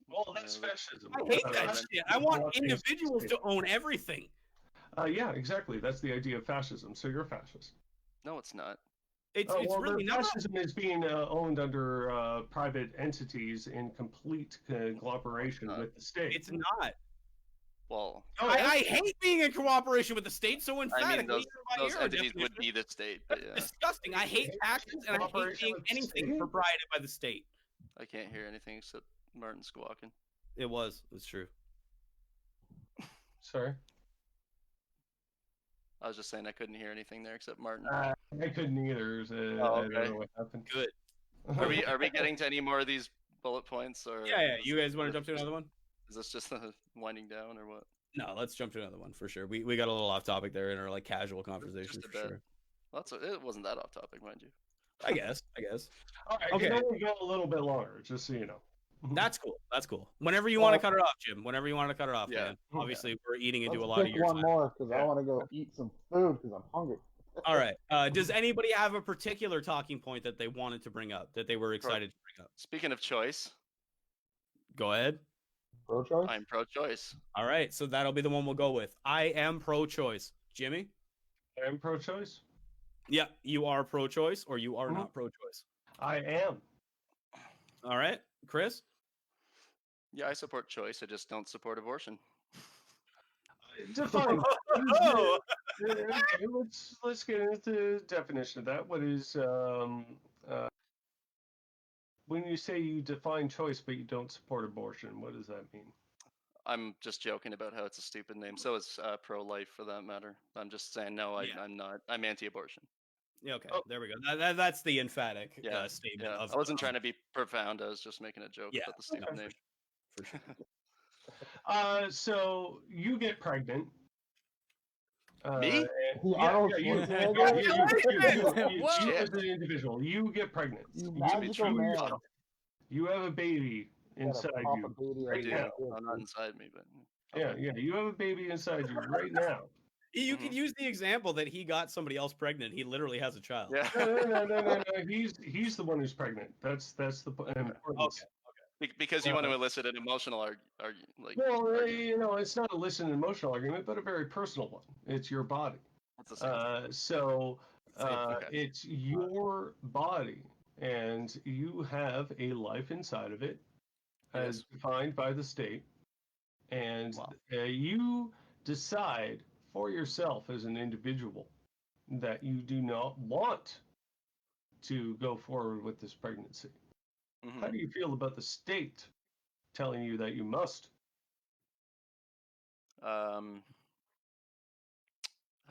Well, that's fascism. I hate that shit. I want individuals to own everything. Yeah, exactly. That's the idea of fascism. So you're a fascist. No, it's not. It's well, really not. fascism is being owned under private entities in complete cooperation with the state. It's not. Well, I hate being in cooperation with the state. So I emphatically, mean, those entities would be the state, but yeah. Disgusting. I hate taxes and I hate being anything proprietary by the state. I can't hear anything except Martin squawking. It's true. Sorry. I was just saying I couldn't hear anything there except Martin. I couldn't either. So okay. I don't know what happened. Good. Are we getting to any more of these bullet points, or Yeah. You guys want to jump to another one? Is this just winding down, or what? No, let's jump to another one for sure. We got a little off topic there in our like casual conversation for sure. Well, it wasn't that off topic, mind you. I guess. All right. Okay. Can only go a little bit longer, just so you know. That's cool. Whenever you want to cut it off, Jim. Whenever you want to cut it off, Yeah. man. Obviously, we're eating into Let's a lot of pick your one time. more because I want to go eat some food because I'm hungry. All right. Does anybody have a particular talking point that they wanted to bring up, that they were excited to bring up? Speaking of choice, go ahead. Pro-choice? I'm pro-choice. All right, so that'll be the one we'll go with. I am pro-choice. Jimmy? I am pro-choice. Yeah, you are pro-choice or you are not pro-choice? I am. All right, Chris? Yeah, I support choice. I just don't support abortion. Define. Let's get into the definition of that. What is when you say you define choice but you don't support abortion? What does that mean? I'm just joking about how it's a stupid name. So is pro-life, for that matter. I'm just saying no. I'm not. I'm anti-abortion. Yeah, okay, there we go. That's the emphatic statement. Yeah. Of, I wasn't trying to be profound. I was just making a joke about the stupid name. For sure. So you get pregnant. Me? You as an individual, you get pregnant. You have a baby inside you. Right now. I'm not inside me, but yeah, you have a baby inside you right now. You could use the example that he got somebody else pregnant. He literally has a child. Yeah. No. He's the one who's pregnant. That's the importance. Okay. Because you want to elicit an emotional argument. Well, it's not a listen emotional argument, but a very personal one. It's your body. It's your body, and you have a life inside of it, as defined by the state, and you decide for yourself as an individual that you do not want to go forward with this pregnancy. Mm-hmm. How do you feel about the state telling you that you must? How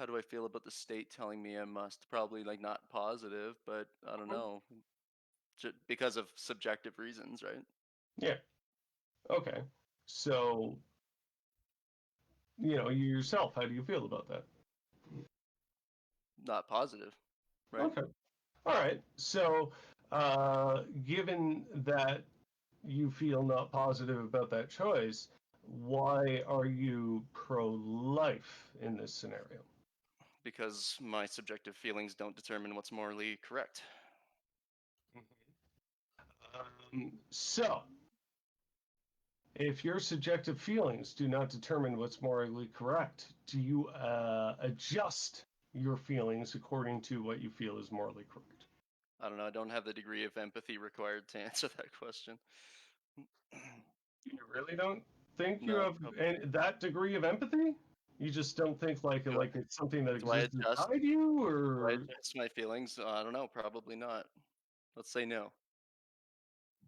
do I feel about the state telling me I must? Probably not positive, but I don't know. Because of subjective reasons, right? Yeah. Okay. So, you yourself, how do you feel about that? Not positive, right? Okay. All right. So, given that you feel not positive about that choice, why are you pro-life in this scenario? Because my subjective feelings don't determine what's morally correct. So, if your subjective feelings do not determine what's morally correct, do you adjust your feelings according to what you feel is morally correct? I don't know. I don't have the degree of empathy required to answer that question. You really don't think you have that degree of empathy? You just don't think like it's something that exists inside you, or do I adjust my feelings? I don't know. Probably not. Let's say no.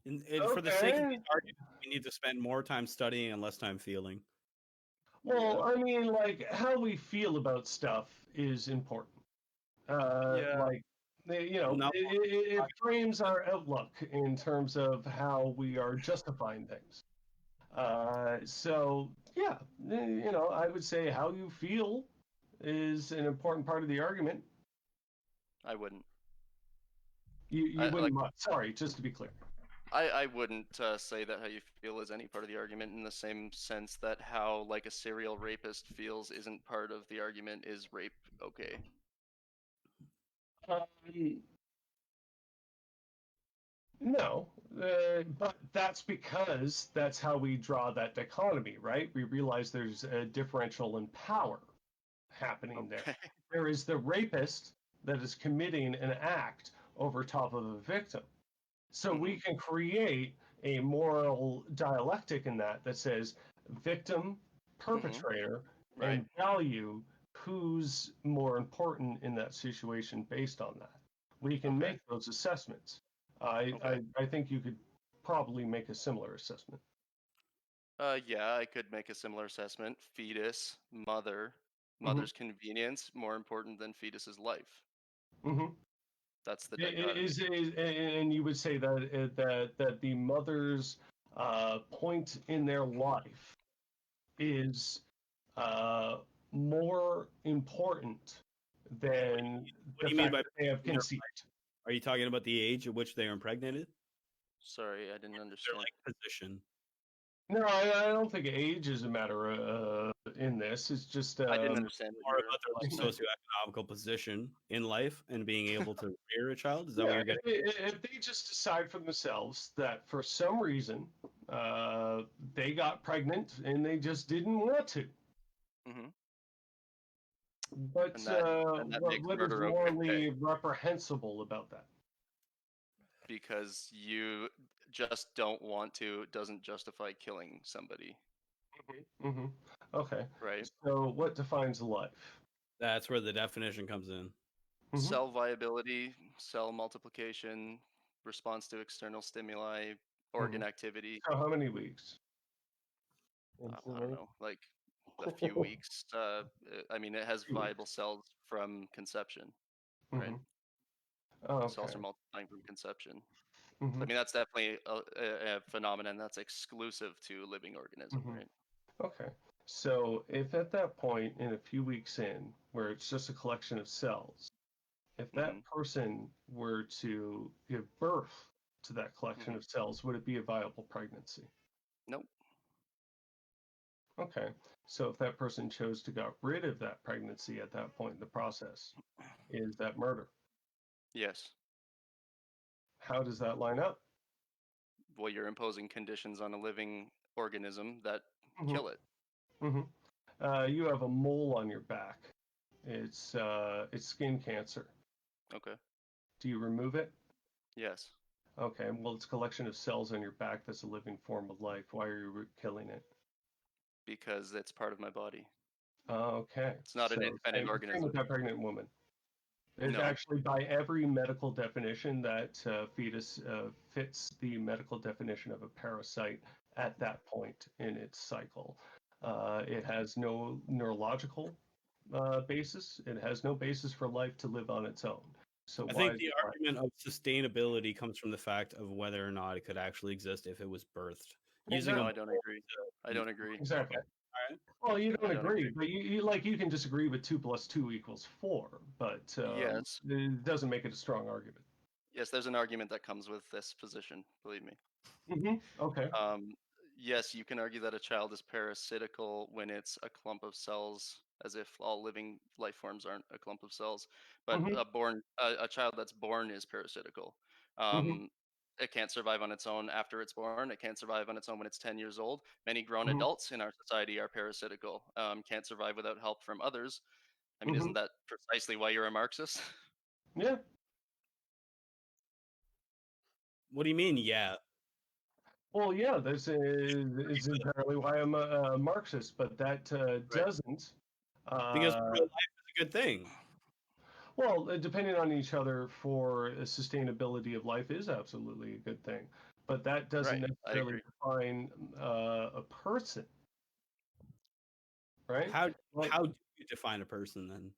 And for the sake of these arguments, we need to spend more time studying and less time feeling. Well, I mean, how we feel about stuff is important. It frames our outlook in terms of how we are justifying things. I would say how you feel is an important part of the argument. I wouldn't. You wouldn't. Sorry, just to be clear. I wouldn't say that how you feel is any part of the argument, in the same sense that how a serial rapist feels isn't part of the argument. Is rape okay? No, but that's because that's how we draw that dichotomy, right? We realize there's a differential in power. happening there. There is the rapist that is committing an act over top of a victim. So we can create a moral dialectic in that says victim, perpetrator, and value who's more important in that situation based on that. We can make those assessments. I think you could probably make a similar assessment. Yeah, I could make a similar assessment. Fetus, mother's convenience more important than fetus's life. That's the dichotomy. And you would say that the mother's point in their life is more important than what do you mean by they have conceived. Are you talking about the age at which they are impregnated? Sorry, I didn't understand. Their like position. No, I don't think age is a matter in this. It's just I didn't understand more about their like socioeconomical position in life and being able to rear a child. Is that what you're getting? If they just decide for themselves that for some reason they got pregnant and they just didn't want to. But what is morally reprehensible about that? Because you just don't want to doesn't justify killing somebody. Okay. Right. So what defines life? That's where the definition comes in. Cell viability, cell multiplication, response to external stimuli, organ activity. So how many weeks? I don't know, like a few weeks. I mean, it has viable cells from conception, right? Cells are multiplying from conception. I mean, that's definitely a phenomenon that's exclusive to living organism, right? Okay. So if at that point, in a few weeks in, where it's just a collection of cells, if that person were to give birth to that collection of cells, would it be a viable pregnancy? Nope. Okay. So if that person chose to get rid of that pregnancy at that point in the process, is that murder? Yes. How does that line up? Well, you're imposing conditions on a living organism that kill it. You have a mole on your back. It's skin cancer. Okay. Do you remove it? Yes. Okay. Well, it's a collection of cells on your back that's a living form of life. Why are you killing it? Because it's part of my body. Okay. It's not an independent organism. Same with that pregnant woman. It's actually, by every medical definition, that fetus fits the medical definition of a parasite at that point in its cycle. It has no neurological basis. It has no basis for life to live on its own. So I think the argument of sustainability comes from the fact of whether or not it could actually exist if it was birthed. No, I don't agree. I don't agree. Exactly. Okay. All right. Well, you don't agree, but you can disagree with 2 + 2 = 4, but yes, it doesn't make it a strong argument. Yes, there's an argument that comes with this position. Believe me. Okay. Yes, you can argue that a child is parasitical when it's a clump of cells, as if all living life forms aren't a clump of cells. But a child that's born is parasitical. It can't survive on its own after it's born. It can't survive on its own when it's 10 years old. Many grown adults in our society are parasitical. Can't survive without help from others. I mean, isn't that precisely why you're a Marxist? Yeah. What do you mean, yeah? Well, yeah, this is entirely why I'm a Marxist, but that doesn't. Because pro-life is a good thing. Well, depending on each other for sustainability of life is absolutely a good thing, but that doesn't necessarily define a person, right? How do you define a person then?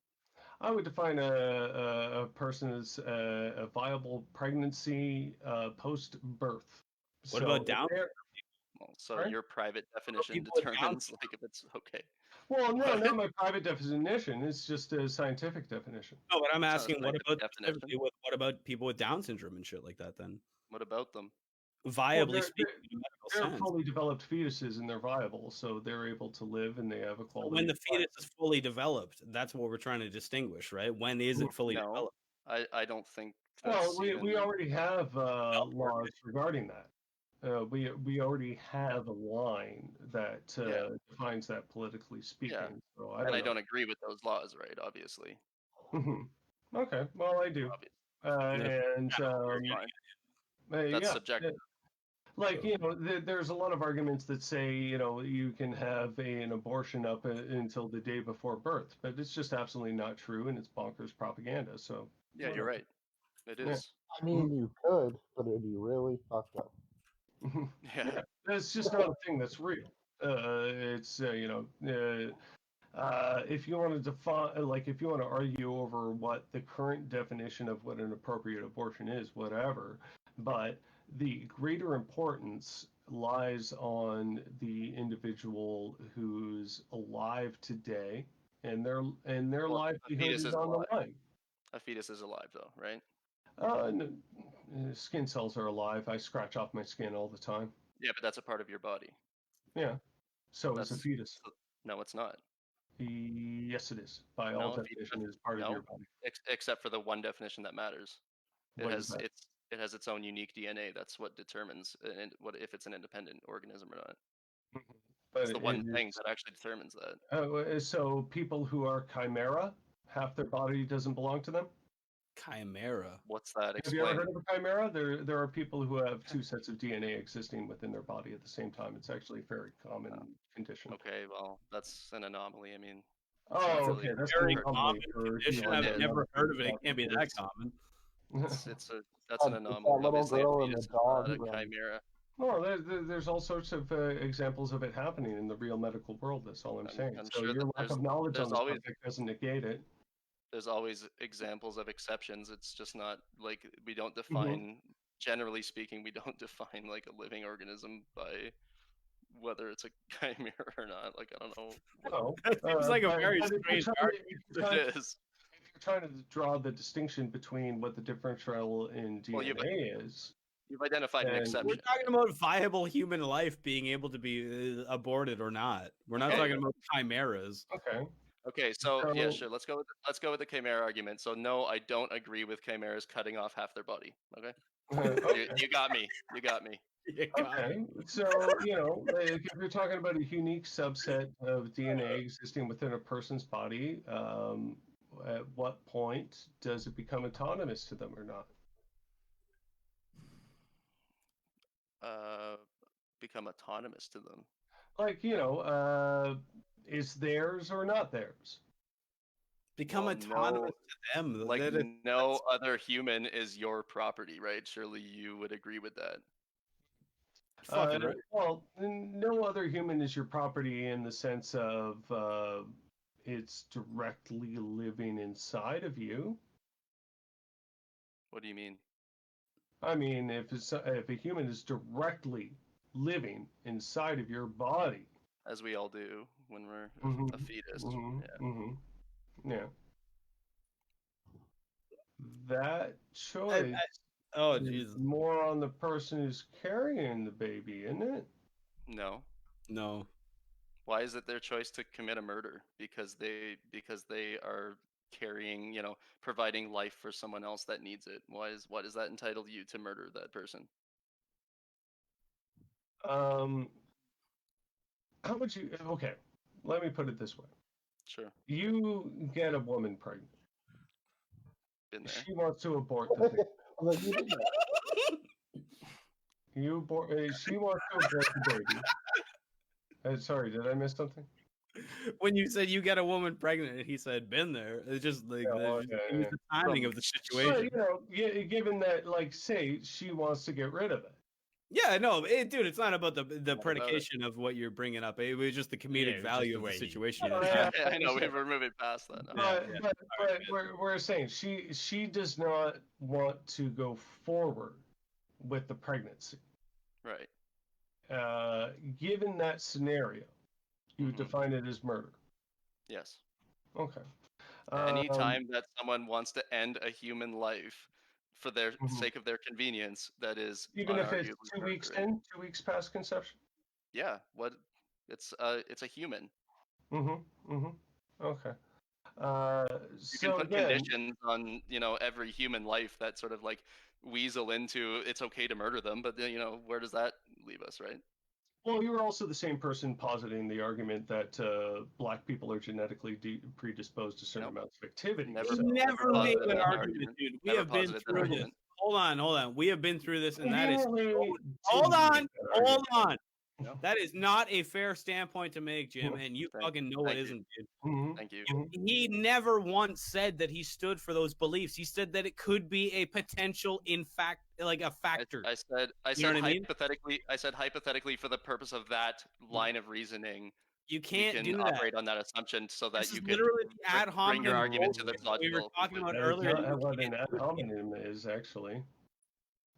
I would define a person as a viable pregnancy post-birth. What about Down? So your private definition determines like if it's okay. Well, no, not my private definition. It's just a scientific definition. No, but I'm asking, what about people with Down syndrome and shit like that? Then what about them? Viably speaking, in a they're medical sense. fully developed fetuses and they're viable, so they're able to live and they have a quality. When the fetus is fully developed, that's what we're trying to distinguish, right? When is it fully developed? I don't think. Well, we already have laws regarding that. we already have a line that defines that politically speaking. Yeah. So And I know. don't agree with those laws, right? Obviously. Okay, well I do. And that's subjective. Like, there's a lot of arguments that say, you can have an abortion up until the day before birth, but it's just absolutely not true, and it's bonkers propaganda. So yeah, you're right. It is. I mean, you could, but it'd be really fucked up. Yeah, that's just not a thing that's real. It's if you want to define, like, if you want to argue over what the current definition of what an appropriate abortion is, whatever, but the greater importance lies on the individual who's alive today, and their livelihood is on the line. A fetus is alive, though, right? Skin cells are alive. I scratch off my skin all the time. Yeah, but that's a part of your body. Yeah. So it's a fetus. No, it's not. Yes, it is. By all definition, it is part of your body. Except for the one definition that matters. It has its own unique DNA. That's what determines what if it's an independent organism or not. But it's the one thing that actually determines that. So people who are chimera, half their body doesn't belong to them? Chimera. What's that? Have you ever heard of a chimera? There are people who have two sets of DNA existing within their body at the same time. It's actually a very common condition. Okay, well, that's an anomaly. I mean, okay, that's very common condition. I've never heard of it. It can't be that common. That's an anomaly. Obviously, a chimera. Well, there's all sorts of examples of it happening in the real medical world. That's all I'm saying. So sure your lack of knowledge on this subject doesn't negate it. There's always examples of exceptions. It's just not like we don't define. Generally speaking, we don't define like a living organism by whether it's a chimera or not. Like I don't know. No, it seems like a very strange argument. It is. If you're trying to draw the distinction between what the differential in DNA is. You've identified an exception. We're talking about viable human life being able to be aborted or not. We're not talking about chimeras. Okay, so yeah, sure. Let's go with the chimera argument. So no, I don't agree with chimeras cutting off half their body. Okay. You got me. You got me. Okay, so if you're talking about a unique subset of DNA existing within a person's body, at what point does it become autonomous to them or not? Become autonomous to them. Like, is theirs or not theirs? Become autonomous to them. Like no other human is your property, right? Surely you would agree with that. Well, no other human is your property in the sense of it's directly living inside of you. What do you mean? I mean, if a human is directly living inside of your body, as we all do when we're a fetus. Yeah. That choice is more on the person who's carrying the baby, isn't it? No. Why is it their choice to commit a murder? Because they are carrying, providing life for someone else that needs it. Why does that entitle you to murder that person? How would you? Okay, let me put it this way. Sure. You get a woman pregnant. Been there. She wants to abort the baby. She wants to abort the baby. Sorry, did I miss something? When you said you get a woman pregnant, he said, "Been there." It's just like the timing of the situation. Given that, like, say she wants to get rid of it. Yeah, no, dude, it's not about the predication of what you're bringing up. It was just the comedic value of the situation. I know we're moving past that now. But we're saying she does not want to go forward with the pregnancy. Right. Given that scenario, you define it as murder. Yes. Okay. Anytime that someone wants to end a human life for their sake of their convenience, that is even if it's 2 weeks in, 2 weeks past conception. Yeah, it's a human. Okay. You can put conditions on every human life that sort of like weasel into it's okay to murder them, but where does that believe us, right? Well, you were also the same person positing the argument that black people are genetically predisposed to certain amounts of activity. Never made an argument, dude. We have been through this. Hold on. We have been through this, and that is. Hold on. No. That is not a fair standpoint to make, Jim, and you fucking know it isn't, dude. Thank you. He never once said that he stood for those beliefs. He said that it could be a potential, in fact, like a factor. I said hypothetically. I said hypothetically for the purpose of that line of reasoning. You can't do operate on that assumption so that you can bring your argument to the logical. We were talking about earlier. That's not what an ad hominem is, actually.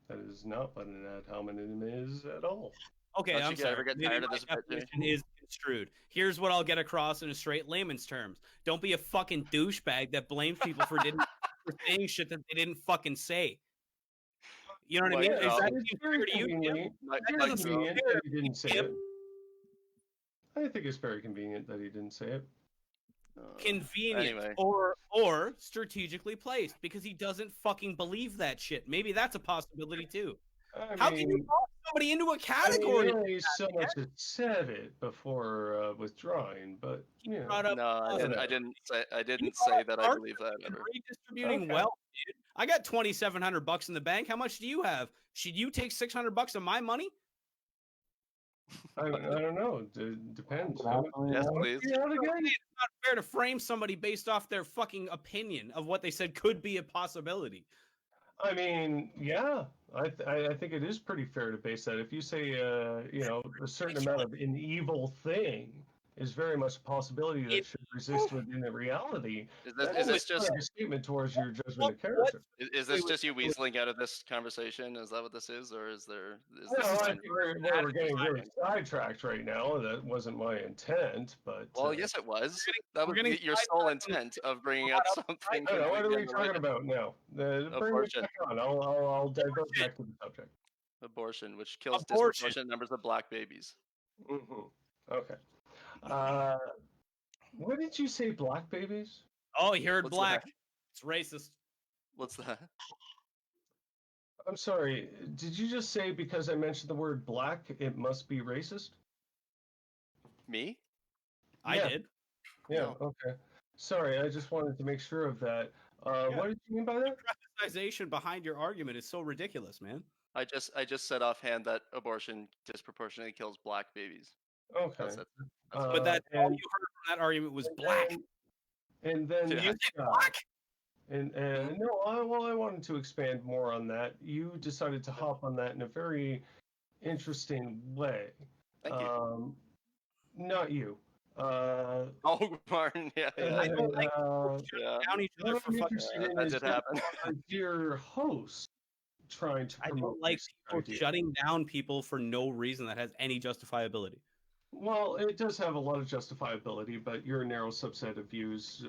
That is not what an ad hominem is at all. Okay, I'm sorry. Ever get tired of this definition is construed. Here's what I'll get across in a straight layman's terms. Don't be a fucking douchebag that blames people for saying shit that they didn't fucking say. You know what I mean? Is that fair to you? He didn't say it. I think it's very convenient that he didn't say it. Convenient or strategically placed because he doesn't fucking believe that shit. Maybe that's a possibility too. How can you lock somebody into a category? He so much as said it before withdrawing, but no, I didn't say that I believe that. Redistributing wealth, dude. I got $2,700 in the bank. How much do you have? Should you take $600 of my money? I don't know. It depends. Yes, please. It's not fair to frame somebody based off their fucking opinion of what they said could be a possibility. I mean, yeah, I think it is pretty fair to base that. If you say, a certain amount of an evil thing is very much a possibility that should exist within the reality. Is this just a statement towards your judgment of character? Is this just you weaseling out of this conversation? Is that what this is, or is there? I think we're getting really sidetracked right now. That wasn't my intent, but yes, it was. That would be your sole intent of bringing up something. What are we talking about now? Abortion. I'll divert back to the subject. Abortion, which kills disproportionate numbers of black babies. Mm-hmm. Okay. What did you say, black babies? Oh, you heard black. It's racist. What's that? I'm sorry. Did you just say because I mentioned the word black, it must be racist? Me? I did. Yeah, okay. Sorry, I just wanted to make sure of that. What did you mean by that? The precisation behind your argument is so ridiculous, man. I just said offhand that abortion disproportionately kills black babies. Okay. But that all you heard from that argument was black. And then you black. And no, I wanted to expand more on that. You decided to hop on that in a very interesting way. Thank you. Not you. Martin. Yeah. I don't like down each other for fucking that did happen. Dear host, trying to promote. I don't like people shutting down people for no reason that has any justifiability. Well, it does have a lot of justifiability, but your narrow subset of views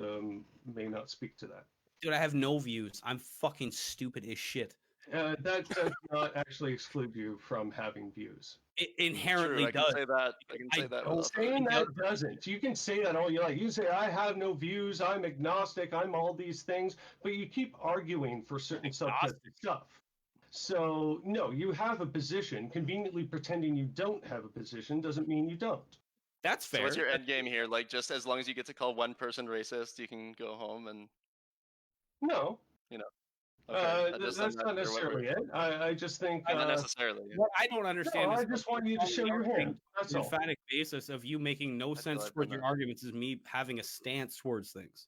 may not speak to that. Dude, I have no views. I'm fucking stupid as shit. That does not actually exclude you from having views. It inherently True, does. I can say that. Saying that doesn't. You can say that all you like. You can say, I have no views, I'm agnostic, I'm all these things, but you keep arguing for certain subjects of stuff. So, no, you have a position. Conveniently pretending you don't have a position doesn't mean you don't. That's fair. So what's your end game here? Like, just as long as you get to call one person racist, you can go home and... No. Okay. That's not necessarily it. I just think... not necessarily. What I don't understand is... I just want you to show your hand. That's all. The emphatic basis of you making no sense towards your arguments is me having a stance towards things.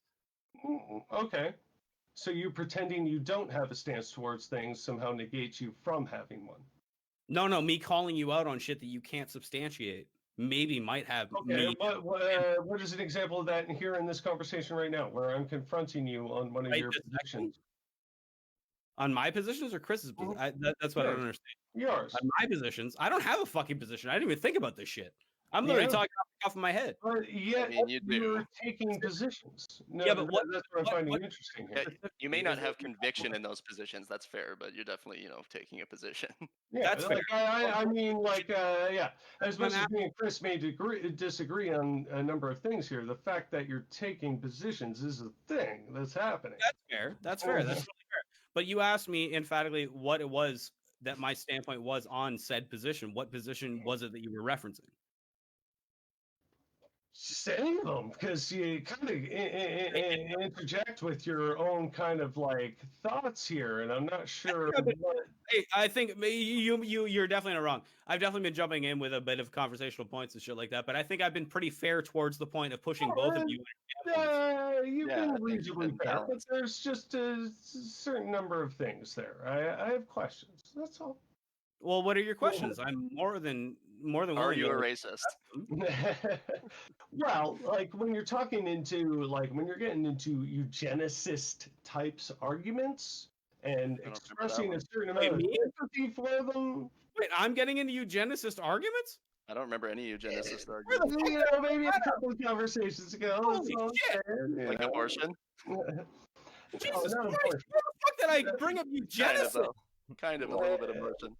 Okay. So you pretending you don't have a stance towards things somehow negates you from having one. No, me calling you out on shit that you can't substantiate maybe might have. Okay, but what is an example of that here in this conversation right now, where I'm confronting you on one of your positions? On my positions or Chris's position? That's what I don't understand. Yours. On my positions, I don't have a fucking position. I didn't even think about this shit. I'm literally talking off of my head. But yet you're taking positions. No, yeah, but that's what I'm finding interesting here. Yeah, you may not have conviction in those positions. That's fair, but you're definitely, taking a position. Yeah, that's fair. I mean, as much as me and Chris may disagree on a number of things here, the fact that you're taking positions is a thing that's happening. That's fair. That's fair. That's really fair. But you asked me emphatically what it was that my standpoint was on said position. What position was it that you were referencing? Just any of them, because you kind of interject with your own kind of like thoughts here, and I'm not sure what. Hey, I think you're definitely not wrong. I've definitely been jumping in with a bit of conversational points and shit like that, but I think I've been pretty fair towards the point of pushing both of you. You've been reasonably fair, but there's just a certain number of things there. I have questions. That's all. Well, what are your questions? I'm more than willing. Are you a racist? Well, like when you're talking into when you're getting into eugenicist types arguments and expressing a certain amount of empathy for them. Wait, I'm getting into eugenicist arguments? I don't remember any eugenicist arguments. Maybe a couple of conversations ago. Holy shit! Like abortion? Jesus Christ! Where the fuck did I bring up eugenicist? Kind of a little bit of abortion.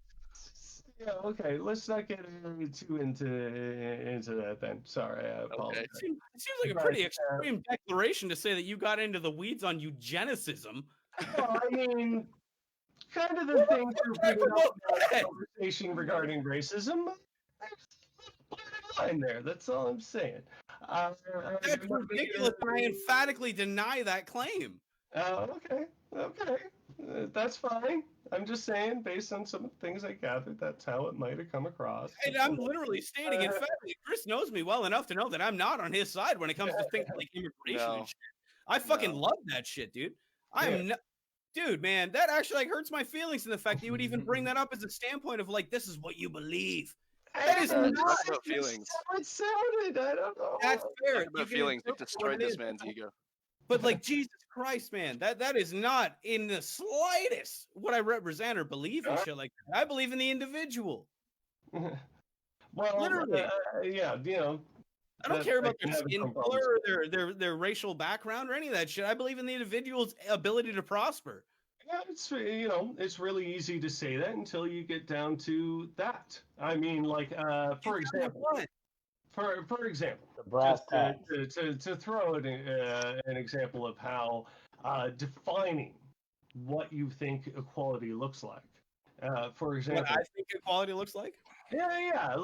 Yeah, okay. Let's not get too into that then. Sorry, I apologize. Okay. It seems like a pretty extreme declaration to say that you got into the weeds on eugenicism. Well, I mean, kind of the things you're bringing up in the conversation regarding racism. Line there. That's all I'm saying. That's ridiculous. I emphatically deny that claim. Okay. That's fine. I'm just saying, based on some of the things I gathered, that's how it might have come across. And I'm literally stating, in fact, Chris knows me well enough to know that I'm not on his side when it comes to things like immigration and shit. I fucking love that shit, dude. I am not. Dude, man, that actually hurts my feelings in the fact that you would even bring that up as a standpoint of this is what you believe. That is not feelings. It sounded. I don't know. That's fair. About feelings that destroyed this man's ego. But Jesus Christ, man, that is not in the slightest what I represent or believe in shit like that. I believe in the individual. Well, literally, yeah, I don't care about their skin color or their racial background or any of that shit. I believe in the individual's ability to prosper. Yeah, it's really easy to say that until you get down to that. I mean, for example. For example, to throw an example of how defining what you think equality looks like. For example, what I think equality looks like? Yeah,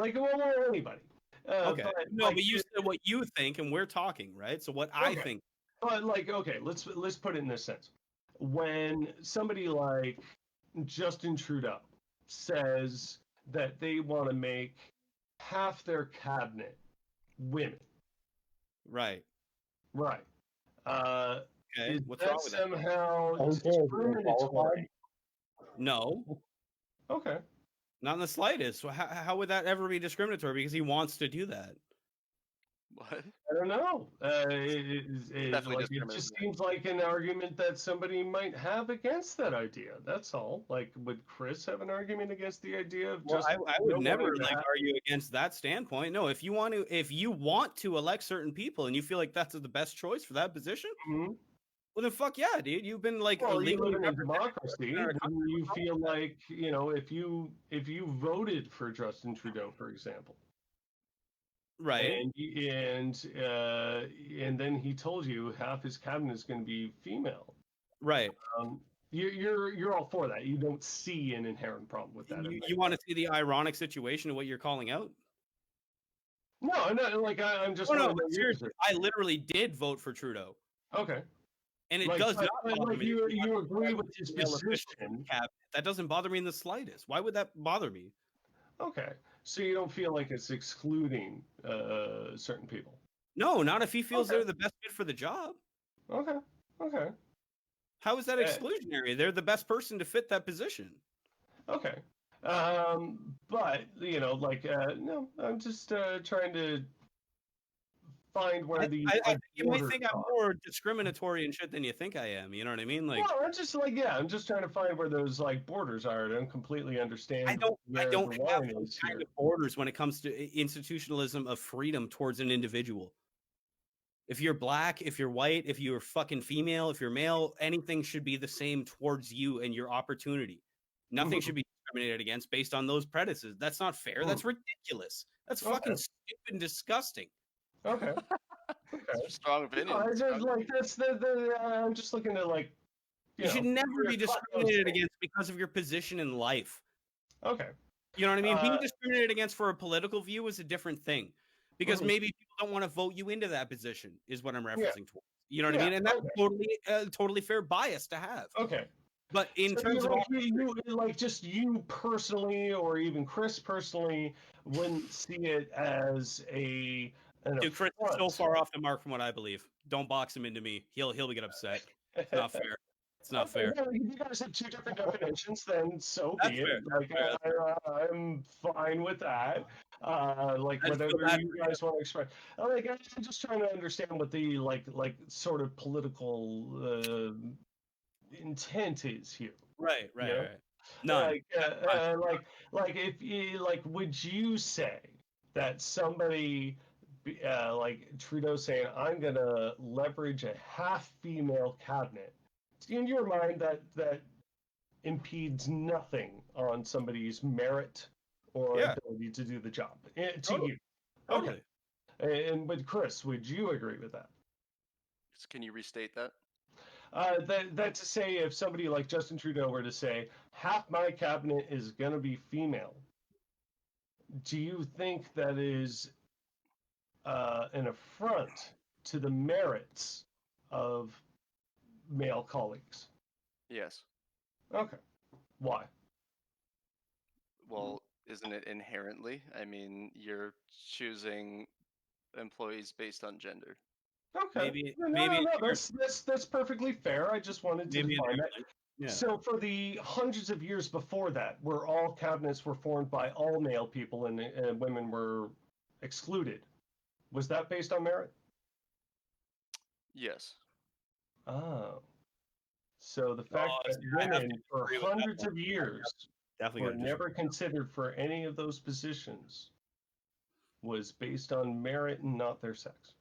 anybody. Okay. But you said what you think, and we're talking, right? So what I think. But let's put it in this sense. When somebody like Justin Trudeau says that they want to make half their cabinet women. Right. Is what's that wrong with somehow discriminatory? No. Okay. Not in the slightest. How would that ever be discriminatory? Because he wants to do that. What? I don't know. It just seems like an argument that somebody might have against that idea. That's all. Would Chris have an argument against the idea of just? I would never argue against that standpoint. No, if you want to elect certain people and you feel like that's the best choice for that position, well then fuck yeah, dude. You've been you live in a democracy. You feel like if you voted for Justin Trudeau, for example. Right, and then he told you half his cabinet is going to be female. Right. You're all for that. You don't see an inherent problem with that. You want to see the ironic situation of what you're calling out? No, I'm just. No, seriously, I literally did vote for Trudeau. Okay. And it does not bother me. You agree with his position. That doesn't bother me in the slightest. Why would that bother me? Okay. So you don't feel like it's excluding certain people? No, not if he feels they're the best fit for the job. Okay. How is that exclusionary? They're the best person to fit that position. Okay. But no, I'm just trying to find where the. You might think I'm more discriminatory and shit than you think I am. You know what I mean? I'm just I'm just trying to find where those borders are. I don't completely understand. I don't have those kind of borders when it comes to institutionalism of freedom towards an individual. If you're black, if you're white, if you're fucking female, if you're male, anything should be the same towards you and your opportunity. Nothing should be discriminated against based on those prejudices. That's not fair. That's ridiculous. That's fucking stupid and disgusting. Okay. Strong opinion. I'm just looking at you should never be discriminated against because of your position in life. Okay. You know what I mean? Being discriminated against for a political view is a different thing, because maybe people don't want to vote you into that position. Is what I'm referencing towards. You know what I mean? And that's totally fair bias to have. Okay. But in terms of just you personally, or even Chris personally, wouldn't see it as an Chris is so far off the mark from what I believe. Don't box him into me. He'll get upset. It's not fair. It's not fair. Well, you guys have two different definitions, then so be it. Like I'm fine with that. Like whatever you guys want to express. Like I'm just trying to understand what the like sort of political intent is here. Right. No. Like if you would you say that somebody like Trudeau saying, I'm gonna leverage a half female cabinet, in your mind that impedes nothing on somebody's merit or ability to do the job to you? Okay. And but Chris, would you agree with that? Can you restate that? That to say, if somebody like Justin Trudeau were to say, half my cabinet is going to be female, do you think that is an affront to the merits of male colleagues? Yes. Okay. Why? Well, isn't it inherently? I mean, you're choosing employees based on gender. Okay. No, that's perfectly fair. I just wanted to define that. Yeah. So for the hundreds of years before that, where all cabinets were formed by all male people and women were excluded, was that based on merit? Yes. Oh. So the fact that women for hundreds of years were never considered for any of those positions was based on merit and not their sex.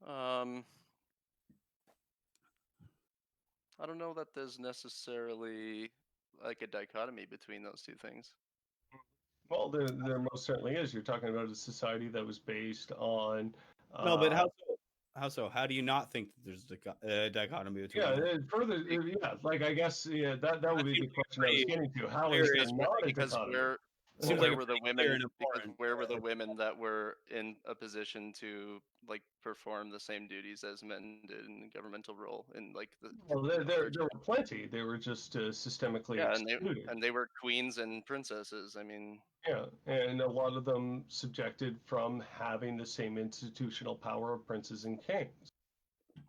I don't know that there's necessarily like a dichotomy between those two things. Well, there most certainly is. You're talking about a society that was based on. No, but how so? How do you not think that there's a dichotomy between? Like I guess that would be the question I was getting to. How is there not a dichotomy? Where were the women? Because where were the women that were in a position to like perform the same duties as men did in the governmental role? In like the there were plenty. They were just systemically excluded. And they were queens and princesses. I mean, and a lot of them subjected from having the same institutional power of princes and kings.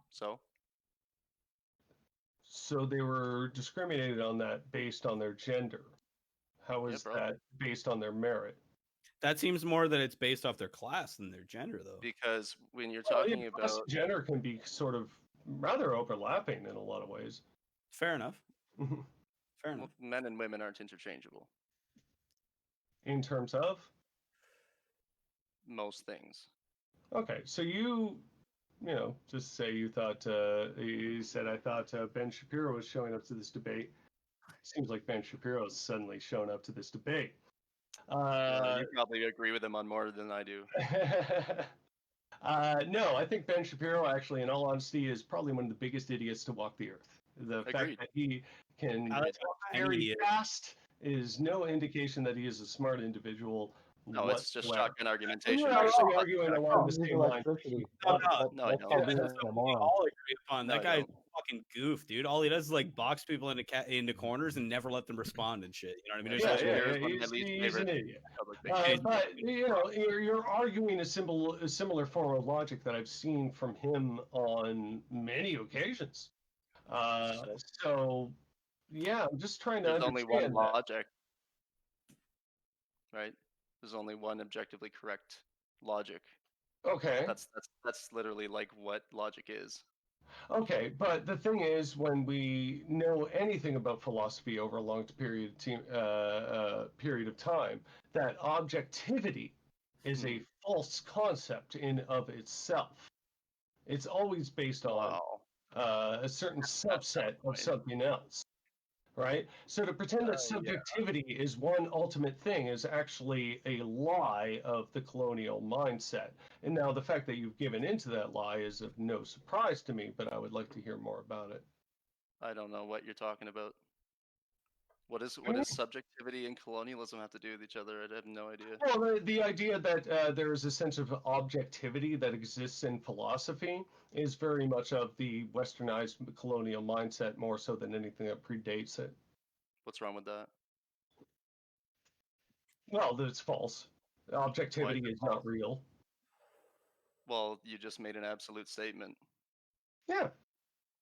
So they were discriminated on that based on their gender. How is that based on their merit? That seems more that it's based off their class than their gender, though. Because when you're talking about gender, can be sort of rather overlapping in a lot of ways. Fair enough. Fair enough. Well, men and women aren't interchangeable. In terms of most things. Okay, so you just say you thought you said I thought Ben Shapiro was showing up to this debate. Seems like Ben Shapiro's suddenly shown up to this debate. You probably agree with him on more than I do. No, I think Ben Shapiro, actually, in all honesty, is probably one of the biggest idiots to walk the earth. The fact that he can talk very fast is no indication that he is a smart individual. No, it's just shotgun argumentation. We're actually arguing along the same line. No, I don't. We all agree upon that guy's fucking goof, dude. All he does is like box people into corners and never let them respond and shit. You know what I mean? He's an idiot. But you're arguing a similar form of logic that I've seen from him on many occasions. So yeah, I'm just trying to understand. There's only one logic, right? There's only one objectively correct logic. Okay. That's literally like what logic is. Okay, but the thing is, when we know anything about philosophy over a long period of time, that objectivity is a false concept in of itself. It's always based on a certain subset of something else. Right? So to pretend that subjectivity is one ultimate thing is actually a lie of the colonial mindset. And now the fact that you've given into that lie is of no surprise to me, but I would like to hear more about it. I don't know what you're talking about. What does subjectivity and colonialism have to do with each other? I have no idea. Well, the idea that there is a sense of objectivity that exists in philosophy is very much of the westernized colonial mindset, more so than anything that predates it. What's wrong with that? Well, that it's false. Objectivity is not real. Well, you just made an absolute statement. Yeah.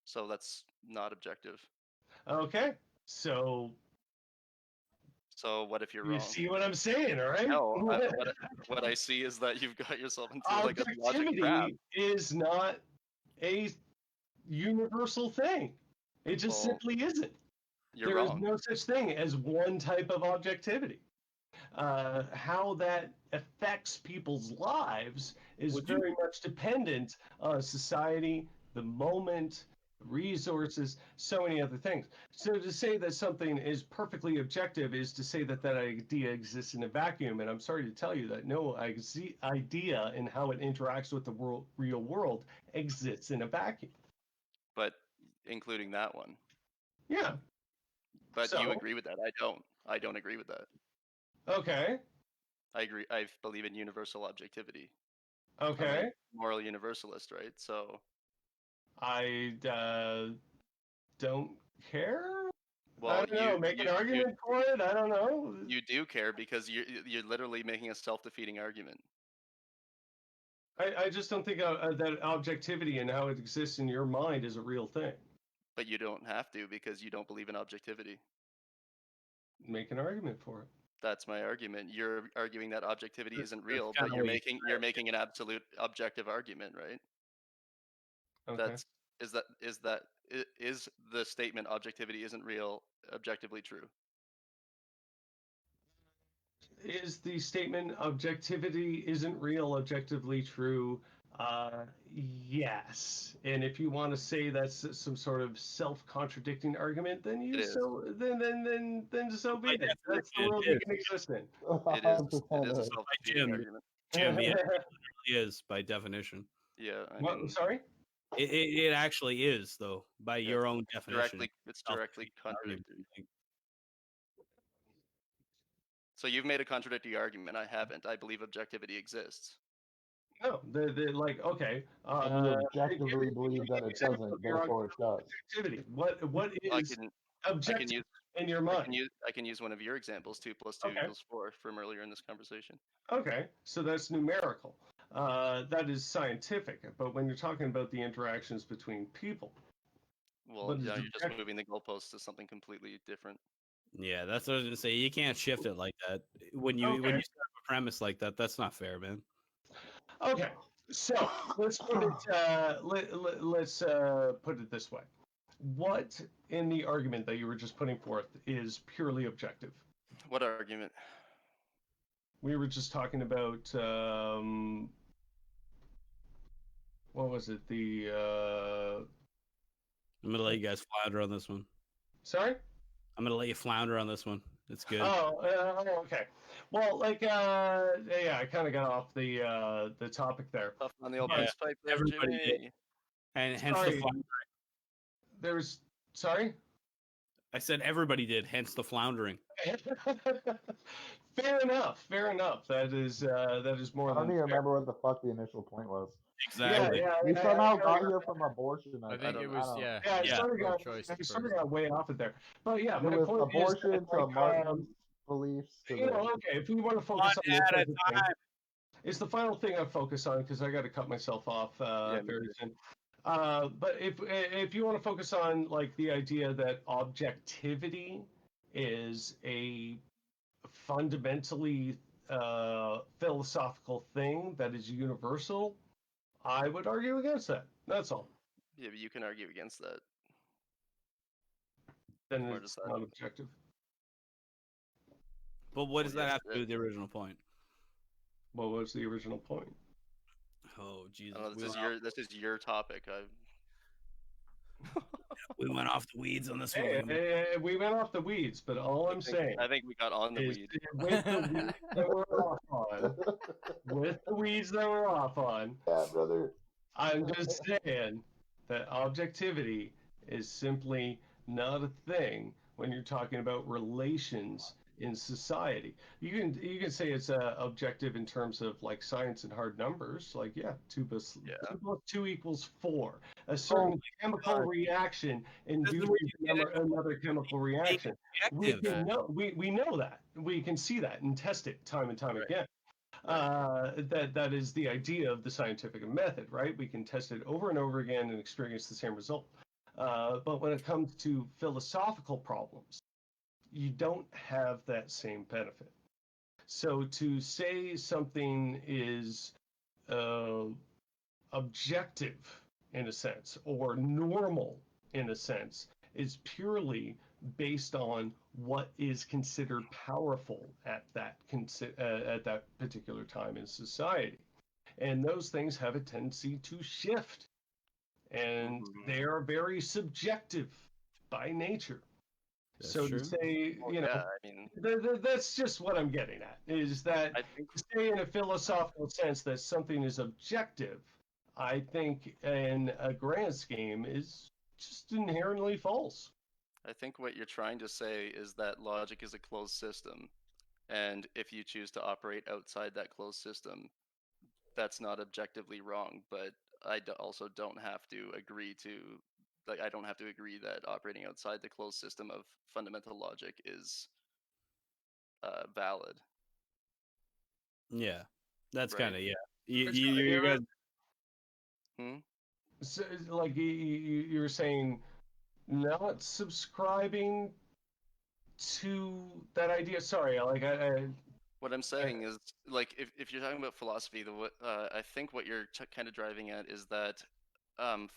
So that's not objective. Okay. So what if you're you wrong? see what I'm saying, all right? No, what I see is that you've got yourself into like a logic trap. Objectivity is not a universal thing. It just simply isn't. You're wrong. wrong. There is no such thing as one type of objectivity. How that affects people's lives is very much dependent on society, the moment, resources, so many other things. So to say that something is perfectly objective is to say that that idea exists in a vacuum, and I'm sorry to tell you that no idea in how it interacts with the real world exists in a vacuum. But including that one. Yeah. But you agree with that? I don't agree with that. Okay. I agree. I believe in universal objectivity. Okay. I'm a moral universalist, right? So I don't care. Well, I don't know. Make an argument for it. I don't know. You do care because you're literally making a self-defeating argument. I just don't think that objectivity and how it exists in your mind is a real thing. But you don't have to because you don't believe in objectivity. Make an argument for it. That's my argument. You're arguing that objectivity isn't real, but you're making an absolute objective argument, right? Okay. Is the statement objectivity isn't real objectively true? Is the statement objectivity isn't real objectively true? Yes. And if you want to say that's some sort of self-contradicting argument, then then so be it. That's the world we can exist in. It is a self-defeating argument. Jim, yeah, it is by definition. Yeah. Sorry? It actually is, though, by your own definition. It's directly contradictory. So you've made a contradictory argument. I haven't. I believe objectivity exists. No, okay. Objectively believe that it doesn't, therefore it does. Objectivity. What is objective in your mind? I can use one of your examples. 2 + 2 = 4 from earlier in this conversation. Okay, so that's numerical. That is scientific. But when you're talking about the interactions between people, well, yeah, you're just moving the goalposts to something completely different. Yeah, that's what I was gonna say. You can't shift it like that. When you start a premise like that, that's not fair, man. Okay, so let's put it. Let's put it this way. What in the argument that you were just putting forth is purely objective? What argument? We were just talking about what was it? I'm gonna let you guys flounder on this one. Sorry? I'm gonna let you flounder on this one. It's good. Okay. Well, yeah, I kind of got off the topic there. Up on the old pipe there, everybody Jimmy. did. And hence the floundering. Sorry? I said everybody did, hence the floundering. Fair enough. That is more than I don't even remember what the fuck the initial point was. Exactly. We somehow got here from abortion. I think it was, yeah. I sort of got way off it there. But yeah, my was point abortion is to Martin's beliefs. Okay, if we want to focus on this, it's the final thing I focus on because I got to cut myself off very soon. But if you want to focus on like the idea that objectivity is a fundamentally philosophical thing that is universal, I would argue against that. That's all. Yeah, but you can argue against that. Then it's not objective. But what does that have to do with the original point? What was the original point? Oh, Jesus. This is your topic. We went off the weeds on this one. We went off the weeds, but all I'm saying... I think we got on the weeds. With the weeds that we're off on. With the weeds that we're off on. Yeah, brother. I'm just saying that objectivity is simply not a thing when you're talking about relations in society. You can say it's objective in terms of like science and hard numbers. Like, yeah, 2 plus 2 equals 4. A certain chemical reaction induces another chemical reaction. We know that. We can see that and test it time and time again. That is the idea of the scientific method, right? We can test it over and over again and experience the same result. But when it comes to philosophical problems, you don't have that same benefit. So to say something is objective in a sense, or normal in a sense, is purely based on what is considered powerful at that particular time in society. And those things have a tendency to shift. And they are very subjective by nature. That's so true. To say, that's just what I'm getting at, is that to say in a philosophical sense that something is objective, I think in a grand scheme is just inherently false. I think what you're trying to say is that logic is a closed system, and if you choose to operate outside that closed system, that's not objectively wrong, but I also don't have to agree I don't have to agree that operating outside the closed system of fundamental logic is valid. Yeah, that's Right. kind of You guys. So, like you're saying, not subscribing to that idea. Sorry, like what I'm saying is, like, if you're talking about philosophy, I think what you're kind of driving at is that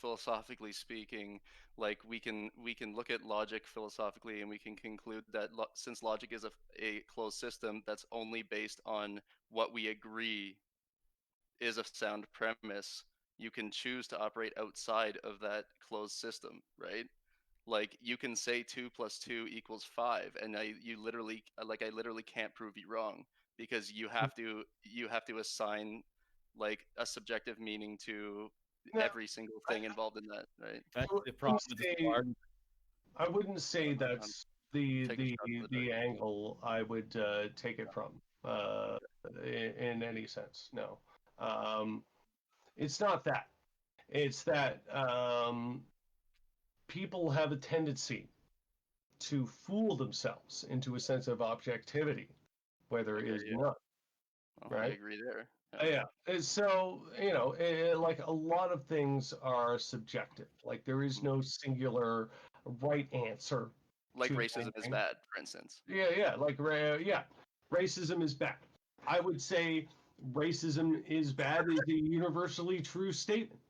philosophically speaking, like we can look at logic philosophically, and we can conclude that since logic is a closed system that's only based on what we agree is a sound premise, you can choose to operate outside of that closed system, right? Like, you can say 2 + 2 = 5, and I literally can't prove you wrong, because you have to assign like a subjective meaning to every single thing involved in that, right? That's the problem with the I wouldn't say that's the angle I would take it from in any sense. No, it's not that. It's that people have a tendency to fool themselves into a sense of objectivity, where there is none. Right? I agree there. Yeah. So, like a lot of things are subjective. Like there is no singular right answer. Like racism is bad, for instance. Yeah. Racism is bad. I would say racism is bad is a universally true statement.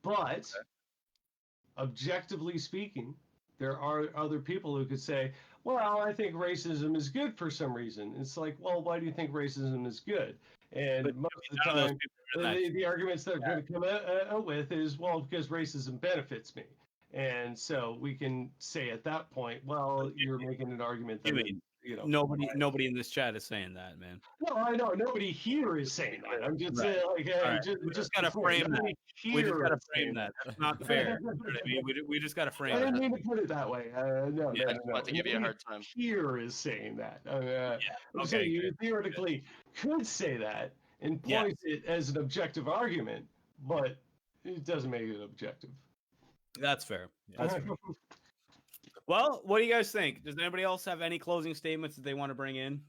But objectively speaking, there are other people who could say, well, I think racism is good for some reason. It's like, well, why do you think racism is good? And most of the time, the arguments that are going to come out with is, well, because racism benefits me. And so we can say at that point, well, you're making an argument that nobody in this chat is saying that, man. No, I know nobody here is saying that. I'm just saying, like, we just gotta frame that. We just gotta frame that. That's not fair. We just gotta frame. I didn't mean to put it that way. No. I just want to give you a hard time. Here is saying that. So you theoretically could say that and point it as an objective argument, but it doesn't make it objective. That's fair. That's fair. Well, what do you guys think? Does anybody else have any closing statements that they want to bring in?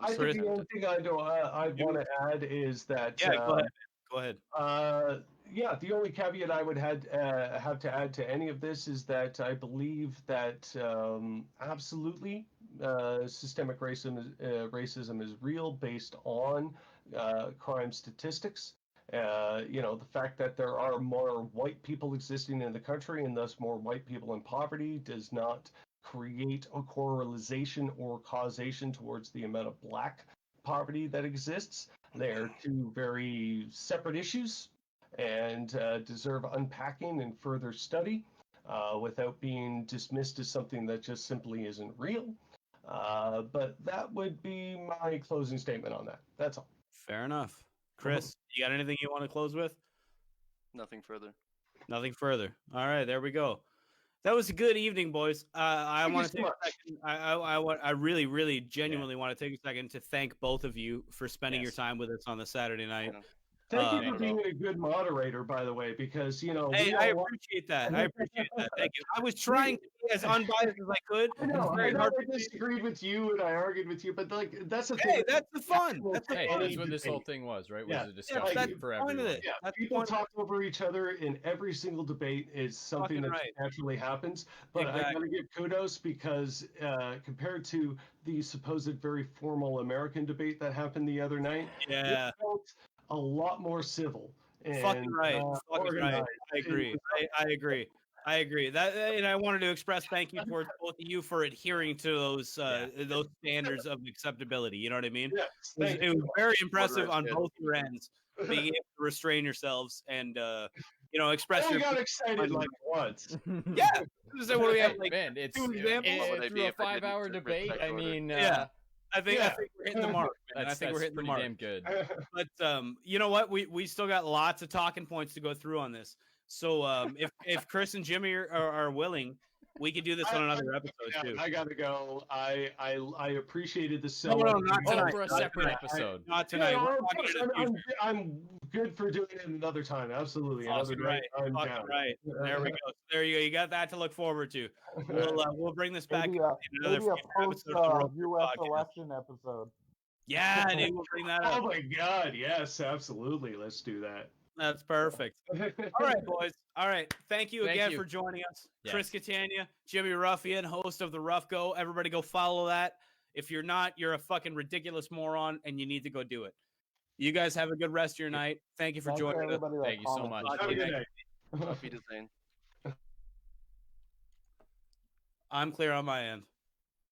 I think the only thing I want to add is that. Go ahead. The only caveat I would have to add to any of this is that I believe that absolutely systemic racism is real based on crime statistics. The fact that there are more white people existing in the country and thus more white people in poverty does not create a correlation or causation towards the amount of black poverty that exists. They are two very separate issues and deserve unpacking and further study without being dismissed as something that just simply isn't real. But that would be my closing statement on that. That's all. Fair enough. Chris, you got anything you want to close with? Nothing further. Nothing further. All right, there we go. That was a good evening, boys. I Thank you want so to take much. a second. I really, really, genuinely want to take a second to thank both of you for spending your time with us on the Saturday night. Thank you for being a good moderator, by the way, because Hey, I appreciate that. I appreciate that. Thank you. I was trying to be as unbiased as I could. I know I disagreed with you and I argued with you, but like that's the thing. Hey, that's the fun. That's what this whole thing was, right? Was a discussion for everyone. Yeah, people talk over each other in every single debate is something that naturally happens. But I gotta give kudos because compared to the supposed very formal American debate that happened the other night, it felt a lot more civil. And, fucking right. Fucking right. I agree. I agree. I agree. That, and I wanted to express thank you towards both of you for adhering to those standards of acceptability. You know what I mean? Yes, it was very impressive on both your ends, being able to restrain yourselves and express your. I got excited like once. Yeah. So what do we have? Like, man, it's two examples through a 5-hour debate. I mean, I think we're hitting the mark. Man. I think we're hitting the mark. Damn good. But you know what? We still got lots of talking points to go through on this. So if Chris and Jimmy are willing, we could do this on another episode too. I gotta go. I appreciated the no, not tonight. For a separate episode. Not tonight. I'm good for doing it another time. Absolutely. Right. Right. There we go. There you go. You got that to look forward to. We'll bring this back. Maybe a post U.S. election episode. Yeah, dude, we'll bring that up. Oh my God! Yes, absolutely. Let's do that. That's perfect. All right, boys. All right. Thank you again for joining us. Yes. Chris Catania, Jimmy Ruffian, host of the Rough Go. Everybody go follow that. If you're not, you're a fucking ridiculous moron and you need to go do it. You guys have a good rest of your night. Thank you for joining us. Thank you so much. Have a good night. Auf Wiedersehen. I'm clear on my end.